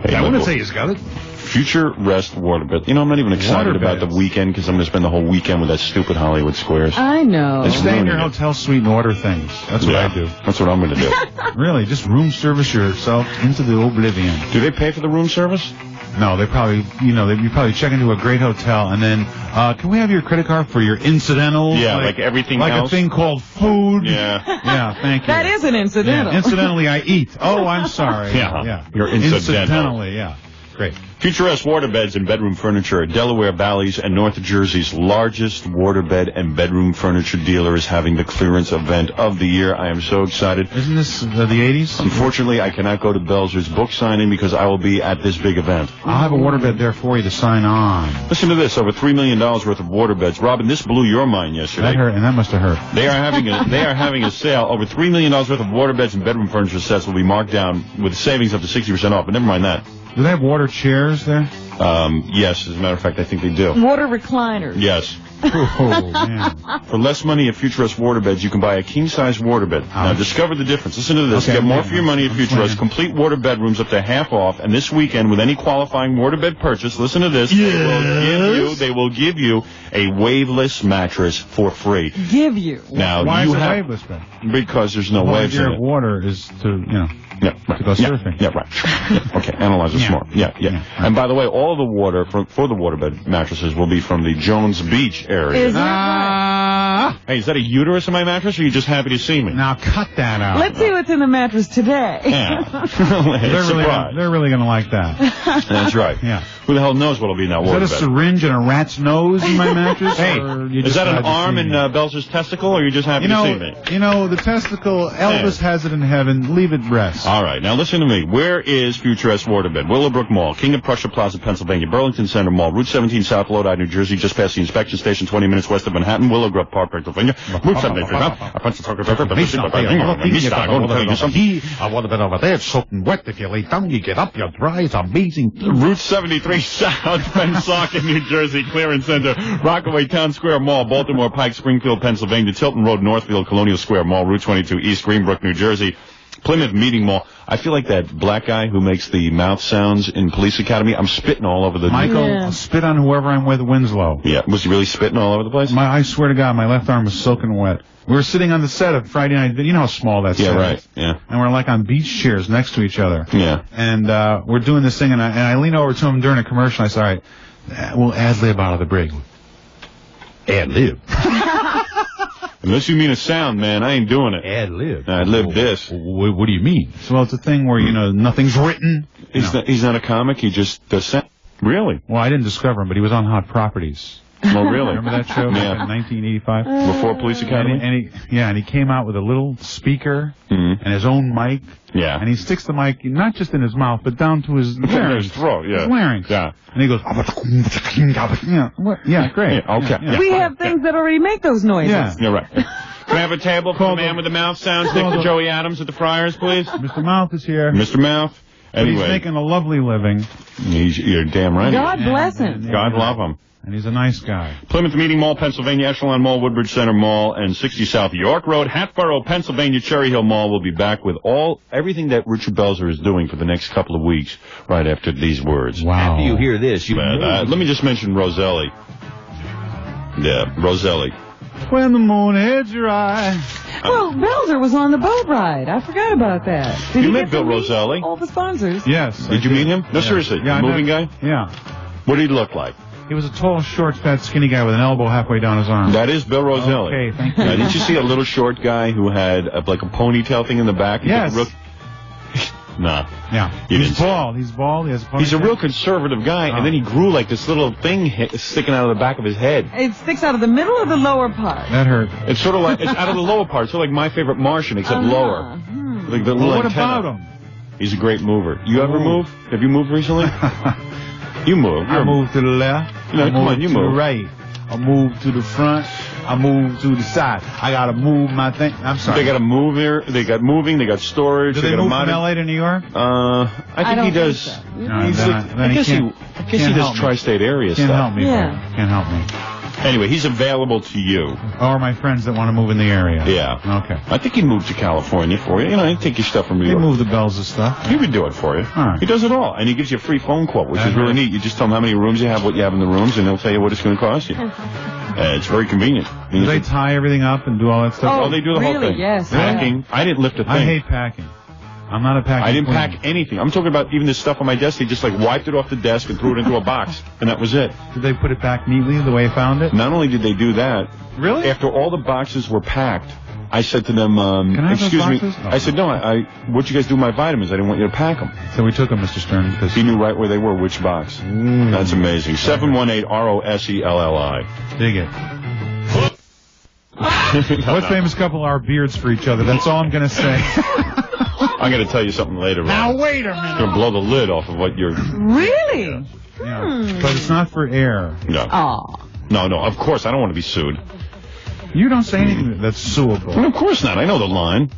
Hey, I look, wouldn't say he's got it. Future Rest Waterbed. I'm not even excited about the weekend because I'm going to spend the whole weekend with that stupid Hollywood Squares. I know. It's Stay in your ruining it. hotel suite and order things. That's what I do. That's what I'm going to do. Really, just room service yourself into the oblivion. Do they pay for the room service? No, they probably, you probably check into a great hotel and then, can we have your credit card for your incidentals? Yeah, like everything like else? a thing called food. Yeah. Yeah, thank you. That is an incidental. Yeah, incidentally, I eat. Oh, I'm sorry. Yeah. Yeah. You're incidental. Incidentally, yeah. Great. Futurist waterbeds and bedroom furniture at Delaware Valley's and North Jersey's largest waterbed and bedroom furniture dealer is having the clearance event of the year. I am so excited. Isn't this the 80s? Unfortunately, I cannot go to Belzer's book signing because I will be at this big event. I'll have a waterbed there for you to sign on. Listen to this, over $3 million worth of waterbeds. Robin, this blew your mind yesterday. That hurt, and that must have hurt. They are having a sale. Over $3 million worth of waterbeds and bedroom furniture sets will be marked down with savings up to 60% off, but never mind that. Do they have water chairs there? Yes, as a matter of fact, I think they do. Water recliners. Yes. Oh, man. For less money at Futurist Waterbeds, you can buy a king-size waterbed. Now, discover the difference. Listen to this. Okay, Get more for your money at Futurist. Complete water bedrooms up to half off. And this weekend, with any qualifying waterbed purchase, listen to this. Yes. They will give you a waveless mattress for free. Give you. Now, Why you is it have, waveless, Ben? Because there's no the waves in idea it. of water is to, Yeah, right. to go surfing. Yeah, right. Yeah, okay, analyze it smart. Yeah. And by the way, all the water for the waterbed mattresses will be from the Jones Beach area. Is that right? Hey, is that a uterus in my mattress, or are you just happy to see me? Now cut that out. Let's see what's in the mattress today. Yeah. They're really going to like that. That's right. Yeah. Who the hell knows what'll be in that Is that a waterbed? syringe and a rat's nose in my mattress? Hey, or you is just that an glad to arm see in me? Belzer's testicle, or are you just happy to see me? You know, the testicle, Elvis has it in heaven. Leave it rest. All right, now listen to me. Where is Futurist Waterbed? Willowbrook Mall, King of Prussia Plaza, Pennsylvania, Burlington Center Mall, Route 17 South Lodi, New Jersey, just past the inspection station, 20 minutes west of Manhattan, Willowbrook Park, Pennsylvania, Route 17. I want to bet over there. It's soaking wet. If you lay down, you get up, you're dry. It's amazing. Route 73 South, Pensacola, New Jersey, Clearance Center, Rockaway Town Square Mall, Baltimore Pike, Springfield, Pennsylvania, Tilton Road, Northfield, Colonial Square Mall, Route 22 East, Greenbrook, New Jersey, Plymouth Meeting Mall. I feel like that black guy who makes the mouth sounds in Police Academy. I'm spitting all over the... Michael, spit on whoever I'm with, Winslow. Yeah, was he really spitting all over the place? I swear to God, my left arm was soaking wet. We were sitting on the set of Friday Night. You know how small that set right. is. Yeah. And we're like on beach chairs next to each other. Yeah. And we're doing this thing, and I lean over to him during a commercial. I said, all right, we'll ad-lib out of the brig. Ad-lib. Unless you mean a sound, man, I ain't doing it. Ad-lib. Ad-lib this. What do you mean? Well, it's a thing where, nothing's written. He's not a comic, he just does sound. Really? Well, I didn't discover him, but he was on Hot Properties. Oh, really? Remember that show back in 1985? Before Police Academy? And he came out with a little speaker and his own mic. Yeah. And he sticks the mic not just in his mouth, but down to his larynx. His throat, yeah. His larynx. Yeah. And he goes, yeah, great. Yeah, okay. Yeah. We have things that already make those noises. Yeah. You're right. Can I have a table for the man with the mouth sounds next to Joey Adams at the Friars, please? Mr. Mouth is here. Mr. Mouth. Anyway. But he's making a lovely living. You're damn right. God bless him. God love him. And he's a nice guy. Plymouth Meeting Mall, Pennsylvania, Echelon Mall, Woodbridge Center Mall, and 60 South York Road, Hatboro, Pennsylvania, Cherry Hill Mall will be back with everything that Richard Belzer is doing for the next couple of weeks right after these words. Wow. After you hear this, you let me just mention Roselli. Yeah, Roselli. When the moon hits your eye. Well, Belzer was on the boat ride. I forgot about that. Did You he met get Bill to meet Roselli? all the sponsors? Yes. Did you meet him? No, seriously. Yeah, the moving guy? Yeah. What did he look like? He was a tall, short, fat, skinny guy with an elbow halfway down his arm. That is Bill Roselli. Okay, thank you. Didn't you see a little short guy who had like a ponytail thing in the back? Yes. Nah. Yeah. He's bald. He's bald. He has a ponytail. He's a real conservative guy, and then he grew like this little thing sticking out of the back of his head. It sticks out of the middle or the lower part? That hurt. It's sort of like, it's out of the lower part, sort of like My Favorite Martian, except lower. Like the little What antenna. about him? He's a great mover. You ever move? Have you moved recently? You move. I moved to the left. No, I come on, moved you to move. the right. I moved to the front. I moved to the side. I gotta move my thing. I'm sorry. They got a move here. They got moving. They got storage. Do they got move a from L.A. to New York? I think he does. I guess he does tri-state area Can't stuff. help me. Buddy. Can't help me. Anyway, he's available to you. Or my friends that want to move in the area. Yeah. Okay. I think he'd move to California for you. He'd take your stuff from New They York. move the bells and stuff. He would do it for you. All right. He does it all. And he gives you a free phone quote, which is really neat. You just tell him how many rooms you have, what you have in the rooms, and he'll tell you what it's going to cost you. It's very convenient. Do they tie everything up and do all that stuff? Oh, they do the whole thing. Yes. Packing. I didn't lift a thing. I hate packing. I'm not a packing I didn't queen. pack anything. I'm talking about even the stuff on my desk. They just like wiped it off the desk and threw it into a box, and that was it. Did they put it back neatly the way you found it? Not only did they do that, really, after all the boxes were packed, I said to them, Can I have those excuse me. boxes? Oh, I said, no, what'd you guys do with my vitamins? I didn't want you to pack them. So we took them, Mr. Stern, because he knew right where they were, which box. That's amazing. 718-ROSELLI. Dig it. What famous couple are beards for each other? That's all I'm going to say. I'm going to tell you something later. Now, Robin. wait a It's minute. going to blow the lid off of what you're... Really? Yeah. But it's not for air. No. Aw. No, of course, I don't want to be sued. You don't say anything that's suable. Of course not. I know the line.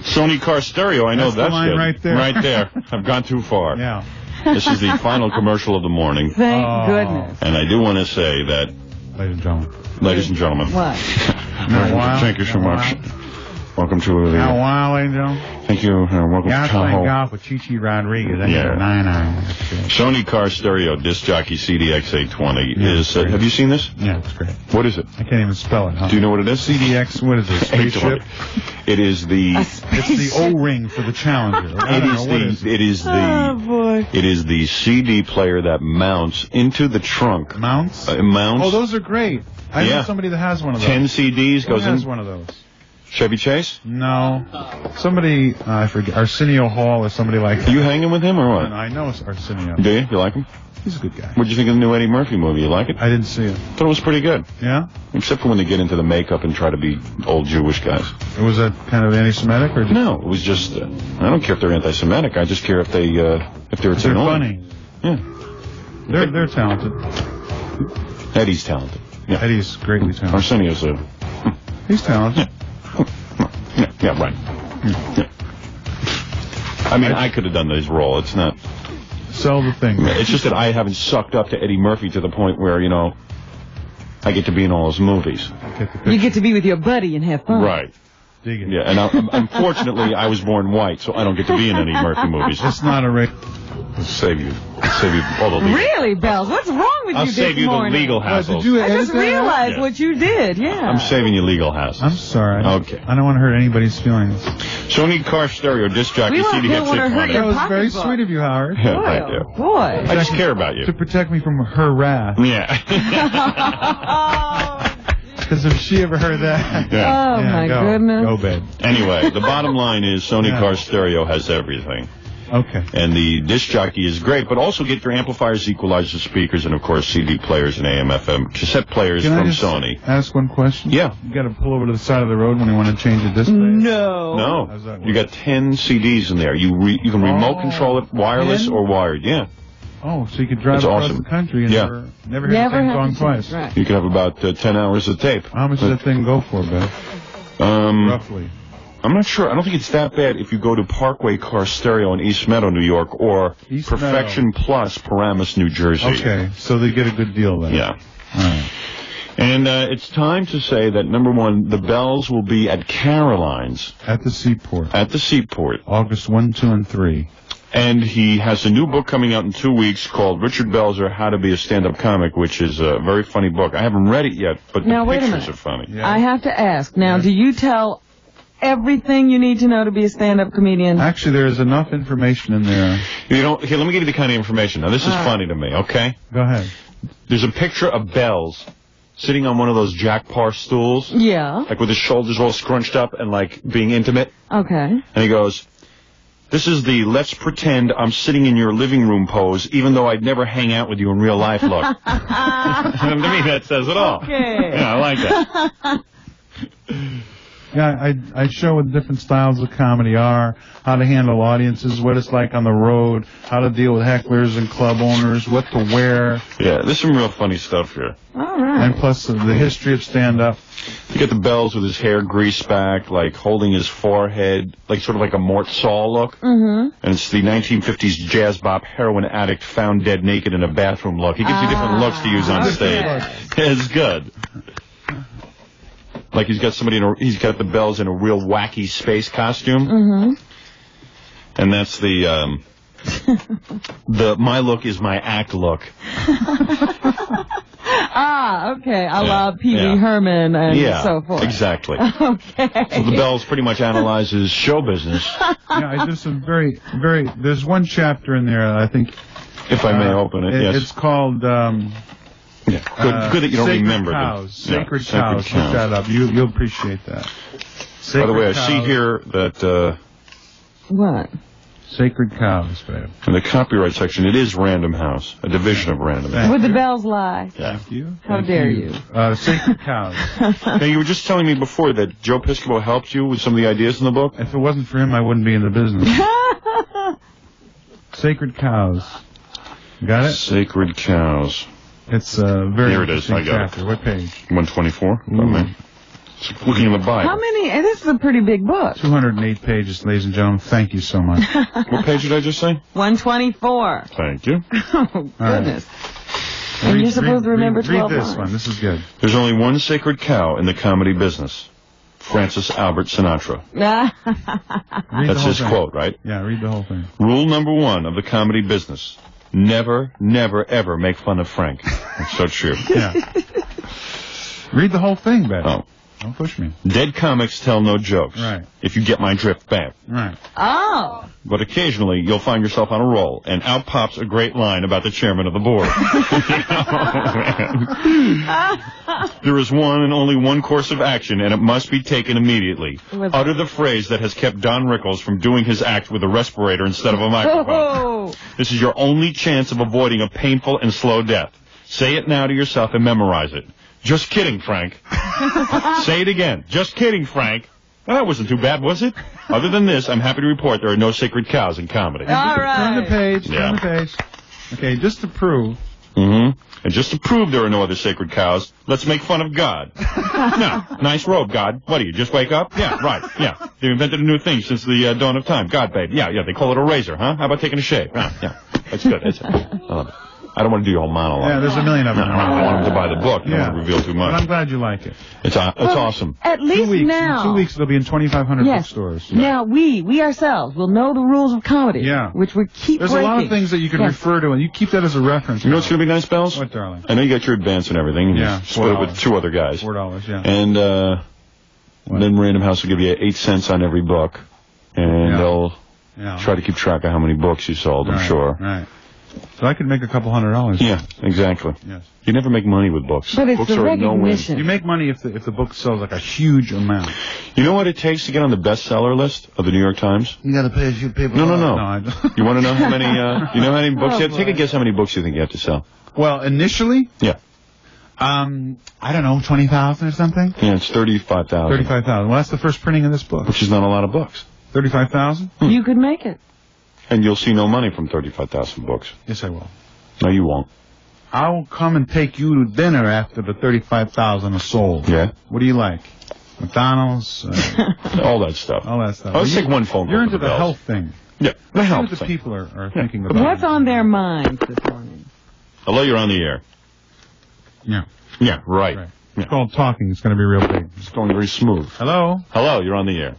Sony Car Stereo, I know That's the that's line good. right there. Right there. I've gone too far. Yeah. This is the final commercial of the morning. Thank goodness. And I do want to say that... Ladies and gentlemen. What? Thank you so much. Welcome to the... How wild, ladies and gentlemen? Thank you. Welcome Yeah, I to was playing Tahoe. golf with Chi-Chi Rodriguez. I got Yeah. a 9-iron. Sony Car Stereo Disc Jockey CDX820 is... have you seen this? Yeah, it's great. What is it? I can't even spell it. Huh? Do you know what it is? CDX, what is it? Spaceship? It is the... It's the O-ring for the Challenger. I don't know, what is it? It is the... Oh, boy. It is the CD player that mounts into the trunk. Mounts? Mounts. Oh, those are great. I know somebody that has one of those. 10 CDs Who goes has in. one of those? Chevy Chase? No. Somebody, I forget, Arsenio Hall or somebody like that. Are you hanging with him or what? I know it's Arsenio. Do you? You like him? He's a good guy. What'd you think of the new Eddie Murphy movie? You like it? I didn't see it. Thought it was pretty good. Yeah? Except for when they get into the makeup and try to be old Jewish guys. Was that kind of anti-Semitic or? No, it was just. I don't care if they're anti-Semitic. I just care if they're They're annoying. funny. Yeah. They're talented. Eddie's talented. Yeah. Eddie's greatly talented. Arsenio's He's talented. Yeah, right. Yeah. I mean, I could have done his role. It's not. Sell the thing. It's just that I haven't sucked up to Eddie Murphy to the point where, I get to be in all his movies. You get to be with your buddy and have fun. Right. Dig it. Yeah, and unfortunately, I was born white, so I don't get to be in any Murphy movies. It's not a race. I'll save you all the legal. Really, Bells? What's wrong with I'll you save this you morning? the legal hassles. I just realized Yeah. what you did, yeah. I'm saving you legal hassles. I'm sorry. Okay. I don't want to hurt anybody's feelings. Sony Car Stereo Disc Jockey We don't CDX want to hurt 620. your That was very pocketbook. sweet of you, Howard. Yeah, thank you. Boy. I just care about you. To protect me from her wrath. Yeah. Because if she ever heard that. Yeah. Oh, my go. goodness. Go, babe. Anyway, the bottom line is Sony Yeah. Car Stereo has everything. Okay. And the disc jockey is great, but also get your amplifiers, equalizers, speakers, and of course CD players and AM, FM, cassette players Can I from just Sony. ask one question? Yeah. You got to pull over to the side of the road when you want to change a display. No. How's that No, work? you got 10 CDs in there. You can remote control it, wireless 10? or wired. Yeah, Oh, so you could drive It's across awesome. the country and Yeah. never hear the same song twice. Right. you can have about 10 hours of tape. How much does that thing go for, Ben? Roughly. I'm not sure. I don't think it's that bad if you go to Parkway Car Stereo in East Meadow, New York, or East Perfection Plus, Paramus, New Jersey. Okay, so they get a good deal then. Yeah. All right. And it's time to say that, number one, the Bells will be at Caroline's. At the Seaport. At the Seaport. August 1, 2, and 3. And he has a new book coming out in 2 weeks called Richard Belzer, How to Be a Stand-Up Comic, which is a very funny book. I haven't read it yet, but Now, the wait a pictures minute. are funny. Yeah. I have to ask. Now, do you tell everything you need to know to be a stand-up comedian? Actually, there's enough information in there. Here, let me give you the kind of information. Now, this is funny to me, okay? Go ahead. There's a picture of Bells sitting on one of those Jack Parr stools, Yeah. like with his shoulders all scrunched up and, like, being intimate. Okay. And he goes, "This is the let's pretend I'm sitting in your living room pose, even though I'd never hang out with you in real life look." To me, that says it all. Okay. Yeah, I like that. Yeah, I show what different styles of comedy are, how to handle audiences, what it's like on the road, how to deal with hecklers and club owners, what to wear, Yeah, there's some real funny stuff here. All right. and plus the history of stand-up. You get the Bells with his hair greased back, like holding his forehead, like sort of like a Mort Saul look. Mm-hmm. And it's the 1950s jazz bop heroin addict found dead naked in a bathroom look. He gives you different looks to use on stage. It's good. Like he's got he's got the Bells in a real wacky space costume. Mm-hmm. And that's the my look is my act look. Ah, okay. I love Pee Wee Herman and so forth. Exactly. Okay. So the Bells pretty much analyzes show business. Yeah, there's some there's one chapter in there, I think. If I may open it, yes. It's called, good that you don't Sacred remember. Cows. Sacred Cows. Look that up. You'll appreciate that. By the way, I see here that... What? Sacred Cows, babe. In the copyright section, it is Random House, a division of Random House. Would the Bells lie? Yeah. Thank you. How dare you? Sacred Cows. Now, you were just telling me before that Joe Piscopo helped you with some of the ideas in the book? If it wasn't for him, I wouldn't be in the business. Sacred Cows. Got it? Sacred Cows. It's a very Here it is. I got chapter. it. What page? 124. Looking in the Bible. How many? This is a pretty big book. 208 pages, ladies and gentlemen. Thank you so much. What page did I just say? 124. Thank you. Oh, goodness. And you're supposed to remember 12 Read this lines. one. This is good. There's only one sacred cow in the comedy business. Francis Albert Sinatra. That's his quote, right? Yeah, read the whole thing. Rule number 1 of the comedy business. Never, never, ever make fun of Frank. That's so true. Yeah. Read the whole thing, Ben. Oh. Don't push me. Dead comics tell no jokes. Right. If you get my drift, bam. Right. Oh. But occasionally, you'll find yourself on a roll, and out pops a great line about the chairman of the board. There is one and only one course of action, and it must be taken immediately. Utter the phrase that has kept Don Rickles from doing his act with a respirator instead of a microphone. This is your only chance of avoiding a painful and slow death. Say it now to yourself and memorize it. Just kidding, Frank. Say it again. Just kidding, Frank. Well, that wasn't too bad, was it? Other than this, I'm happy to report there are no sacred cows in comedy. All right. Turn the page. Yeah. Turn the page. Okay, just to prove. And just to prove there are no other sacred cows, let's make fun of God. No, nice robe, God. What do you, just wake up? Yeah, right, yeah. They invented a new thing since the dawn of time. God, babe. Yeah, they call it a razor, huh? How about taking a shave? Yeah, that's good. That's it. I love it. I don't want to do your whole monologue. Yeah, there's a million of them. No, I want him to buy the book. I don't want to reveal too much. But I'm glad you like it. It's awesome. At least 2 weeks. now. In 2 weeks, it'll be in 2,500 bookstores. Now we ourselves will know the rules of comedy. Yeah. Which we keep There's breaking. a lot of things that you can refer to, and you keep that as a reference. You know what's going to be nice, Bells? What, darling? I know you got your advance and everything. And Yeah, you split it with $4. 2 other guys. $4, yeah. And then Random House will give you 8 cents on every book. And they'll try to keep track of how many books you sold, I'm sure. Right. So I could make a couple $100. Yeah, exactly. Yes. You never make money with books. But it's books the are no win. recognition. You make money if the book sells like a huge amount. You know what it takes to get on the bestseller list of the New York Times? You got to pay a few people. No. I don't. You want to know how many? You know how many books? Take a guess how many books you think you have to sell. Well, initially, Yeah. I don't know, 20,000 or something. Yeah, it's 35,000. 35,000. Well, that's the first printing of this book. Which is not a lot of books. 35,000. You could make it. And you'll see no money from 35,000 books. Yes, I will. No, you won't. I will come and take you to dinner after the 35,000 are sold. Yeah. What do you like? McDonald's? All that stuff. All that stuff. Let's take one phone call. You're for into the Bells. health thing. Yeah, the See health what the thing. people are thinking about. What's on their minds this morning? Hello, you're on the air. Yeah. Yeah, right. It's called talking. It's going to be real big. It's going very smooth. Hello? Hello, you're on the air.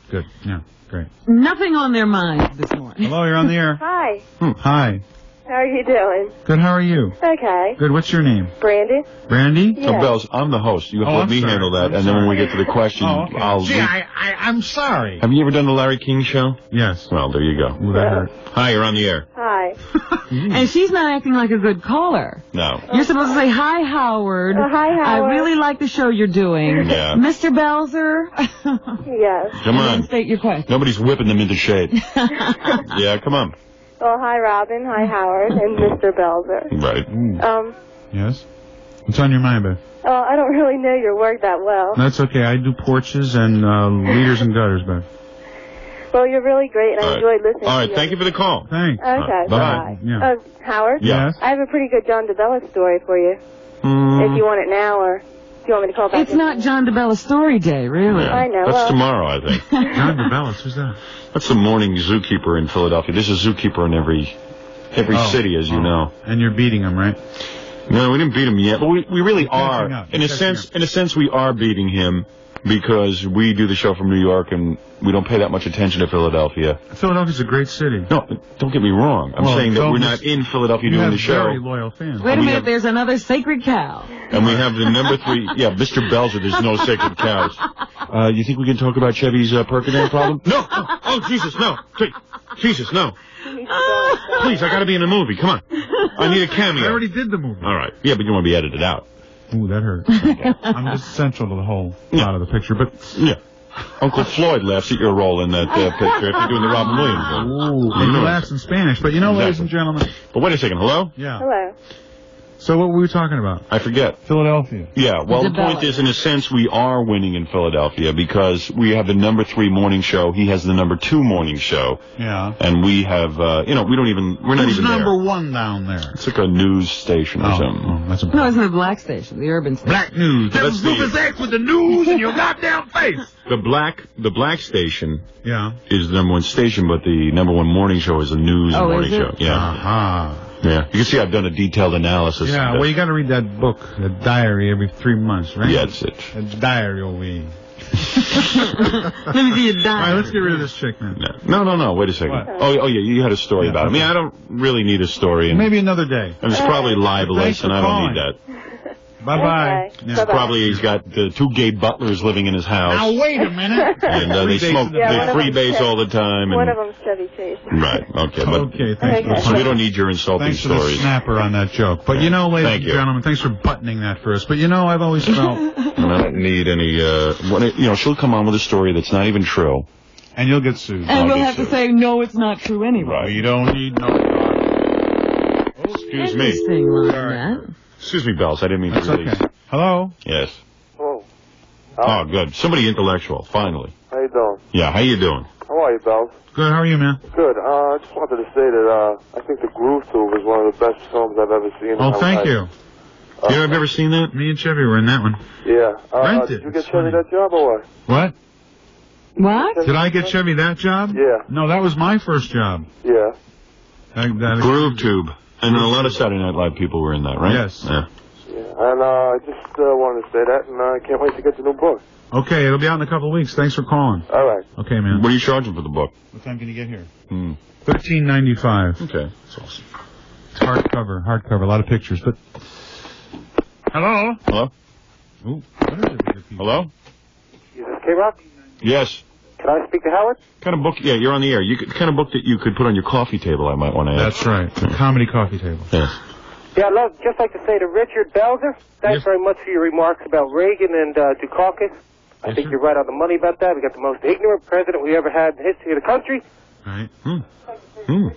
Good. Yeah, great. Nothing on their minds this morning. Hello, you're on the air. Hi. Hi. How are you doing? Good, how are you? Okay. Good, what's your name? Brandy? Brandy? Yeah. So, Bells, I'm the host. You have to Oh, let I'm me sorry. handle that, I'm and then when we sorry. get to the question, Oh, okay. I'll... Gee, I'm sorry. Have you ever done the Larry King show? Yes. Well, there you go. Ooh, that hurt. Hi, you're on the air. Hi. And she's not acting like a good caller. No. You're supposed to say, hi, Howard. Hi, Howard. I really like the show you're doing. Yeah. Mr. Belzer. Yes. Come And then on. state your question. Nobody's whipping them into shape. Yeah, come on. Well, hi, Robin. Hi, Howard. And Mr. Belzer. Right. Yes? What's on your mind, babe? I don't really know your work that well. That's okay. I do porches and leaders and gutters, babe. Well, you're really great, and I enjoyed listening All to right, you. thank you for the call. Thanks. Okay, Bye-bye. bye. Yeah. Howard? Yeah. I have a pretty good John DeBella story for you. If you want it now, or if you want me to call back. It's not John DeBella story day, really. Yeah. I know. That's well, tomorrow, I think. John DeBellis, who's that? That's the morning zookeeper in Philadelphia. There's a zookeeper in every city, as you know. And you're beating him, right? No, we didn't beat him yet, but we really catching are. up. In a sense, we are beating him. because we do the show from New York and we don't pay that much attention to Philadelphia. Philadelphia's a great city. No, don't get me wrong. I'm saying that we're not in Philadelphia doing the show. You have very loyal fans. Wait a minute, there's another sacred cow. And we have the number 3, yeah, Mr. Belzer, there's no sacred cows. You think we can talk about Chevy's Percodan problem? No! Oh, Jesus, no! Jesus, no. Please, I gotta be in the movie, come on. I need a cameo. I already did the movie. All right. Yeah, but you want to be edited out. Ooh, that hurt. I'm just central to the whole plot of the picture, but... Yeah. Uncle Floyd laughs at your role in that picture if you're doing the Robin Williams one. Ooh, he laughs in Spanish, but ladies and gentlemen... But wait a second, hello? Yeah. Hello. So what were we talking about? I forget. Philadelphia. Yeah, well, the point is, in a sense, we are winning in Philadelphia because we have the number 3 morning show. He has the number 2 morning show. Yeah. And we have, we're not even Who's there. number 1 down there? It's like a news station or something. Oh, that's No, it's the black station, the urban station. Black news. That's Rufus X with the news in your goddamn face. The black station Yeah. is the number 1 station, but the number 1 morning show is a news morning show. Yeah. Uh-huh. Yeah. You can see I've done a detailed analysis. Yeah, well, you got to read that book, the diary, every 3 months, right? Yeah, that's it. The diary will be. Let me see your diary. All right, let's get rid of this chick, man. No. Wait a second. What? Oh, yeah, you had a story about it. I mean, I don't really need a story. And maybe another day. And it's probably libelous, and I don't need that. Bye-bye. Okay. Yeah. Probably he's got 2 gay butlers living in his house. Now, wait a minute. And they smoke, they freebase all the time. One And, of them's Chevy Chase. right, okay. But Okay, thanks for the so we don't need your insulting Thanks for the stories. snapper on that joke. But ladies and gentlemen, thanks for buttoning that for us. But I've always felt... And I don't need any, she'll come on with a story that's not even true. And you'll get sued. And we'll have to say, no, it's not true anyway. Right. You don't need no... Excuse me. Interesting line, that. Excuse me, Bells. I didn't mean to release. Okay. Hello? Yes. Hello. Oh, good. Somebody intellectual, finally. How you doing? Yeah, how you doing? How are you, Bells? Good, how are you, man? Good. I just wanted to say that I think The Groove Tube is one of the best films I've ever seen. Oh, thank you. I've ever seen that? Me and Chevy were in that one. Yeah. Rented. Did you get Chevy that job or what? What? What? Did I get Chevy that job? Yeah. No, that was my first job. Yeah. Groove Tube. And a lot of Saturday Night Live people were in that, right? Yes. Yeah. And I just wanted to say that, and I can't wait to get the new book. Okay, it'll be out in a couple of weeks. Thanks for calling. All right. Okay, man. What are you charging for the book? What time can you get here? $13.95. Okay. That's awesome. It's hardcover, a lot of pictures, but... Hello? Hello? Ooh, what is it? Hello? Is this K-Rock? Yes. Can I speak to Howard? Kind of book, yeah, you're on the air. Kind of book that you could put on your coffee table, I might want to add. That's right. The comedy coffee table. Yes. Yeah, I'd just like to say to Richard Belzer, thanks very much for your remarks about Reagan and Dukakis. I think you're right on the money about that. We got the most ignorant president we ever had in the history of the country. Right. Well,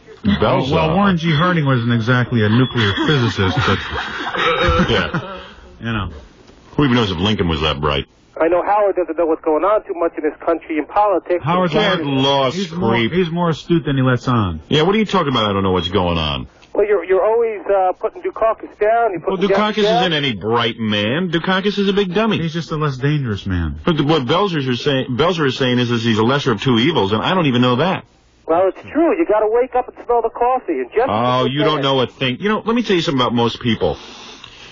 Warren G. Harding wasn't exactly a nuclear physicist, but... yeah. Who even knows if Lincoln was that bright? I know Howard doesn't know what's going on too much in this country in politics. Howard's he's more astute than he lets on. Yeah, what are you talking about? I don't know what's going on. Well, you're always putting Dukakis down. Well, Dukakis isn't any bright man. Dukakis is a big dummy. He's just a less dangerous man. But what Belzer is saying is he's a lesser of 2 evils, and I don't even know that. Well, it's true. You got to wake up and smell the coffee. And you don't know a thing. Let me tell you something about most people.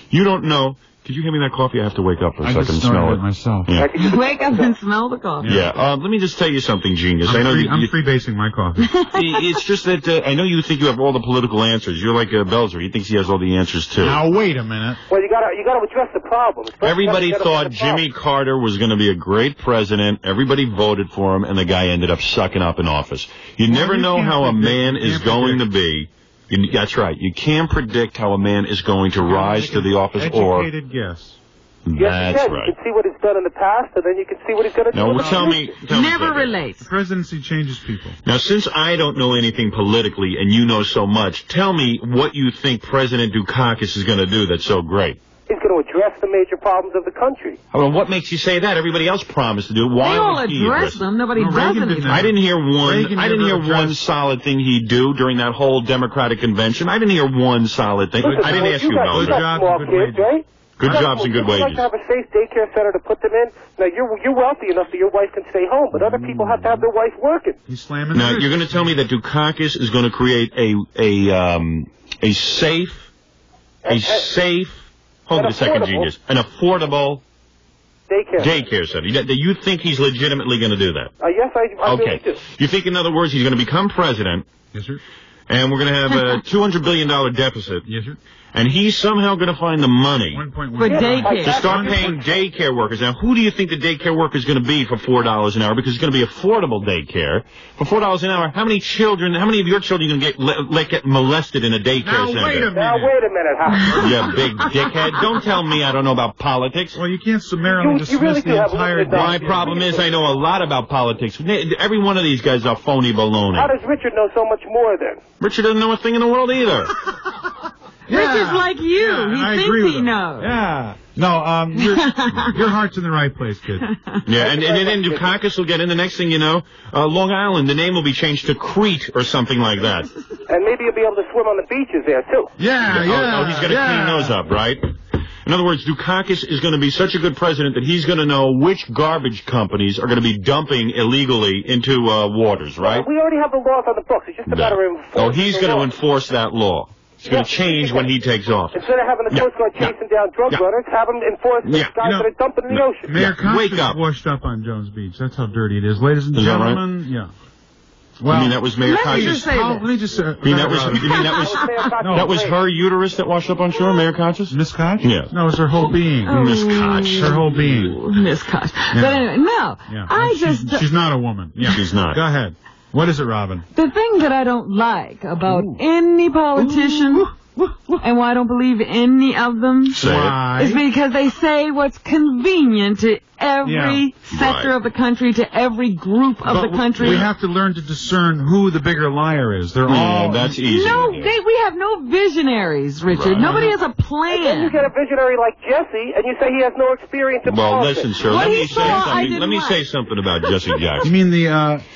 You don't know. Did you hand me that coffee? I have to wake up for a second and smell it myself. Yeah. Wake up and smell the coffee. Yeah. Let me just tell you something, genius. I'm freebasing my coffee. It's just that I know you think you have all the political answers. You're like Belzer. He thinks he has all the answers too. Now wait a minute. Well, you got to address the problem. Everybody thought Jimmy Carter was going to be a great president. Everybody voted for him, and the guy ended up sucking up in office. You never know how a man is going to be. That's right. You can't predict how a man is going to rise to the office educated guess. That's right. You can see what he's done in the past, and then you can see what he's going to do. Now, tell me. Never relate. The presidency changes people. Now, since I don't know anything politically and you know so much, tell me what you think President Dukakis is going to do that's so great. He's going to address the major problems of the country. Well, what makes you say that? Everybody else promised to do it. Why they all would he address them. Nobody does anything. I didn't hear one solid thing he'd do during that whole Democratic convention. I didn't hear one solid thing. I didn't ask you about it. Good jobs and good wages. You'd like to have a safe daycare center to put them in. Now, you're wealthy enough that your wife can stay home, but other people have to have their wife working. He's slamming. Now, you're going to tell me that Dukakis is going to create a safe. Hold on a second, genius. An affordable Daycare. Daycare center. You think he's legitimately going to do that? Yes, I really Okay. do. You think, in other words, he's going to become president? Yes, sir. And we're going to have a $200 billion deficit. Yes, sir. And he's somehow going to find the money For daycare. to start paying daycare workers. Now, who do you think the daycare worker is going to be for $4 an hour? Because it's going to be affordable daycare. For $4 an hour, how many of your children are going to get molested in a daycare center? Now, wait a minute, Howard. You big dickhead. Don't tell me I don't know about politics. Well, you can't summarily dismiss the entire... My problem is I know a lot about politics. Every one of these guys are phony baloney. How does Richard know so much more then? Richard doesn't know a thing in the world either. Richard's like you. I He agree thinks with he him. knows. Yeah. No, your heart's in the right place, kid. Yeah, and then Dukakis will get in. The next thing you know, Long Island, the name will be changed to Crete or something like that. And maybe you'll be able to swim on the beaches there, too. Yeah. Oh, he's going to clean those up, right? In other words, Dukakis is going to be such a good president that he's going to know which garbage companies are going to be dumping illegally into waters, right? We already have the laws on the books. It's just a matter of enforcing Oh, he's the going to law. enforce that law. It's going to change when he takes office. Instead of having the Coast Guard chasing down drug runners, have them enforce the guys that are dumping in the ocean. Mayor Wake Constance up. washed up on Jones Beach. That's how dirty it is. Ladies and Is that right? gentlemen, yeah. You mean that was Mayor Constance? Let me just say You mean that was her uterus that washed up on shore, Mayor Constance? Miss Koch? Yeah. No, it was her whole being. Miss Koch. Her whole being. Miss Koch. But anyway, no. Yeah. She's not a woman. Yeah. She's not. Go ahead. What is it, Robin? The thing that I don't like about any politician, and why I don't believe any of them, is because they say what's convenient to every sector of the country, to every group of the country. We have to learn to discern who the bigger liar is. They're all... that's easy. No, we have no visionaries, Richard. Right. Nobody has a plan. And then you get a visionary like Jesse, and you say he has no experience in Well, politics. listen, sir, let me say something about Jesse Jackson. You mean the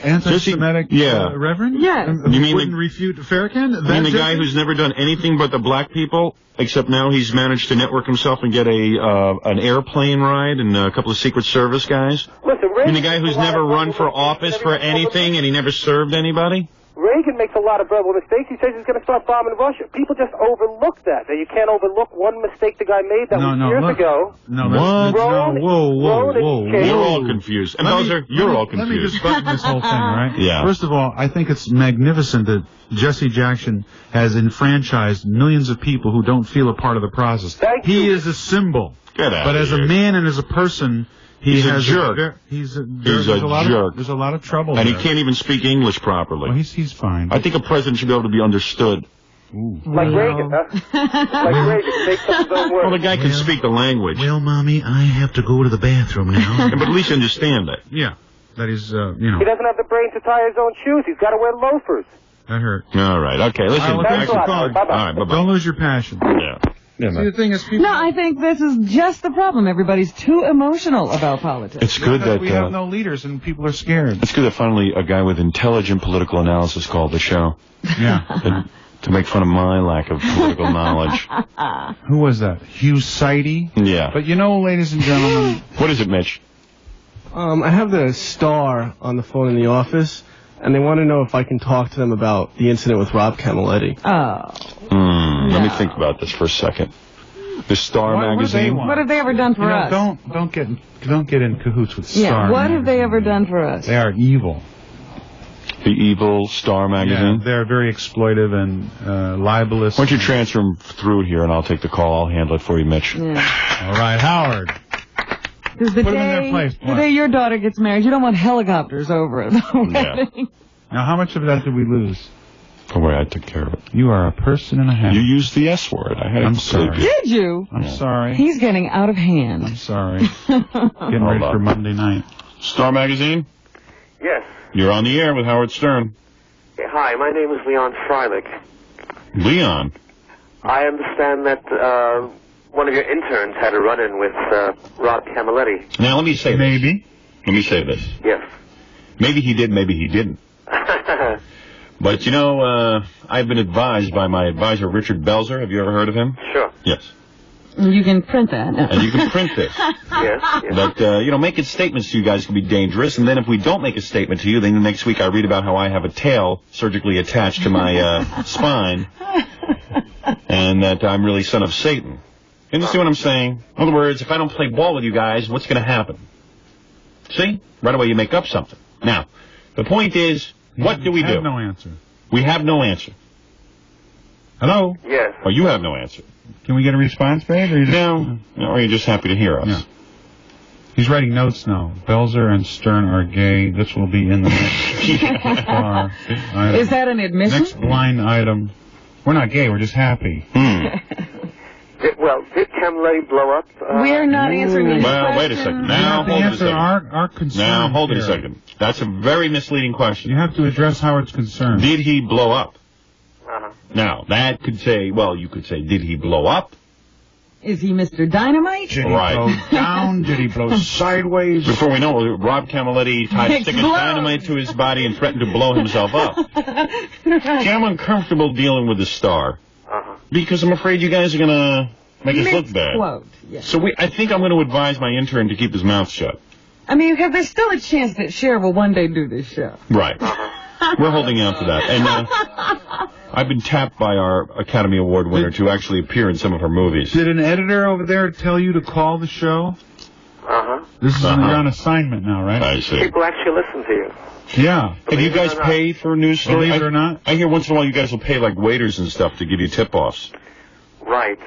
anti-Semitic yeah. reverend? Yeah. You mean wouldn't refute Farrakhan? You mean the guy who's never done anything but the black people, except now he's managed to network himself and get an airplane ride and a couple of Secret Service guys? Listen, You mean the guy who's never run for office for anything and he never served anybody? Reagan makes a lot of verbal mistakes. He says he's going to start bombing Russia. People just overlook that. Now, you can't overlook one mistake the guy made that was years ago. Whoa. You're all confused. And you're all confused. Let me just button this whole thing, right? Yeah. First of all, I think it's magnificent that Jesse Jackson has enfranchised millions of people who don't feel a part of the process. He is a symbol. Get out But of as here. a man and as a person, He's a has jerk. He's a He's a jerk. There's a lot of trouble And there. he can't even speak English properly. Well, he's fine. I think a president should be able to be understood. Like Reagan, huh? Like Reagan. Take some of those words. Well, the guy can speak the language. Well, Mommy, I have to go to the bathroom now. But at least you understand it. Yeah. That is, He doesn't have the brains to tie his own shoes. He's got to wear loafers. That hurt. All right. Okay. Listen. Thanks a lot. Bye-bye. All right. Bye-bye. Don't lose your passion. Yeah. See, the thing is, people... No, I think this is just the problem. Everybody's too emotional about politics. It's good that we have no leaders and people are scared. It's good that finally a guy with intelligent political analysis called the show. Yeah. To make fun of my lack of political knowledge. Who was that? Hugh Sidey? Yeah. But you know, ladies and gentlemen... What is it, Mitch? I have the Star on the phone in the office, and they want to know if I can talk to them about the incident with Rob Camilletti. Let me think about this for a second. The Star magazine. What have they ever done for us? Don't get in cahoots with Star. Yeah, what have they ever done for us? They are evil. The evil Star magazine? Yeah, they're very exploitive and libelous. Why don't you transfer him through here and I'll take the call. I'll handle it for you, Mitch. Yeah. All right, Howard. Because the Put 'em in their place. the day your daughter gets married, you don't want helicopters over it. Now, how much of that did we lose? Don't worry, I took care of it. You are a person and a half. You used the S word. I had I'm to sorry. Did you? I'm sorry. He's getting out of hand. I'm sorry. Getting ready for Monday night. Star magazine? Yes. You're on the air with Howard Stern. Hi, my name is Leon Freilich. Leon? I understand that one of your interns had a run-in with Rob Camilletti. Now, let me say Maybe. this. Let me say this. Yes. Maybe he did, maybe he didn't. But, you know, I've been advised by my advisor, Richard Belzer. Have you ever heard of him? Sure. Yes. You can print that. And you can print this. Yes. But, you know, making statements to you guys can be dangerous. And then if we don't make a statement to you, then the next week I read about how I have a tail surgically attached to my spine and that I'm really son of Satan. You understand what I'm saying? In other words, if I don't play ball with you guys, what's going to happen? See? Right away you make up something. Now, the point is, what do we do? We have no answer. We have no answer. Hello? Yes. Oh, you have no answer. Can we get a response, babe? Or you just... No, or are you just happy to hear us? Yeah. He's writing notes now. Belzer and Stern are gay. This will be in the next bar item. Is that an admission? Next blind item. We're not gay. We're just happy. Did Camilletti blow up? We're not answering any Well, wait a second. Now, hold it a second. Our concern. Now, hold it a here. second. That's a very misleading question. You have to address Howard's concern. Did he blow up? Now, that could say, well, you could say, did he blow up? Is he Mr. Dynamite? Did he blow down? Did he blow sideways? Before we know it, Rob Camilletti tied a stick of dynamite to his body and threatened to blow himself up. See, I'm uncomfortable dealing with the star. Because I'm afraid you guys are going to make us look bad. Quote, yes. So I think I'm going to advise my intern to keep his mouth shut. I mean, because there's still a chance that Cher will one day do this show. Right. We're holding out for that. And I've been tapped by our Academy Award winner to actually appear in some of her movies. Did an editor over there tell you to call the show? This is you're on assignment now, right? I see. People actually listen to you. Yeah. Have you guys paid for a news story? Believe it or not? I hear once in a while you guys will pay like waiters and stuff to give you tip-offs. Right.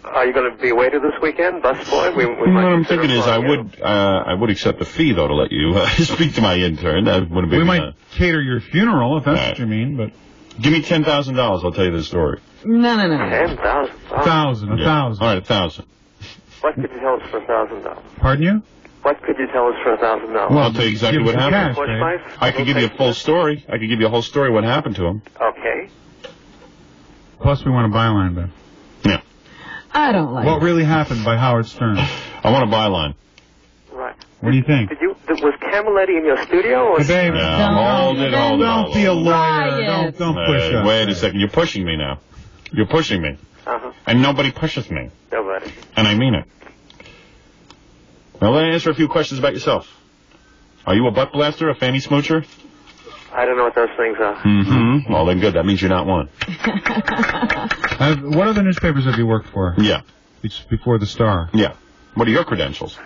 Are you going to be a waiter this weekend, busboy? What I'm thinking is I would accept a fee, though, to let you speak to my intern. That wouldn't be. We might cater your funeral, if that's what you mean, but... Give me $10,000, I'll tell you the story. No. 10,000. $1,000. All right, 1,000. What could you tell us for $1,000? Pardon you? What could you tell us for $1,000? Well, I'll tell you exactly what happened. Cash, I could give you a full story. I could give you a whole story what happened to him. Okay. Plus, we want a byline, Ben. Yeah. I don't like What really happened by Howard Stern? I want a byline. Right. What do you think? Was Camilletti in your studio? Or Hey, baby. Hold it. Don't be a lawyer. Don't push us. Wait a second. You're pushing me now. You're pushing me. And nobody pushes me. Nobody. And I mean it. Now let me answer a few questions about yourself. Are you a butt blaster, a fanny smoocher? I don't know what those things are. Mm-hmm. Well, then good. That means you're not one. What other newspapers have you worked for? Yeah. Before the Star? Yeah. What are your credentials?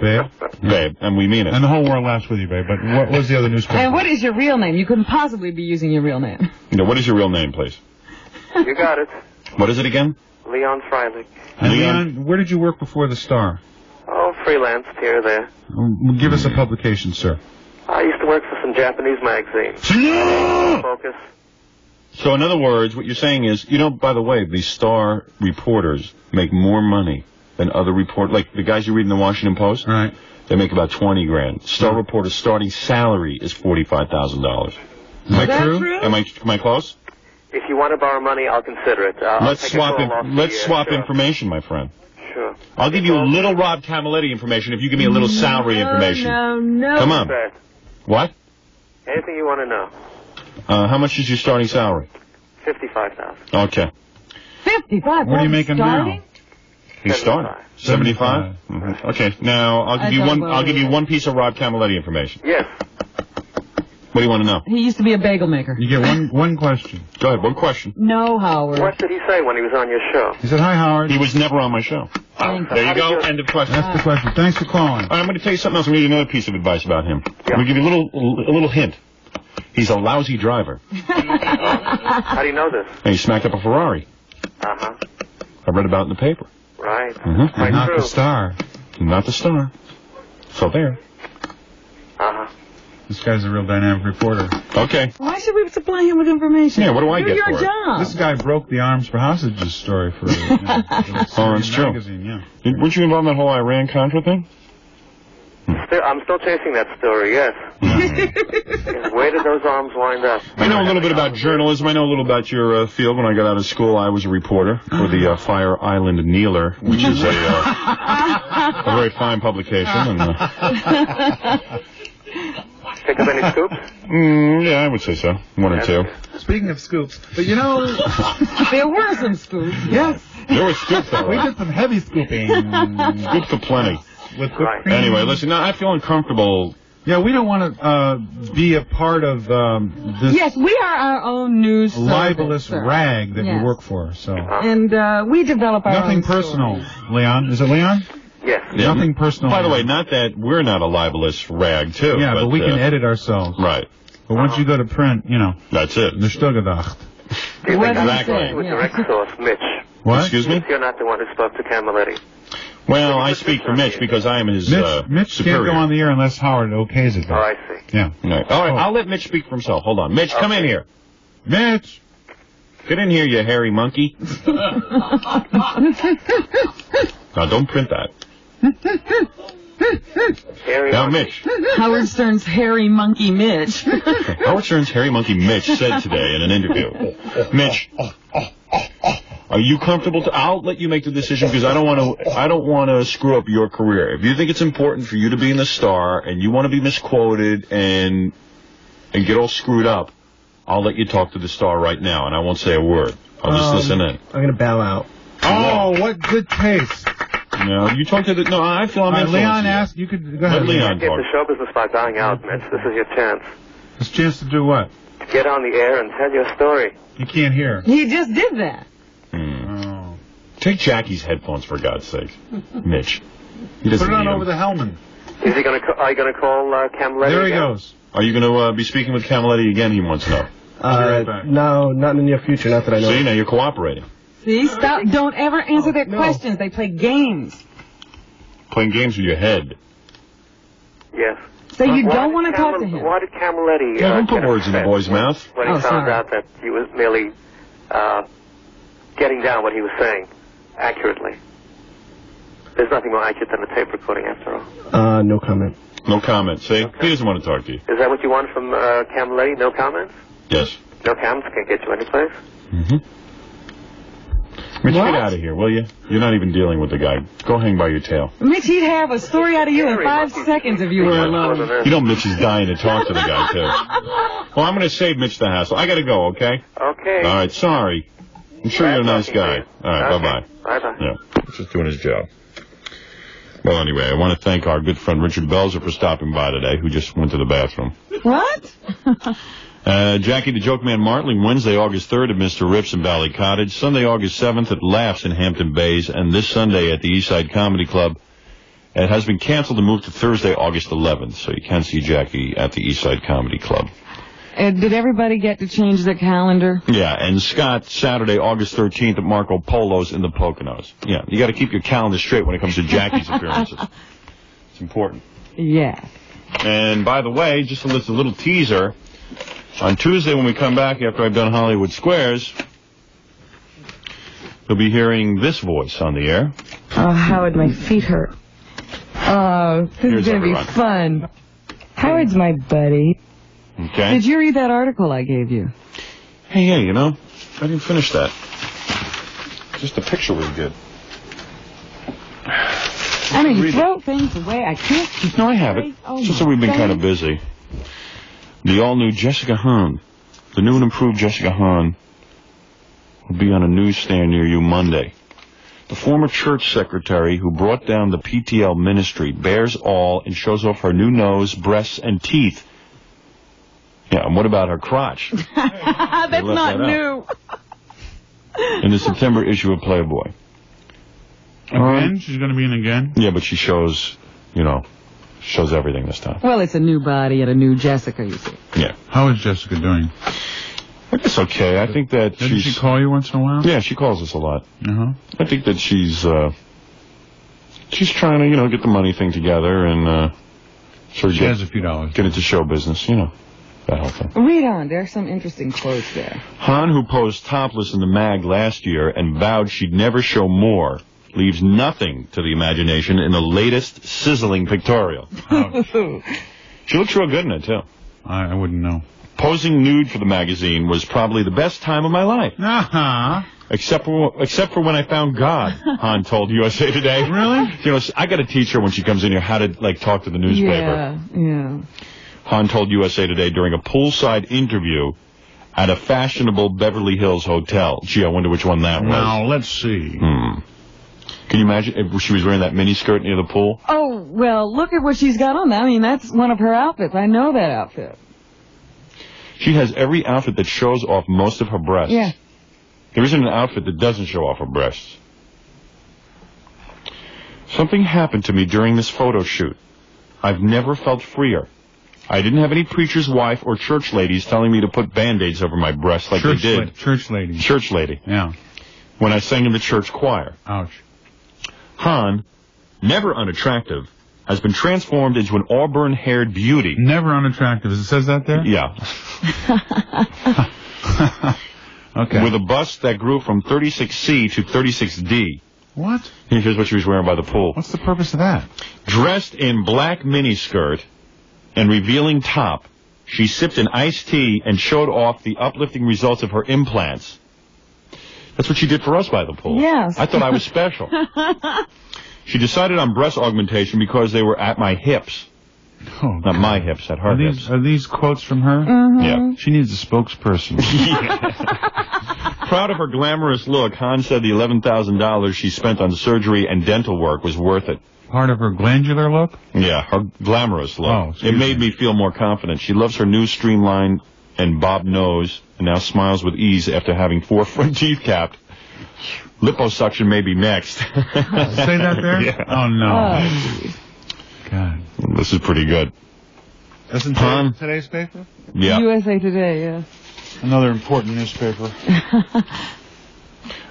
Babe? Babe, and we mean it. And the whole world laughs with you, babe, but what was the other newspaper? And what is your real name? You couldn't possibly be using your real name. What is your real name, please? You got it. What is it again? Leon Freilich. And Leon, where did you work before the Star? Oh, freelance here or there. Give us a publication, sir. I used to work for some Japanese magazines. Focus. So in other words, what you're saying is, by the way, these Star reporters make more money than other reporters. Like the guys you read in the Washington Post, right? They make about $20,000. Star reporter's starting salary is $45,000. Is that true? Am I close? If you want to borrow money, I'll consider it. Let's swap information, my friend. Sure. I'll give you a little Rob Camilletti information if you give me a little salary information. No. Come on. What? Anything you want to know. How much is your starting salary? $55,000. Okay. 55. What are you making now? He's starting. 75? Mm-hmm. Okay. Now I'll give you one piece of Rob Camilletti information. Yes. What do you want to know? He used to be a bagel maker. You get one question. Go ahead, one question. No, Howard. What did he say when he was on your show? He said, "Hi, Howard." He was never on my show. There you go. End of question. That's the question. Thanks for calling. I'm going to tell you something else. I'm going to give you another piece of advice about him. I'm going to give you a little hint. He's a lousy driver. How do you know this? And he smacked up a Ferrari. Uh-huh. I read about it in the paper. Right. Mm-hmm. Right. Not the Star. Not the Star. So there. Uh-huh. This guy's a real dynamic reporter. Okay. Why should we supply him with information? Yeah, what do I get your for job. This guy broke the Arms for Hostages story for Oh, that's true. Magazine, yeah. Weren't you involved in that whole Iran-Contra thing? I'm still chasing that story, yes. Where did those arms wind up? I know a little bit about journalism. I know a little about your field. When I got out of school, I was a reporter for the Fire Island Kneeler, which is a very fine publication. And, Pick up any scoops? Yeah, I would say so. One or two. Speaking of scoops, but there were some scoops. Yes. There were scoops, all right. We did some heavy scooping. Scoops aplenty. With whipped cream. Anyway, listen, now I feel uncomfortable Yeah, we don't want to be a part of this Yes, we are our own news libelous service, sir. rag that Yes. you work for. So And we develop our nothing own personal, stories. Leon. Is it Leon? Yes. Yeah. Nothing personal. By the way, not that we're not a libelous rag, too. Yeah, but we can edit ourselves. Right. But once you go to print, you know. That's it. They're still gedacht. Exactly. With direct source, Mitch. What? Excuse me? You're not the one who spoke to Camilletti. Well, I speak for Mitch because I am his Mitch superior. can't go on the air unless Howard okays it. Oh, I see. Yeah. Right. All right, I'll let Mitch speak for himself. Hold on. Mitch, come in here. Mitch! Get in here, you hairy monkey. Now, don't print that. Now, Mitch. Howard Stern's hairy monkey Mitch. Howard Stern's hairy monkey Mitch said today in an interview, Mitch, are you comfortable I'll let you make the decision because I don't want to screw up your career. If you think it's important for you to be in the Star and you want to be misquoted and get all screwed up, I'll let you talk to the Star right now and I won't say a word. I'll just listen in. I'm going to bow out. Oh, what good taste. No, you talk to the... No, I feel I'm influencing Leon you. asked... You could... Go ahead, Let Leon Get talk. the show business by bowing out, Mitch. This is your chance. His chance to do what? To get on the air and tell your story. You can't hear. He just did that. Take Jackie's headphones, for God's sake. Mitch. He Put doesn't it on need over them. the helmet. Is he going to? Are you going to call Camilletti? There he again? goes. Are you going to be speaking with Camilletti again, he wants to know? No, not in the near future. Not that I know. See, now you're cooperating. See, stop. Don't ever answer their questions. They play games. Playing games with your head. Yes. So you Why don't did want to talk to him. Why did Camilletti? Yeah, don't put get words in the upset boy's mouth. when he Oh, found sorry. out that he was merely getting down what he was saying accurately? There's nothing more accurate than a tape recording, after all. No comment. No comment. See? He doesn't want to talk to you. Is that what you want from Camilletti? No comments? Yes. No comments can't get you anyplace. Mm-hmm. Mitch, What? get out of here, will you? You're not even dealing with the guy. Go hang by your tail. Mitch, he'd have a story out of you in 5 seconds if you were alone. You know Mitch is dying to talk to the guy, too. Well, I'm going to save Mitch the hassle. I got to go, okay? Okay. All right, sorry. I'm sure you're a nice guy. All right, Okay. bye-bye. Bye-bye. Yeah, he's just doing his job. Well, anyway, I want to thank our good friend Richard Belzer for stopping by today, who just went to the bathroom. What? Jackie the Joke Man Martling, Wednesday, August 3rd at Mr. Rips in Valley Cottage, Sunday, August 7th at Laughs in Hampton Bays, and this Sunday at the Eastside Comedy Club. It has been canceled and moved to Thursday, August 11th, so you can see Jackie at the Eastside Comedy Club. And did everybody get to change their calendar? Yeah, and Scott, Saturday, August 13th at Marco Polo's in the Poconos. Yeah, you got to keep your calendar straight when it comes to Jackie's appearances. It's important. Yeah. And by the way, just a little teaser, on Tuesday when we come back after I've done Hollywood Squares, you'll be hearing this voice on the air. Oh, Howard, my feet hurt. Oh, this Here's is going to be everyone. fun. Howard's my buddy. Okay? Did you read that article I gave you? Hey, you know, I didn't finish that. Just the picture was good. I mean, you throw things away. I can't keep No, I have it. Oh, It's just that we've been kind of busy. The all-new Jessica Hahn, the new and improved Jessica Hahn, will be on a newsstand near you Monday. The former church secretary who brought down the PTL ministry bears all and shows off her new nose, breasts, and teeth. Yeah, and what about her crotch? That's left not that out. new. In the September issue of Playboy. Again? She's going to be in again? Yeah, but she shows, shows everything this time. Well, it's a new body and a new Jessica, you see. Yeah. How is Jessica doing? I guess okay. I think that Doesn't she's... she call you once in a while? Yeah, she calls us a lot. Uh-huh. I think that she's trying to, get the money thing together and sort of She has a few dollars. get into show business, that whole thing. Read on. There's some interesting quotes there. Han, who posed topless in the mag last year and vowed she'd never show more, leaves nothing to the imagination in the latest sizzling pictorial. She looks real good in it, too. I wouldn't know. Posing nude for the magazine was probably the best time of my life. Uh-huh. Except for when I found God, Han told USA Today. Really? I got to teach her when she comes in here how to, talk to the newspaper. Yeah. Han told USA Today during a poolside interview at a fashionable Beverly Hills hotel. Gee, I wonder which one that was. Now, let's see. Can you imagine if she was wearing that mini skirt near the pool? Oh, well, look at what she's got on. I mean, that's one of her outfits. I know that outfit. She has every outfit that shows off most of her breasts. Yeah. There isn't an outfit that doesn't show off her breasts. Something happened to me during this photo shoot. I've never felt freer. I didn't have any preacher's wife or church ladies telling me to put Band-Aids over my breasts like they did. Church lady. Church lady. Yeah. When I sang in the church choir. Ouch. Han, never unattractive, has been transformed into an auburn-haired beauty. Never unattractive. It says that there? Yeah. Okay. With a bust that grew from 36C to 36D. What? Here's what she was wearing by the pool. What's the purpose of that? Dressed in black miniskirt and revealing top, she sipped an iced tea and showed off the uplifting results of her implants. That's what she did for us by the pool. Yes. I thought I was special. She decided on breast augmentation because they were at my hips. Oh, not my hips, at her hips. Are these quotes from her? Mm-hmm. Yeah. She needs a spokesperson. Proud of her glamorous look, Han said the $11,000 she spent on surgery and dental work was worth it. Part of her glandular look? Yeah, her glamorous look. Oh, it made me feel more confident. She loves her new streamlined and bobbed nose and now smiles with ease after having 4 front teeth capped. Liposuction may be next. Say that there? Yeah. Oh, no. Oh, God. This is pretty good. Isn't today's paper? Yeah. USA Today, yeah. Another important newspaper.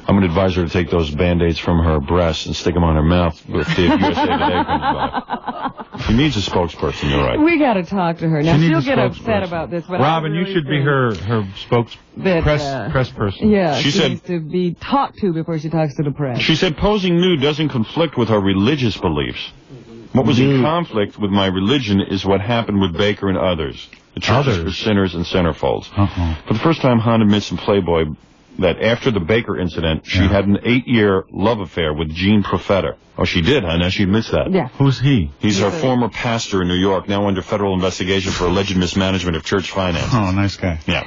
I'm going to advise her to take those Band-Aids from her breasts and stick them on her mouth if the USA Today comes by. She needs a spokesperson, you're right. We got to talk to her. Now, She she'll needs a get upset spokesperson. about this, but Robin, I really you should be think her press person. Yeah, She she said- needs to be talked to before she talks to the press. She said posing nude doesn't conflict with her religious beliefs. What was in conflict with my religion is what happened with Baker and others. The churches for sinners and centerfolds. For the first time, Han admits in Playboy that after the Baker incident, she had an 8-year love affair with Gene Profeta. Oh, she did, huh? Now she admits that. Yeah. Who's he? He's her former pastor in New York, now under federal investigation for alleged mismanagement of church finances. Oh, nice guy. Yeah.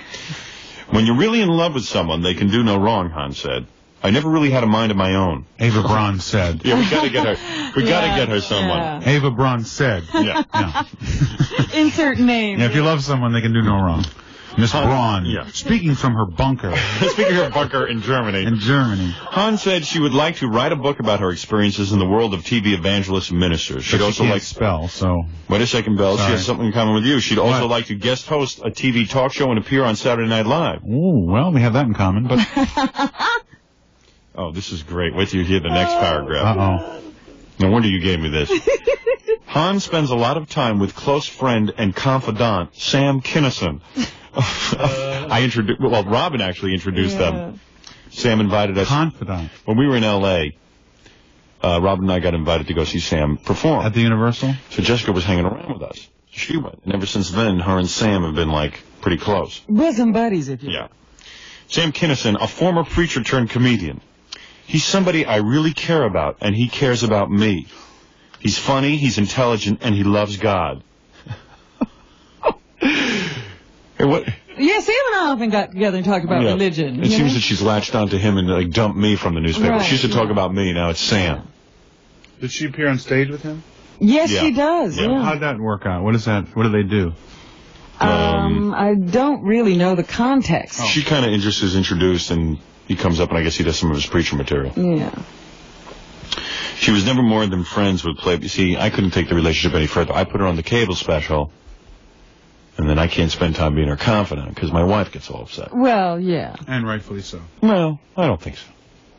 When you're really in love with someone, they can do no wrong, Han said. I never really had a mind of my own. Ava Braun said. Yeah, we gotta get her. We gotta get her someone. Yeah. Ava Braun said. Yeah. Insert name. Yeah, if you love someone, they can do no wrong. Miss Braun. Yeah. Speaking from her bunker. Speaking of her bunker in Germany. In Germany. Han said she would like to write a book about her experiences in the world of TV evangelists and ministers. She'd But also she can't like spell, so. Wait a second, Bell. She Sorry. has something in common with you. She'd also What? like to guest host a TV talk show and appear on Saturday Night Live. Ooh, well, we have that in common, but. Oh, this is great. Wait till you hear the next paragraph. Uh-oh. No wonder you gave me this. Han spends a lot of time with close friend and confidant Sam Kinison. Robin actually introduced them. Sam invited us. Confidant. When we were in L.A., Robin and I got invited to go see Sam perform. At the Universal? So Jessica was hanging around with us. She went. And ever since then, her and Sam have been, pretty close. Bosom buddies, if you Yeah. Sam Kinison, a former preacher turned comedian. He's somebody I really care about, and he cares about me. He's funny, he's intelligent, and he loves God. Hey, what? Yeah, Sam and I often got together and talked about Yeah. religion. It seems that she's latched onto him and dumped me from the newspaper. Right, She used to talk about me. Now it's Sam. Did she appear on stage with him? Yes, Yeah. she does. Yeah. Yeah. How'd that work out? What is that? What do they do? I don't really know the context. She kind of is introduced, and he comes up, and I guess he does some of his preacher material. Yeah. She was never more than friends with Playboy. See, I couldn't take the relationship any further. I put her on the cable special, and then I can't spend time being her confidant because my wife gets all upset. Well, yeah. And rightfully so. Well, I don't think so.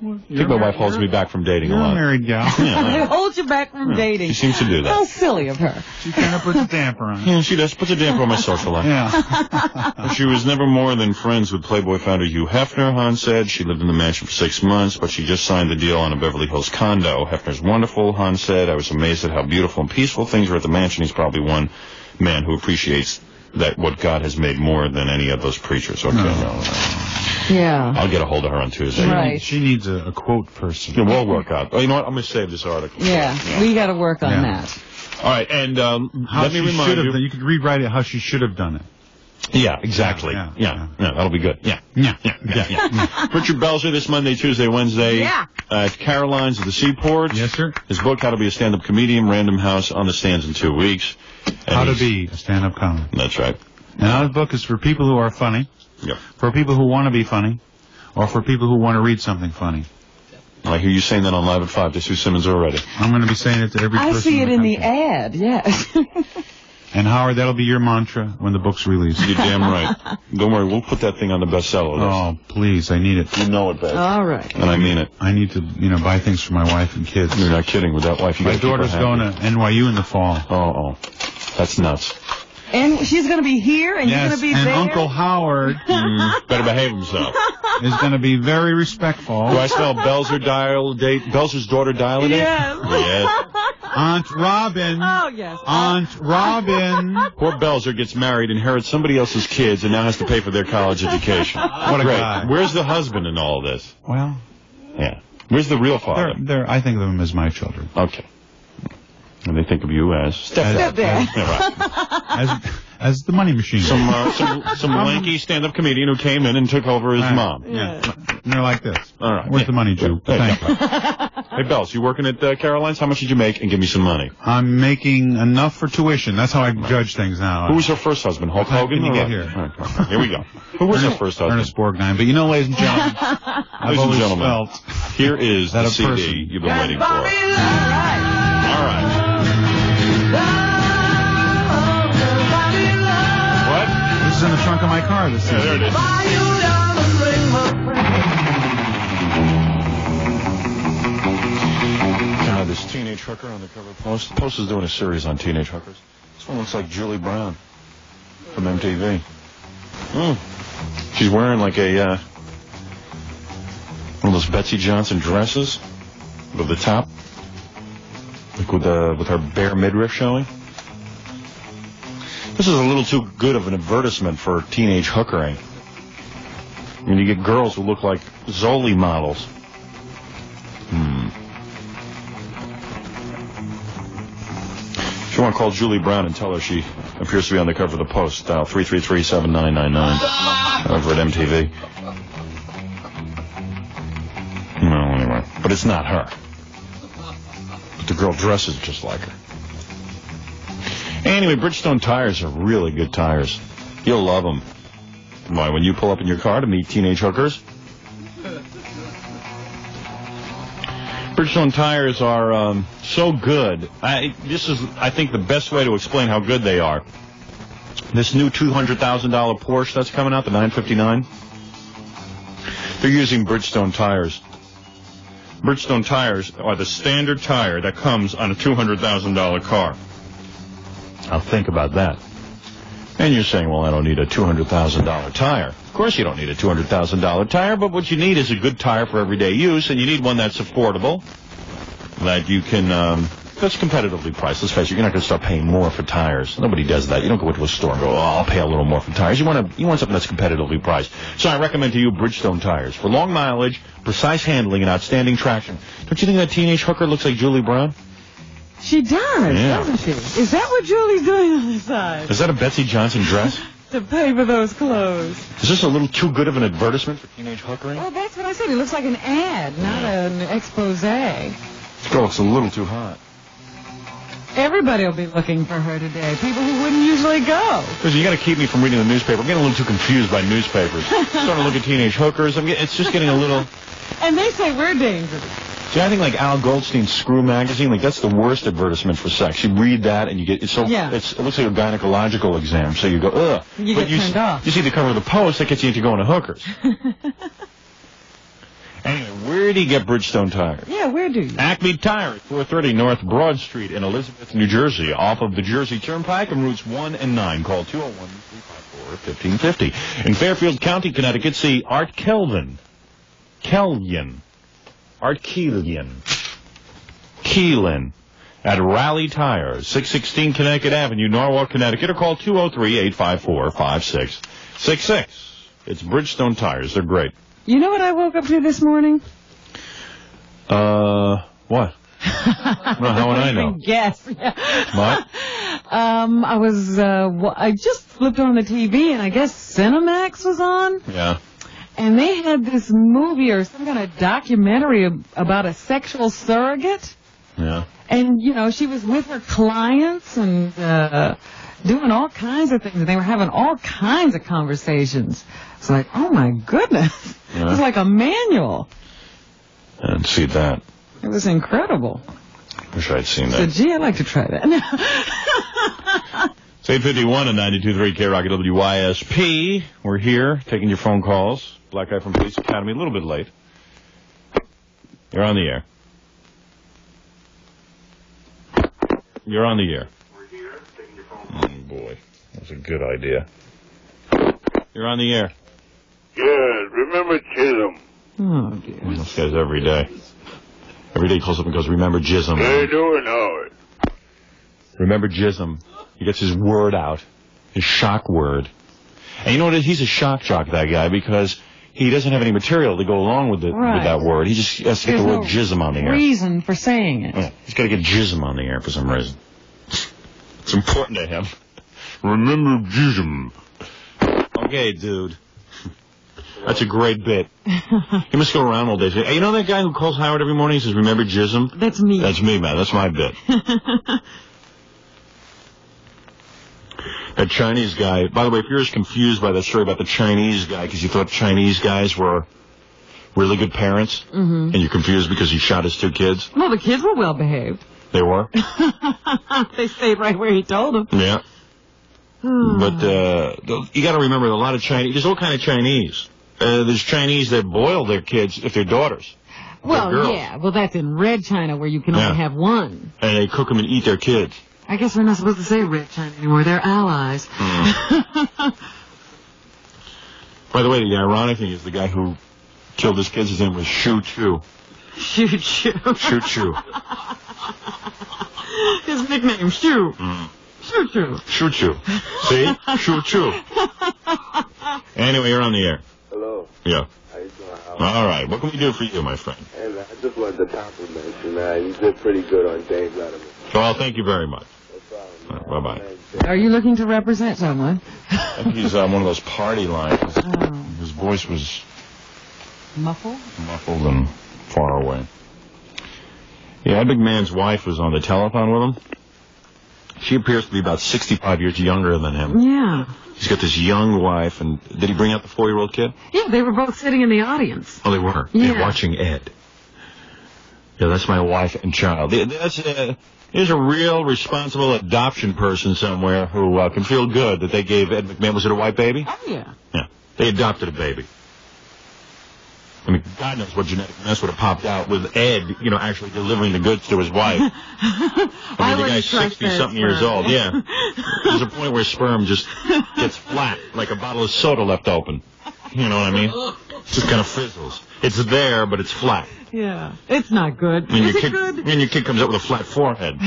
I think my wife holds me back from dating a You're lot. a married gal. It holds you back from dating. She seems to do that. How silly of her. She kind of puts a damper on it. Yeah, she does. Puts a damper on my social life. Yeah. She was never more than friends with Playboy founder Hugh Hefner, Han said. She lived in the mansion for 6 months, but she just signed the deal on a Beverly Hills condo. Hefner's wonderful, Han said. I was amazed at how beautiful and peaceful things were at the mansion. He's probably one man who appreciates that what God has made more than any of those preachers. Okay, no. Yeah. I'll get a hold of her on Tuesday. Right. She needs a quote person. Yeah, we'll work out. Oh, you know what? I'm going to save this article. Yeah. We got to work on Yeah. that. All right, and How let me she remind should have you. done. You could rewrite it how she should have done it. Yeah, exactly. Yeah, that'll be good. Yeah. Richard Belzer this Monday, Tuesday, Wednesday at Caroline's at the Seaport. Yes, sir. His book, How to Be a Stand-Up Comedian, Random House on the Stands in 2 weeks. And How to Be a Stand-Up Comic. That's right. Now, the book is for people who are funny, for people who want to be funny, or for people who want to read something funny. I hear you saying that on Live at 5 to Sue Simmons already. I'm going to be saying it to every person. I see it in the ad, yes. And Howard, that'll be your mantra when the book's released. You're damn right. Don't worry, we'll put that thing on the bestseller list. Oh, please, I need it. You know it, babe. All right. And I mean it. I need to, buy things for my wife and kids. You're not kidding with that wife. My daughter's going to NYU in the fall. Oh, that's nuts. And she's going to be here, and you're going to be and there? Uncle Howard better behave himself. Is going to be very respectful. Do I spell Belzer's daughter Dial-A-Date? Yes. Aunt Robin. Oh, yes. Aunt Robin. Poor Belzer gets married, inherits somebody else's kids, and now has to pay for their college education. What a guy. Where's the husband in all this? Well. Yeah. Where's the real father? I think of them as my children. Okay. And they think of you as stepdad. As the money machine. Some lanky stand-up comedian who came in and took over his mom. Yeah. And they're like this. All right. Where's the money, Jew? Thank you. Hey, Bells, you working at Caroline's? How much did you make? And give me some money. I'm making enough for tuition. That's how I judge things now. Who was her first husband? Hulk Hogan? Can you get here? Right. Here we go. Who was her first husband? Ernest Borgnine. But ladies and gentlemen, I've always felt here is the CD you've been waiting for. All right. What? This is in the trunk of my car. This yeah, there it is. This teenage hooker on the cover of Post. Post is doing a series on teenage hookers. This one looks like Julie Brown from MTV. She's wearing like one of those Betsy Johnson dresses with the top, like with her bare midriff showing. This is a little too good of an advertisement for teenage hookering. I mean, you get girls who look like Zoli models. If you want to call Julie Brown and tell her she appears to be on the cover of the Post, dial 333-7999 over at MTV. No, anyway. But it's not her. But the girl dresses just like her. Anyway, Bridgestone tires are really good tires. You'll love them. Why, when you pull up in your car to meet teenage hookers? Bridgestone tires are so good. This is, I think, the best way to explain how good they are. This new $200,000 Porsche that's coming out, the 959, they're using Bridgestone tires. Bridgestone tires are the standard tire that comes on a $200,000 car. Now think about that. And you're saying, well, I don't need a $200,000 tire. Of course you don't need a $200,000 tire, but what you need is a good tire for everyday use, and you need one that's affordable, that you can, that's competitively priced. Let's face it, you're not going to start paying more for tires. Nobody does that. You don't go into a store and go, I'll pay a little more for tires. You want something that's competitively priced. So I recommend to you Bridgestone tires. For long mileage, precise handling, and outstanding traction. Don't you think that teenage hooker looks like Julie Brown? She does, doesn't she? Is that what Julie's doing on the side? Is that a Betsy Johnson dress? To pay for those clothes. Is this a little too good of an advertisement for teenage hookering? Well, that's what I said. It looks like an ad, not an expose. This girl looks a little too hot. Everybody will be looking for her today. People who wouldn't usually go. Listen, you got to keep me from reading the newspaper. I'm getting a little too confused by newspapers. Starting to look at teenage hookers. It's just getting a little... And they say we're dangerous. See, I think like Al Goldstein's Screw magazine, like that's the worst advertisement for sex. You read that and you get it looks like a gynecological exam. So you go, ugh. You get turned off. You see the cover of the Post, that gets you into going to hookers. Anyway, where do you get Bridgestone tires? Yeah, where do you? Acme Tires, 430 North Broad Street in Elizabeth, New Jersey, off of the Jersey Turnpike and routes 1 and 9. Call 201-354-1550. In Fairfield County, Connecticut, see Art Keelan. Art Keelan at Raleigh Tires, 616 Connecticut Avenue, Norwalk, Connecticut, or call 203-854-5666. It's Bridgestone tires. They're great. You know what I woke up to this morning? What? Well, how would I know? Guess. What? I just flipped on the TV, and I guess Cinemax was on. Yeah. And they had this movie or some kind of documentary about a sexual surrogate. Yeah. And, you know, she was with her clients and doing all kinds of things. And they were having all kinds of conversations. It's like, oh, my goodness. Yeah. It was like a manual. I didn't see that. It was incredible. Wish I'd seen that. So, gee, I'd like to try that. It's 8:51 and 92.3 K-Rock at WYSP. We're here taking your phone calls. Black guy from Police Academy, a little bit late. You're on the air. You're on the air. Oh, boy. That's a good idea. You're on the air. Good. Remember Chisholm. Oh, dear. This guy's every day. Every day he calls up and goes, remember Jism. How you doing, Howard? Remember Jism. He gets his word out. His shock word. And you know what? He's a shock jock, that guy, because he doesn't have any material to go along with with that word. He just has to get the word Jism on the air. Reason for saying it. Yeah, he's got to get Jism on the air for some reason. It's important to him. Remember Jism. Okay, dude. That's a great bit. He must go around all day saying, hey, you know that guy who calls Howard every morning and says, remember Jism? That's me. That's me, man. That's my bit. That Chinese guy, by the way, if you're as confused by that story about the Chinese guy because you thought Chinese guys were really good parents, and you're confused because he shot his 2 kids. Well, the kids were well behaved. They were? They stayed right where he told them. Yeah. But you got to remember, a lot of Chinese, there's all kind of Chinese. There's Chinese that boil their kids if they're daughters. Well, yeah. Well, that's in Red China where you can only have one. And they cook them and eat their kids. I guess we're not supposed to say Red China anymore. They're allies. By the way, the ironic thing is the guy who killed his kids, his name was Shu Chu. Shu Chu. Shu Chu. His nickname, Shu. Shu Chu. Shu Chu. See? Shu Chu. Anyway, you're on the air. Hello. Yeah. How you doing, Howard? All right. What can we do for you, my friend? Hey, man, I just wanted to compliment you, man. You did pretty good on Dave Letterman. Well, thank you very much. Bye-bye. Are you looking to represent someone? I think he's on one of those party lines. Oh. His voice was muffled and far away. Yeah, Ed McMahon's wife was on the telephone with him. She appears to be about 65 years younger than him. Yeah. He's got this young wife, and did he bring out the 4-year-old kid? Yeah, they were both sitting in the audience. Oh, they were? Yeah. They're watching Ed. Yeah, that's my wife and child. There's a real responsible adoption person somewhere who can feel good that they gave Ed McMahon, was it a white baby? Oh, yeah. Yeah, they adopted a baby. I mean, God knows what genetic mess would have popped out with Ed, actually delivering the goods to his wife. I mean, the guy's 60-something years old. Yeah. There's a point where sperm just gets flat, like a bottle of soda left open. You know what I mean? Just kind of fizzles. It's there, but it's flat. Yeah. It's not good. And Is it good? And your kid comes out with a flat forehead.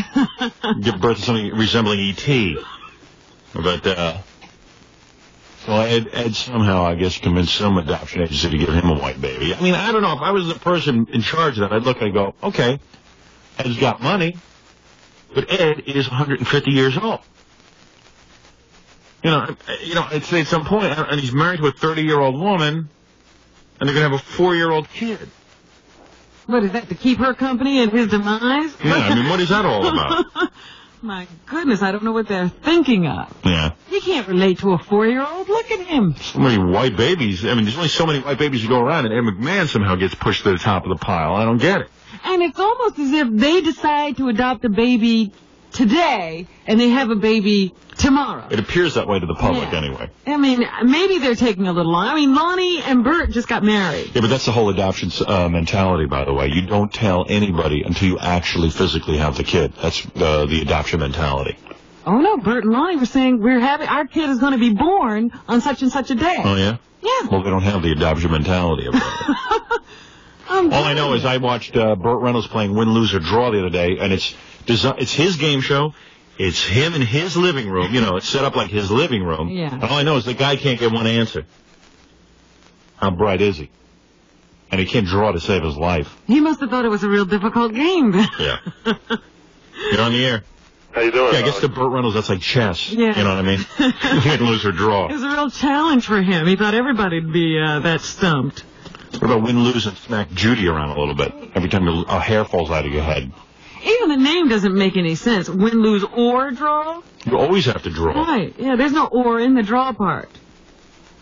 Give birth to something resembling E.T. But, so Ed somehow, I guess, convinced some adoption agency to give him a white baby. I mean, I don't know. If I was the person in charge of that, I'd look and go, okay, Ed's got money, but Ed is 150 years old. I'd say at some point, and he's married to a 30-year-old woman, and they're going to have a 4-year-old kid. What, is that to keep her company at his demise? Yeah, I mean, what is that all about? My goodness, I don't know what they're thinking of. Yeah. He can't relate to a 4-year-old. Look at him. So many white babies. I mean, there's only so many white babies who go around, and Ed McMahon somehow gets pushed to the top of the pile. I don't get it. And it's almost as if they decide to adopt a baby today, and they have a baby tomorrow. It appears that way to the public, anyway. I mean, maybe they're taking a little long. I mean, Lonnie and Bert just got married. Yeah, but that's the whole adoption mentality, by the way. You don't tell anybody until you actually physically have the kid. That's the adoption mentality. Oh, no, Bert and Lonnie were saying our kid is going to be born on such and such a day. Oh, yeah? Yeah. Well, they don't have the adoption mentality about it. All I know is I watched Burt Reynolds playing Win, Lose, or Draw the other day, and it's his game show. It's him in his living room. It's set up like his living room. Yeah. And all I know is the guy can't get one answer. How bright is he? And he can't draw to save his life. He must have thought it was a real difficult game. Yeah. You're on the air. How you doing? Yeah, I guess to Burt Reynolds, that's like chess. Yeah. You know what I mean? You can't lose or draw. It was a real challenge for him. He thought everybody'd be that stumped. What about win, lose, and smack Judy around a little bit every time a hair falls out of your head? Even the name doesn't make any sense. Win, lose, or draw? You always have to draw. Right. Yeah, there's no or in the draw part.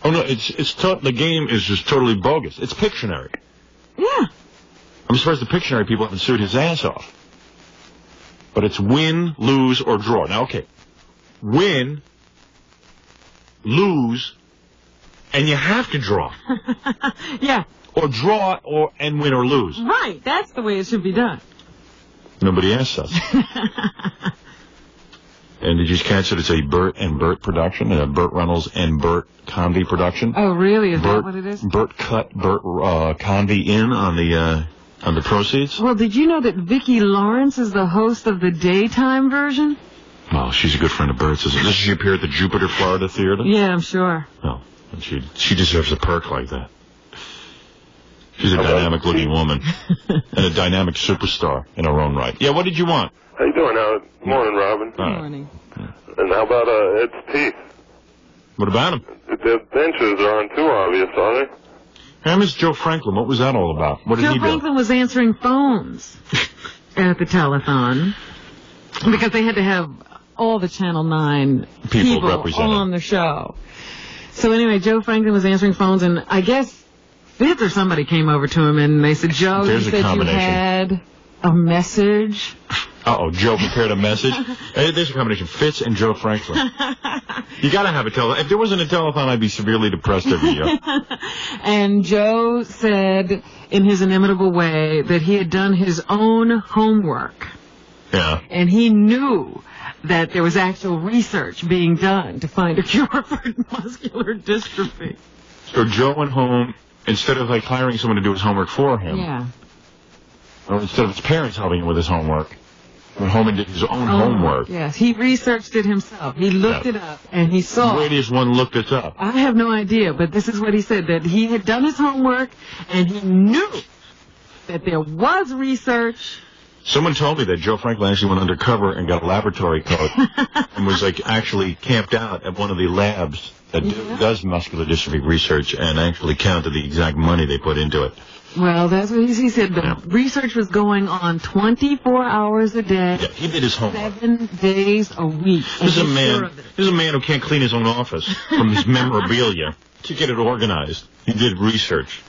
Oh, no, the game is just totally bogus. It's Pictionary. Yeah. I'm surprised the Pictionary people haven't sued his ass off. But it's win, lose, or draw. Now, okay. Win, lose, and you have to draw. Yeah. Or draw and win or lose. Right. That's the way it should be done. Nobody asked us. And did you catch that it's a Burt and Burt production, a Burt Reynolds and Burt Convy production? Oh, really? Is that what it is? Burt cut Burt Convy in on the proceeds? Well, did you know that Vicki Lawrence is the host of the daytime version? Oh, she's a good friend of Burt's, isn't she? Does she appear at the Jupiter, Florida Theater? Yeah, I'm sure. Oh, and she deserves a perk like that. She's a dynamic-looking woman and a dynamic superstar in her own right. Yeah, what did you want? How you doing, Howard? Morning, Robin. Good morning. And how about Ed's teeth? What about him? The dentures aren't too obvious, are they? Hey, Miss Joe Franklin, what was that all about? What did Joe he do? Franklin was answering phones at the telethon because they had to have all the Channel 9 people represented on the show. So anyway, Joe Franklin was answering phones, and I guess Fitz or somebody came over to him, and they said, Joe, you said you had a message. Uh-oh, Joe prepared a message. Hey, there's a combination, Fitz and Joe Franklin. You gotta have a telethon. If there wasn't a telethon, I'd be severely depressed every year. And Joe said, in his inimitable way, that he had done his own homework. Yeah. And he knew that there was actual research being done to find a cure for muscular dystrophy. So Joe went home, instead of like hiring someone to do his homework for him, Yeah. or instead of his parents helping him with his homework, went home and did his own homework. Yes, he researched it himself. He looked it up, and he saw. The greatest one looked this up. I have no idea, but this is what he said, that he had done his homework, and he knew that there was research. Someone told me that Joe Franklin actually went undercover and got a laboratory coat and was like actually camped out at one of the labs that does muscular dystrophy research and actually counted the exact money they put into it. Well, that's what he said. The research was going on 24 hours a day. Yeah, he did his homework. 7 days a week. This is a man who can't clean his own office from his memorabilia to get it organized. He did research.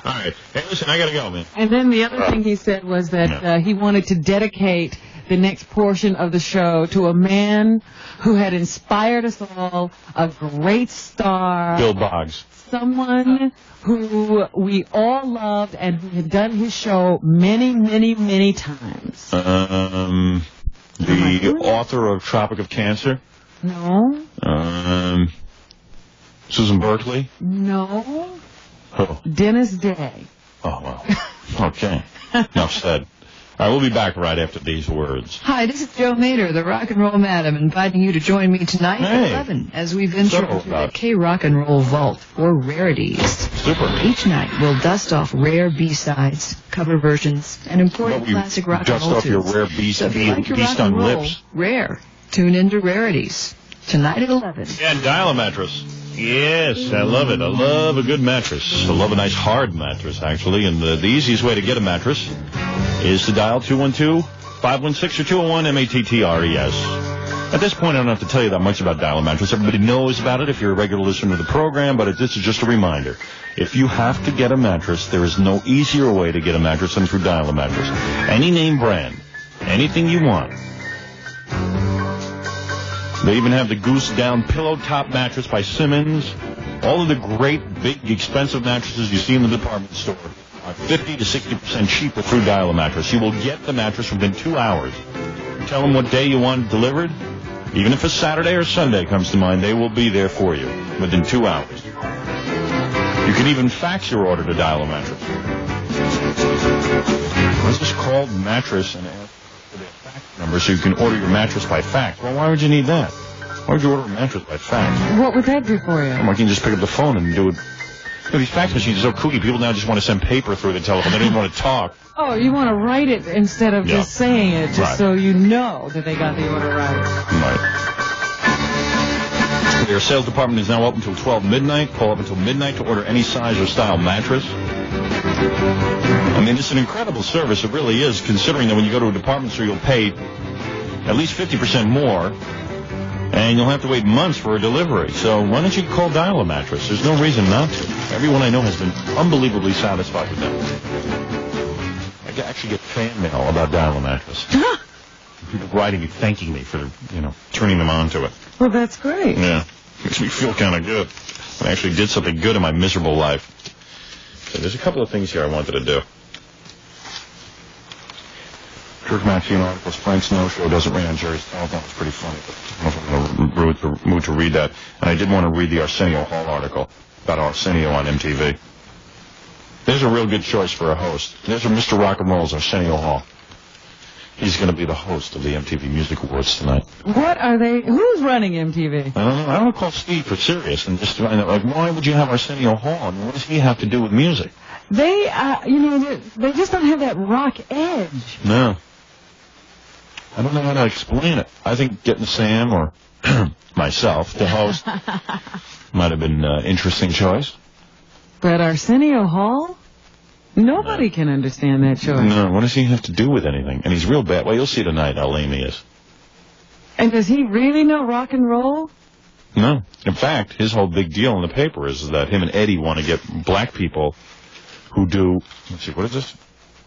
All right. Hey, listen, I got to go, man. And then the other thing he said was that he wanted to dedicate the next portion of the show to a man who had inspired us all, a great star. Bill Boggs. Someone who we all loved and who had done his show many, many, many times. The author of Tropic of Cancer? No. Susan Berkeley? No. Who? Dennis Day. Oh, well. Okay. Enough said. All right, we'll be back right after these words. Hi, this is Joe Mater, the Rock and Roll Madam, inviting you to join me tonight at 11 as we venture into the K-Rock and Roll Vault for rarities. Super. Each night we'll dust off rare B-sides, cover versions, and important classic rock and roll dust off your tunes. rare beast, So if you like your rock beast and on roll lips. rare, tune into Rarities tonight at 11. Yeah, and dial a mattress. Yes, I love it. I love a good mattress. I love a nice hard mattress, actually. And the easiest way to get a mattress is to dial 212-516 or 201-MATTRES. At this point, I don't have to tell you that much about Dial a Mattress. Everybody knows about it if you're a regular listener to the program, but this is just a reminder. If you have to get a mattress, there is no easier way to get a mattress than through Dial a Mattress. Any name brand, anything you want. They even have the Goose Down Pillow Top Mattress by Simmons. All of the great, big, expensive mattresses you see in the department store are 50 to 60% cheaper through Dial a Mattress. You will get the mattress within 2 hours. Tell them what day you want it delivered. Even if a Saturday or Sunday comes to mind, they will be there for you within 2 hours. You can even fax your order to Dial a Mattress. What's this called? Mattress and number so you can order your mattress by fax. Well, why would you need that? Why would you order a mattress by fax? What would that do for you? Why can't you just pick up the phone and do it? You know, these fax machines are so kooky. People now just want to send paper through the telephone. They don't even want to talk. Oh, you want to write it instead of just saying it, just so you know that they got the order right. Right. Their sales department is now open until 12 midnight. Call up until midnight to order any size or style mattress. I mean, it's an incredible service. It really is, considering that when you go to a department store, you'll pay at least 50% more, and you'll have to wait months for a delivery. So why don't you call Dial a Mattress? There's no reason not to. Everyone I know has been unbelievably satisfied with them. I actually get fan mail about Dial a Mattress. People writing me, thanking me for, turning them on to it. Well, that's great. Yeah. Makes me feel kind of good. I actually did something good in my miserable life. So there's a couple of things here I wanted to do. George Maxine articles, Frank Snow Show doesn't ring on Jerry's telephone. It's pretty funny, but I don't know if I'm in the mood to read that. And I did want to read the Arsenio Hall article about Arsenio on MTV. There's a real good choice for a host. There's Mr. Rock and Roll's Arsenio Hall. He's going to be the host of the MTV Music Awards tonight. What are they? Who's running MTV? I don't know. I want to call Steve for serious and just find out, why would you have Arsenio Hall? I mean, what does he have to do with music? They, they just don't have that rock edge. No. I don't know how to explain it. I think getting Sam or myself to host might have been an interesting choice. But Arsenio Hall? Nobody can understand that choice. No, what does he have to do with anything? And he's real bad. Well, you'll see tonight how lame he is. And does he really know rock and roll? No. In fact, his whole big deal in the paper is that him and Eddie want to get black people who do... Let's see, what is this?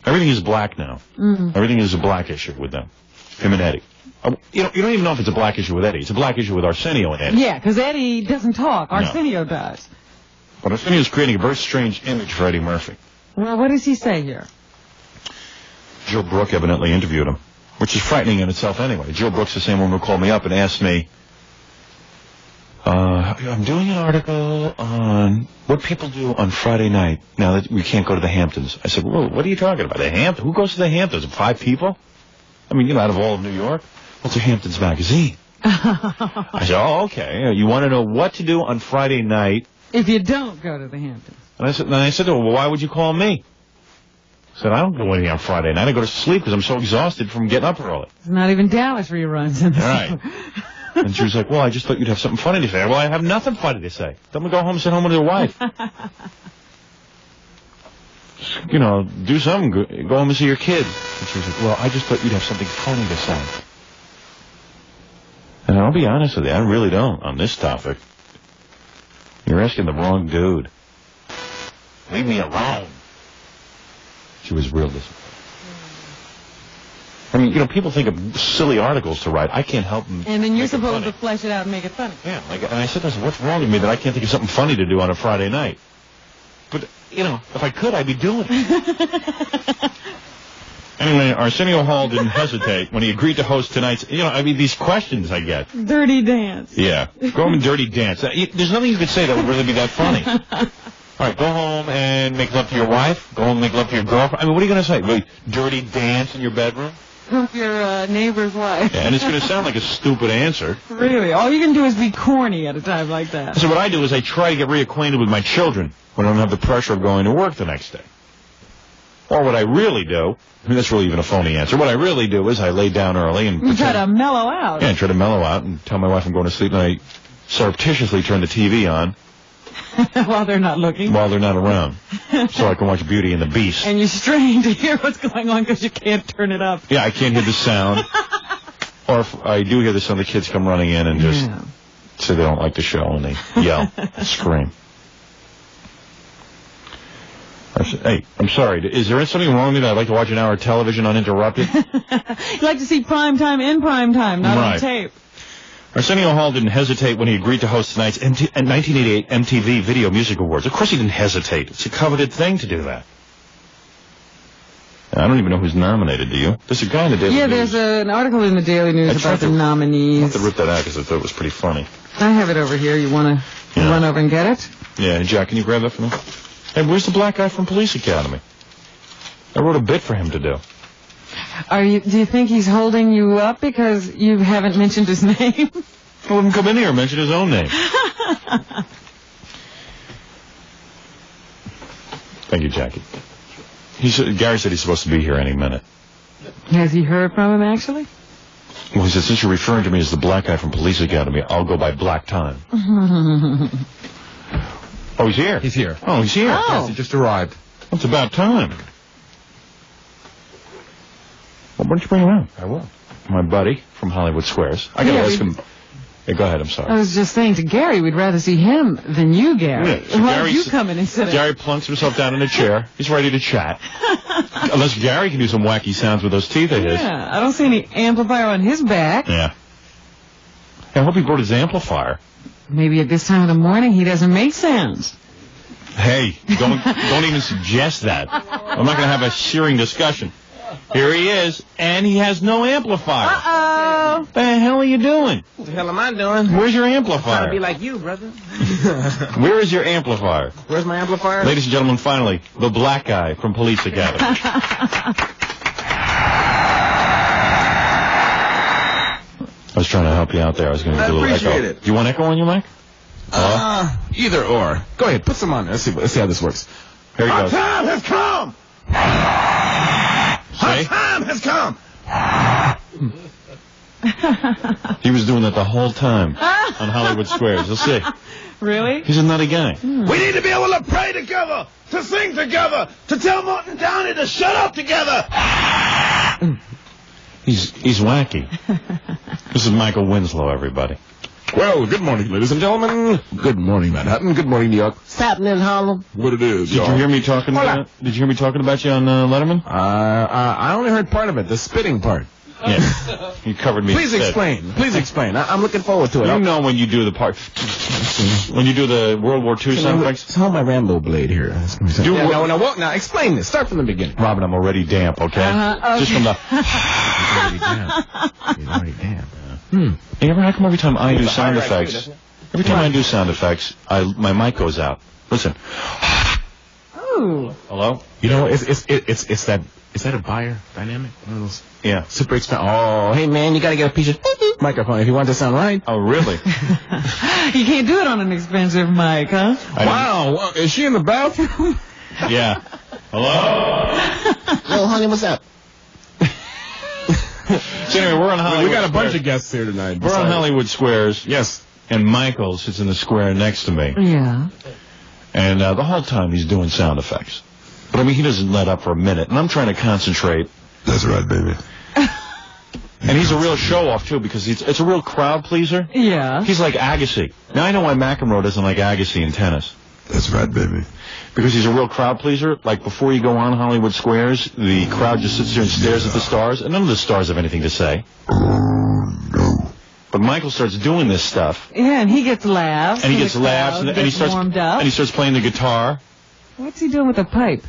Everything is black now. Mm-hmm. Everything is a black issue with them. Him and Eddie. You don't even know if it's a black issue with Eddie. It's a black issue with Arsenio and Eddie. Yeah, because Eddie doesn't talk. Arsenio does. But Arsenio is creating a very strange image for Eddie Murphy. Well, what does he say here? Jill Brooke evidently interviewed him, which is frightening in itself anyway. Jill Brooke's the same one who called me up and asked me, I'm doing an article on what people do on Friday night now that we can't go to the Hamptons. I said, whoa, what are you talking about? The Hamptons? Who goes to the Hamptons? 5 people? I mean, out of all of New York? What's a Hamptons magazine? I said, oh, okay. You want to know what to do on Friday night? If you don't go to the Hamptons. And I said to her, well, why would you call me? I said, I don't go anything on Friday night. I go to sleep because I'm so exhausted from getting up early. It's not even Dallas reruns in the right. And she was like, well, I just thought you'd have something funny to say. Well, I have nothing funny to say. Let me go home and sit home with your wife. Just, do something. Go home and see your kids. And she was like, well, I just thought you'd have something funny to say. And I'll be honest with you, I really don't on this topic. You're asking the wrong dude. Leave me alone. She was real disappointed. I mean, people think of silly articles to write. I can't help them. And then you're supposed to flesh it out and make it funny. Yeah, and I said, what's wrong with me that I can't think of something funny to do on a Friday night? But, if I could, I'd be doing it. Anyway, Arsenio Hall didn't hesitate when he agreed to host tonight's, these questions I get. Dirty dance. Yeah. Go home and dirty dance. There's nothing you could say that would really be that funny. All right, go home and make love to your wife. Go home and make love to your girlfriend. I mean, what are you going to say? Really, dirty dance in your bedroom? With your neighbor's wife. Yeah, and it's going to sound like a stupid answer. Really? All you can do is be corny at a time like that. So what I do is I try to get reacquainted with my children when I don't have the pressure of going to work the next day. Or what I really do, that's really even a phony answer. What I really do is I lay down early and... You try to mellow out. Yeah, try to mellow out and tell my wife I'm going to sleep, and I surreptitiously turn the TV on. While they're not looking. While they're not around. So I can watch Beauty and the Beast. And you strain to hear what's going on because you can't turn it up. Yeah, I can't hear the sound. Or if I do hear the sound, the kids come running in and just say they don't like the show, and they yell and scream. Hey, I'm sorry. Is there something wrong with that? I'd like to watch an hour of television uninterrupted. You like to see prime time in prime time, not on tape. Arsenio Hall didn't hesitate when he agreed to host tonight's 1988 MTV Video Music Awards. Of course he didn't hesitate. It's a coveted thing to do that. I don't even know who's nominated, do you? There's a guy in the Daily News. Yeah, there's an article in the Daily News about the nominees. I have to rip that out because I thought it was pretty funny. I have it over here. You want to run over and get it? Yeah, Jack, can you grab that for me? Hey, where's the black guy from Police Academy? I wrote a bit for him to do. Do you think he's holding you up because you haven't mentioned his name? Well, let him come in here and mention his own name. Thank you, Jackie. Gary said he's supposed to be here any minute. Has he heard from him, actually? Well, he said, since you're referring to me as the black guy from Police Academy, I'll go by Black Time. Oh, he's here? He's here. Oh, he's here. Oh. Yes, he just arrived. It's about time. Well, why don't you bring him out? I will. My buddy from Hollywood Squares. I gotta ask him. Yeah, go ahead, I'm sorry. I was just saying to Gary, we'd rather see him than you, Gary. Yeah, so Why don't you come in and sit down? Gary plunks himself down in a chair. He's ready to chat. Unless Gary can do some wacky sounds with those teeth of his. Yeah, I don't see any amplifier on his back. Yeah. I hope he brought his amplifier. Maybe at this time of the morning he doesn't make sounds. Hey, don't even suggest that. I'm not going to have a searing discussion. Here he is, and he has no amplifier. Uh-oh. What the hell are you doing? What the hell am I doing? Where's your Trying to amplifier? be like you, brother. Where is your amplifier? Where's my amplifier? Ladies and gentlemen, finally, the black guy from Police Academy. I was trying to help you out there. I was going to do a little echo. appreciate it. Do you want echo on your mic? Either or. Go ahead, put some on there. Let's see how this works. Here he Our goes. time has come! See? Our time has come! He was doing that the whole time on Hollywood Squares. You'll see. Really? He's a nutty guy. We need to be able to pray together, to sing together, to tell Martin Downey to shut up together. He's wacky. This is Michael Winslow, everybody. Well, good morning, ladies and gentlemen. Good morning, Manhattan. Good morning, New York. What's happening in Harlem? What it is, Did you hear me talking about? Did you hear me talking about you on Letterman? I only heard part of it, the spitting part. Yeah. You covered me. Please instead. explain. Please explain. I'm looking forward to it. You know when you do the part, when you do the World War II sound effects. Let's hold my Rambo blade here. Now, explain this. Start from the beginning. Robin, I'm already damp, okay? Okay. Just from the... He's already damp. Hey, how come every time I do sound effects, my mic goes out? Listen. Ooh. Hello? You know, it's that. Is that a Bayer Dynamic? One of those? Yeah. Super expensive. Oh, hey man, you gotta get a piece of microphone if you want to sound right. Oh, really? You can't do it on an expensive mic, huh? Wow, is she in the bathroom? Yeah. Hello? Yo, honey, what's up? So anyway, we're on Hollywood We got a bunch Squares. of guests here tonight. We're on Hollywood Squares. Yes. And Michael sits in the square next to me. Yeah. And the whole time he's doing sound effects. But I mean, he doesn't let up for a minute. And I'm trying to concentrate. That's right, baby. And he's a real show-off, too, because it's a real crowd pleaser. Yeah. He's like Agassi. Now, I know why McEnroe doesn't like Agassi in tennis. That's right, baby. Because he's a real crowd pleaser. Like, before you go on Hollywood Squares, the crowd just sits there and stares at the stars, and none of the stars have anything to say. But Michael starts doing this stuff. Yeah, and he gets laughs. And he gets the laughs, crowd and he gets starts warmed up. and he starts playing the guitar. What's he doing with the pipe?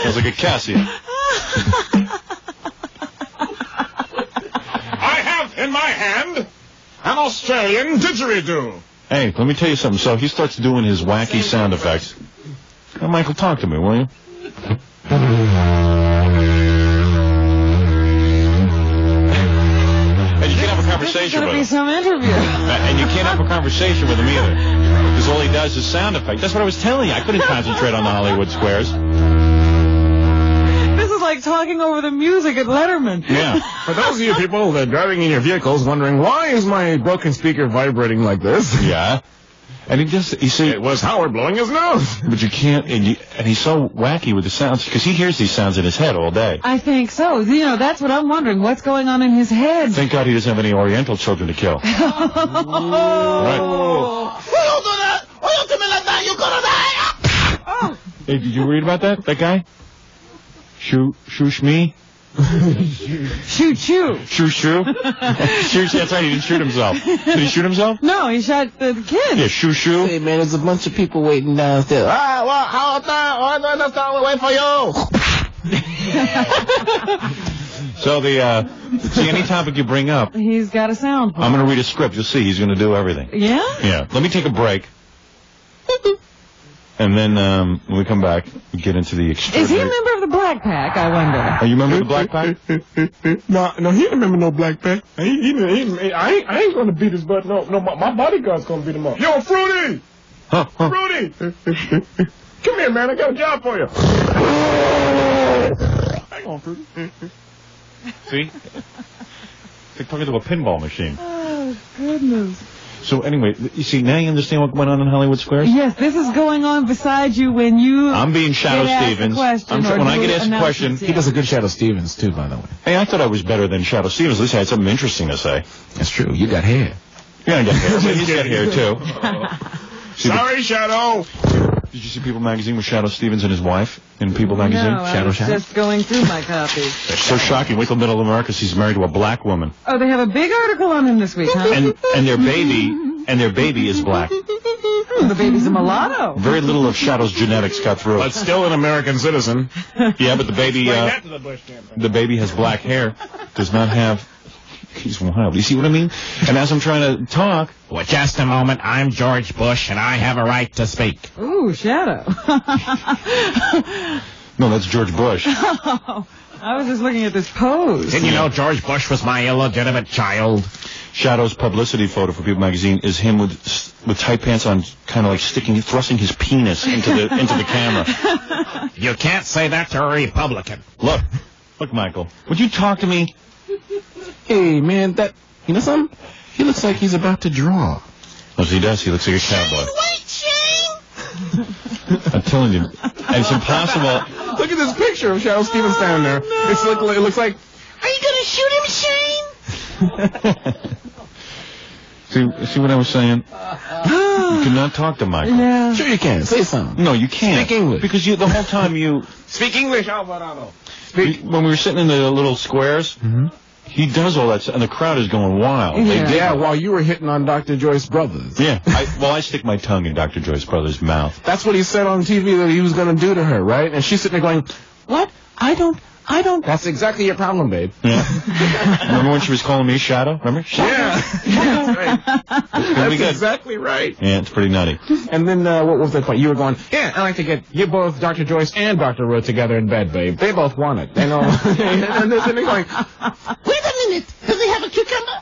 Sounds like a Casio. I have in my hand an Australian didgeridoo. Hey, let me tell you something. So he starts doing his wacky sound effects. Now, Michael, talk to me, will you? And you can't have a conversation with him. This is going to be some interview. And you can't have a conversation with him either. Because all he does is sound effects. That's what I was telling you. I couldn't concentrate on the Hollywood Squares. This is like talking over the music at Letterman. Yeah. For those of you people that are driving in your vehicles wondering, why is my broken speaker vibrating like this? Yeah. And you see... It was Howard blowing his nose. But you can't... And he's so wacky with the sounds, because he hears these sounds in his head all day. I think so. You know, that's what I'm wondering. What's going on in his head? Thank God he doesn't have any Oriental children to kill. Right. Hey, did you read about that? That guy? Shoosh me? Shoot you. Shoo. That's right, he didn't shoot himself. Did he shoot himself? No, he shot the kid. Yeah, shoo. Hey, man, there's a bunch of people waiting downstairs. Wait for you. So see, any topic you bring up, He's got a sound. I'm going to read a script. You'll see, he's going to do everything. Yeah? Yeah. Let me take a break. And then when we come back, we get into the Is he a extraordinary... member of the Black Pack, I wonder? Are you a member of the Black Pack? No, he ain't remember no Black Pack. I ain't gonna beat his butt. No, my bodyguard's gonna beat him up. Yo, Fruity! Rudy! Come here, man. I got a job for you. Hang on, Rudy. See? It's like talking to a pinball machine. Oh, goodness. So anyway, you see, now you understand what went on in Hollywood Squares? Yes, this is going on beside you when you I'm being Shadow Stevens. When I get asked a question... He does a good Shadow Stevens, too, by the way. Hey, I thought I was better than Shadow Stevens. At least I had something interesting to say. That's true. You got hair. Yeah, I got hair. But he's got hair, too. Sorry, Shadow. Did you see People Magazine with Shadow Stevens and his wife in People Magazine? No, I was just going through my copy. It's so shocking. Wait till Middle America sees he's married to a black woman. Oh, they have a big article on him this week, huh? And their baby is black. The baby's a mulatto. Very little of Shadow's genetics got through. But still an American citizen. Yeah, but the baby has black hair. Does not have... He's wild. You see what I mean? And as I'm trying to talk... Well, just a moment. I'm George Bush, and I have a right to speak. Ooh, Shadow. No, that's George Bush. Oh, I was just looking at this pose. Didn't you know George Bush was my illegitimate child? Shadow's publicity photo for People Magazine is him with tight pants on, kind of like thrusting his penis into the camera. You can't say that to a Republican. Look, Michael. Would you talk to me? Hey, man, you know something? He looks like he's about to draw. Yes, he does. He looks like a cowboy. I'm telling you, and it's impossible. Look at this picture of Shadow Stevens standing there. No. It looks like... Are you going to shoot him, Shane? See what I was saying? You cannot talk to Michael. Yeah. Sure you can. Say something. No, you can't. Speak English. Because the whole time you... Speak English, Alvarado. When we were sitting in the little squares... Mm-hmm. He does all that, and the crowd is going wild. Yeah, while you were hitting on Dr. Joyce Brothers. Yeah, I stick my tongue in Dr. Joyce Brothers' mouth. That's what he said on TV that he was going to do to her, right? And she's sitting there going, what? I don't. That's exactly your problem, babe. Yeah. Remember when she was calling me Shadow? Remember? Yeah. That's right. That's exactly right. Yeah, it's pretty nutty. And then, what was that point? You were going, yeah, I like to get you both, Dr. Joyce and Dr. Root together in bed, babe. They both want it. They know. And they're sitting going, wait a minute. Does he have a cucumber?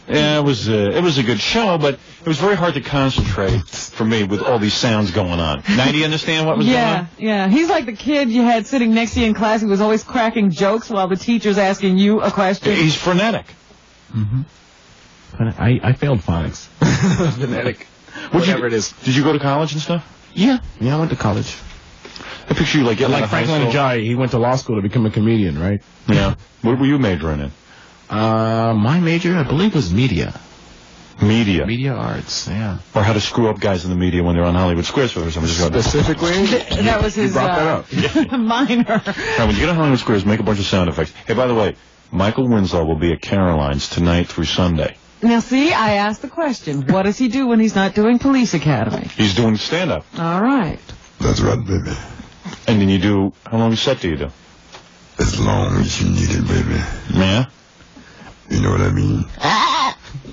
Yeah, it was a good show, but it was very hard to concentrate for me with all these sounds going on. Now, do you understand what was going on? Yeah. He's like the kid you had sitting next to you in class who was always cracking jokes while the teacher's asking you a question. He's frenetic. Mm-hmm. I failed phonics. Frenetic. Whatever it is. Did you go to college and stuff? Yeah, I went to college. I picture you like getting out of high Franklin school. Ajayi, he went to law school to become a comedian, right? Yeah. What were you majoring in? My major, I believe, was media. Media? Media arts, yeah. Or how to screw up guys in the media when they're on Hollywood Squares for some. Specifically? That was his minor. Right, when you get on Hollywood Squares, make a bunch of sound effects. Hey, by the way, Michael Winslow will be at Caroline's tonight through Sunday. Now, see, I asked the question. What does he do when he's not doing Police Academy? He's doing stand-up. All right. That's right, baby. And then you do, how long a set do you do? As long as you need it, baby. Yeah? You know what I mean?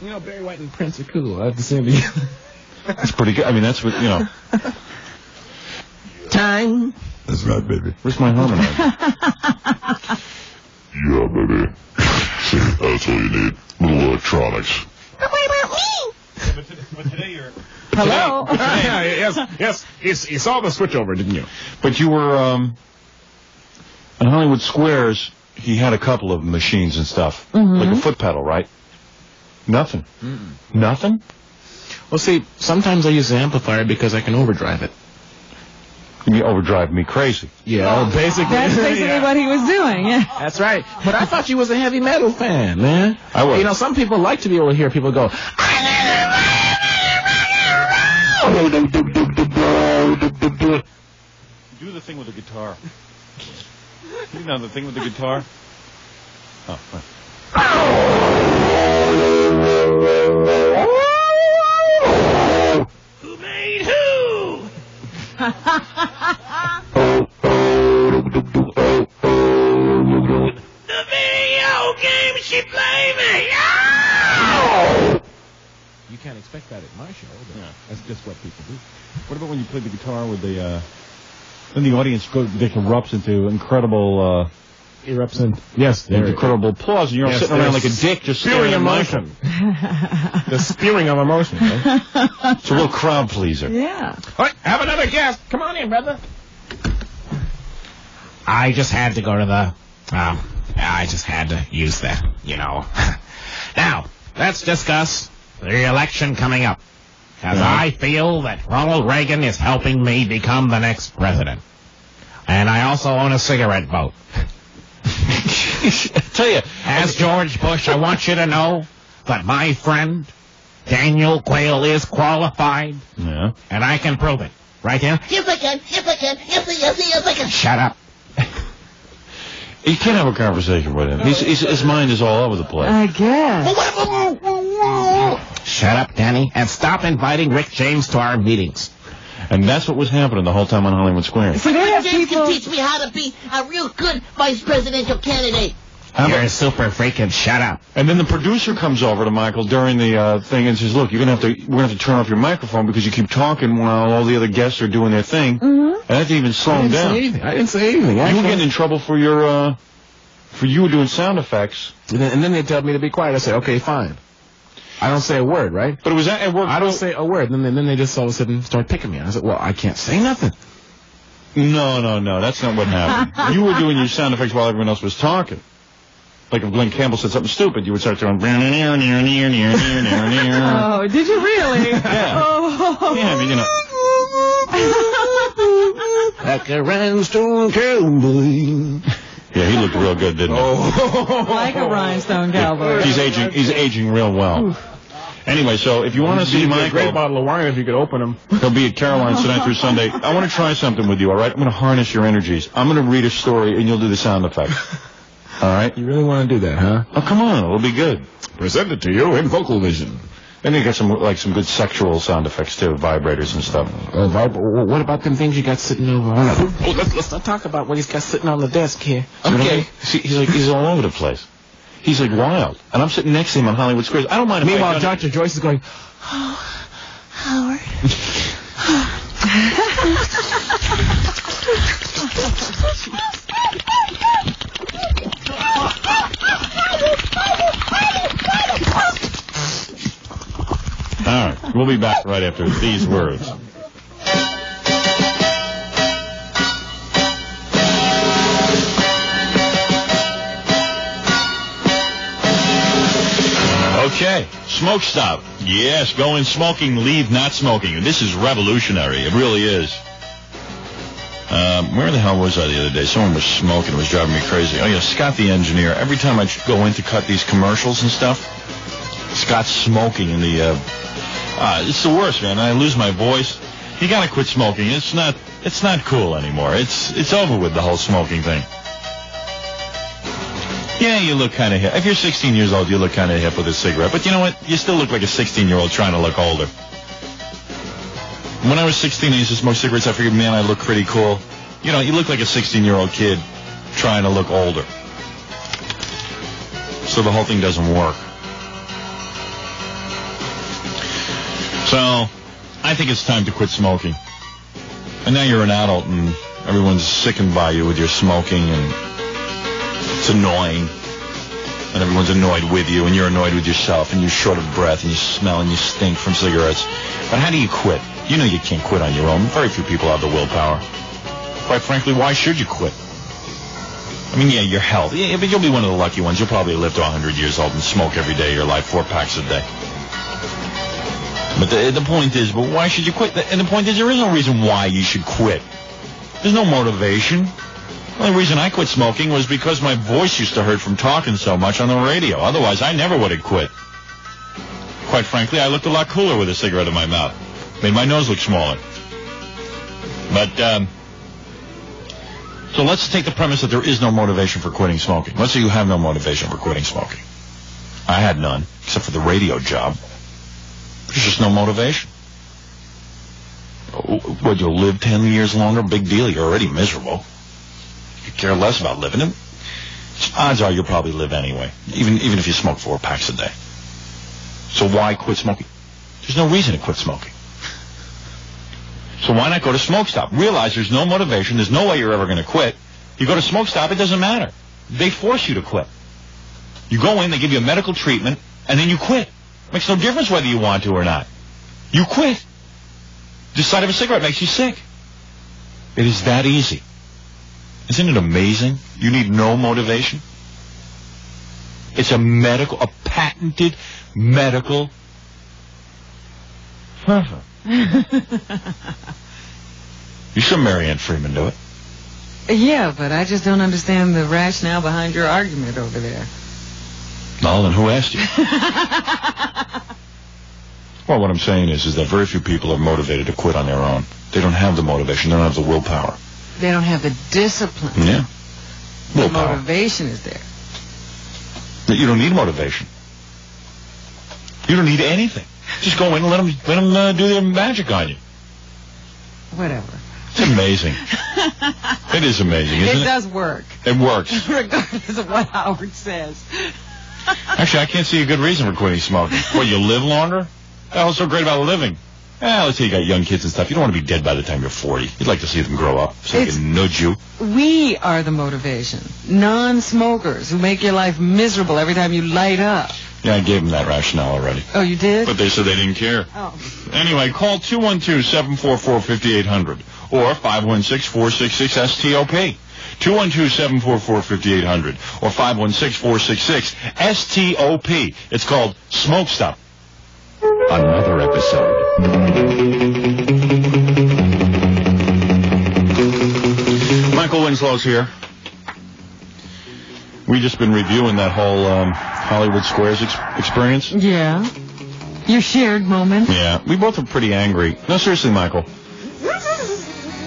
You know, Barry White and Prince are cool. I have to sing together. That's pretty good. I mean, that's what, you know. Time. That's right, baby. Where's my harmonizer? Yeah, baby. See, that's all you need. Little electronics. But what about me? But today you're... Hello? Yes. You saw the switch over, didn't you? But you were, on Hollywood Squares, he had a couple of machines and stuff. Mm-hmm. Like a foot pedal, right? Nothing. Mm-mm. Nothing? Well, see, sometimes I use the amplifier because I can overdrive it. You mean overdrive me crazy? Yeah, basically. That's basically what he was doing, yeah. That's right. But I thought you was a heavy metal fan, man. I was. You know, some people like to be able to hear people go, Do the thing with the guitar. You know the thing with the guitar? Oh, right. Who made who? The video game she played me. you can't expect that at my show, but Yeah. that's just what people do. What about when you play the guitar with the, then the audience erupts into incredible, Erupts in. Yes, there. Incredible applause, and you're all sitting around like a dick, just spewing emotion. The spewing of emotion. Right? It's a real crowd pleaser. Yeah. All right, have another guest. Come on in, brother. I just had to go to the. I just had to use that, you know. Now, let's discuss the election coming up. Because I feel that Ronald Reagan is helping me become the next president. And I also own a cigarette vote. I tell you, as George Bush, I want you to know that my friend Daniel Quayle is qualified. Yeah. And I can prove it. Right, Dan? Yes, I can. Yes, I can. Yes, I can. Shut up. You can't have a conversation with him. His mind is all over the place. I guess. Shut up, Danny, and stop inviting Rick James to our meetings. And that's what was happening the whole time on Hollywood Square. So Rick James can teach me how to be a real good vice presidential candidate. You're a super freaking shut up. And then the producer comes over to Michael during the thing and says, "Look, we're gonna have to turn off your microphone because you keep talking while all the other guests are doing their thing." And I had to even slow him down. I didn't say anything. You were getting in trouble for your for you doing sound effects. And then they tell me to be quiet. I say, "Okay, fine." I don't say a word, right? But it was at work. I don't say a word. And then they just all of a sudden start picking me. I said, "Well, I can't say nothing." No, that's not what happened. You were doing your sound effects while everyone else was talking. Like if Glenn Campbell said something stupid, you would start going. Oh, did you really? Yeah. Oh. Yeah, I mean, you know. Like a rhinestone cowboy. Yeah, he looked real good, didn't he? Like a rhinestone cowboy. He's aging real well. Anyway, so if you want to see Michael, a great bottle of wine if you could open them. He'll be at Caroline's tonight through Sunday. I want to try something with you, all right? I'm going to harness your energies. I'm going to read a story, and you'll do the sound effects. All right? You really want to do that, huh? Oh, come on. It'll be good. Presented to you in Vocal Vision. Then you got some good sexual sound effects, too, vibrators and stuff. What about them things you got sitting over? Let's not talk about what he's got sitting on the desk here. Okay. See, he's all over the place. He's like wild. And I'm sitting next to him on Hollywood Squares. I don't mind if Meanwhile, Dr. Joyce is going, "Oh, Howard." All right. We'll be back right after these words. Okay, Smoke Stop. Yes, go in smoking, leave not smoking. This is revolutionary. It really is. Where the hell was I the other day? Someone was smoking. It was driving me crazy. Oh, yeah, Scott the engineer. Every time I go in to cut these commercials and stuff, Scott's smoking in the... it's the worst, man. I lose my voice. You gotta quit smoking. It's not cool anymore. It's over with, the whole smoking thing. Yeah, you look kind of hip. If you're 16 years old, you look kind of hip with a cigarette. But you know what? You still look like a 16-year-old trying to look older. When I was 16 and I used to smoke cigarettes, I figured, man, I look pretty cool. You know, you look like a 16-year-old kid trying to look older. So the whole thing doesn't work. So, I think it's time to quit smoking. And now you're an adult and everyone's sickened by you with your smoking and it's annoying. And everyone's annoyed with you and you're annoyed with yourself and you're short of breath and you smell and you stink from cigarettes. But how do you quit? You know you can't quit on your own. Very few people have the willpower. Quite frankly, why should you quit? I mean, yeah, your health. Yeah, but you'll be one of the lucky ones. You'll probably live to 100 years old and smoke every day of your life, 4 packs a day. But the point is, but why should you quit? And the point is, there is no reason why you should quit. There's no motivation. The only reason I quit smoking was because my voice used to hurt from talking so much on the radio. Otherwise, I never would have quit. Quite frankly, I looked a lot cooler with a cigarette in my mouth. Made my nose look smaller. But, so let's take the premise that there is no motivation for quitting smoking. Let's say you have no motivation for quitting smoking. I had none, except for the radio job. There's just no motivation. Would you live 10 years longer? Big deal. You're already miserable. You care less about living it. Odds are you'll probably live anyway, even if you smoke 4 packs a day. So why quit smoking? There's no reason to quit smoking. So why not go to Smoke Stop? Realize there's no motivation. There's no way you're ever going to quit. You go to Smoke Stop, it doesn't matter. They force you to quit. You go in, they give you a medical treatment, and then you quit. Makes no difference whether you want to or not. You quit. The sight of a cigarette makes you sick. It is that easy. Isn't it amazing? You need no motivation. It's a patented medical. You saw Marianne Freeman do it. Yeah, but I just don't understand the rationale behind your argument over there. Well, then who asked you? Well, what I'm saying is that very few people are motivated to quit on their own. They don't have the motivation. They don't have the willpower. They don't have the discipline. Yeah. Willpower. The motivation is there. You don't need motivation. You don't need anything. Just go in and let them do their magic on you. Whatever. It's amazing. It is amazing, isn't it? It does work. It works. Regardless of what Howard says. Actually, I can't see a good reason for quitting smoking. Well, you live longer? What's so great about living? Let's say you got young kids and stuff. You don't want to be dead by the time you're 40. You'd like to see them grow up so they can nudge you. We are the motivation. Non-smokers who make your life miserable every time you light up. Yeah, I gave them that rationale already. Oh, you did? But they said they didn't care. Oh. Anyway, call 212-744-5800 or 516-466-STOP. 212-744-5800 or 516-466-STOP. It's called Smoke Stop. Another episode. Michael Winslow's here. We've just been reviewing that whole Hollywood Squares experience. Yeah. Your shared moment. Yeah. We both were pretty angry. No, seriously, Michael.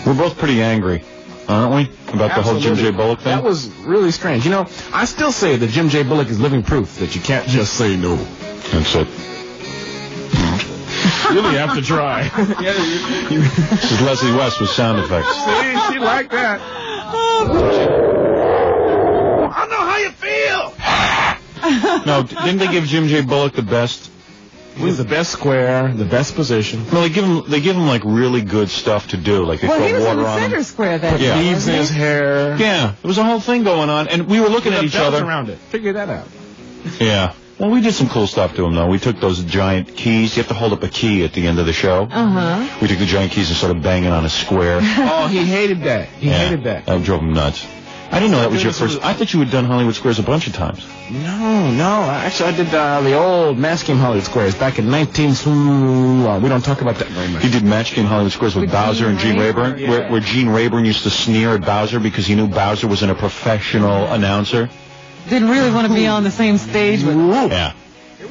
We're both pretty angry, aren't we? About the whole Jim J. Bullock thing? That was really strange. You know, I still say that Jim J. Bullock is living proof that you can't just say no. That's it. You really have to try. This is Leslie West with sound effects. See, she liked that. I know how you feel. No, didn't they give Jim J. Bullock the best? He was the best square, the best position. No, they give him like really good stuff to do. Like they throw he was water in the on center him. square that Yeah. day, Leaves in his hair. Yeah, there was a whole thing going on, and we were looking at each other. Around it. Figure that out. Yeah. Well, we did some cool stuff to him, though. We took those giant keys. You have to hold up a key at the end of the show. Uh-huh. We took the giant keys and started banging on a square. Oh, he hated that. He hated that. That drove him nuts. I didn't know that was your first. I thought you had done Hollywood Squares a bunch of times. No. Actually, I did the old Match Game Hollywood Squares back in 19... we don't talk about that very much. He did Match Game Hollywood Squares with Bowser and Gene Rayburn, where Gene Rayburn used to sneer at Bowser because he knew Bowser wasn't a professional announcer. Didn't really want to be on the same stage with him. Yeah.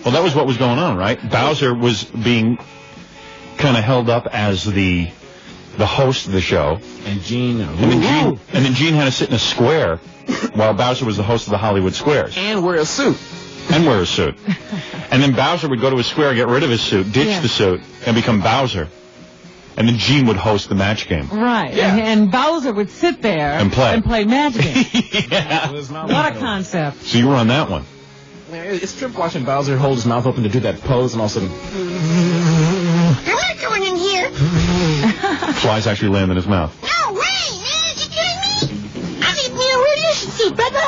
Well, that was what was going on, right? Bowser was being kind of held up as the host of the show. And Gene... And then Gene had to sit in a square while Bowser was the host of the Hollywood Squares. And wear a suit. And then Bowser would go to his square, get rid of his suit, ditch the suit, and become Bowser. And then Gene would host the match game. Right. Yeah. And Bowser would sit there and play Magic Game. Yeah. What a concept. So you were on that one. It's trip watching Bowser hold his mouth open to do that pose and all of a sudden... I'm not going in here. Flies actually land in his mouth. No way, man. You kidding me? I need me a radiation suit, brother.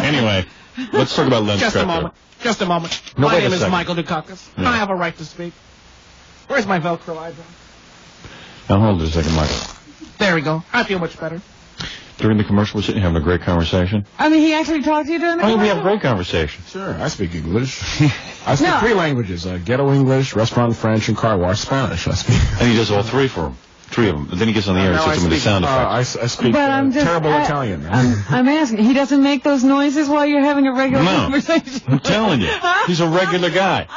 Anyway, let's talk about Len Just a Scrapper. moment. Just a moment. No, My wait a name is second. Michael Dukakis. Yeah. I have a right to speak. Where's my Velcro eyebrow? Now hold it a second, Michael. There we go. I feel much better. During the commercial, we're sitting here having a great conversation. I mean, he actually talked to you during the Oh, we commercial? have a great conversation. Sure, I speak English. I speak 3 languages. Ghetto English, restaurant French, and car wash Spanish. I speak. And he does all 3 for him. 3 of them. But then he gets on the air and sits them with the sound effects. I speak But I'm just, terrible Italian. I'm asking, he doesn't make those noises while you're having a regular No. conversation? I'm telling you. He's a regular guy.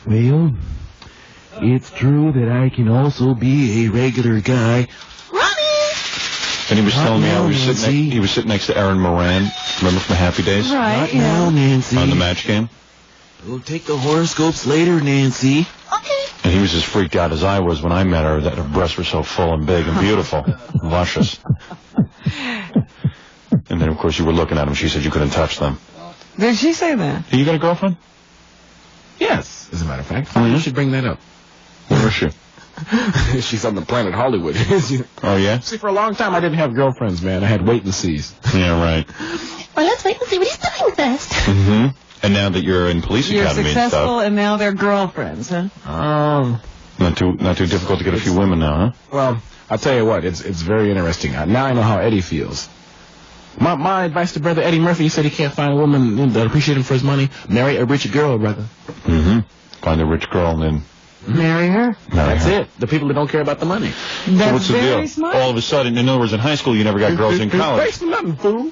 Well, it's true that I can also be a regular guy. And he was telling me now, he was sitting next to Aaron Moran. Remember from Happy Days? Right, Not now, Nancy. On the match game. We'll take the horoscopes later, Nancy. And he was as freaked out as I was when I met her, that her breasts were so full and big and beautiful. Luscious. And then, of course, you were looking at him. She said you couldn't touch them. Did she say that? You got a girlfriend? Yes, as a matter of fact. Oh, yeah? You should bring that up. Where is she? She's on the planet Hollywood. Oh, yeah? See, for a long time, I didn't have girlfriends, man. I had wait-and-sees. Yeah, right. Well, let's wait and see what he's doing first. Mm-hmm. And now that you're in police You're academy and successful, stuff, and now they're girlfriends, huh? not too difficult to get a few women now, huh? Well, I'll tell you what, it's very interesting. Now I know how Eddie feels. My advice to brother Eddie Murphy, he said he can't find a woman that appreciate him for his money. Marry a rich girl, brother. Mm-hmm. Find a rich girl and then marry her. That's it. The people that don't care about the money. That's so what's the very deal? smart. All of a sudden, in other words, in high school, you never got girls in college. Thanks for nothing, fool.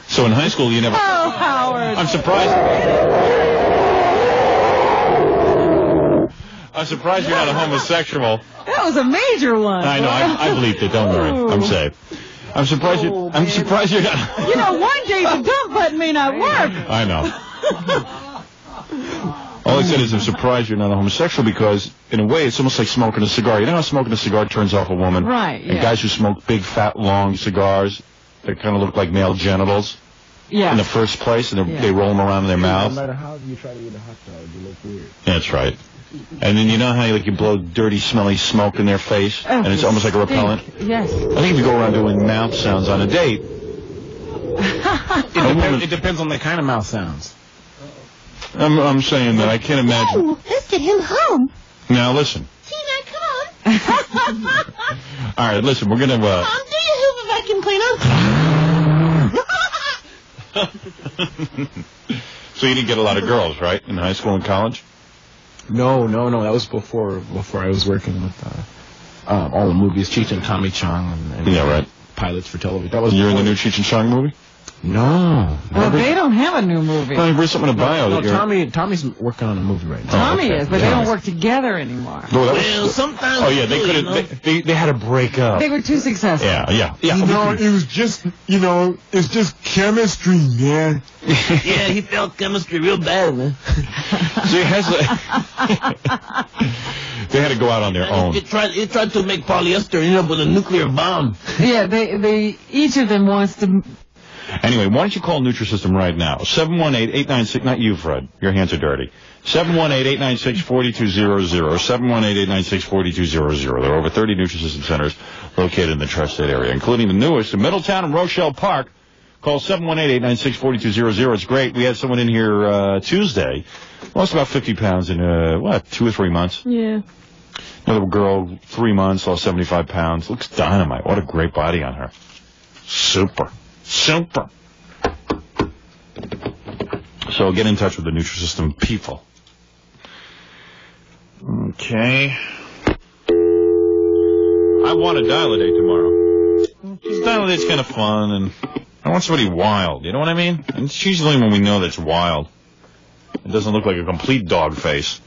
So in high school, you never... Oh, Howard. I'm surprised. I'm surprised you're not a homosexual. That was a major one. I know. I bleeped it. Don't worry. I'm safe. I'm surprised you're not... You know, one day the dump button may not work. I know. All I said is I'm surprised you're not a homosexual because, in a way, it's almost like smoking a cigar. You know how smoking a cigar turns off a woman? Right, And guys who smoke big, fat, long cigars that kind of look like male genitals in the first place, and they roll them around in their mouth. No matter how you try to eat a hot dog, you look weird. That's right. And then you know how you blow dirty, smelly smoke in their face, and it's almost like a repellent? Yes. I think if you go around doing mouth sounds on a date... It depends on the kind of mouth sounds. I'm saying that I can't imagine... Oh, let's get him home. Now, listen. Tina, come on. All right, listen, we're going to... Mom, do you have a vacuum cleaner? So you didn't get a lot of girls, right, in high school and college? No. That was before I was working with all the movies, Cheech and Tommy Chong, and right. pilots for television. That was You're in the new Cheech and Chong movie? No. Well, they don't have a new movie. No, there's something in the bio. Tommy's working on a movie right now. Tommy is, but they don't work together anymore. Well, sometimes... Oh, yeah, they couldn't... They had to break up. They were too successful. Yeah. You know, it was just, it's just chemistry, man. Yeah, he felt chemistry real bad, man. So he has... They had to go out on their own. He tried to make polyester and ended up with a nuclear bomb. Yeah, they each of them wants to... Anyway, why don't you call Nutrisystem right now? 718-896... Not you, Fred. Your hands are dirty. 718-896-4200. 718-896-4200. There are over 30 Nutrisystem centers located in the tri-state area, including the newest in Middletown and Rochelle Park. Call 718-896-4200. It's great. We had someone in here Tuesday. Lost about 50 pounds in, 2 or 3 months. Yeah. Another girl, 3 months, lost 75 pounds. Looks dynamite. What a great body on her. Super. So get in touch with the Nutrisystem people. Okay. I want to Dial-A-Date tomorrow. Because Dial-A-Date's kind of fun, and I want somebody wild. You know what I mean? And it's usually when we know that's wild. It doesn't look like a complete dog face.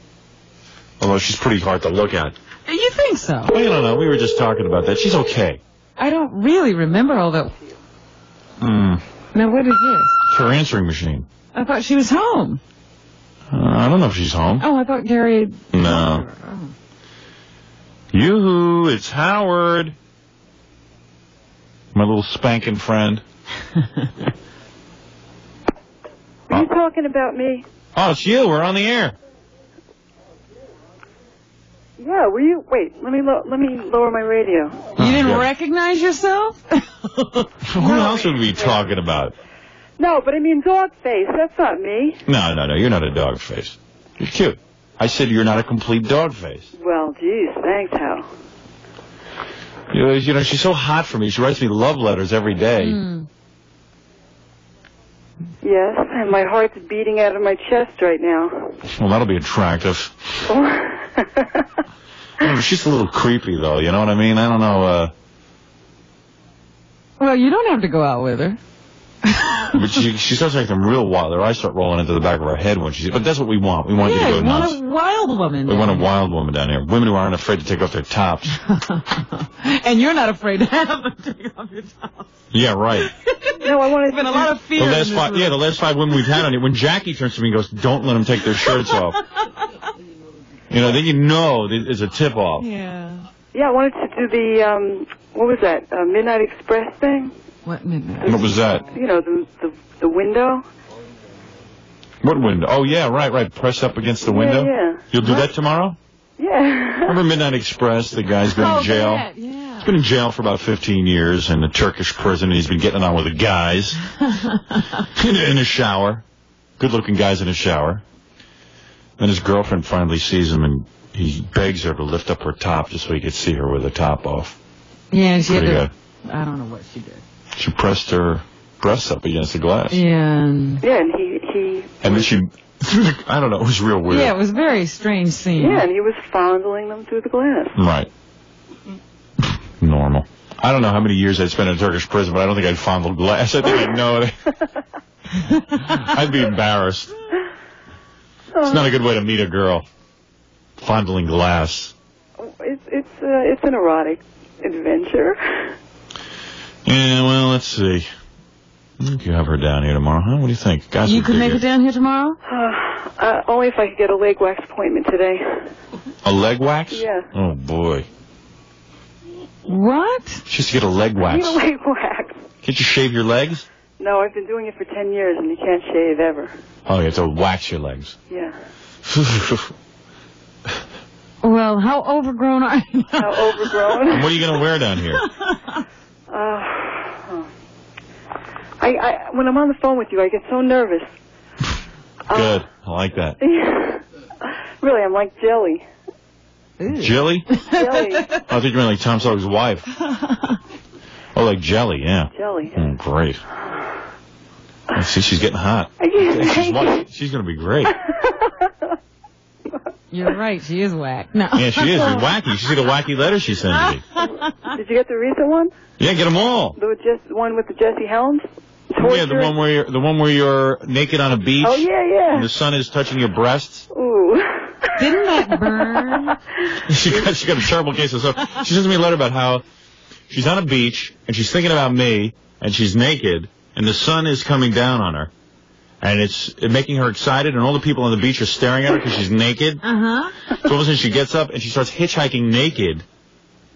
Although she's pretty hard to look at. You think so? Well, you don't know. We were just talking about that. She's okay. I don't really remember all that. Now, what is this? It's her answering machine. I thought she was home. I don't know if she's home. Oh, I thought Gary had... No. Oh. Yoo-hoo, it's Howard. My little spanking friend. Are you talking about me? Oh, it's you. We're on the air. Yeah, were you? Wait, let me lower my radio. You didn't recognize yourself? Who else would we be talking about? No, but I mean dog face. That's not me. No. You're not a dog face. You're cute. I said you're not a complete dog face. Well, geez, thanks, Hal. You know, she's so hot for me. She writes me love letters every day. Yes, and my heart's beating out of my chest right now. Well, that'll be attractive. She's a little creepy, though. You know what I mean? I don't know. Well, you don't have to go out with her. But she starts acting real wild. Her eyes start rolling into the back of her head when she's... But that's what we want. We want you to go nuts. We want a wild woman. We want a wild woman down here. Women who aren't afraid to take off their tops. And you're not afraid to have them take off your tops. Yeah, right. No, I want to... There's been a lot of fear the last 5 women we've had on here. When Jackie turns to me and goes, don't let them take their shirts off. You know, then you know it's a tip-off. Yeah. Yeah, I wanted to do the, what was that, Midnight Express thing? What midnight? What was that? You know, the window. What window? Oh, yeah, right. Press up against the window? Yeah. You'll do that tomorrow? Yeah. Remember Midnight Express? The guy's been in jail. That, yeah. He's been in jail for about 15 years in a Turkish prison. He's been getting on with the guys in a shower. Good-looking guys in a shower. Then his girlfriend finally sees him, and he begs her to lift up her top just so he could see her with her top off. Yeah, and she had Pretty to, good. I don't know what she did. She pressed her breasts up against the glass. Yeah. And he. And then she, I don't know, it was real weird. Yeah, it was a very strange scene. Yeah, and he was fondling them through the glass. Right. Normal. I don't know how many years I'd spent in a Turkish prison, but I don't think I'd fondle glass. I think I'd know it. I'd be embarrassed. It's not a good way to meet a girl. Fondling glass. It's an erotic adventure. Yeah, well, let's see. I think you have her down here tomorrow, huh? What do you think? Guys, You could make it down here tomorrow? Only if I could get a leg wax appointment today. A leg wax? Yeah. Oh, boy. What? Just to get a leg I wax. need a leg wax. Can't you shave your legs? No, I've been doing it for 10 years, and you can't shave ever. Oh, you have to wax your legs. Yeah. Well, how overgrown are you? How overgrown? And what are you going to wear down here? I when I'm on the phone with you, I get so nervous. Good. I like that. Really, I'm like jelly. Jelly? Jelly. I thought you meant like Tom Selleck's wife. Oh, like jelly, yeah. Jelly. Oh, great. I see, she's getting hot. She's going to be great. You're right, she is whack. No. Yeah, she is. She's wacky. You should see the wacky letter she sent me. Did you get the recent one? Yeah, get them all. The one with the Jesse Helms? Yeah, the one where you're naked on a beach. Oh, yeah. And the sun is touching your breasts. Ooh. Didn't that burn? She got a terrible case of stuff. She sends me a letter about how she's on a beach and she's thinking about me and she's naked and the sun is coming down on her. And it's making her excited, and all the people on the beach are staring at her because she's naked. Uh-huh. So all of a sudden she gets up and she starts hitchhiking naked.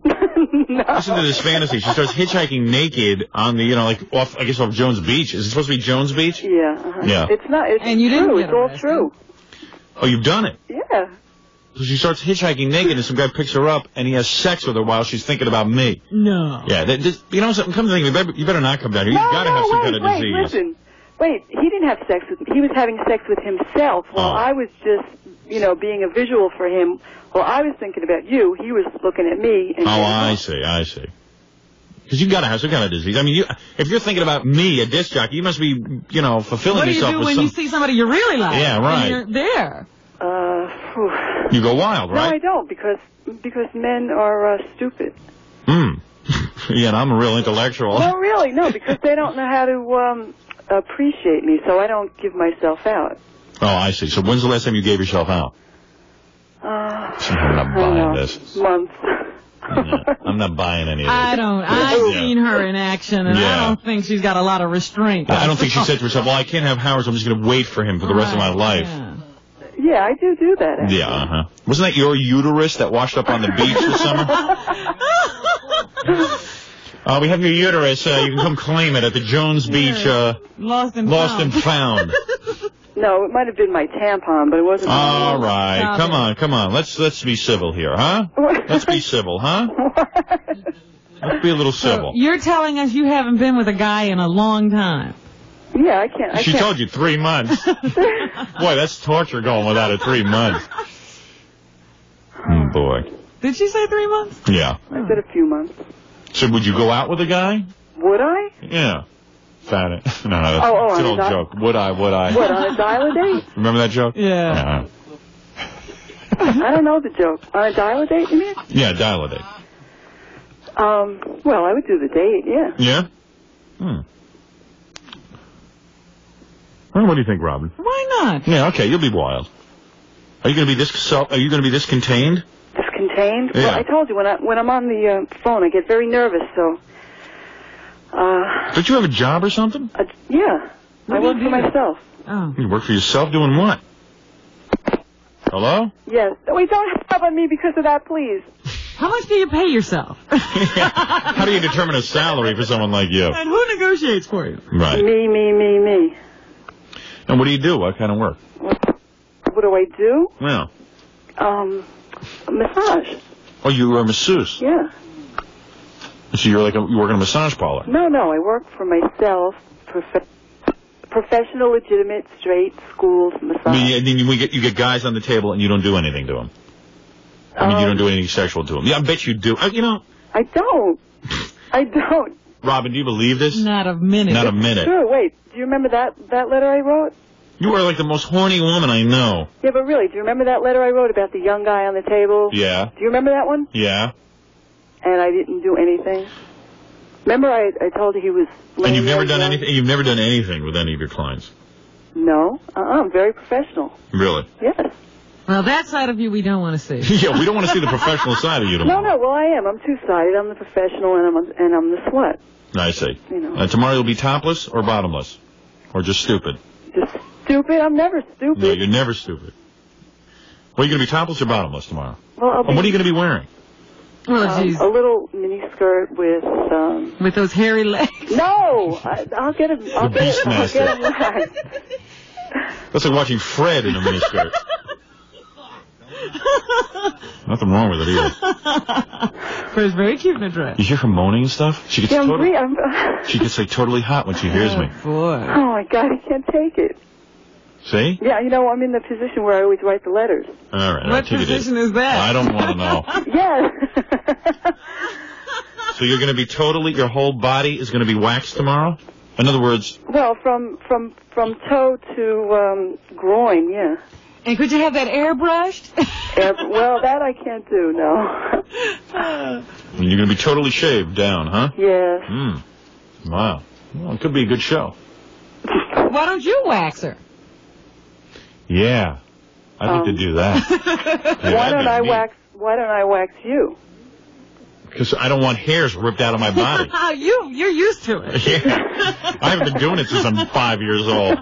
No. Listen to this fantasy. She starts hitchhiking naked on the, like off Jones Beach. Is it supposed to be Jones Beach? Yeah. Uh-huh. Yeah. It's not. It's And you true. didn't It's all true. Oh, you've done it? Yeah. So she starts hitchhiking naked, and some guy picks her up, and he has sex with her while she's thinking about me. No. Yeah. Something. Come to think of it, you better not come down here. You've got to have some kind of disease. Listen. Wait, he didn't have sex with me. He was having sex with himself while I was just, being a visual for him. While I was thinking about you, he was looking at me. And I see. Because you've got to have some kind of disease. I mean, if you're thinking about me, a disc jockey, you must be, fulfilling yourself with What do you do when you see somebody you really like? Yeah, right. And you're there. You go wild, right? No, I don't, because men are stupid. Yeah, and I'm a real intellectual. No, really, no, because they don't know how to appreciate me, so I don't give myself out. Oh, I see. So when's the last time you gave yourself out? I'm not buying this. Months. I'm not buying any of this. I've seen her in action, and I don't think she's got a lot of restraint. I don't think she said to herself, well, I can't have Howard, so I'm just going to wait for him for the rest of my life. Yeah, I do that, actually. Yeah, uh-huh. Wasn't that your uterus that washed up on the beach this summer? We have your uterus. You can come claim it at the Jones Beach. Lost and found. No, it might have been my tampon, but it wasn't. All right. Come on. Let's be civil here, huh? Let's be civil, huh? Let's be a little civil. So you're telling us you haven't been with a guy in a long time. Yeah, I can't. She told you 3 months. Boy, that's torture going without it 3 months. Oh, boy. Did she say 3 months? Yeah. I said a few months. So would you go out with a guy? Would I? Yeah. Found it. No, that's an old joke. Would I? What, on a dial-a-date? Remember that joke? Yeah. I don't know the joke. On a dial-a-date, you mean? Yeah, dial-a-date. Well, I would do the date, yeah. Yeah? Well, what do you think, Robin? Why not? Yeah, okay, you'll be wild. Are you going to be this contained? Discontained? Yeah. Well, I told you, when I'm on the phone, I get very nervous, so... Don't you have a job or something? Yeah. I work for myself. Oh. You work for yourself doing what? Hello? Yes. Wait, don't hang up on me because of that, please. How much do you pay yourself? How do you determine a salary for someone like you? And who negotiates for you? Right. Me. And what do you do? What kind of work? What do I do? Yeah. Massage. Oh, you were a masseuse. Yeah. So you work in a massage parlor. No, I work for myself. Professional, legitimate, straight, schools, massage. I mean, and then you get guys on the table and you don't do anything to them. I mean, you don't do anything sexual to them. Yeah, I bet you do. You know. I don't. I don't. Robin, do you believe this? Not a minute. Not a minute. Sure, wait. Do you remember that letter I wrote? You are like the most horny woman I know. Yeah, but really, do you remember that letter I wrote about the young guy on the table? Yeah. Do you remember that one? Yeah. And I didn't do anything. Remember I told you he was... And you've never done anything? You've never done anything with any of your clients? No. I'm very professional. Really? Yes. Well, that side of you we don't want to see. Yeah, we don't want to see the professional side of you tomorrow. No, well, I am. I'm two-sided. I'm the professional and I'm the slut. I see. You know. Tomorrow you'll be topless or bottomless? Or just stupid? Just stupid? I'm never stupid. No, you're never stupid. Well, you're going to be topless or bottomless tomorrow? Well, and what are you going to be wearing? Well, geez. A little mini skirt with those hairy legs. No, I'll get him. I'll get him waxed. That's like watching Fred in a miniskirt. Nothing wrong with it either. Fred's very cute in a dress. You hear her moaning and stuff? She gets she gets like totally hot when she hears me. Boy. Oh my God, I can't take it. See? Yeah, you know, I'm in the position where I always write the letters. All right. What position is that? I don't want to know. Yes. So you're going to be your whole body is going to be waxed tomorrow? In other words... Well, from toe to groin, yeah. And could you have that airbrushed? Well, that I can't do, no. You're going to be totally shaved down, huh? Yes. Wow. Well, it could be a good show. Why don't you wax her? Yeah. I'd like to do that. Yeah, Why don't I wax you? Because I don't want hairs ripped out of my body. You're used to it. Yeah. I haven't been doing it since I'm 5 years old.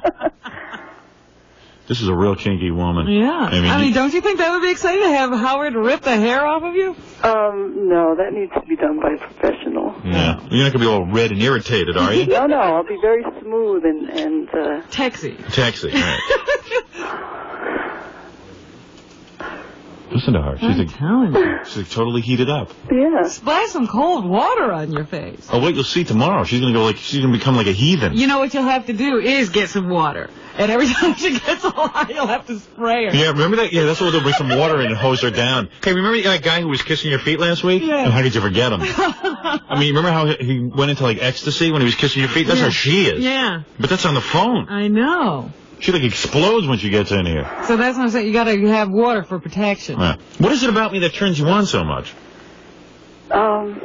This is a real kinky woman. Yeah. I mean, don't you think that would be exciting to have Howard rip the hair off of you? No, that needs to be done by a professional. Yeah. You're not going to be all red and irritated, are you? No, I'll be very smooth and Texy. Texy, right. Listen to her. She's like totally heated up. Yeah. Splash some cold water on your face. Oh, wait, you'll see tomorrow. She's going to become like a heathen. You know what you'll have to do is get some water. And every time she gets a lot, you'll have to spray her. Yeah, remember that? Yeah, that's what they'll bring some water in and hose her down. Hey, remember that guy who was kissing your feet last week? Yeah. And how did you forget him? I mean, remember how he went into like ecstasy when he was kissing your feet? That's how she is. Yeah. But that's on the phone. I know. She like explodes when she gets in here. So that's what I'm saying. You got to have water for protection. What is it about me that turns you on so much? I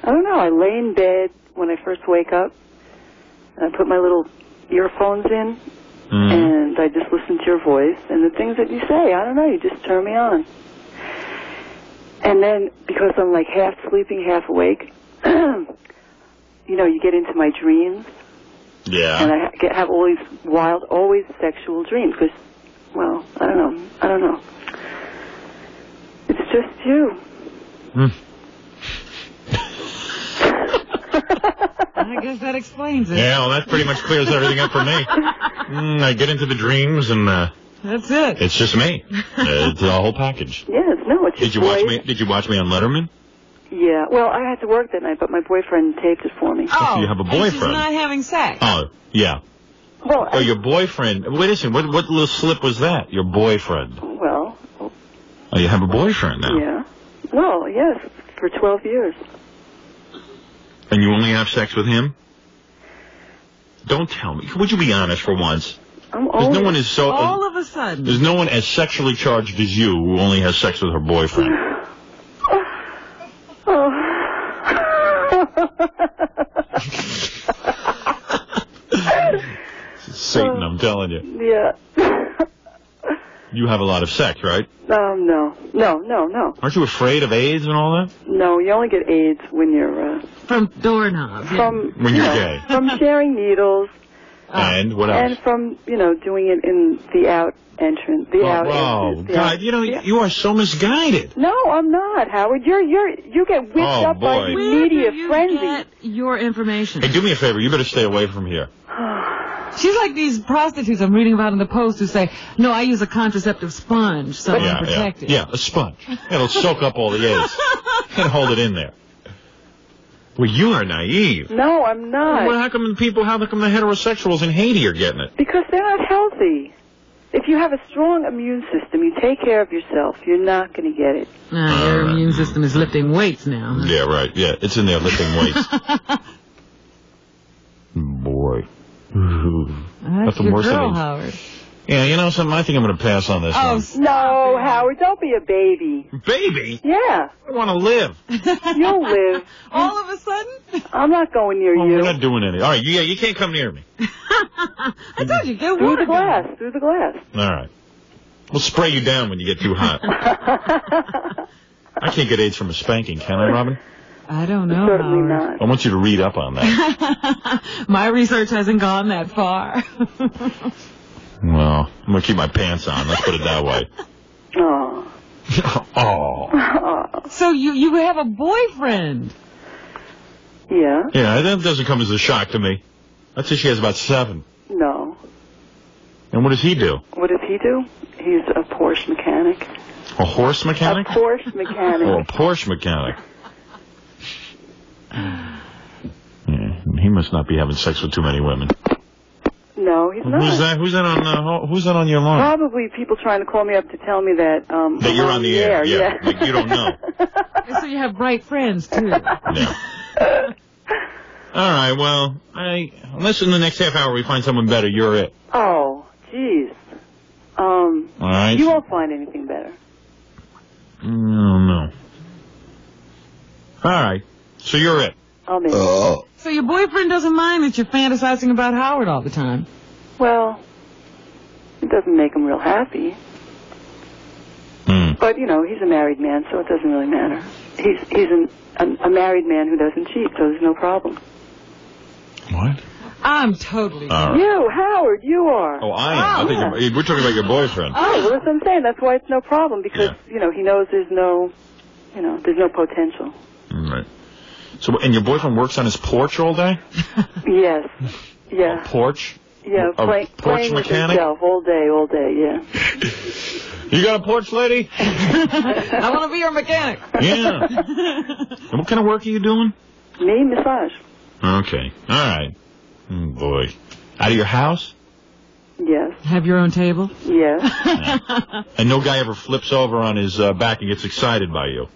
don't know. I lay in bed when I first wake up, and I put my little earphones in, and I just listen to your voice and the things that you say. I don't know. You just turn me on. And then because I'm like half sleeping, half awake, you get into my dreams. Yeah. And I have all these wild, always sexual dreams because, well, I don't know. It's just you. I guess that explains it. Yeah, well, that pretty much clears everything up for me. I get into the dreams and that's it. It's just me. It's the whole package. Yes, no, it's Did you watch me? Did you watch me on Letterman? Yeah, well, I had to work that night, but my boyfriend taped it for me. Oh, so you have a boyfriend. She's not having sex. Oh, yeah. Well, your boyfriend. Wait a second. What little slip was that? Your boyfriend. Well. Oh, you have a boyfriend now. Yeah. Well, yes, for 12 years. And you only have sex with him? Don't tell me. Would you be honest for once? All of a sudden. There's no one as sexually charged as you who only has sex with her boyfriend. Satan, I'm telling you. Yeah. You have a lot of sex, right? No. Aren't you afraid of AIDS and all that? No, you only get AIDS when you're... From doorknobs. When you're gay. From sharing needles. And what else? And from, doing it in the out entrance. God, you are so misguided. No, I'm not, Howard. You get whipped up by the media frenzy. Get your information. Hey, do me a favor. You better stay away from here. She's like these prostitutes I'm reading about in the Post who say, no, I use a contraceptive sponge, so I'm protected. Yeah, a sponge. It'll soak up all the AIDS and hold it in there. Well, you are naive. No, I'm not. Well, how come the heterosexuals in Haiti are getting it? Because they're not healthy. If you have a strong immune system, you take care of yourself, you're not going to get it. Your immune system is lifting weights now. Huh? Yeah, right. Yeah, it's in there lifting weights. Boy. That's the your worst girl, of it. Howard. Yeah, you know something? I think I'm going to pass on this one. No, Howard, don't be a baby. Baby? Yeah. I want to live. You'll live. All of a sudden? I'm not going near you. We're not doing anything. All right, you can't come near me. I told you, get Through water. the glass, through the glass. All right. We'll spray you down when you get too hot. I can't get AIDS from a spanking, can I, Robin? I don't know, Certainly Howard. not. I want you to read up on that. My research hasn't gone that far. Well, I'm going to keep my pants on. Let's put it that way. Oh. Oh. So you have a boyfriend? Yeah. Yeah, that doesn't come as a shock to me. I'd say she has about 7. No. And what does he do? What does he do? He's a Porsche mechanic. A horse mechanic? A Porsche mechanic. Oh, a Porsche mechanic. Yeah, he must not be having sex with too many women. No, he's not. Who's that on your line? Probably people trying to call me up to tell me that That you're on the air. Yeah. Like you don't know. So you have bright friends, too. Yeah. All right, well, unless in the next half hour we find someone better, you're it. Oh, jeez. All right. You won't find anything better. No. All right. So you're it. I'll make So your boyfriend doesn't mind that you're fantasizing about Howard all the time? Well, it doesn't make him real happy. But, you know, he's a married man, so it doesn't really matter. He's a married man who doesn't cheat, so there's no problem. What? I'm totally... All right. You, Howard, you are. Oh, I am. I think we're talking about your boyfriend. Oh, well, that's what I'm saying. That's why it's no problem, because, you know, he knows there's no potential. All right. So, and your boyfriend works on his porch all day? Yes. Yeah. A porch? Yeah, porch playing with mechanic? himself all day, yeah. You got a porch, lady? I want to be your mechanic. Yeah. And what kind of work are you doing? Me, massage. Okay. All right. Oh, boy. Out of your house? Yes. Have your own table? Yes. And no guy ever flips over on his back and gets excited by you?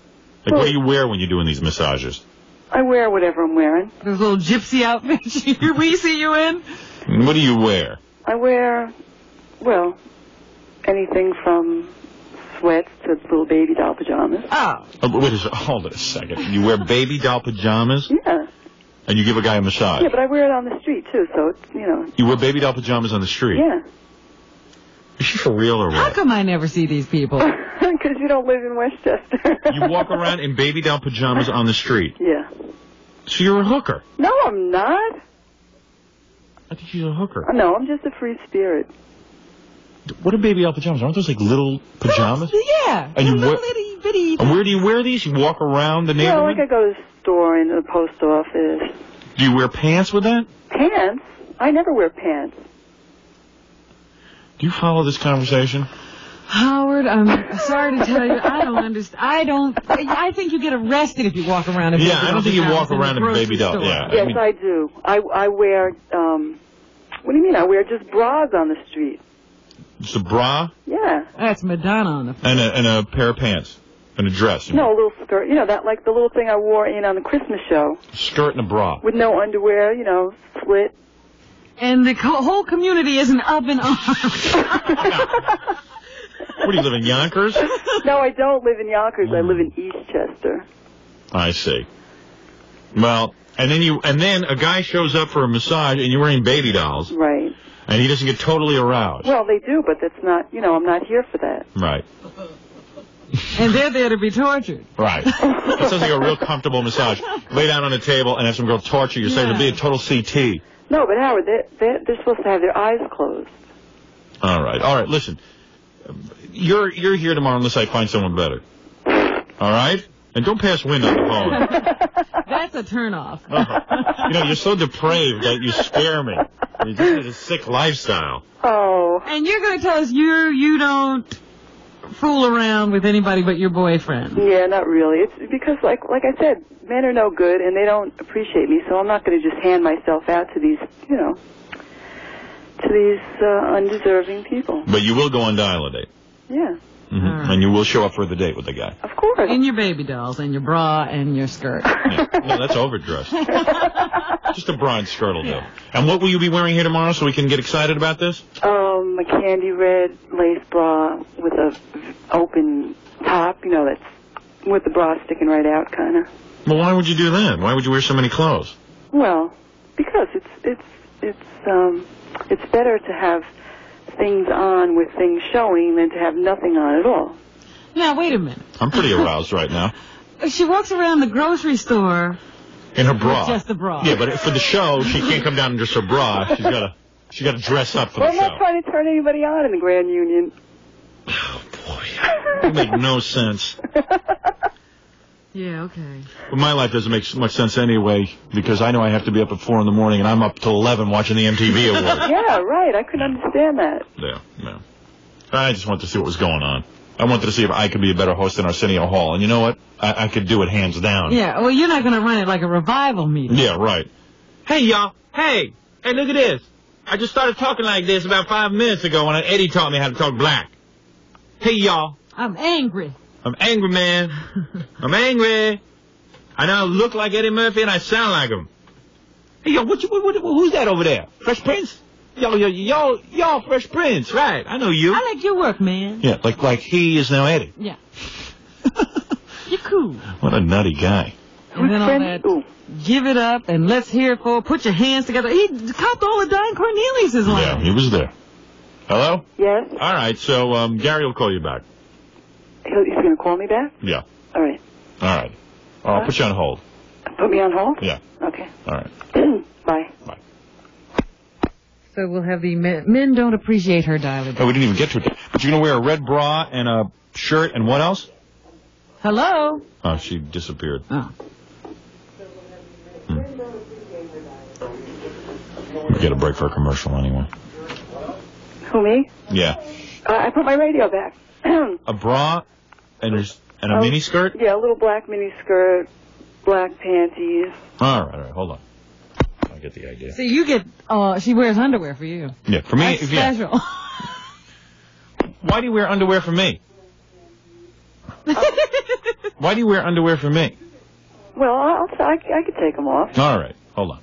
Like, what do you wear when you're doing these massages? I wear whatever I'm wearing. Those little gypsy outfits we see you in? And what do you wear? I wear, well, anything from sweats to little baby doll pajamas. Oh. Hold it a second. You wear baby doll pajamas? Yeah. And you give a guy a massage? Yeah, but I wear it on the street, too, so it's, you know. You wear baby doll pajamas on the street? Yeah. Is she for real or what? How come I never see these people? Because you don't live in Westchester. You walk around in baby doll pajamas on the street? Yeah. So you're a hooker? No, I'm not. I think she's a hooker. No, I'm just a free spirit. What are baby doll pajamas? Aren't those like little pajamas? Yeah. And you wear, little bitty. And where do you wear these? You walk around the Yeah, neighborhood? like I go to the store and the post office. Do you wear pants with that? Pants? I never wear pants. Do you follow this conversation? Howard, I'm sorry to tell you, I don't understand. I think you get arrested if you walk around in baby doll I don't think you walk around in baby doll. store. Yeah. Yes, I do. I wear, what do you mean? I wear just bras on the street. Just a bra? Yeah. That's Madonna on the And a pair of pants. And a dress. No, a little skirt. You know, that like the little thing I wore in on the Christmas show. Skirt and a bra. With no underwear, you know, slit. And the whole community is an up in arms. What do you live in Yonkers? No, I don't live in Yonkers. I live in Eastchester. I see. Well, and then a guy shows up for a massage and you're wearing baby dolls. Right. And he doesn't get totally aroused. Well, they do, but that's not, you know, I'm not here for that. Right. And they're there to be tortured. Right. That sounds like a real comfortable massage. Lay down on a table and have some girl torture you. Say it'll be a total CT. No, but Howard, they're supposed to have their eyes closed. All right. Listen, you're here tomorrow unless I find someone better. All right? And don't pass wind on the phone. That's a turnoff. You know, you're so depraved that you scare me. You just had a sick lifestyle. Oh. And you're going to tell us you don't fool around with anybody but your boyfriend. Yeah, not really. It's because, like I said, men are no good and they don't appreciate me, so I'm not going to just hand myself out to these, undeserving people. But you will go on dial a date. Yeah. Mm-hmm. And you will show up for the date with the guy. Of course. In your baby dolls and your bra and your skirt. Yeah. No, that's overdressed. Just a bra and skirt will do. And what will you be wearing here tomorrow so we can get excited about this? A candy red lace bra with a open top, that's with the bra sticking right out, kind of. Well, why would you do that? Why would you wear so many clothes? Well, because it's better to have things on with things showing than to have nothing on at all. Now, wait a minute. I'm pretty aroused right now. She walks around the grocery store in her bra. With just the bra. Yeah, but for the show, she can't come down in just her bra. She's got to dress up for the show. I'm not trying to turn anybody on in the Grand Union. Oh, boy. That makes no sense. Yeah, okay. But my life doesn't make much sense anyway, because I know I have to be up at 4 in the morning, and I'm up till 11 watching the MTV Awards. Yeah, right. I couldn't understand that. Yeah. I just wanted to see what was going on. I wanted to see if I could be a better host than Arsenio Hall. And you know what? I could do it hands down. Yeah, well, you're not going to run it like a revival meeting. Yeah, right. Hey, y'all. Hey, look at this. I just started talking like this about 5 minutes ago when Eddie taught me how to talk black. Hey, y'all. I'm angry. I'm angry, man. I'm angry. I now look like Eddie Murphy and I sound like him. Hey, yo, who's that over there? Fresh Prince? Y'all Fresh Prince, right? I know you. I like your work, man. Yeah, like he is now Eddie. Yeah. You're cool. What a nutty guy. And then all that, give it up and let's hear it for, put your hands together. He copped all the Don Cornelius' line. Yeah, he was there. Hello? Yes? All right, so Gary will call you back. He's going to call me back? Yeah. All right. All right. I'll put you on hold. Put me on hold? Yeah. Okay. All right. Bye. Bye. So we'll have the men don't appreciate her dial. Oh, we didn't even get to it. But you're going to wear a red bra and a shirt and what else? Hello? Oh, she disappeared. Oh. We get a break for a commercial anyway. Who, me? Yeah. I put my radio back. A bra and a mini skirt? Yeah, a little black mini skirt, black panties. All right, hold on. I get the idea. See, you get, she wears underwear for you. Yeah, for me. That's special. Why do you wear underwear for me? Why do you wear underwear for me? Well, I could take them off. All right, hold on.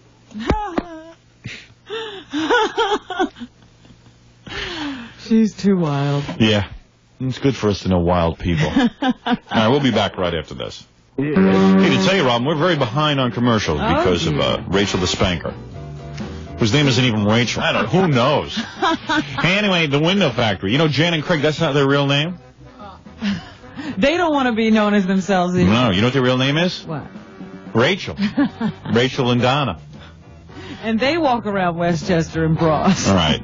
She's too wild. Yeah, it's good for us to know wild people. All right, we'll be back right after this. Hey, to tell you, Robin, we're very behind on commercials because of Rachel the Spanker, whose name isn't even Rachel. I don't know. Who knows? Hey, anyway, the Window Factory. You know, Jan and Craig, that's not their real name? They don't want to be known as themselves either. No, you know what their real name is? What? Rachel. Rachel and Donna. And they walk around Westchester in bras. All right.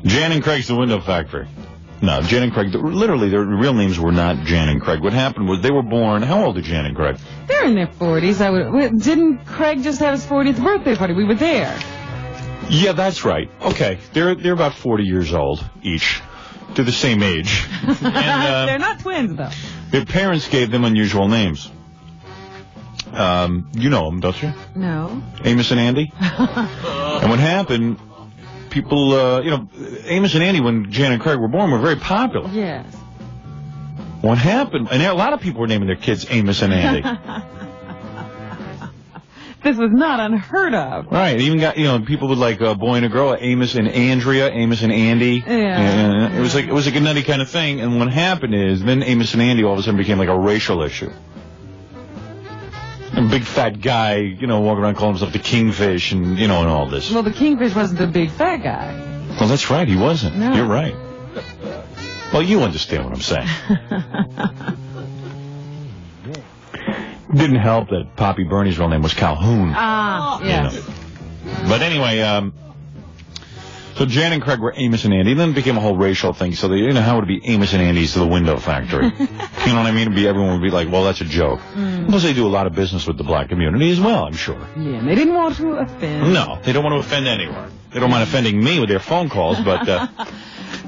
Jan and Craig's the Window Factory. No, Jan and Craig, literally, their real names were not Jan and Craig. What happened was they were born, how old are Jan and Craig? They're in their 40s. Didn't Craig just have his 40th birthday party? We were there. Yeah, that's right. Okay, they're about 40 years old each. They're the same age. And, they're not twins, though. Their parents gave them unusual names. You know them, don't you? No. Amos and Andy. And what happened, people, Amos and Andy, when Jan and Craig were born, were very popular. Yes. What happened, and a lot of people were naming their kids Amos and Andy. This was not unheard of. Right. Even got, people with like a boy and a girl, Amos and Andrea, Amos and Andy. Yeah. It was like a nutty kind of thing. And what happened is then Amos and Andy all of a sudden became like a racial issue. A big fat guy, walking around calling himself the Kingfish and, and all this. Well, the Kingfish wasn't the big fat guy. Well, that's right. He wasn't. No. You're right. Well, you understand what I'm saying. Didn't help that Poppy Bernie's real name was Calhoun. Ah, yes. But anyway, So Jan and Craig were Amos and Andy. Then it became a whole racial thing. So they, how would it be Amos and Andy's to the window factory? You know what I mean? Everyone would be like, well, that's a joke. Plus, they do a lot of business with the black community as well, I'm sure. Yeah, and they didn't want to offend. No, they don't want to offend anyone. They don't mind offending me with their phone calls, but...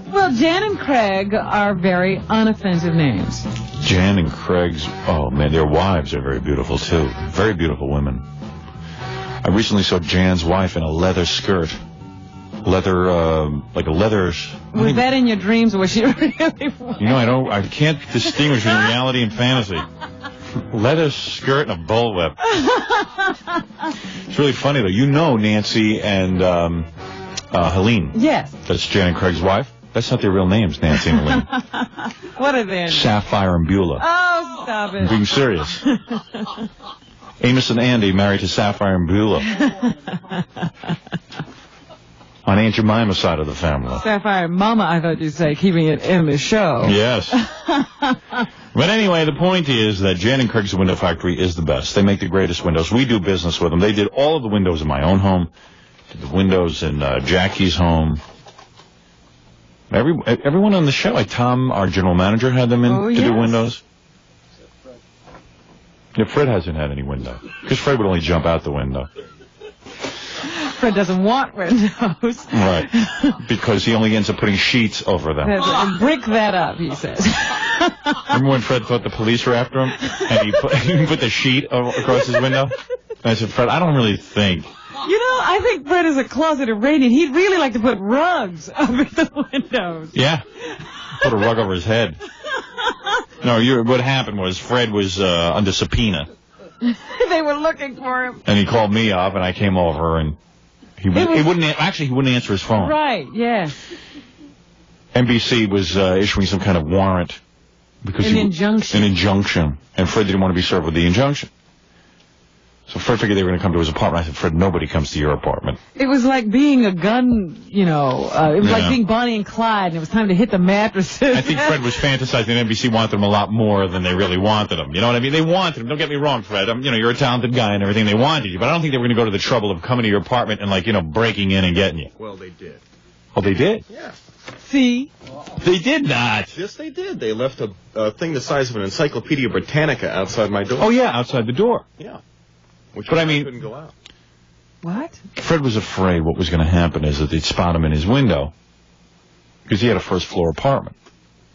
Well, Jan and Craig are very unoffensive names. Jan and Craig's... Oh, man, their wives are very beautiful, too. Very beautiful women. I recently saw Jan's wife in a leather skirt. Leather, like a leather... Was that in your dreams, or was she really... You know, I can't distinguish between reality and fantasy. Leather skirt and a bullwhip. It's really funny, though. You know Nancy and Helene. Yes. That's Jan and Craig's wife. That's not their real names, Nancy and Helene. What are they? Sapphire and Beulah. Oh, stop it. I'm being serious. Amos and Andy married to Sapphire and Beulah. On Aunt Jemima's side of the family. Sapphire and Mama, I thought you'd say, keeping it in the show. Yes. But anyway, the point is that Jan and Craig's Window Factory is the best. They make the greatest windows. We do business with them. They did all of the windows in my own home, did the windows in Jackie's home. Everyone on the show, like Tom, our general manager, had them in to do windows. Yeah, Fred hasn't had any window. Because Fred would only jump out the window. Fred doesn't want windows. Right. Because he only ends up putting sheets over them. Brick that up, he says. Remember when Fred thought the police were after him? And he put the sheet across his window? And I said, Fred, I don't really think. You know, I think Fred is a closeted radiant. He'd really like to put rugs over the windows. Yeah. Put a rug over his head. No, what happened was Fred was under subpoena. They were looking for him. And he called me up, and I came over, and he wouldn't answer his phone. Right, yeah. NBC was issuing some kind of warrant. Because An injunction. An injunction. And Fred didn't want to be served with the injunction. So Fred figured they were going to come to his apartment. I said, Fred, nobody comes to your apartment. It was like being a gun, it was like being Bonnie and Clyde, and it was time to hit the mattresses. I think Fred was fantasizing that NBC wanted him a lot more than they really wanted him. You know what I mean? They wanted him. Don't get me wrong, Fred. You're a talented guy and everything. They wanted you. But I don't think they were going to go to the trouble of coming to your apartment and, breaking in and getting you. Well, they did. Oh, they did? Yeah. See? They did not. Yes, they did. They left a thing the size of an Encyclopedia Britannica outside my door. Oh, yeah, outside the door. Yeah. But I mean, couldn't go out. What? Fred was afraid what was going to happen is that they'd spot him in his window because he had a first-floor apartment.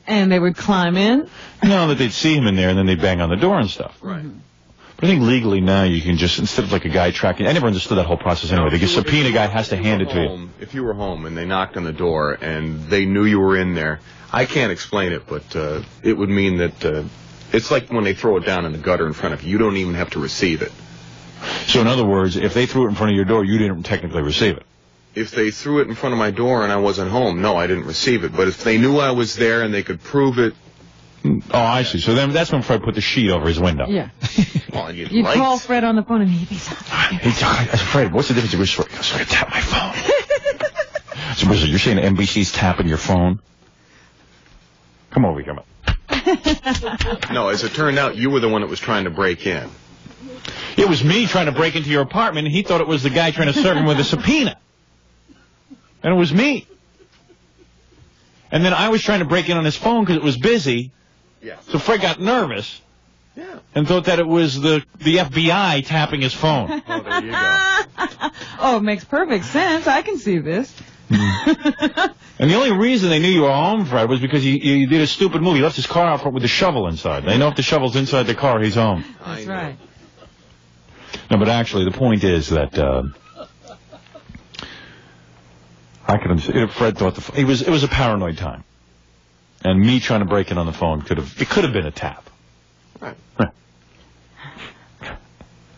And they would climb in? No, that they'd see him in there and then they'd bang on the door and stuff. Right. But I think legally now you can just, instead of like a guy tracking, I never understood that whole process anyway. They get subpoena, guy has to hand it to you. If you were home and they knocked on the door and they knew you were in there, I can't explain it, but it would mean that it's like when they throw it down in the gutter in front of you. You don't even have to receive it. So in other words, if they threw it in front of your door, you didn't technically receive it. If they threw it in front of my door and I wasn't home, no, I didn't receive it. But if they knew I was there and they could prove it... Oh, I see. So then that's when Fred put the sheet over his window. Yeah. Well, you'd call Fred on the phone and he'd be Fred, what's the difference? He goes, so I tap my phone. So you're saying NBC's tapping your phone? Come over here. No, as it turned out, you were the one that was trying to break in. It was me trying to break into your apartment, and he thought it was the guy trying to serve him with a subpoena. And it was me. And then I was trying to break in on his phone because it was busy. Yeah. So Fred got nervous. Yeah. And thought that it was the FBI tapping his phone. Oh, there you go. Oh, it makes perfect sense. I can see this. And the only reason they knew you were home, Fred, was because you did a stupid move. He left his car out front with the shovel inside. They know if the shovel's inside the car, he's home. That's right. No, but actually, the point is that I could understand. Fred thought it was a paranoid time, and me trying to break in on the phone could have been a tap. Right.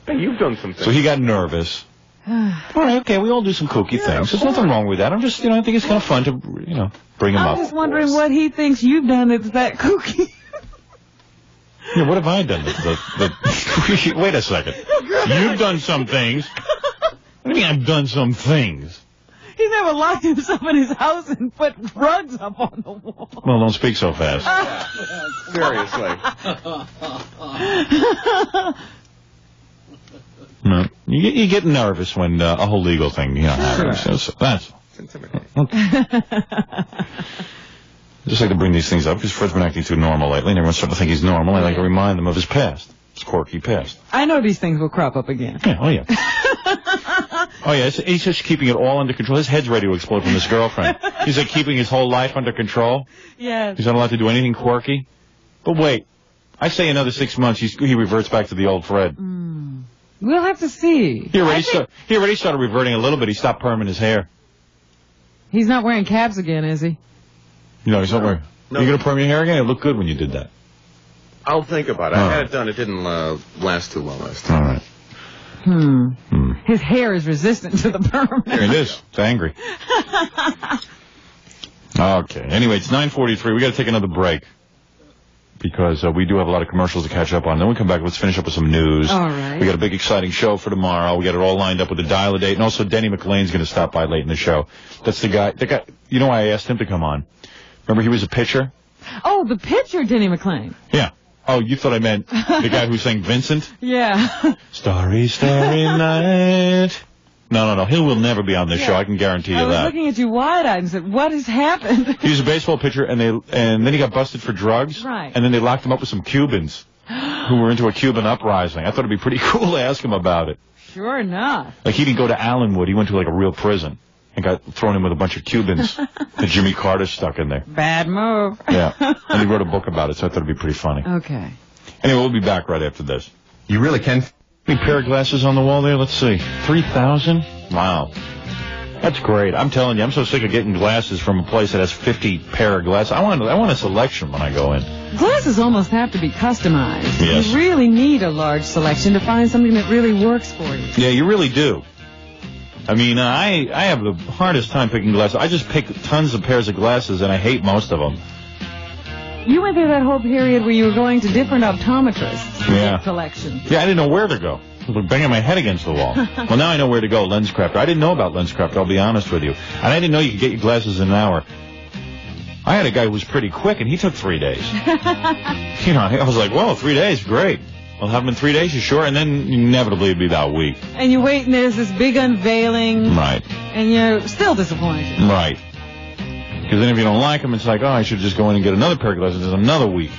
Hey, you've done some things. So he got nervous. All right, okay, we all do some kooky things. There's nothing wrong with that. I'm just, I think it's kind of fun to, bring him up. I'm just wondering what he thinks you've done that's that kooky. Yeah, what have I done? Wait a second. You've done some things. What do you mean I've done some things? He's never locked himself in his house and put rugs up on the wall. Well, don't speak so fast. Seriously. No, you get nervous when a whole legal thing happens. So that's all. It's intimidating. I just like to bring these things up because Fred's been acting too normal lately, and everyone's starting to think he's normal. I like to remind them of his past, his quirky past. I know these things will crop up again. Yeah, oh, yeah. Oh, yeah, he's just keeping it all under control. His head's ready to explode from his girlfriend. He's like keeping his whole life under control. Yes. He's not allowed to do anything quirky. But wait, I say another 6 months, he reverts back to the old Fred. We'll have to see. He already started reverting a little bit. He stopped perming his hair. He's not wearing caps again, is he? No, he's not wearing. No. You going to perm your hair again? It looked good when you did that. I'll think about it. I had it done. It didn't last too long last time. All right. His hair is resistant to the perm. It is. It's angry. Okay. Anyway, it's 9:43. We got to take another break because we do have a lot of commercials to catch up on. Then we come back. Let's finish up with some news. All right. We got a big, exciting show for tomorrow. We got it all lined up with the dial-a-date, and also Denny McLean's going to stop by late in the show. That's the guy. You know why I asked him to come on? Remember, he was a pitcher. Oh, the pitcher, Denny McLean. Yeah. Oh, you thought I meant the guy who sang Vincent? Yeah. Starry, starry night. No. He will never be on this show. I can guarantee you that. I was looking at you wide-eyed and said, what has happened? He was a baseball pitcher, and then he got busted for drugs. Right. And then they locked him up with some Cubans who were into a Cuban uprising. I thought it'd be pretty cool to ask him about it. Sure enough. Like, he didn't go to Allenwood. He went to, like, a real prison and got thrown in with a bunch of Cubans that Jimmy Carter stuck in there. Bad move. Yeah. And he wrote a book about it, so I thought it'd be pretty funny. Okay. Anyway, we'll be back right after this. You really can. Any pair of glasses on the wall there? Let's see. 3,000? Wow. That's great. I'm telling you, I'm so sick of getting glasses from a place that has 50 pair of glasses. I want a selection when I go in. Glasses almost have to be customized. Yes. You really need a large selection to find something that really works for you. Yeah, you really do. I mean, I have the hardest time picking glasses. I just pick tons of pairs of glasses, and I hate most of them. You went through that whole period where you were going to different optometrists to get collections. Yeah, I didn't know where to go. I was banging my head against the wall. Well, now I know where to go, LensCrafter. I didn't know about LensCrafter, I'll be honest with you. And I didn't know you could get your glasses in an hour. I had a guy who was pretty quick, and he took 3 days. You know, I was like, whoa, 3 days, great. I'll have them in 3 days, you sure? And then inevitably it'd be that week. And you wait, and there's this big unveiling. Right. And you're still disappointed. Right. Because then if you don't like them, it's like, oh, I should just go in and get another pair of glasses in another week.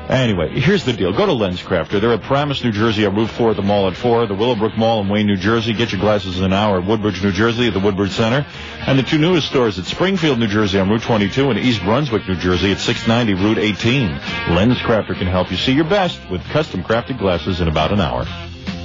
Anyway, here's the deal. Go to LensCrafter. They're at Paramus, New Jersey, at Route 4 at the Mall at 4, the Willowbrook Mall in Wayne, New Jersey. Get your glasses in an hour at Woodbridge, New Jersey, at the Woodbridge Center. And the 2 newest stores at Springfield, New Jersey on Route 22 and East Brunswick, New Jersey at 690 Route 18. LensCrafter can help you see your best with custom-crafted glasses in about an hour.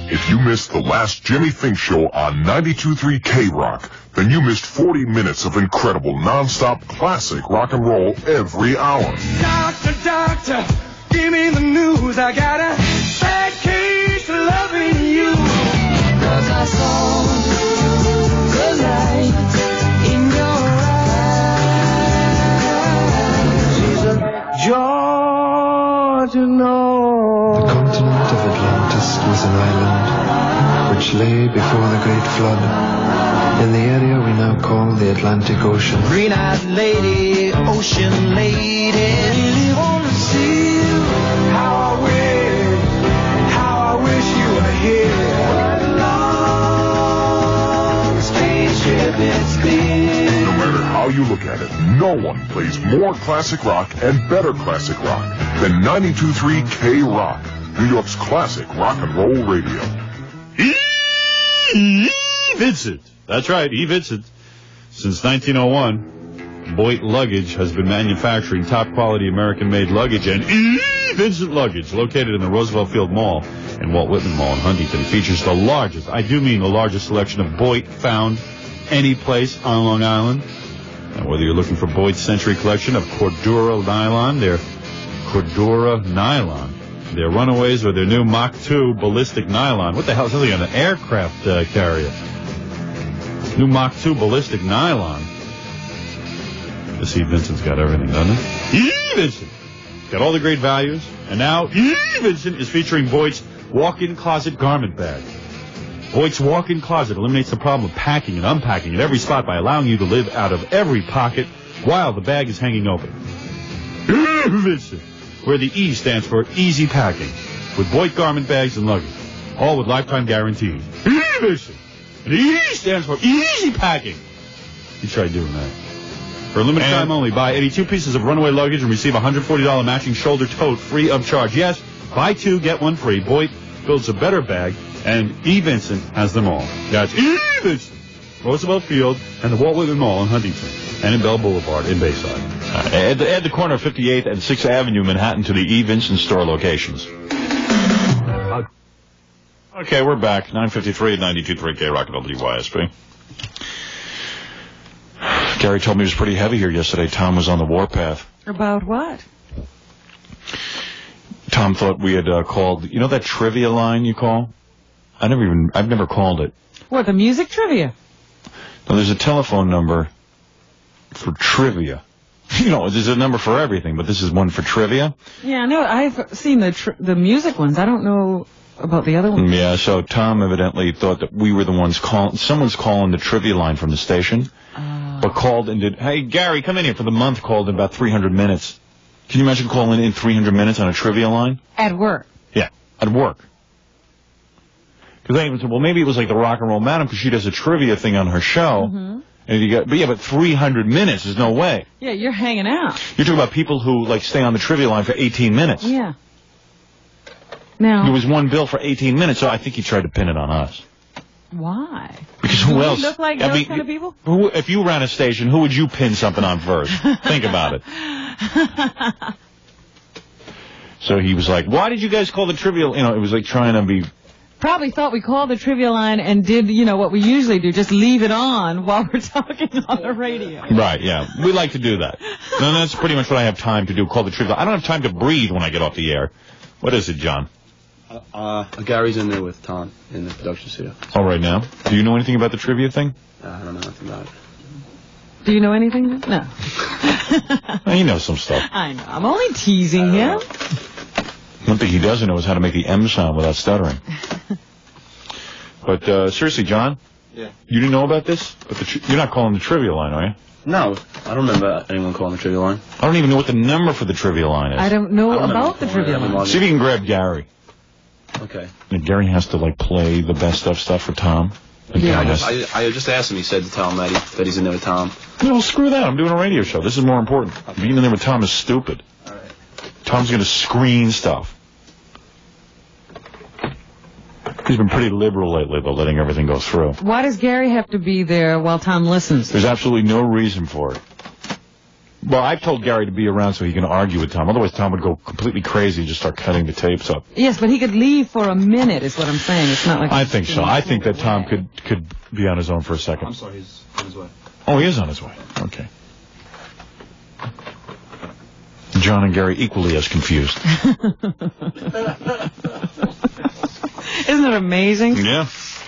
If you missed the last Jimmy Fink show on 92.3 K-Rock, then you missed 40 minutes of incredible non-stop classic rock and roll every hour. Doctor, give me the news. I got a bad case of loving you. 'Cause I saw the light in your eyes. She's a Georgia North. The continent of Atlantis was an island which lay before the great flood in the area we now call the Atlantic Ocean. Green-eyed lady, ocean lady, really wanna see you. How I wish you were here. What a long, strange trip it's been. No matter how you look at it, no one plays more classic rock and better classic rock than 92.3 K-Rock, New York's classic rock and roll radio. E. Vincent. That's right, E. Vincent. Since 1901, Boyd Luggage has been manufacturing top-quality American-made luggage, and E. Vincent Luggage, located in the Roosevelt Field Mall and Walt Whitman Mall in Huntington, features the largest, I do mean the largest selection of Boyd found any place on Long Island. And whether you're looking for Boyd's Century Collection of Cordura Nylon, their Runaways, or their new Mach 2 Ballistic Nylon. What the hell? It sounds like an aircraft carrier. New Mach 2 Ballistic Nylon. You see, Vincent's got everything, doesn't he? E. Vincent. Got all the great values. And now, E. Vincent is featuring Boyd's walk-in closet garment bag. Boyd's walk-in closet eliminates the problem of packing and unpacking at every spot by allowing you to live out of every pocket while the bag is hanging open. E. Vincent, where the E stands for easy packing, with Boyd garment bags and luggage, all with lifetime guarantees. E. Vincent. And E stands for easy packing. You try doing that. For a limited time only, buy 82 pieces of runaway luggage and receive a $140 matching shoulder tote free of charge. Yes, buy 2, get 1 free. Boyd builds a better bag, and E. Vincent has them all. That's E. Vincent, Roosevelt Field, and the Walt Whitman Mall in Huntington, and in Bell Boulevard in Bayside. Add the corner of 58th and 6th Avenue, Manhattan, to the E. Vincent store locations. Okay, we're back. 9:53 at 92.3 K-Rock and WYSP. Gary told me it was pretty heavy here yesterday. Tom was on the warpath. About what? Tom thought we had called, you know that trivia line you call? I've never called it. What, the music trivia? No, there's a telephone number for trivia. You know, there's a number for everything, but this is one for trivia. Yeah, I know. I've seen the music ones. I don't know about the other ones. Yeah, so Tom evidently thought that we were the ones calling. Someone's calling the trivia line from the station, but called and did, hey, Gary, come in here for the month, called in about 300 minutes. Can you imagine calling in 300 minutes on a trivia line? At work. Yeah, at work. Because I even said, well, maybe it was like the Rock and Roll Madam, because she does a trivia thing on her show. Mm-hmm. And you got, but 300 minutes, there's no way. Yeah, you're hanging out. You're talking about people who, like, stay on the trivia line for 18 minutes. Yeah. Now, there was one bill for 18 minutes, so I think he tried to pin it on us. Why? Because who else? Do we look like those kind of people? If you ran a station, who would you pin something on first? Think about it. So he was like, why did you guys call the trivia? You know, it was like trying to be... Probably thought we called the trivia line and did, you know, what we usually do, just leave it on while we're talking on the radio. Right, yeah. We like to do that. No, that's pretty much what I have time to do, call the trivia. I don't have time to breathe when I get off the air. What is it, John? Gary's in there with Tom in the production studio. Oh, right now? Do you know anything about the trivia thing? I don't know nothing about it. Do you know anything? No. Well, you know some stuff. I know. I'm only teasing him. One thing he doesn't know is how to make the M sound without stuttering. But seriously, John? Yeah. You didn't know about this? But you're not calling the trivia line, are you? No, I don't remember anyone calling the trivia line. I don't even know what the number for the trivia line is. I don't know about the trivia line. See if you can grab Gary. Okay. And Gary has to, like, play the best of stuff for Tom. Yeah, I just asked him. He said to tell him that he's in there with Tom. No, screw that. I'm doing a radio show. This is more important. Being in there with Tom is stupid. All right. Tom's going to screen stuff. He's been pretty liberal lately, though, letting everything go through. Why does Gary have to be there while Tom listens? There's absolutely no reason for it. Well, I've told Gary to be around so he can argue with Tom. Otherwise, Tom would go completely crazy and just start cutting the tapes up. Yes, but he could leave for a minute, is what I'm saying. It's not like... I think so. I think that Tom could be on his own for a second. I'm sorry, he's on his way. Oh, he is on his way. Okay. John and Gary equally as confused. Isn't it amazing? Yeah.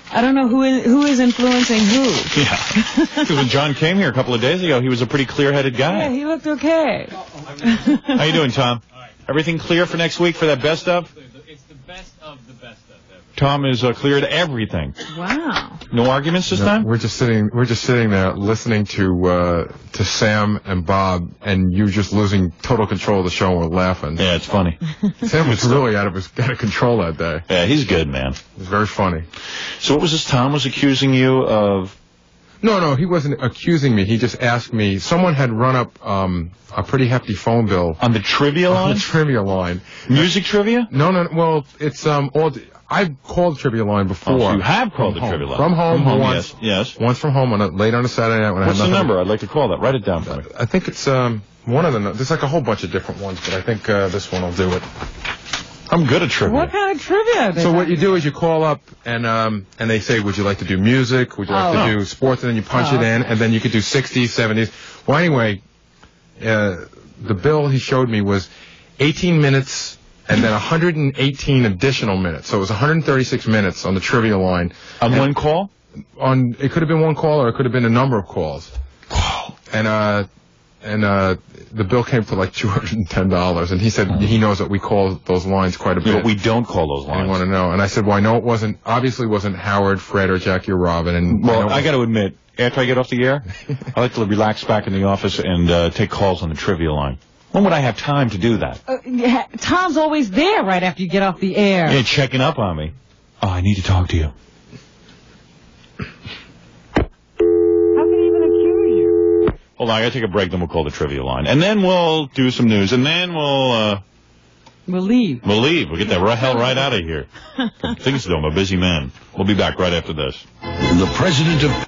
I don't know who is influencing who. Yeah. Because when John came here a couple of days ago, he was a pretty clear-headed guy. Yeah, he looked okay. How you doing, Tom? Everything clear for next week for that best of? It's the best of the best of ever. Tom is cleared everything. Wow. No arguments this time? We're just sitting there listening to Sam and Bob, and you just losing total control of the show and we're laughing. Yeah, it's funny. Sam was really out of control that day. Yeah, he's good, man. It was very funny. So what was this Tom was accusing you of? No, he wasn't accusing me. He just asked me. Someone had run up a pretty hefty phone bill on the trivia line. On the trivia line. Music trivia? No. Well, it's all. I've called the trivia line before. Oh, so you have called the trivia line. From home once. Yes. Once from home late on a Saturday night when What's I had the number? I'd like to call that. Write it down for me. I think it's one of them. There's like a whole bunch of different ones, but I think this one will do it. I'm good at trivia. What kind of trivia? So what you do is you call up and they say, would you like to do music? Would you like to do sports? And then you punch it in, and then you could do 60s, 70s. Well, anyway, the bill he showed me was 18 minutes and then 118 additional minutes. So it was 136 minutes on the trivia line. On one call? It could have been one call or it could have been a number of calls. Wow. And the bill came to like $210, and he said he knows that we call those lines quite a bit. Yeah, but we don't call those lines. I want to know. And I said, well, I know it wasn't Howard, Fred, or Jackie or Robin. And well, I got to admit, after I get off the air, I like to relax back in the office and take calls on the trivia line. When would I have time to do that? Yeah, Tom's always there right after you get off the air. Yeah, checking up on me. Oh, I need to talk to you. How can he even accuse you? Hold on, I gotta take a break, then we'll call the trivia line. And then we'll do some news, and then we'll leave. We'll leave. We'll get that hell right out of here. Things to do. I'm a busy man. We'll be back right after this. The president of